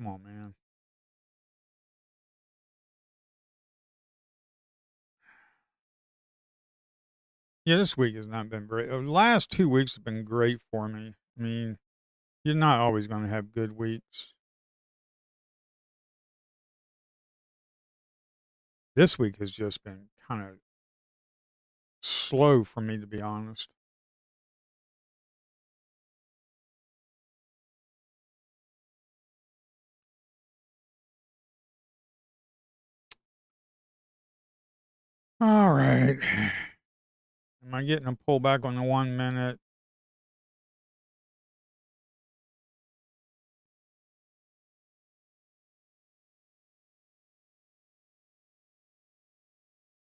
Speaker 1: on, man. Yeah, this week has not been great. The last 2 weeks have been great for me. I mean, you're not always going to have good weeks. This week has just been kind of slow for me, to be honest. All right. Am I getting a pullback on the 1 minute?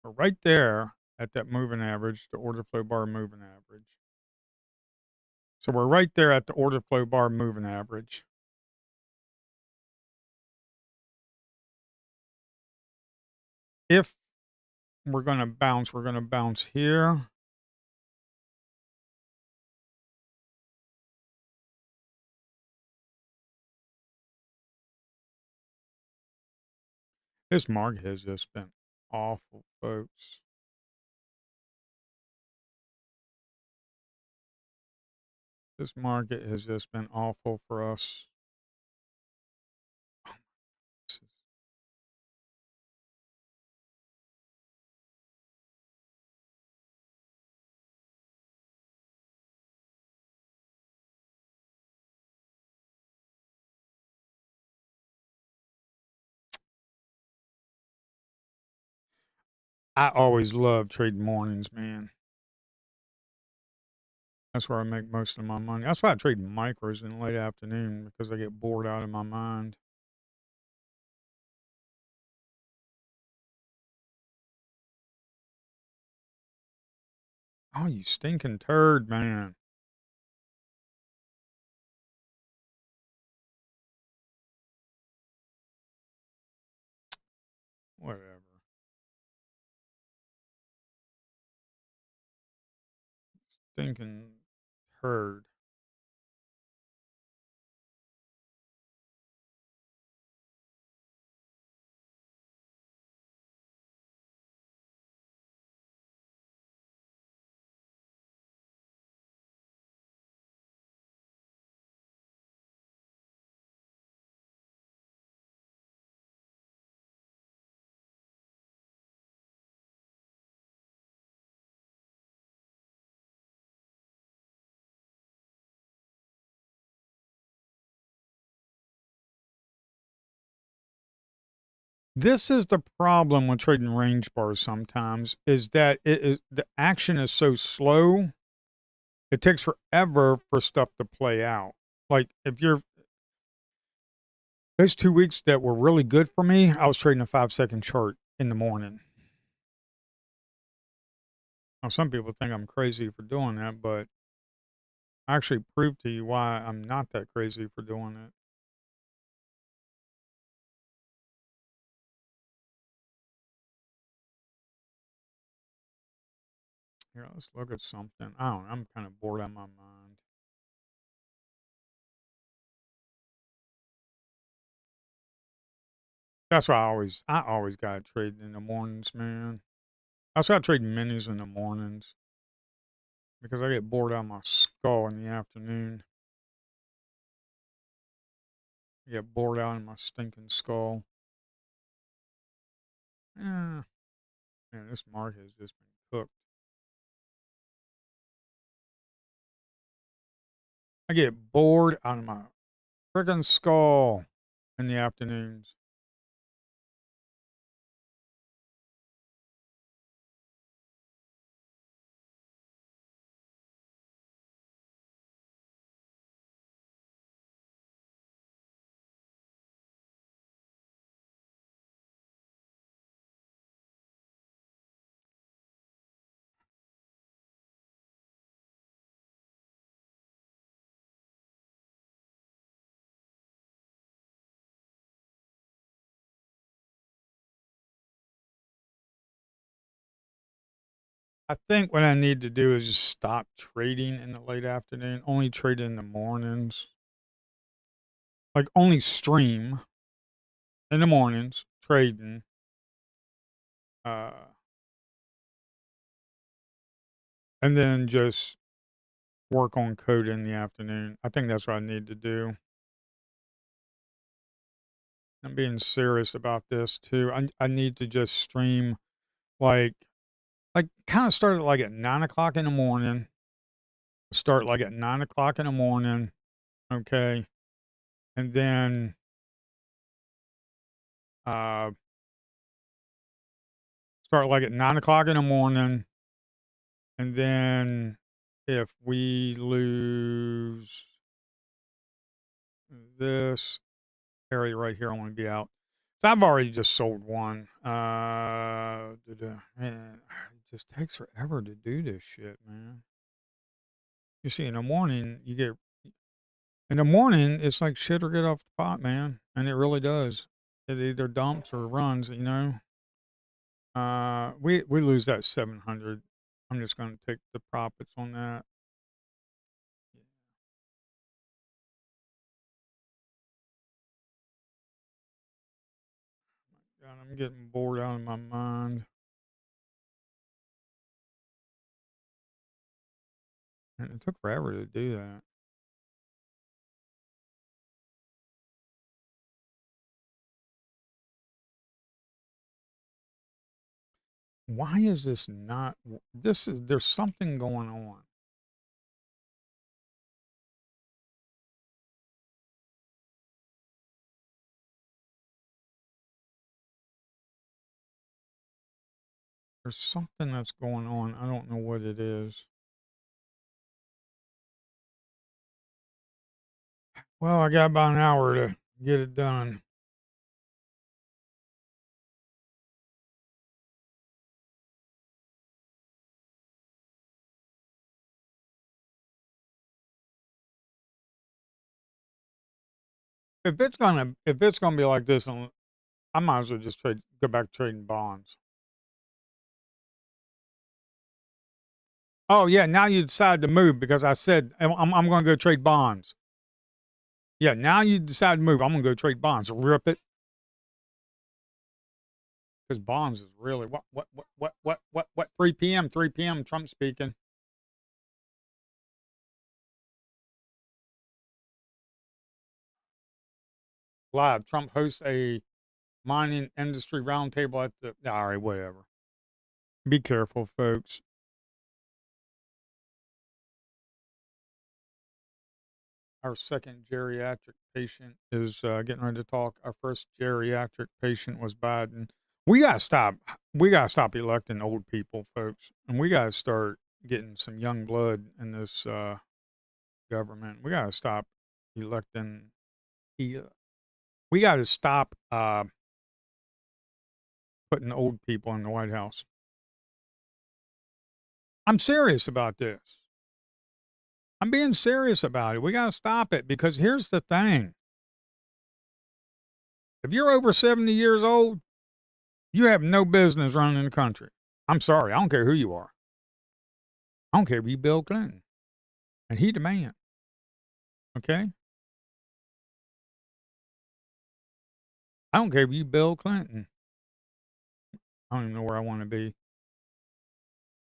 Speaker 1: We're right there at that moving average, the order flow bar moving average. So we're right there at the order flow bar moving average. If we're going to bounce here. This market has just been awful, folks. This market has just been awful for us. This is- I always love trading mornings, man. That's where I make most of my money. That's why I trade micros in the late afternoon because I get bored out of my mind. Oh, you stinking turd, man. Whatever. Stinking turd. This is the problem with trading range bars sometimes is that the action is so slow. It takes forever for stuff to play out. Like if you're those 2 weeks that were really good for me, I was trading a 5 second chart in the morning. Now some people think I'm crazy for doing that, but I actually proved to you why I'm not that crazy for doing it. Here, let's look at something. I don't know, I'm kind of bored out of my mind. That's why I always gotta trade in the mornings, man. That's why I trade minis in the mornings because I get bored out of my skull in the afternoon. Get bored out of my stinking skull. Yeah. Man, this market has just been cooked. I get bored out of my friggin' skull in the afternoons. I think what I need to do is just stop trading in the late afternoon, only trade in the mornings. Like, only stream in the mornings, trading. Uh, and then just work on code in the afternoon. I think that's what I need to do. I'm being serious about this too. I need to just stream like kind of start like at 9 o'clock in the morning. Start like at 9 o'clock in the morning, okay, and then uh, start like at 9 o'clock in the morning, and then if we lose this area right here, I want to be out. So I've already just sold one. Man, it just takes forever to do this shit, man. You see, in the morning, in the morning, it's like shit or get off the pot, man. And it really does. It either dumps or runs, you know. We lose that 700. I'm just going to take the profits on that. God, I'm getting bored out of my mind. And it took forever to do that. Why is this not? There's something going on. There's something that's going on. I don't know what it is. Well, I got about an hour to get it done. If it's gonna be like this, I might as well just go back trading bonds. Oh yeah, now you decide to move because I said I'm going to go trade bonds. Yeah, now you decide to move. I'm going to go trade bonds. Rip it because bonds is really what 3 p.m. 3 p.m. Trump speaking live. Trump hosts a mining industry roundtable at the. All right, whatever. Be careful, folks. Our second geriatric patient is getting ready to talk. Our first geriatric patient was Biden. We gotta stop. We gotta stop electing old people, folks, and we gotta start getting some young blood in this government. We gotta stop electing. e- We gotta stop putting old people in the White House. I'm serious about this. I'm being serious about it. We gotta stop it because here's the thing: if you're over 70 years old, you have no business running the country. I'm sorry. I don't care who you are. I don't care if you Bill Clinton. And he the man. Okay? I don't care if you Bill Clinton. I don't even know where I want to be.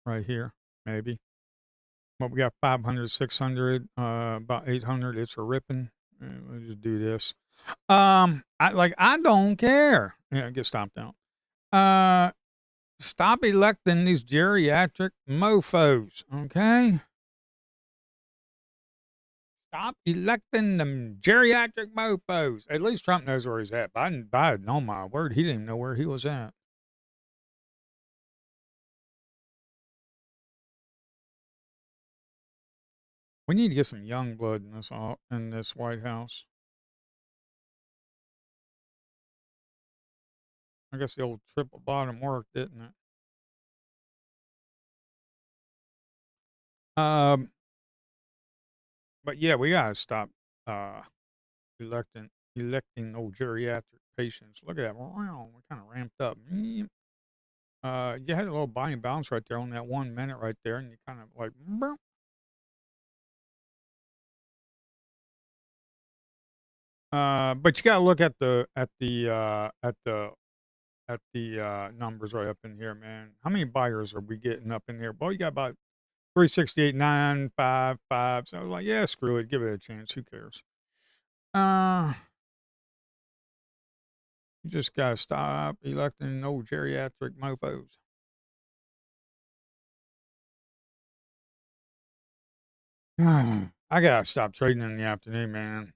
Speaker 1: Right here, maybe. But we got 500, 600, about 800. It's a ripping. We'll just do this. I don't care. Yeah, get stomped out. Uh, Stop electing these geriatric mofos, okay? Stop electing them geriatric mofos. At least Trump knows where he's at. Biden, oh my word, he didn't even know where he was at. We need to get some young blood in this White House. I guess the old triple bottom worked, didn't it? Um, but yeah, we gotta stop uh electing old geriatric patients. Look at that. Wow, we kind of ramped up. You had a little body bounce right there on that 1 minute right there, and you kind of like, but you got to look at the numbers right up in here, man. How many buyers are we getting up in here? Well, you got about 368,955. So I was like, yeah, screw it, give it a chance. Who cares? Uh, you just gotta stop electing old geriatric mofo's. I gotta stop trading in the afternoon, man.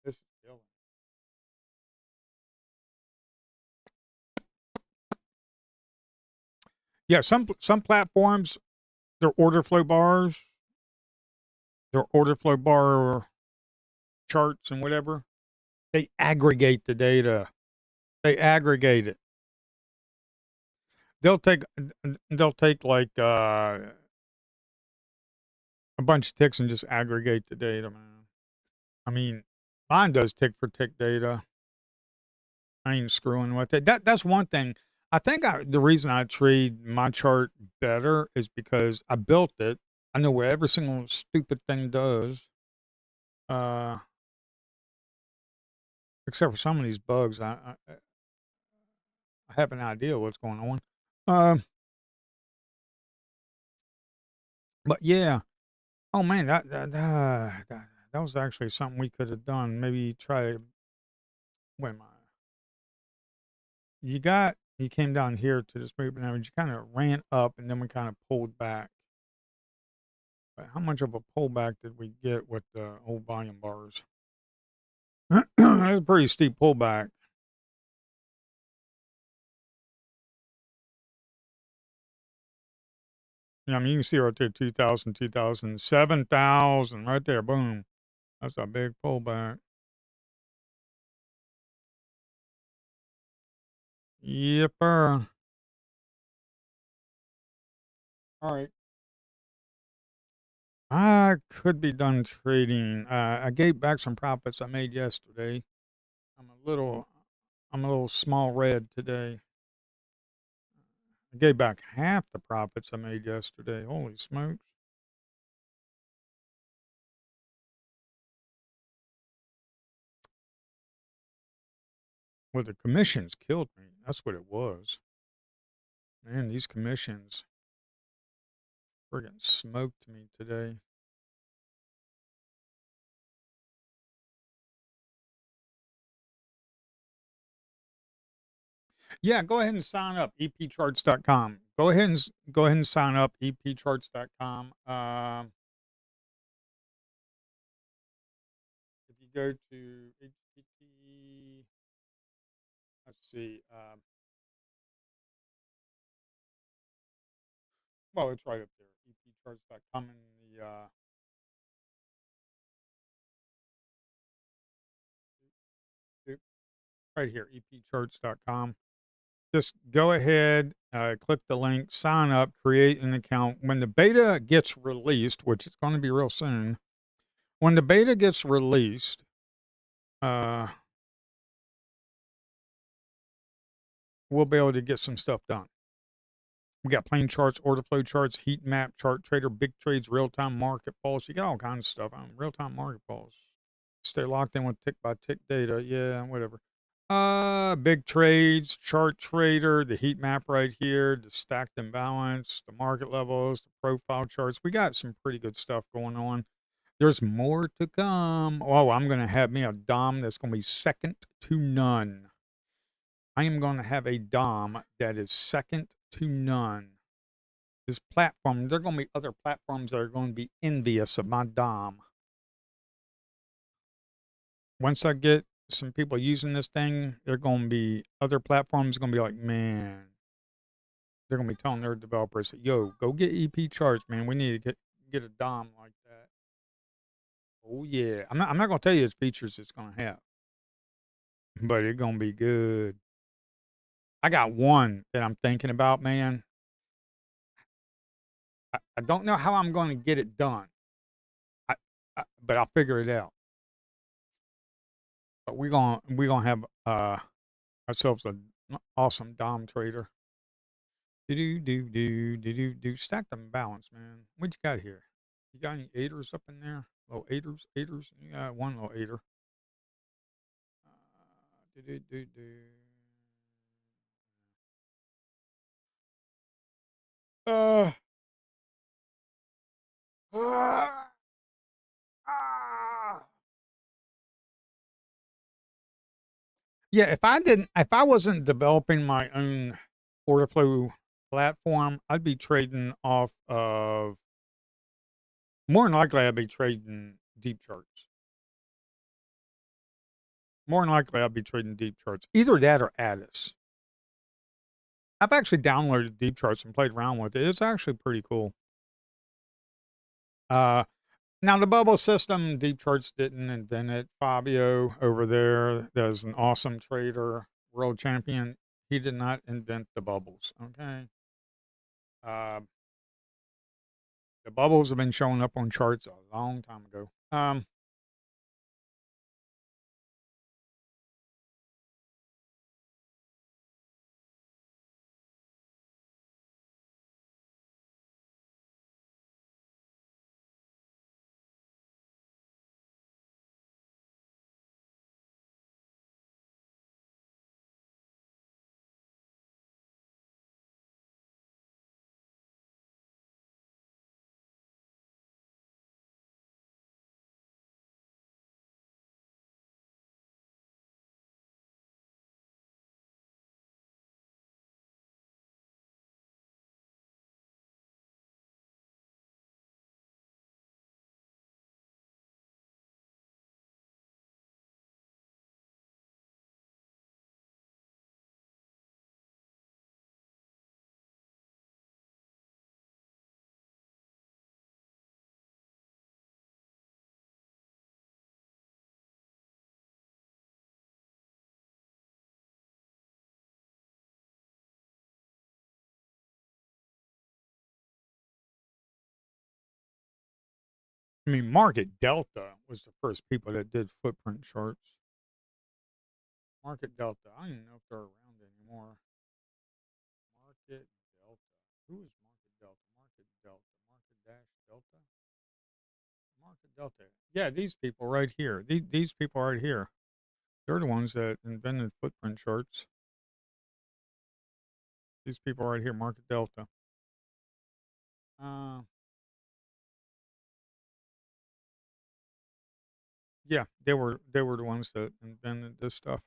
Speaker 1: This is killing. Yeah, some platforms, their order flow bars, their order flow bar charts and whatever, they aggregate the data. They aggregate it. They'll take like a bunch of ticks and just aggregate the data, man. I mean, mine does tick for tick data. I ain't screwing with it. That's one thing. I think the reason I trade my chart better is because I built it. I know where every single stupid thing does. Uh, except for some of these bugs, I have an idea what's going on. Um, but yeah. Oh man, that was actually something we could have done. Maybe try. Wait a minute. You came down here to this movement average. You kind of ran up, and then we kind of pulled back. But how much of a pullback did we get with the old volume bars? That's a pretty steep pullback. Yeah, I mean, you can see right there 2,000, 2,000, 7,000 right there. Boom. That's a big pullback. Yepper. All right. I could be done trading. I gave back some profits I made yesterday. I'm a little I'm a little small red today. I gave back half the profits I made yesterday. Holy smokes. Well, the commissions killed me. That's what it was. Man, these commissions friggin' smoked me today. Yeah, go ahead and sign up, epcharts.com. Go ahead and sign up, epcharts.com. If you go to HTTP, let's see, well, it's right up there, epcharts.com in the right here, epcharts.com. Just go ahead, click the link, sign up, create an account. When the beta gets released, which is going to be real soon, when the beta gets released, uh, we'll be able to get some stuff done. We got plain charts, order flow charts, heat map, chart trader, big trades, real time market pulse. You got all kinds of stuff. Real time market pulse. Stay locked in with tick by tick data. Yeah, whatever. Big trades, chart trader, the heat map right here, the stacked imbalance, the market levels, the profile charts. We got some pretty good stuff going on. There's more to come. Oh, I'm gonna have me a dom that's gonna be second to none. I am gonna have a dom that is second to none. This platform, there are gonna be other platforms that are gonna be envious of my dom. Once I get some people using this thing, they're gonna be other platforms gonna be like, man, they're gonna be telling their developers, "Yo, go get EP charts, man. We need to get a dom like that." Oh yeah, I'm not gonna tell you its features it's gonna have, but it's gonna be good. I got one that I'm thinking about, man. I don't know how I'm going to get it done, I, but I'll figure it out. But we gonna have ourselves an awesome dom trader. Do stack them balance, man. What you got here? You got any eighters up in there? Little eighters. You got one little eighter. Do do do do. Uh, uh, ah. Yeah, if I wasn't developing my own order flow platform, I'd be trading off of more than likely I'd be trading deep charts. More than likely I'd be trading deep charts. Either that or Addis. I've actually downloaded deep charts and played around with it. It's actually pretty cool. Uh Now the bubble system, deep charts didn't invent it. Fabio over there, there's an awesome trader, world champion. He did not invent the bubbles. Okay. Uh, the bubbles have been showing up on charts a long time ago. I mean, Market Delta was the first people that did footprint charts. Market Delta. I don't even know if they're around anymore. Market Delta. Who is Market Delta? Market Delta. Market Dash Delta. Market Delta. Yeah, these people right here. These people right here. They're the ones that invented footprint charts. These people right here, Market Delta. Uh, yeah, they were the ones that invented this stuff.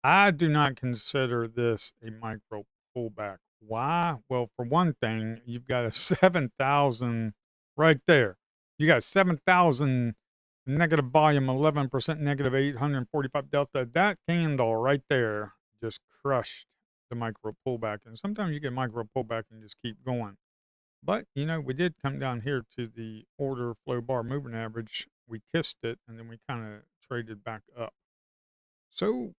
Speaker 1: I do not consider this a micro pullback. Why? Well, for one thing, you've got a 7,000 right there. You got 7,000 negative volume, 11% negative 845 delta. That candle right there just crushed the micro pullback. And sometimes you get micro pullback and just keep going. But, we did come down here to the order flow bar moving average. We kissed it and then we kind of traded back up. So,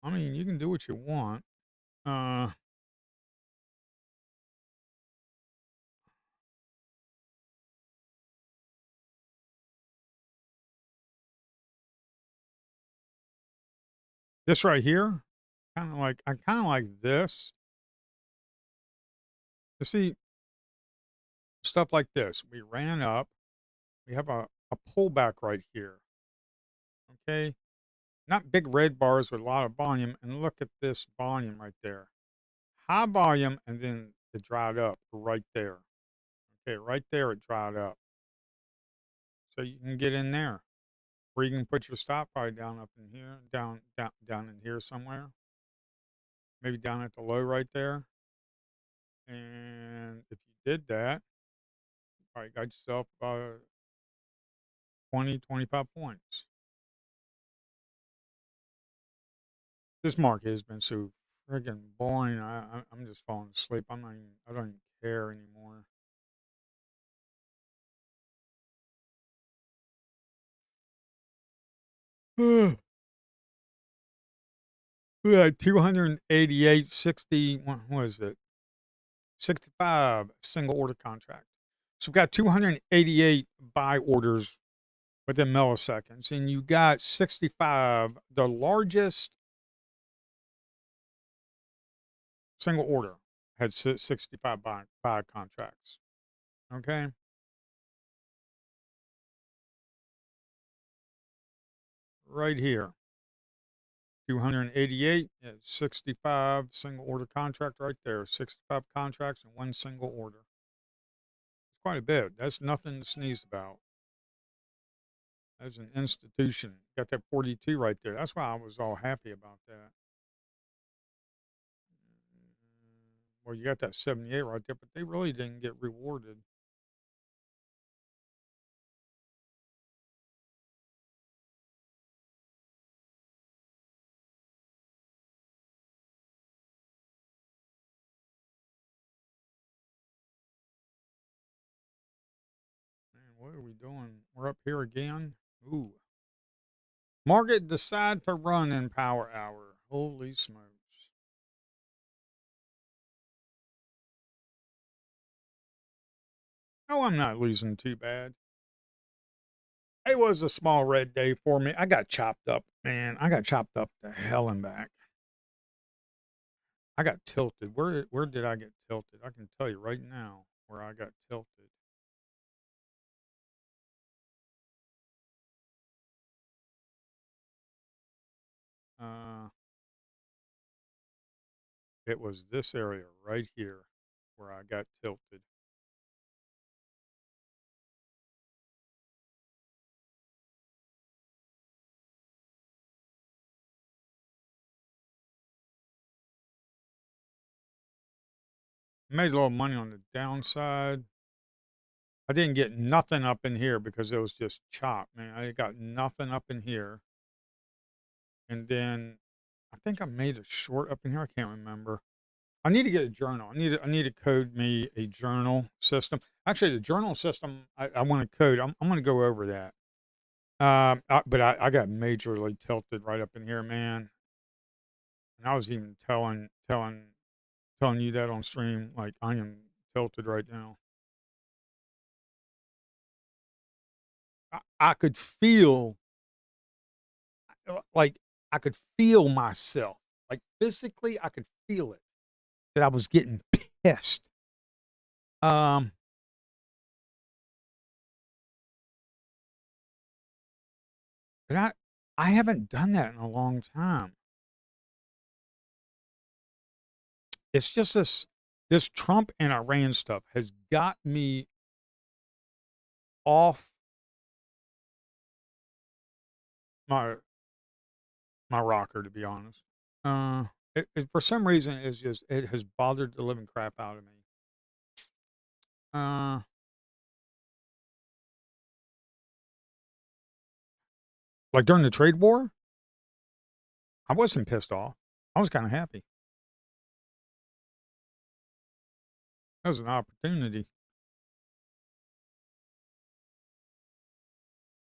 Speaker 1: I mean, you can do what you want. Uh, this right here, I kind of like this. You see, stuff like this. We ran up. We have a pullback right here. Okay. not big red bars with a lot of volume. And look at this volume right there. High volume, and then it dried up right there. Okay, right there it dried up. So you can get in there. Or you can put your stop probably down up in here, down in here somewhere. Maybe down at the low right there. And if you did that, you probably got yourself 20, 25 points. This market has been so friggin' boring. I'm just falling asleep. I don't even care anymore. We had 288, 60, what is it? 65 single order contract. So we've got 288 buy orders within milliseconds, and you got 65, the largest single order had 65 buy contracts. Okay. Right here. 288, yeah, 65 single order contract right there. 65 contracts in one single order. It's quite a bit. That's nothing to sneeze about. As an institution, got that 42 right there. That's why I was all happy about that. Well, you got that 78 right there, but they really didn't get rewarded. Man, what are we doing? We're up here again. Ooh. Market decide to run in power hour. Holy smokes. Oh, I'm not losing too bad. It was a small red day for me. I got chopped up, man. I got chopped up to hell and back. I got tilted. Where did I get tilted? I can tell you right now where I got tilted. Uh, it was this area right here where I got tilted. Made a little money on the downside. I didn't get nothing up in here because it was just chop, man. I got nothing up in here. And then I think I made a short up in here. I can't remember. I need to get a journal. I need to code me a journal system. Actually, the journal system I want to code. I'm going to go over that. But I got majorly tilted right up in here, man. And I was even telling you that on stream. Like I am tilted right now. I could feel like I could feel myself, like physically, I could feel it that I was getting pissed. Um, but I haven't done that in a long time. It's just this Trump and Iran stuff has got me off my my rocker, to be honest. For some reason, it has bothered the living crap out of me. Uh, like during the trade war, I wasn't pissed off. I was kind of happy. That was an opportunity,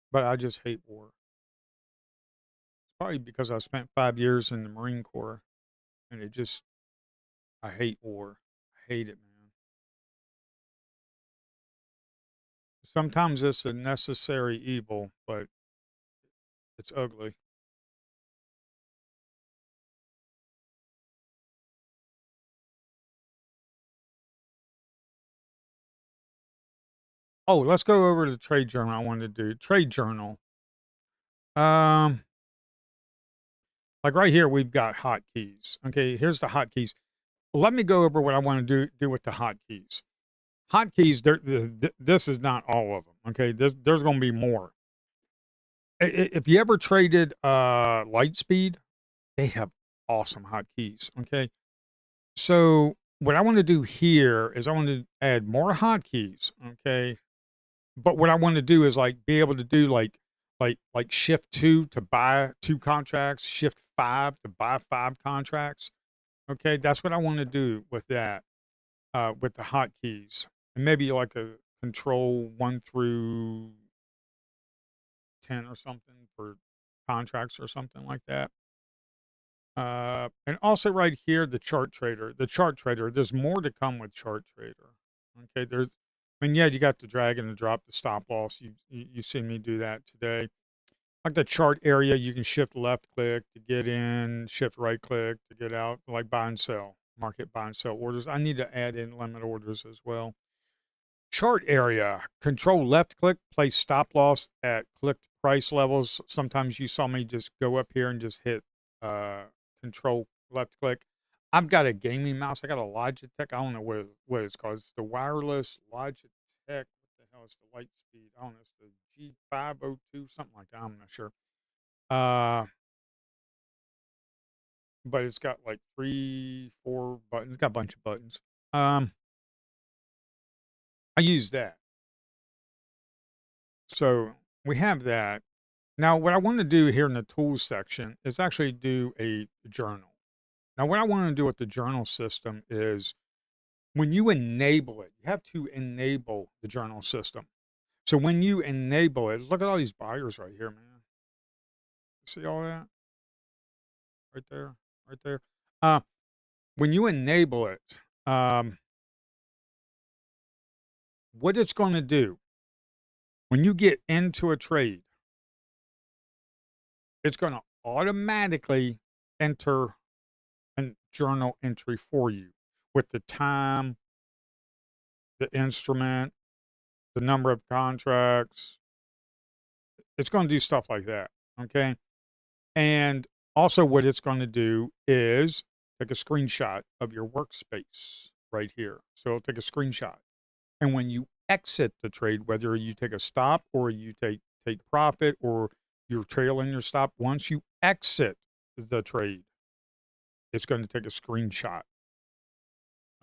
Speaker 1: but I just hate war. It's probably because I spent 5 years in the Marine Corps, and I hate war. I hate it, man. Sometimes it's a necessary evil, but it's ugly. Oh, let's go over to the trade journal I wanted to do. Trade journal. Um, Like right here, we've got hotkeys. Okay, here's the hotkeys. Let me go over what I want to do with the hotkeys. Hotkeys, this is not all of them. Okay, there's going to be more. If you ever traded Lightspeed, they have awesome hotkeys. Okay, so what I want to do here is I want to add more hotkeys. Okay, but what I want to do is like be able to do like shift 2 to buy 2 contracts, shift 5 to buy 5 contracts. Okay, that's what I want to do with that, with the hotkeys, and maybe like a control 1 through 10 or something for contracts or something like that. And also right here, the chart trader. The chart trader. There's more to come with chart trader. Okay, I mean, yeah, you got the drag and the drop, the stop loss. You've seen me do that today. Like the chart area, you can shift left click to get in, shift right click to get out, like buy and sell, market buy and sell orders. I need to add in limit orders as well. Chart area, control left click, place stop loss at clicked price levels. Sometimes you saw me just go up here and just hit uh, control left click. I've got a gaming mouse. I got a Logitech. I don't know what it's called. It's the wireless Logitech. What the hell is the light speed? I don't know. It's the G502, something like that. I'm not sure. Uh, but it's got like 3, 4 buttons. It's got a bunch of buttons. I use that. So we have that. Now, what I want to do here in the tools section is actually do a journal. Now, what I want to do with the journal system is when you enable it, you have to enable the journal system. So when you enable it, look at all these buyers right here, man. See all that? Right there, right there. When you enable it, what it's going to do, when you get into a trade, it's going to automatically enter a journal entry for you with the time, the instrument, the number of contracts. It's going to do stuff like that. Okay. And also, what it's going to do is take a screenshot of your workspace right here. So it'll take a screenshot. And when you exit the trade, whether you take a stop or you take profit or you're trailing your stop, once you exit the trade, it's going to take a screenshot.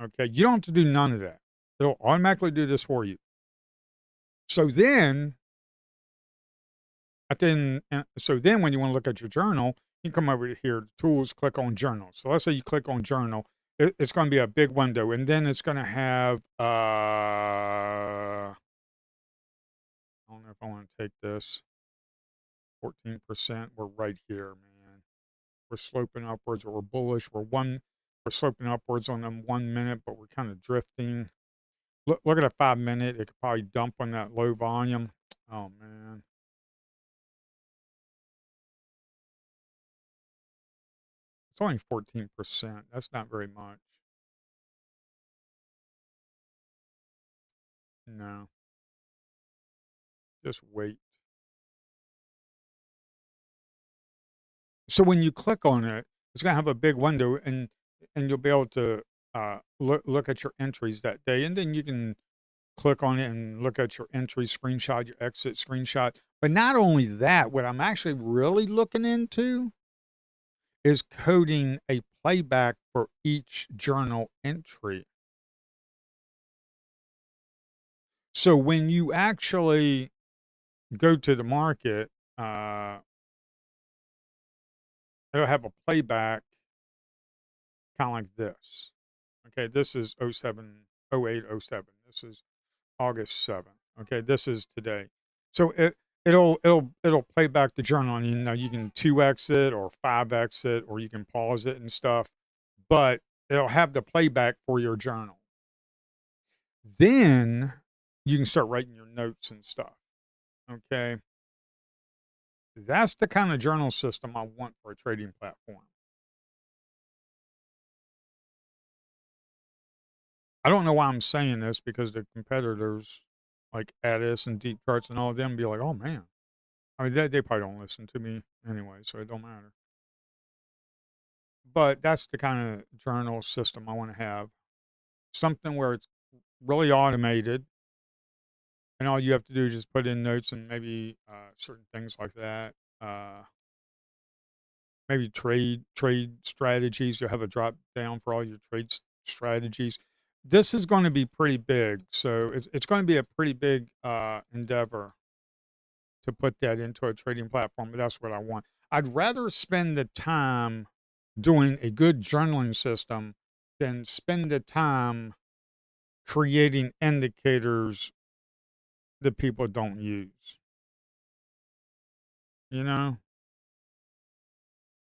Speaker 1: Okay. You don't have to do none of that. It'll automatically do this for you. So then when you want to look at your journal, you come over here to tools, click on journal. So let's say you click on journal, it's going to be a big window, and then it's going to have, I don't know if I want to take this, 14%. We're right here, man. We're sloping upwards, or we're bullish. We're sloping upwards on them 1 minute, but we're kind of drifting. Look at a 5 minute. It could probably dump on that low volume. Oh, man. It's only 14%. That's not very much. No, just wait. So when you click on it, it's gonna have a big window, and you'll be able to look at your entries that day, and then you can click on it and look at your entry screenshot, your exit screenshot. But not only that, what I'm actually really looking into is coding a playback for each journal entry. So when you actually go to the market, it'll have a playback kind of like this. Okay, this is 07, 08, 07. This is August 7th. Okay, this is today. So it'll play back the journal, and you know you can 2x it or 5x it, or you can pause it and stuff, but it'll have the playback for your journal. Then you can start writing your notes and stuff. Okay, that's the kind of journal system I want for a trading platform. I don't know why I'm saying this, because the competitors like Addon and Deep Charts and all of them be like, "Oh man." I mean, they probably don't listen to me anyway, so it don't matter. but that's the kind of journal system I want to have. Something where it's really automated, and all you have to do is just put in notes and maybe certain things like that. Uh, Maybe trade strategies. You'll have a drop down for all your strategies. This is going to be pretty big, so it's going to be a pretty big endeavor to put that into a trading platform. But that's what I want. I'd rather spend the time doing a good journaling system than spend the time creating indicators that people don't use. You know,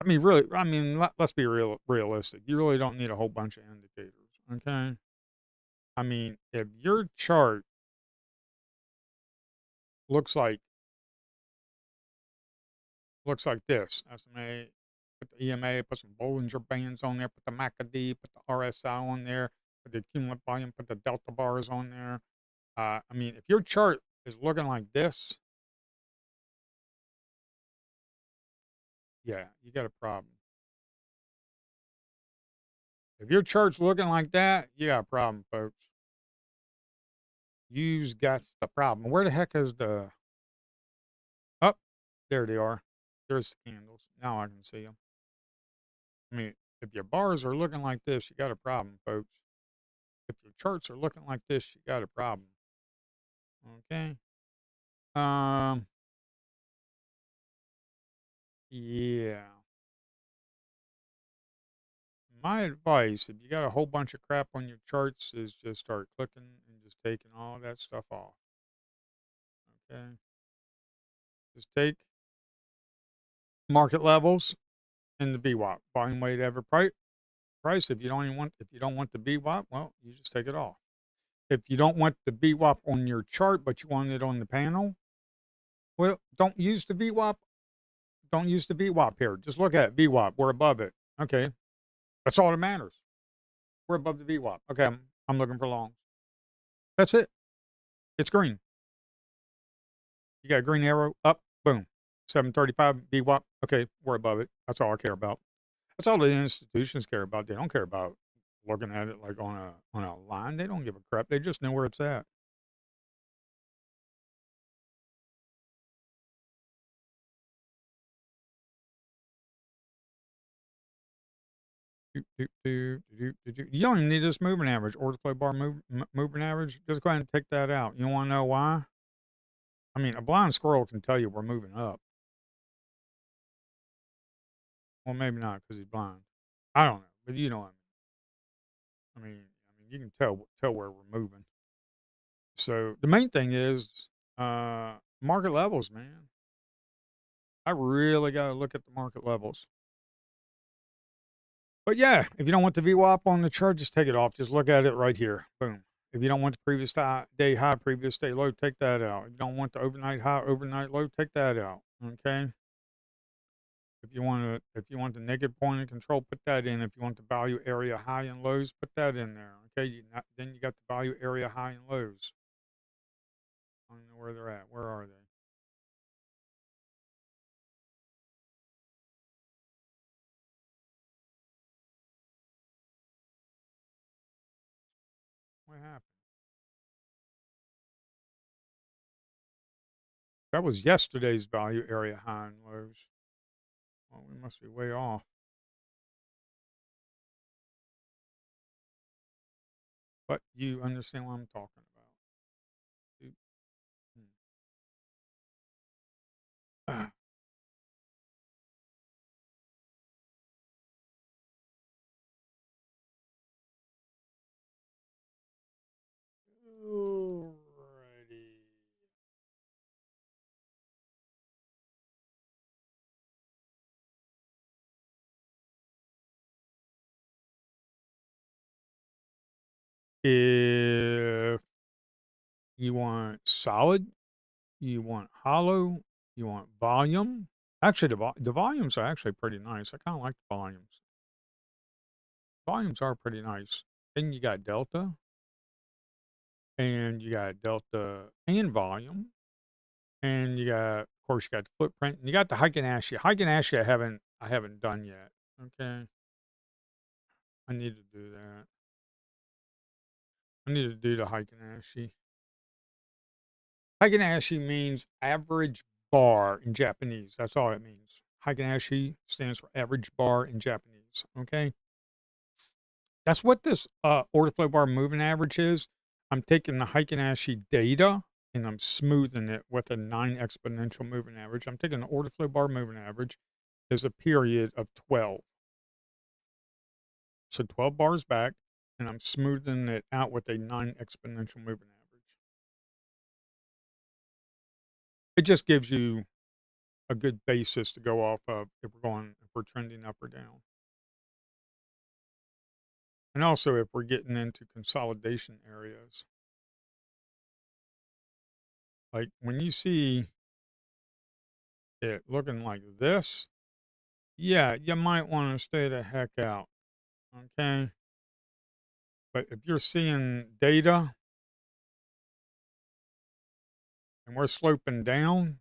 Speaker 1: I mean, really, I mean, let's be realistic. You really don't need a whole bunch of indicators. Okay. I mean, if your chart looks like this, SMA, put the EMA, put some Bollinger Bands on there, put the MACD, put the RSI on there, put the cumulative volume, put the delta bars on there. I mean, if your chart is looking like this, yeah, you got a problem. If your chart's looking like that, you got a problem, folks. You've got the problem. Where the heck is the? Oh, there they are. There's the candles. Now I can see them. I mean, if your bars are looking like this, you got a problem, folks. If your charts are looking like this, you got a problem. Okay. Um. Yeah. My advice, if you got a whole bunch of crap on your charts, is just start clicking and just taking all that stuff off. Okay. Just take market levels and the VWAP, volume weighted average price. If you don't want the VWAP, well, you just take it off. If you don't want the VWAP on your chart, but you want it on the panel, well, don't use the VWAP. Don't use the VWAP here. Just look at it. VWAP. We're above it. Okay. That's all that matters. We're above the VWAP. Okay. I'm looking for longs. That's it. It's green. You got a green arrow up. Boom. 735 VWAP. Okay. We're above it. That's all I care about. That's all the institutions care about. They don't care about looking at it like on a line. They don't give a crap. They just know where it's at. You don't even need this moving average, order flow bar moving average. Just go ahead and take that out. You want to know why? I mean, a blind squirrel can tell you we're moving up. Well, maybe not because he's blind. I don't know, but you know what I mean, you can tell where we're moving. So the main thing is market levels, man. I really got to look at the market levels. But yeah, if you don't want the VWAP on the chart, just take it off. Just look at it right here. Boom. If you don't want the previous day high, previous day low, take that out. If you don't want the overnight high, overnight low, take that out. Okay. If you want the negative point of control, put that in. If you want the value area high and lows, put that in there. Okay. Then you got the value area high and lows. I don't know where they're at. Where are they? What happened? That was yesterday's value area high and lows. Well, we must be way off. But you understand what I'm talking about. You- hmm. Alrighty. If you want solid, you want hollow, you want volume. Actually, the volumes are actually pretty nice. I kind of like the volumes. Volumes are pretty nice. Then you got delta, and you got delta and volume, and you got, of course, you got the footprint, and you got the Heikin Ashi. Heikin Ashi, I haven't done yet. Okay. I need to do that. I need to do the Heikin-Ashi. Heikin-Ashi means average bar in Japanese. That's all it means. Heikin-Ashi stands for average bar in Japanese. Okay. That's what this order flow bar moving average is. I'm taking the Heikin-Ashi data and I'm smoothing it with a 9 exponential moving average. I'm taking the order flow bar moving average is a period of 12. So 12 bars back, and I'm smoothing it out with a 9 exponential moving average. It just gives you a good basis to go off of if we're trending up or down. And also if we're getting into consolidation areas. Like when you see it looking like this, yeah, you might want to stay the heck out. Okay. But if you're seeing data and we're sloping down,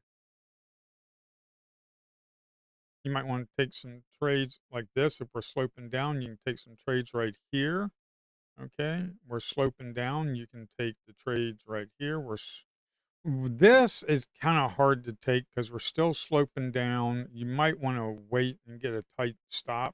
Speaker 1: you might want to take some trades like this. If we're sloping down, you can take some trades right here. Okay. We're sloping down. You can take the trades right here. This is kind of hard to take because we're still sloping down. You might want to wait and get a tight stop.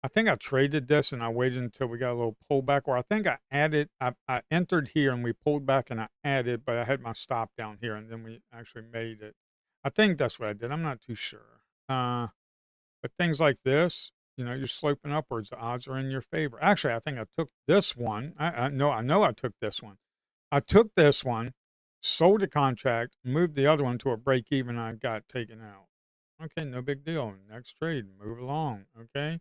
Speaker 1: I think I traded this and I waited until we got a little pullback, or I think I entered here and we pulled back and I added, but I had my stop down here and then we actually made it. I think that's what I did. I'm not too sure. But things like this, you're sloping upwards. The odds are in your favor. Actually, I think I took this one. I know I took this one. I took this one, sold the contract, moved the other one to a break even. I got taken out. Okay, no big deal. Next trade, move along. Okay,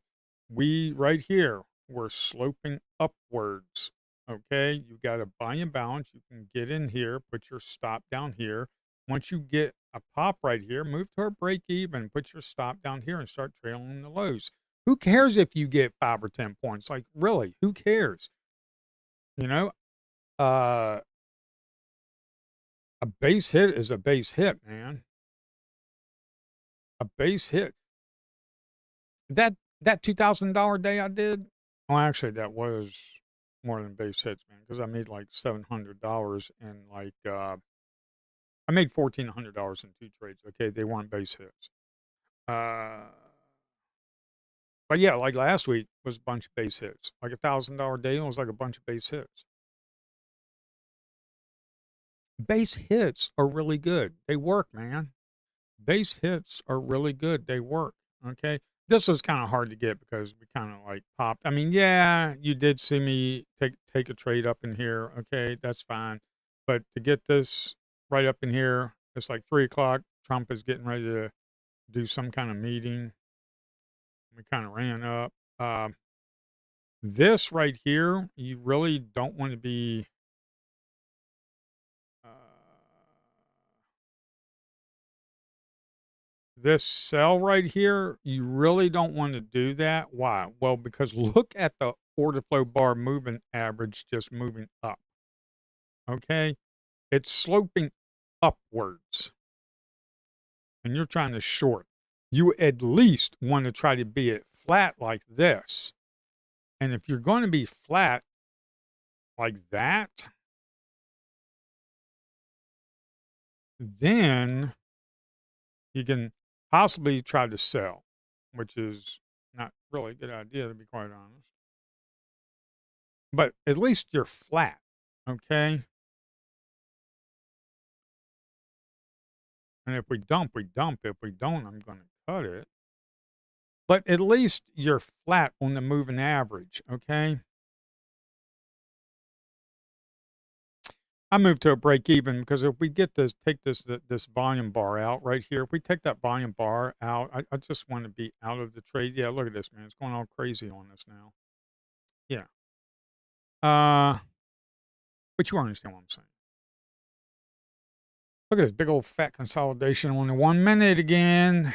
Speaker 1: right here, we're sloping upwards. Okay, you got a buy and balance. You can get in here, put your stop down here. Once you get a pop right here, move to a break even, put your stop down here and start trailing the lows. Who cares if you get 5 or 10 points? Like, really, who cares? You know, uh, a base hit is a base hit, man. A base hit. That $2,000 day I did, well, actually, that was more than base hits, man, because I made like $700 and like I made $1,400 in 2 trades. Okay, they weren't base hits. But yeah, like last week was a bunch of base hits. Like $1,000 day was like a bunch of base hits. Base hits are really good. They work, man. Base hits are really good. They work. Okay. This was kind of hard to get because we kind of like popped. I mean, yeah, you did see me take a trade up in here. Okay, that's fine. But to get this right up in here, it's like 3 o'clock. Trump is getting ready to do some kind of meeting. We kind of ran up. This right here, you really don't want to be. Uh, this sell right here, you really don't want to do that. Why? Well, because look at the order flow bar moving average just moving up. Okay. It's sloping upwards and you're trying to short. You at least want to try to be it flat like this. And if you're going to be flat like that, then you can possibly try to sell, which is not really a good idea, to be quite honest. But at least you're flat, okay? And if we dump, we dump. If we don't, I'm going to cut it. But at least you're flat on the moving average, okay? I moved to a break even because if we get this, take this volume bar out right here. If we take that volume bar out, I just want to be out of the trade. Yeah, look at this, man. It's going all crazy on us now. Yeah. But you understand what I'm saying. Look at this big old fat consolidation on the 1 minute again.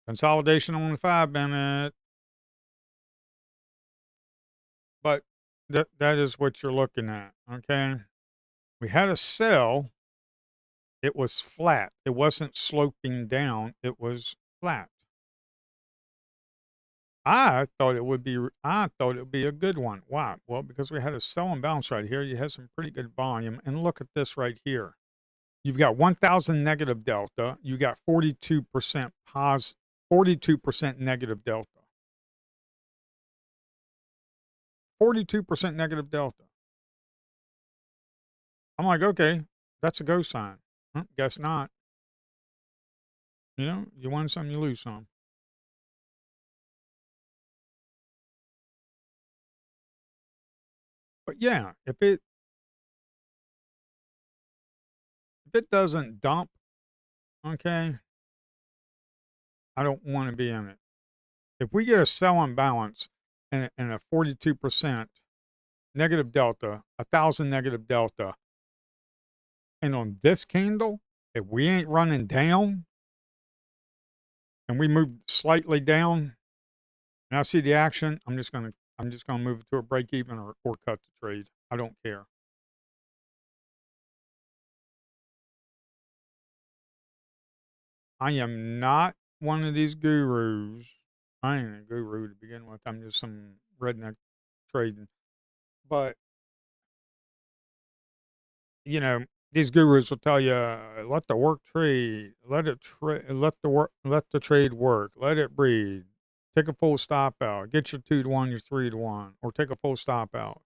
Speaker 1: Consolidation on the 5 minute. But that is what you're looking at, okay? We had a sell. It was flat. It wasn't sloping down. It was flat. I thought it would be a good one. Why? Well, because we had a sell and bounce right here. You had some pretty good volume. And look at this right here. You've got 1,000 negative delta. You got 42% 42% negative delta. 42% negative delta. I'm like, okay, that's a go sign. Guess not. You know, you win some, you lose some. But yeah, if it doesn't dump, okay, I don't want to be in it. If we get a sell imbalance and a 42% negative delta, 1,000 negative delta, and on this candle, if we ain't running down and we move slightly down and I see the action, I'm just gonna move it to a break even or cut the trade. I don't care. I am not one of these gurus. I ain't a guru to begin with. I'm just some redneck trading. But you know, these gurus will tell you, let the work trade, let the trade work, let it breathe. Take a full stop out. Get your 2 to 1, your 3 to 1, or take a full stop out.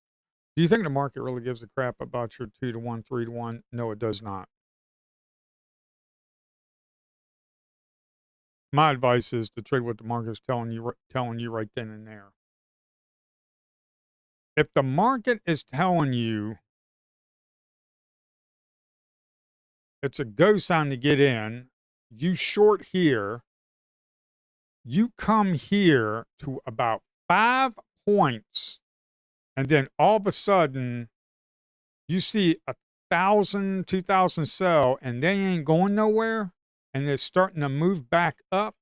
Speaker 1: Do you think the market really gives a crap about your 2 to 1, 3 to 1? No, it does not. My advice is to trade what the market is telling you right then and there. If the market is telling you it's a go sign to get in, you short here, you come here to about 5 points, and then all of a sudden you see 1,000, 2,000 sell, and they ain't going nowhere, and they're starting to move back up.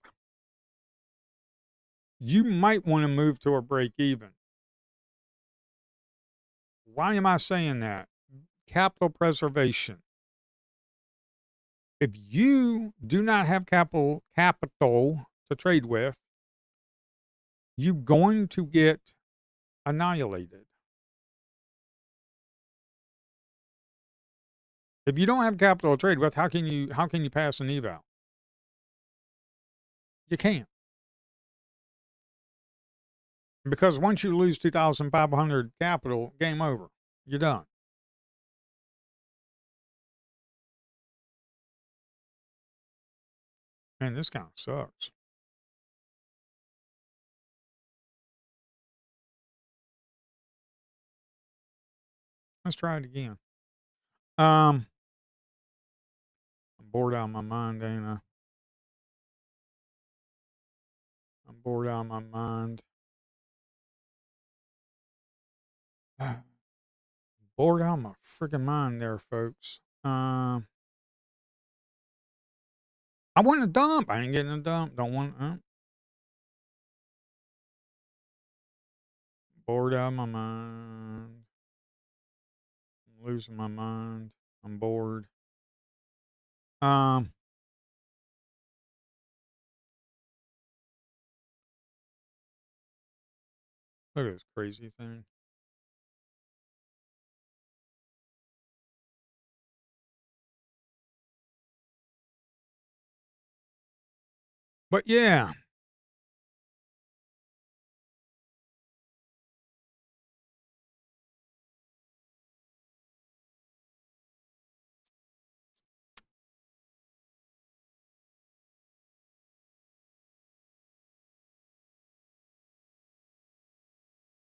Speaker 1: You might want to move to a break even. Why am I saying that? Capital preservation. If you do not have capital to trade with, you're going to get annihilated. If you don't have capital to trade with, how can you pass an eval? You can't. Because once you lose 2,500 capital, game over. You're done. Man, this kind of sucks. Let's try it again. I'm bored out of my mind, ain't I? I'm bored out of my mind. Bored out of my freaking mind there, folks. I want a dump. I ain't getting a dump. Don't want. Bored out of my mind. I'm losing my mind. I'm bored. Um, Look at this crazy thing. But yeah,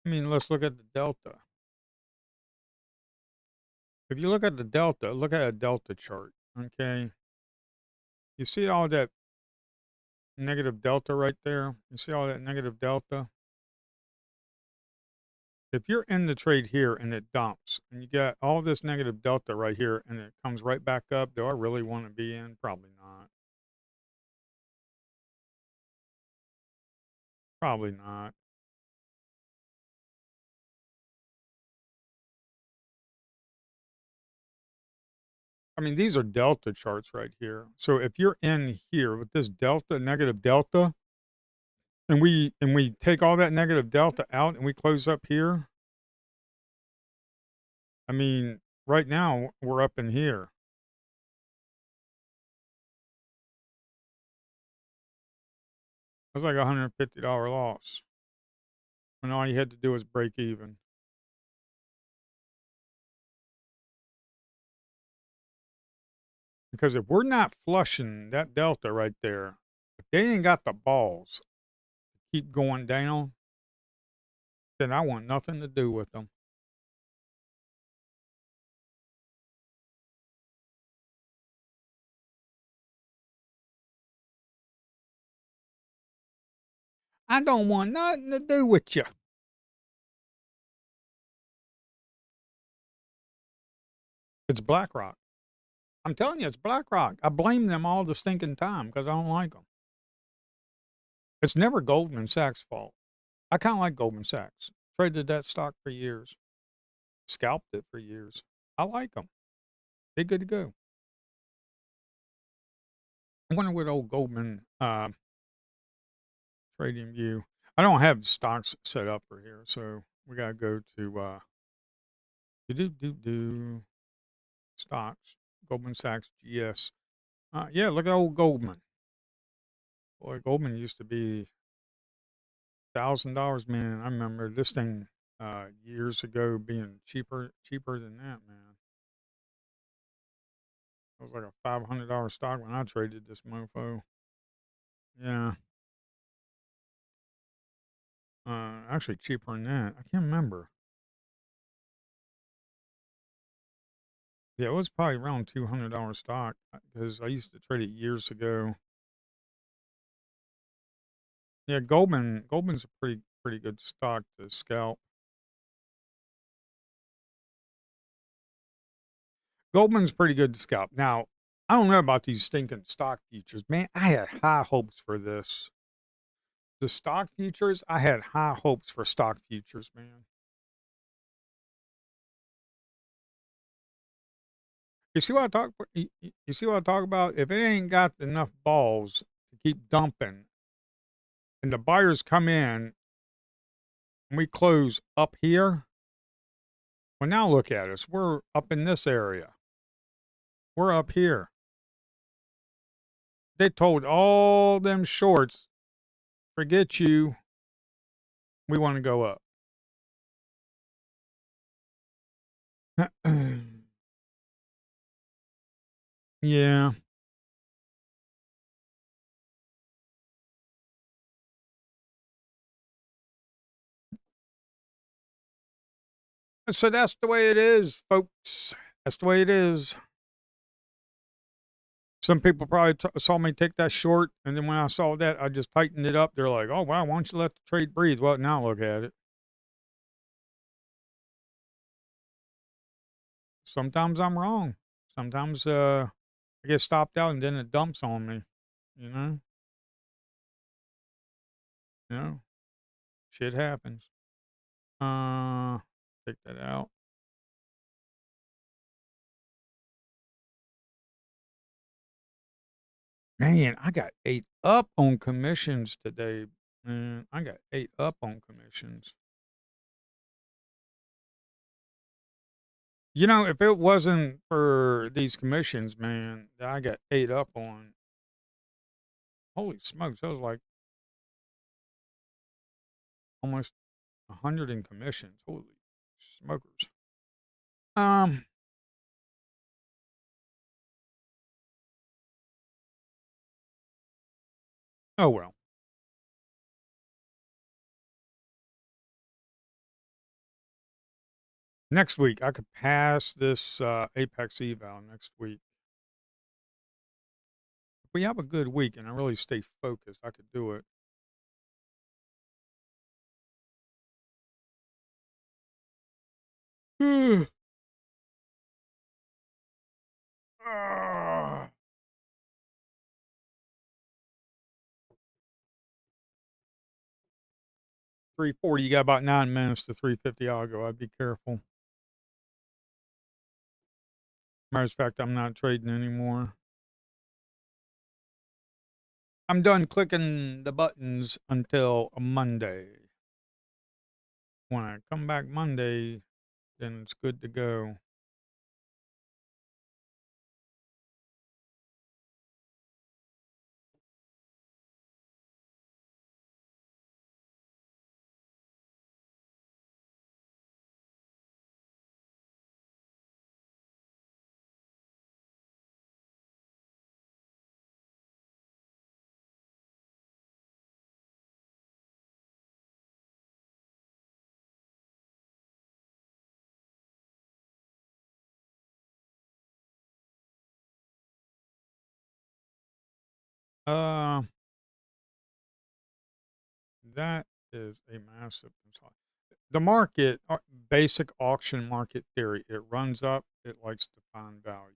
Speaker 1: I mean, let's look at the delta. If you look at the delta, look at a delta chart. Okay, you see all that negative delta right there. You see all that negative delta. If you're in the trade here and it dumps, and you got all this negative delta right here, and it comes right back up, do I really want to be in? Probably not. Probably not. I mean, these are delta charts right here. So if you're in here with this delta, negative delta, and we take all that negative delta out and we close up here. I mean, right now we're up in here. It's like $150 loss. And all you had to do was break even. Because if we're not flushing that delta right there, if they ain't got the balls to keep going down, then I want nothing to do with them. I don't want nothing to do with you. It's BlackRock. I'm telling you, it's BlackRock. I blame them all the stinking time because I don't like them. It's never Goldman Sachs' fault. I kind of like Goldman Sachs. Traded that stock for years. Scalped it for years. I like them. They're good to go. I wonder what old Goldman trading view. I don't have stocks set up for here, so we gotta go to do stocks. Goldman Sachs GS. Yeah, look at old Goldman. Boy, Goldman used to be $1,000, man. I remember this thing years ago being cheaper than that, man. It was like a $500 stock when I traded this mofo. Yeah, actually cheaper than that. I can't remember. Yeah, it was probably around $200 stock because I used to trade it years ago. Yeah, Goldman's a pretty good stock to scalp. Goldman's pretty good to scalp. Now, I don't know about these stinking stock futures, man. I had high hopes for this. The stock futures, I had high hopes for stock futures, man. You see what I talk? You see what I talk about? If it ain't got enough balls to keep dumping, and the buyers come in, and we close up here. Well, now look at us. We're up in this area. We're up here. They told all them shorts, forget you. We want to go up. Yeah. So that's the way it is, folks. That's the way it is. Some people probably saw me take that short, and then when I saw that, I just tightened it up. They're like, "Oh wow, why don't you let the trade breathe?" Well, now look at it. Sometimes I'm wrong. Sometimes I get stopped out, and then it dumps on me. You know, you know, shit happens. Uh, take that out. Man, I got ate up on commissions today. Man, I got ate up on commissions. You know, if it wasn't for these commissions, man, that I got ate up on. Holy smokes, that was like almost 100 in commissions. Holy smokers. Um, oh well. Next week, I could pass this Apex eval next week. If we have a good week and I really stay focused, I could do it. Ah. 340, you got about 9 minutes to 350. I'll go. I'd be careful. Matter of fact, I'm not trading anymore. I'm done clicking the buttons until Monday. When I come back Monday, then it's good to go. Uh, that is a massive consolidation. The market, basic auction market theory, it runs up, it likes to find value.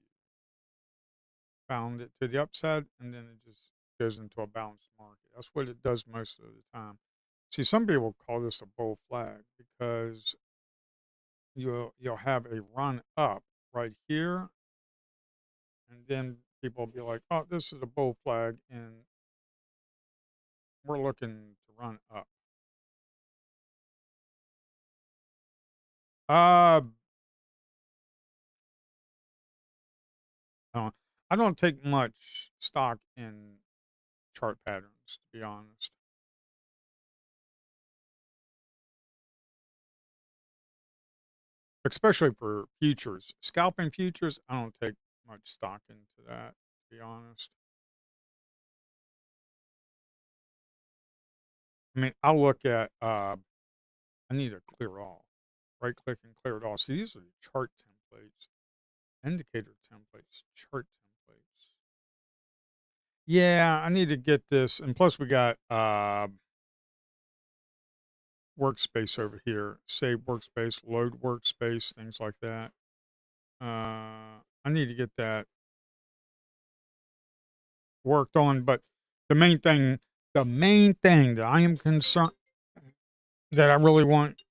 Speaker 1: Found it to the upside, and then it just goes into a balanced market. That's what it does most of the time. See, some people call this a bull flag because you'll have a run up right here, and then people will be like, "Oh, this is a bull flag, and we're looking to run up." Uh, uh, I don't take much stock in chart patterns, to be honest, especially for futures. Scalping futures, I don't take much stock into that, to be honest. I mean, I'll look at, I need to clear all. Right click and clear it all. So these are the chart templates, indicator templates, chart templates. Yeah, I need to get this. And plus, we got workspace over here. Save workspace, load workspace, things like that. I need to get that worked on. But the main thing that I am concerned that I really want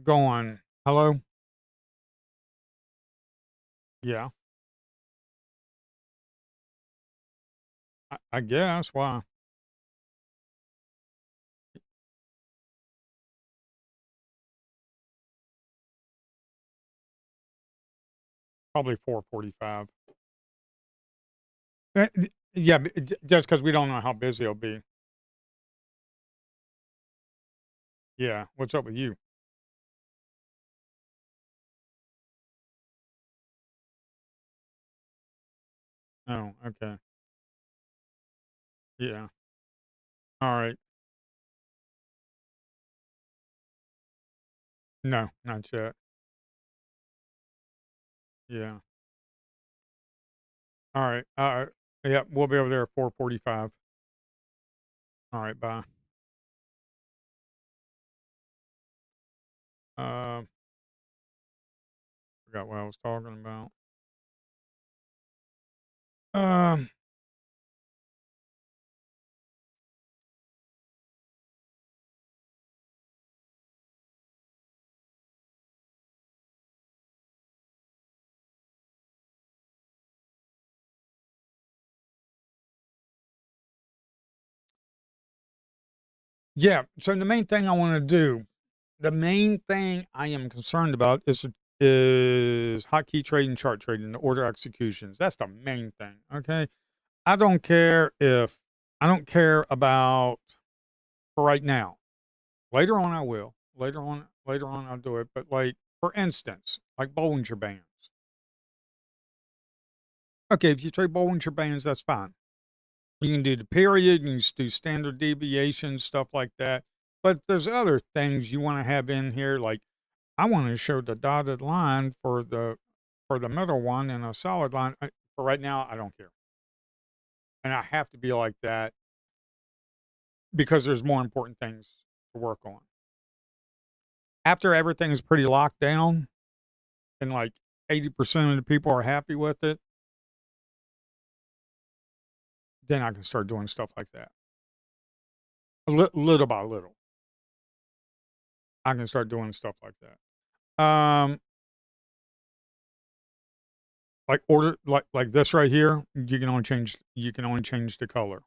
Speaker 1: going. Hello? Yeah, I guess. Why? Probably 4:45. Yeah, just because we don't know how busy it'll be. Yeah, what's up with you? Oh, okay. Yeah. All right. No, not yet. Yeah. All right. Yeah, we'll be over there at 4:45. All right, bye. Um, Forgot what I was talking about. Um, yeah. So the main thing I am concerned about is hotkey trading, chart trading, the order executions. That's the main thing. Okay. I don't care if I don't care about for right now. Later on, I will. Later on, I'll do it. But like for instance, like Bollinger Bands. Okay, if you trade Bollinger Bands, that's fine. You can do the period, you can just do standard deviations, stuff like that. But there's other things you want to have in here, like I want to show the dotted line for the middle one and a solid line. For right now, I don't care, and I have to be like that because there's more important things to work on. After everything is pretty locked down, and like 80% of the people are happy with it, then I can start doing stuff like that. Little by little, I can start doing stuff like that. Like order like this right here, you can only change the color.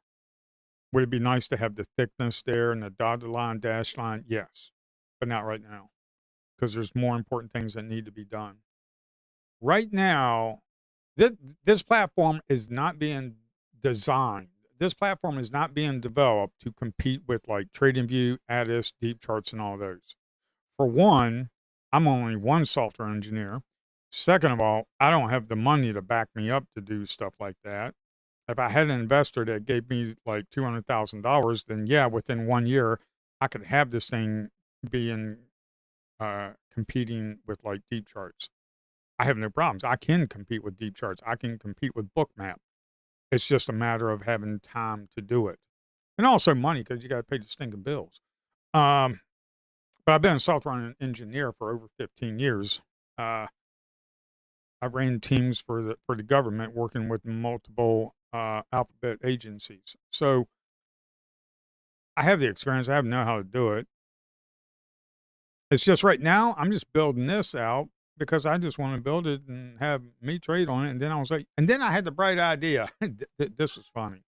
Speaker 1: Would it be nice to have the thickness there and the dotted line, dashed line? Yes, but not right now because there's more important things that need to be done. Right now, this this platform is not being designed. This platform is not being developed to compete with like TradingView, Addis, Deep Charts, and all those. For one, I'm only one software engineer. Second of all, I don't have the money to back me up to do stuff like that. If I had an investor that gave me like $200,000, then yeah, within 1 year, I could have this thing being competing with like Deep Charts. I have no problems. I can compete with Deep Charts. I can compete with Bookmap. It's just a matter of having time to do it, and also money because you got to pay the stinking bills. Um, but I've been a software engineer for over 15 years. Uh, I ran teams for the government, working with multiple alphabet agencies. So I have the experience. I have know how to do it. It's just right now I'm just building this out because I just want to build it and have me trade on it. And then I was like, and then I had the bright idea. This was funny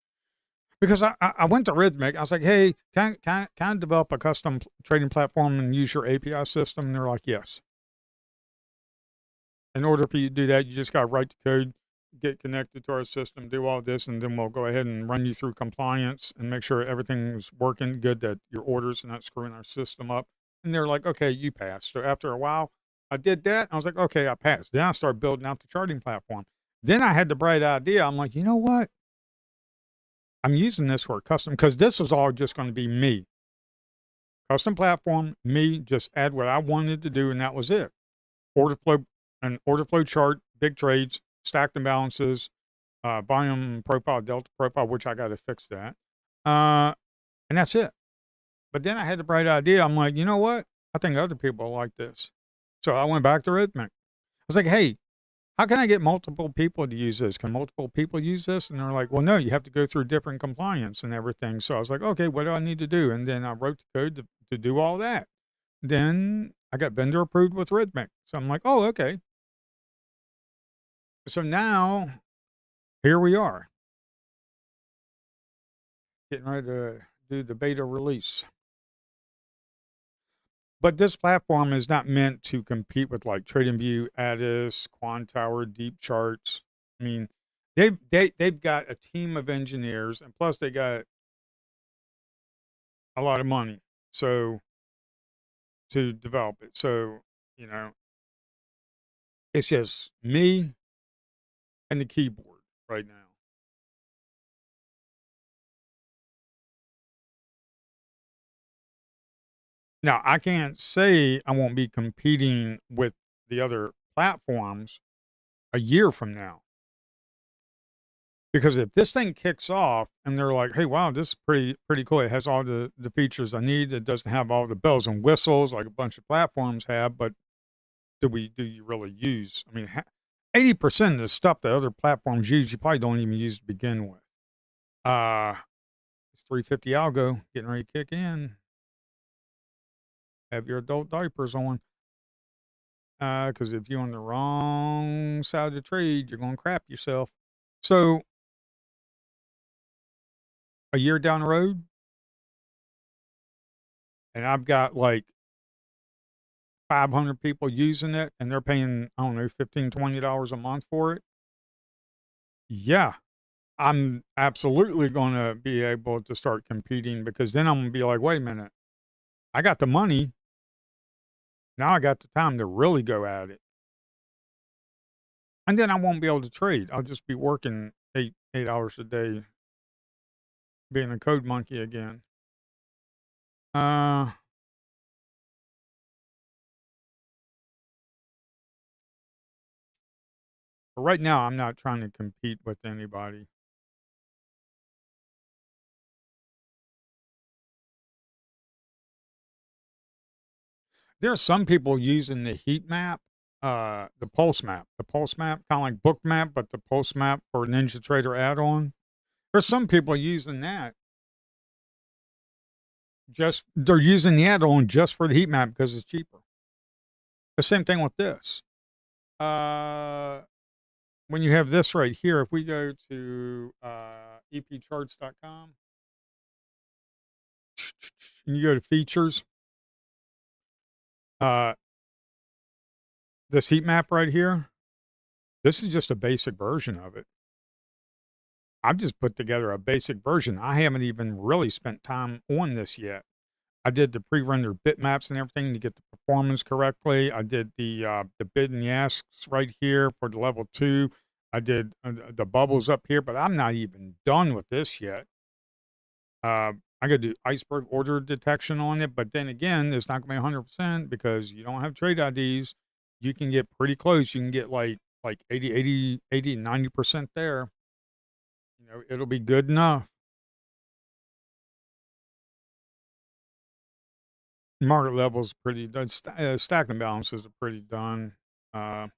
Speaker 1: because I went to Rhythmic. I was like, hey, can I develop a custom trading platform and use your API system? And they're like, yes. In order for you to do that, you just got to write the code, get connected to our system, do all this, and then we'll go ahead and run you through compliance and make sure everything's working good, that your orders are not screwing our system up. And they're like, okay, you passed. So after a while, I did that. I was like, okay, I passed. Then I started building out the charting platform. Then I had the bright idea. I'm like, you know what? I'm using this for a custom because this was all just going to be me. Custom platform, me, just add what I wanted to do, and that was it. Order flow chart, big trades, stacked imbalances, volume profile, delta profile, which I got to fix that. And that's it. But then I had the bright idea. I'm like, you know what? I think other people like this. So I went back to Rhythmic. I was like, hey, how can I get multiple people to use this? Can multiple people use this? And they're like, well, no, you have to go through different compliance and everything. So I was like, okay, what do I need to do? And then I wrote the code to do all that. Then I got vendor approved with Rhythmic. So I'm like, oh, okay. So now here we are, getting ready to do the beta release. But this platform is not meant to compete with like TradingView, Addis, Quantower, Deep Charts. I mean, they've got a team of engineers, and plus they got a lot of money so to develop it. So, you know, it's just me and the keyboard right now. Now, I can't say I won't be competing with the other platforms a year from now. Because if this thing kicks off and they're like, "Hey, wow, this is pretty cool. It has all the features I need. It doesn't have all the bells and whistles like a bunch of platforms have, but do you really use? I mean, 80% of the stuff that other platforms use, you probably don't even use to begin with. Uh, it's 350 algo getting ready to kick in. Have your adult diapers on. Because if you're on the wrong side of the trade, you're gonna crap yourself. So a year down the road, and I've got like 500 people using it and they're paying, I don't know, $15, $20 a month for it. Yeah, I'm absolutely going to be able to start competing because then I'm going to be like, wait a minute, I got the money. Now I got the time to really go at it. And then I won't be able to trade. I'll just be working 8 hours a day, being a code monkey again. Uh, but right now, I'm not trying to compete with anybody. There's some people using the heat map, the pulse map, kind of like book map, but the pulse map for Ninja Trader add-on. There's some people using that. Just they're using the add-on just for the heat map because it's cheaper. The same thing with this. Uh, when you have this right here, if we go to epcharts.com, and you go to features, uh, this heat map right here, this is just a basic version of it. I've just put together a basic version. I haven't even really spent time on this yet. I did the pre-rendered bitmaps and everything to get the performance correctly. I did the bid and the asks right here for the level 2. I did the bubbles up here, but I'm not even done with this yet. I got to do iceberg order detection on it, but then again, it's not going to be 100% because you don't have trade IDs. You can get pretty close. You can get like 90% there. You know, it'll be good enough. Market levels pretty done. Stacking balances are pretty done. Uh,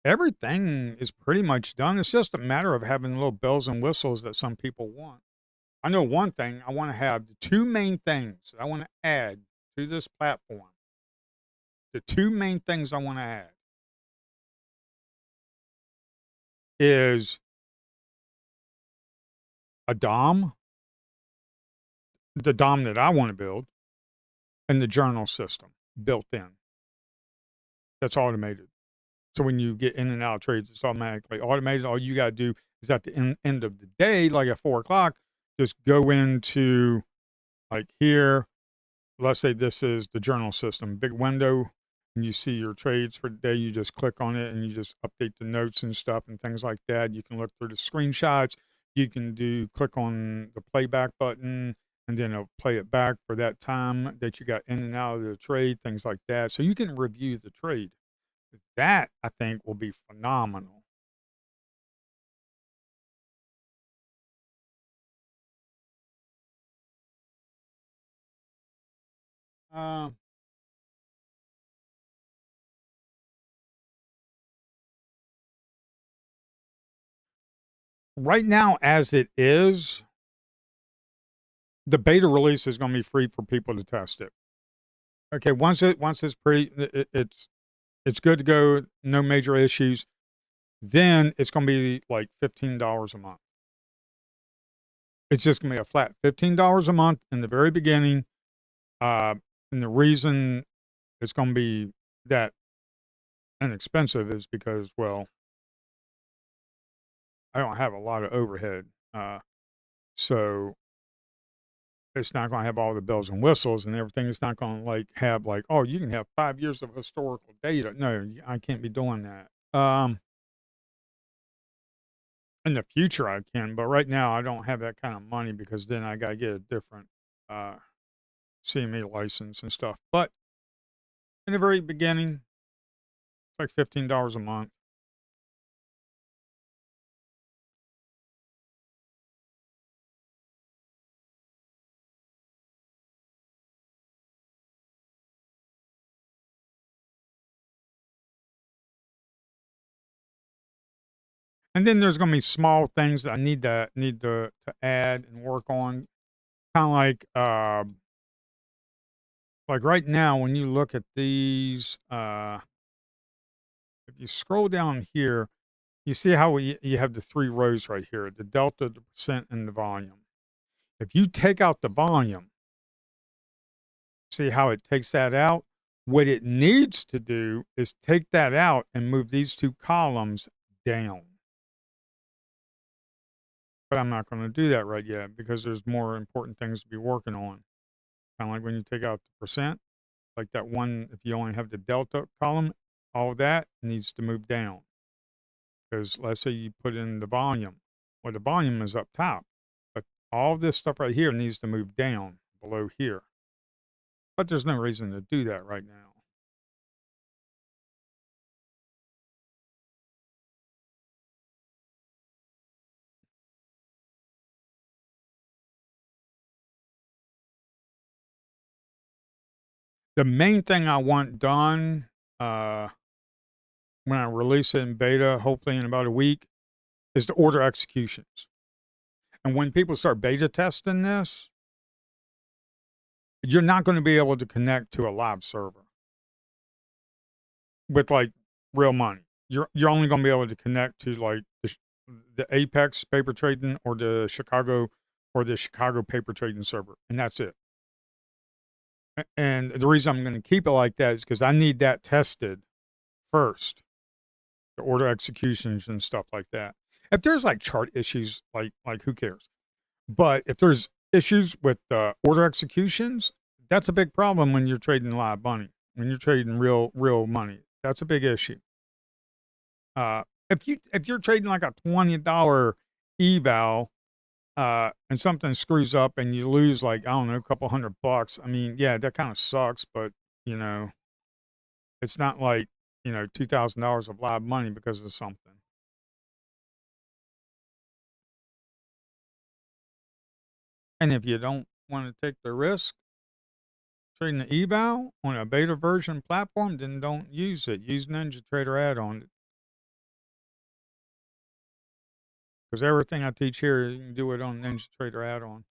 Speaker 1: Everything is pretty much done. It's just a matter of having little bells and whistles that some people want. I know one thing. I want to have the two main things that I want to add to this platform. The two main things I want to add is a DOM, the DOM that I want to build, and the journal system built in. That's automated. So when you get in and out of trades, it's automatically automated. All you got to do is at the end of the day, like at 4 o'clock, just go into like here. Let's say this is the journal system, big window, and you see your trades for the day. You just click on it and you just update the notes and stuff and things like that. You can look through the screenshots. You can click on the playback button and then it'll play it back for that time that you got in and out of the trade, things like that. So you can review the trade. That I think will be phenomenal. Uh, right now, as it is, the beta release is going to be free for people to test it. Okay, once it's it's good to go, no major issues. Then it's going to be like $15 a month. It's just going to be a flat $15 a month in the very beginning. And the reason it's going to be that inexpensive is because, well, I don't have a lot of overhead. So it's not going to have all the bells and whistles and everything. It's not going to like have like, oh, you can have 5 years of historical data. No, I can't be doing that. In the future I can, but right now I don't have that kind of money because then I got to get a different uh, CME license and stuff. But in the very beginning, it's like $15 a month. And then there's going to be small things that I need to add and work on. Kind of like right now when you look at these, if you scroll down here, you see how you have the 3 rows right here: the delta, the percent, and the volume. If you take out the volume, see how it takes that out? What it needs to do is take that out and move these 2 columns down. But I'm not going to do that right yet because there's more important things to be working on. Kind of like when you take out the percent, like that one, if you only have the delta column, all of that needs to move down. Because let's say you put in the volume. Well, the volume is up top, but all this stuff right here needs to move down below here. But there's no reason to do that right now. The main thing I want done uh, when I release it in beta, hopefully in about a week, is to order executions. And when people start beta testing this, you're not going to be able to connect to a live server with like real money. You're only going to be able to connect to like the Apex paper trading or the Chicago paper trading server, and that's it. And the reason I'm going to keep it like that is because I need that tested first, the order executions and stuff like that. If there's like chart issues, like who cares? But if there's issues with order executions, that's a big problem when you're trading live money. When you're trading real money, that's a big issue. If you're trading like a $20 eval, and something screws up and you lose like I don't know a couple $100, I mean, yeah, that kind of sucks. But you know, it's not like $2,000 of live money because of something. And if you don't want to take the risk trading the eval on a beta version platform, then don't use it. Use NinjaTrader add-on, because everything I teach here, you can do it on NinjaTrader add-on.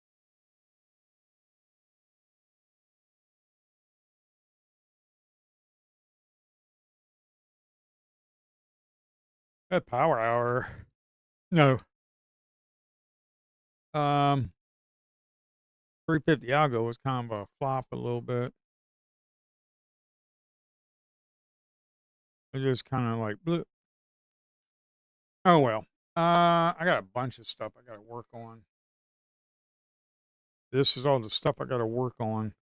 Speaker 1: That power hour, no, 350 algo was kind of a flop a little bit. It just kind of like, bleh. Oh well. I got a bunch of stuff I got to work on. This is all the stuff I got to work on.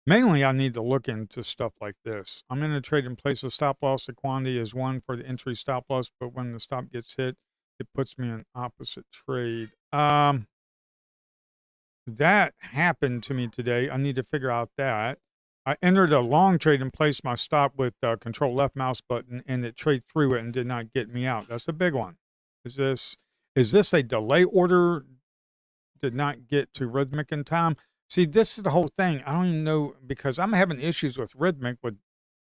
Speaker 1: Mainly, I need to look into stuff like this. I'm in a trade in place of stop loss. The quantity is 1 for the entry stop loss, but when the stop gets hit, it puts me in opposite trade. That happened to me today. I need to figure out that. I entered a long trade and placed my stop with control left mouse button, and it traded through it and did not get me out. That's a big one. Is this a delay order? Did not get to Rhythmic in time. See, this is the whole thing. I don't even know, because I'm having issues with Rhythmic with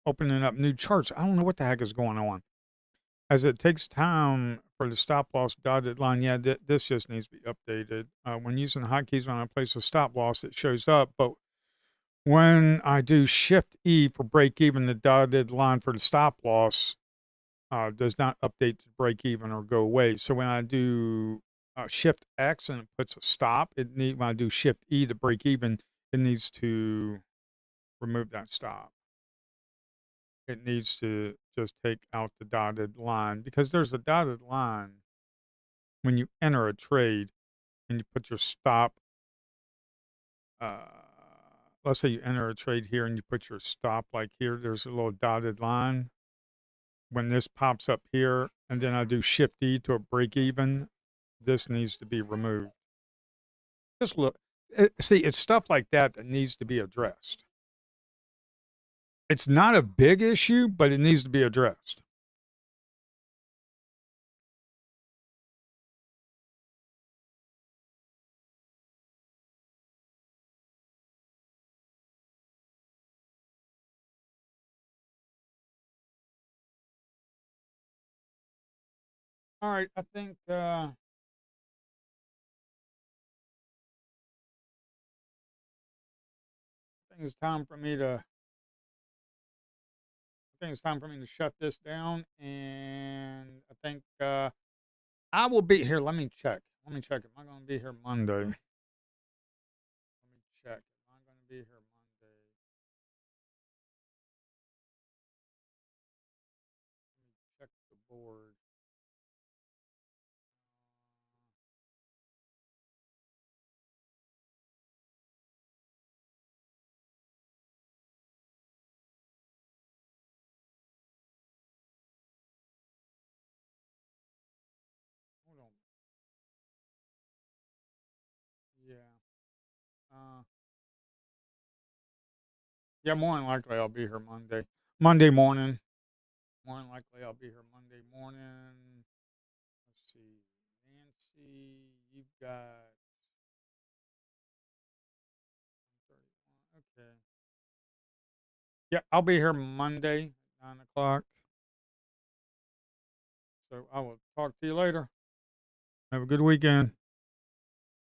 Speaker 1: opening up new charts. I don't know what the heck is going on. As it takes time for the stop loss dotted line, yeah, this just needs to be updated. When using hotkeys, when I place a stop loss, it shows up. But when I do Shift E for break even, the dotted line for the stop loss does not update to break even or go away. So when I do Shift X and it puts a stop, when I do Shift E to break even, it needs to remove that stop. It needs to just take out the dotted line, because there's a dotted line when you enter a trade and you put your stop. Uh, let's say you enter a trade here and you put your stop like here. There's a little dotted line. When this pops up here, and then I do Shift E to a break even, this needs to be removed. Just look. See, it's stuff like that that needs to be addressed. It's not a big issue, but it needs to be addressed. All right, I think it's time for me to. I think it's time for me to shut this down, and I think I will be here. Let me check. Let me check. Am I going to be here Monday? Let me check. Am I going to be here Monday? Let me check the board. Hold on. Yeah. Uh, yeah. More than likely, I'll be here Monday. Monday morning. More than likely, I'll be here Monday morning. Let's see. Nancy, you've got 1:31. Okay. Yeah, I'll be here Monday, 9 o'clock. So I will talk to you later. Have a good weekend.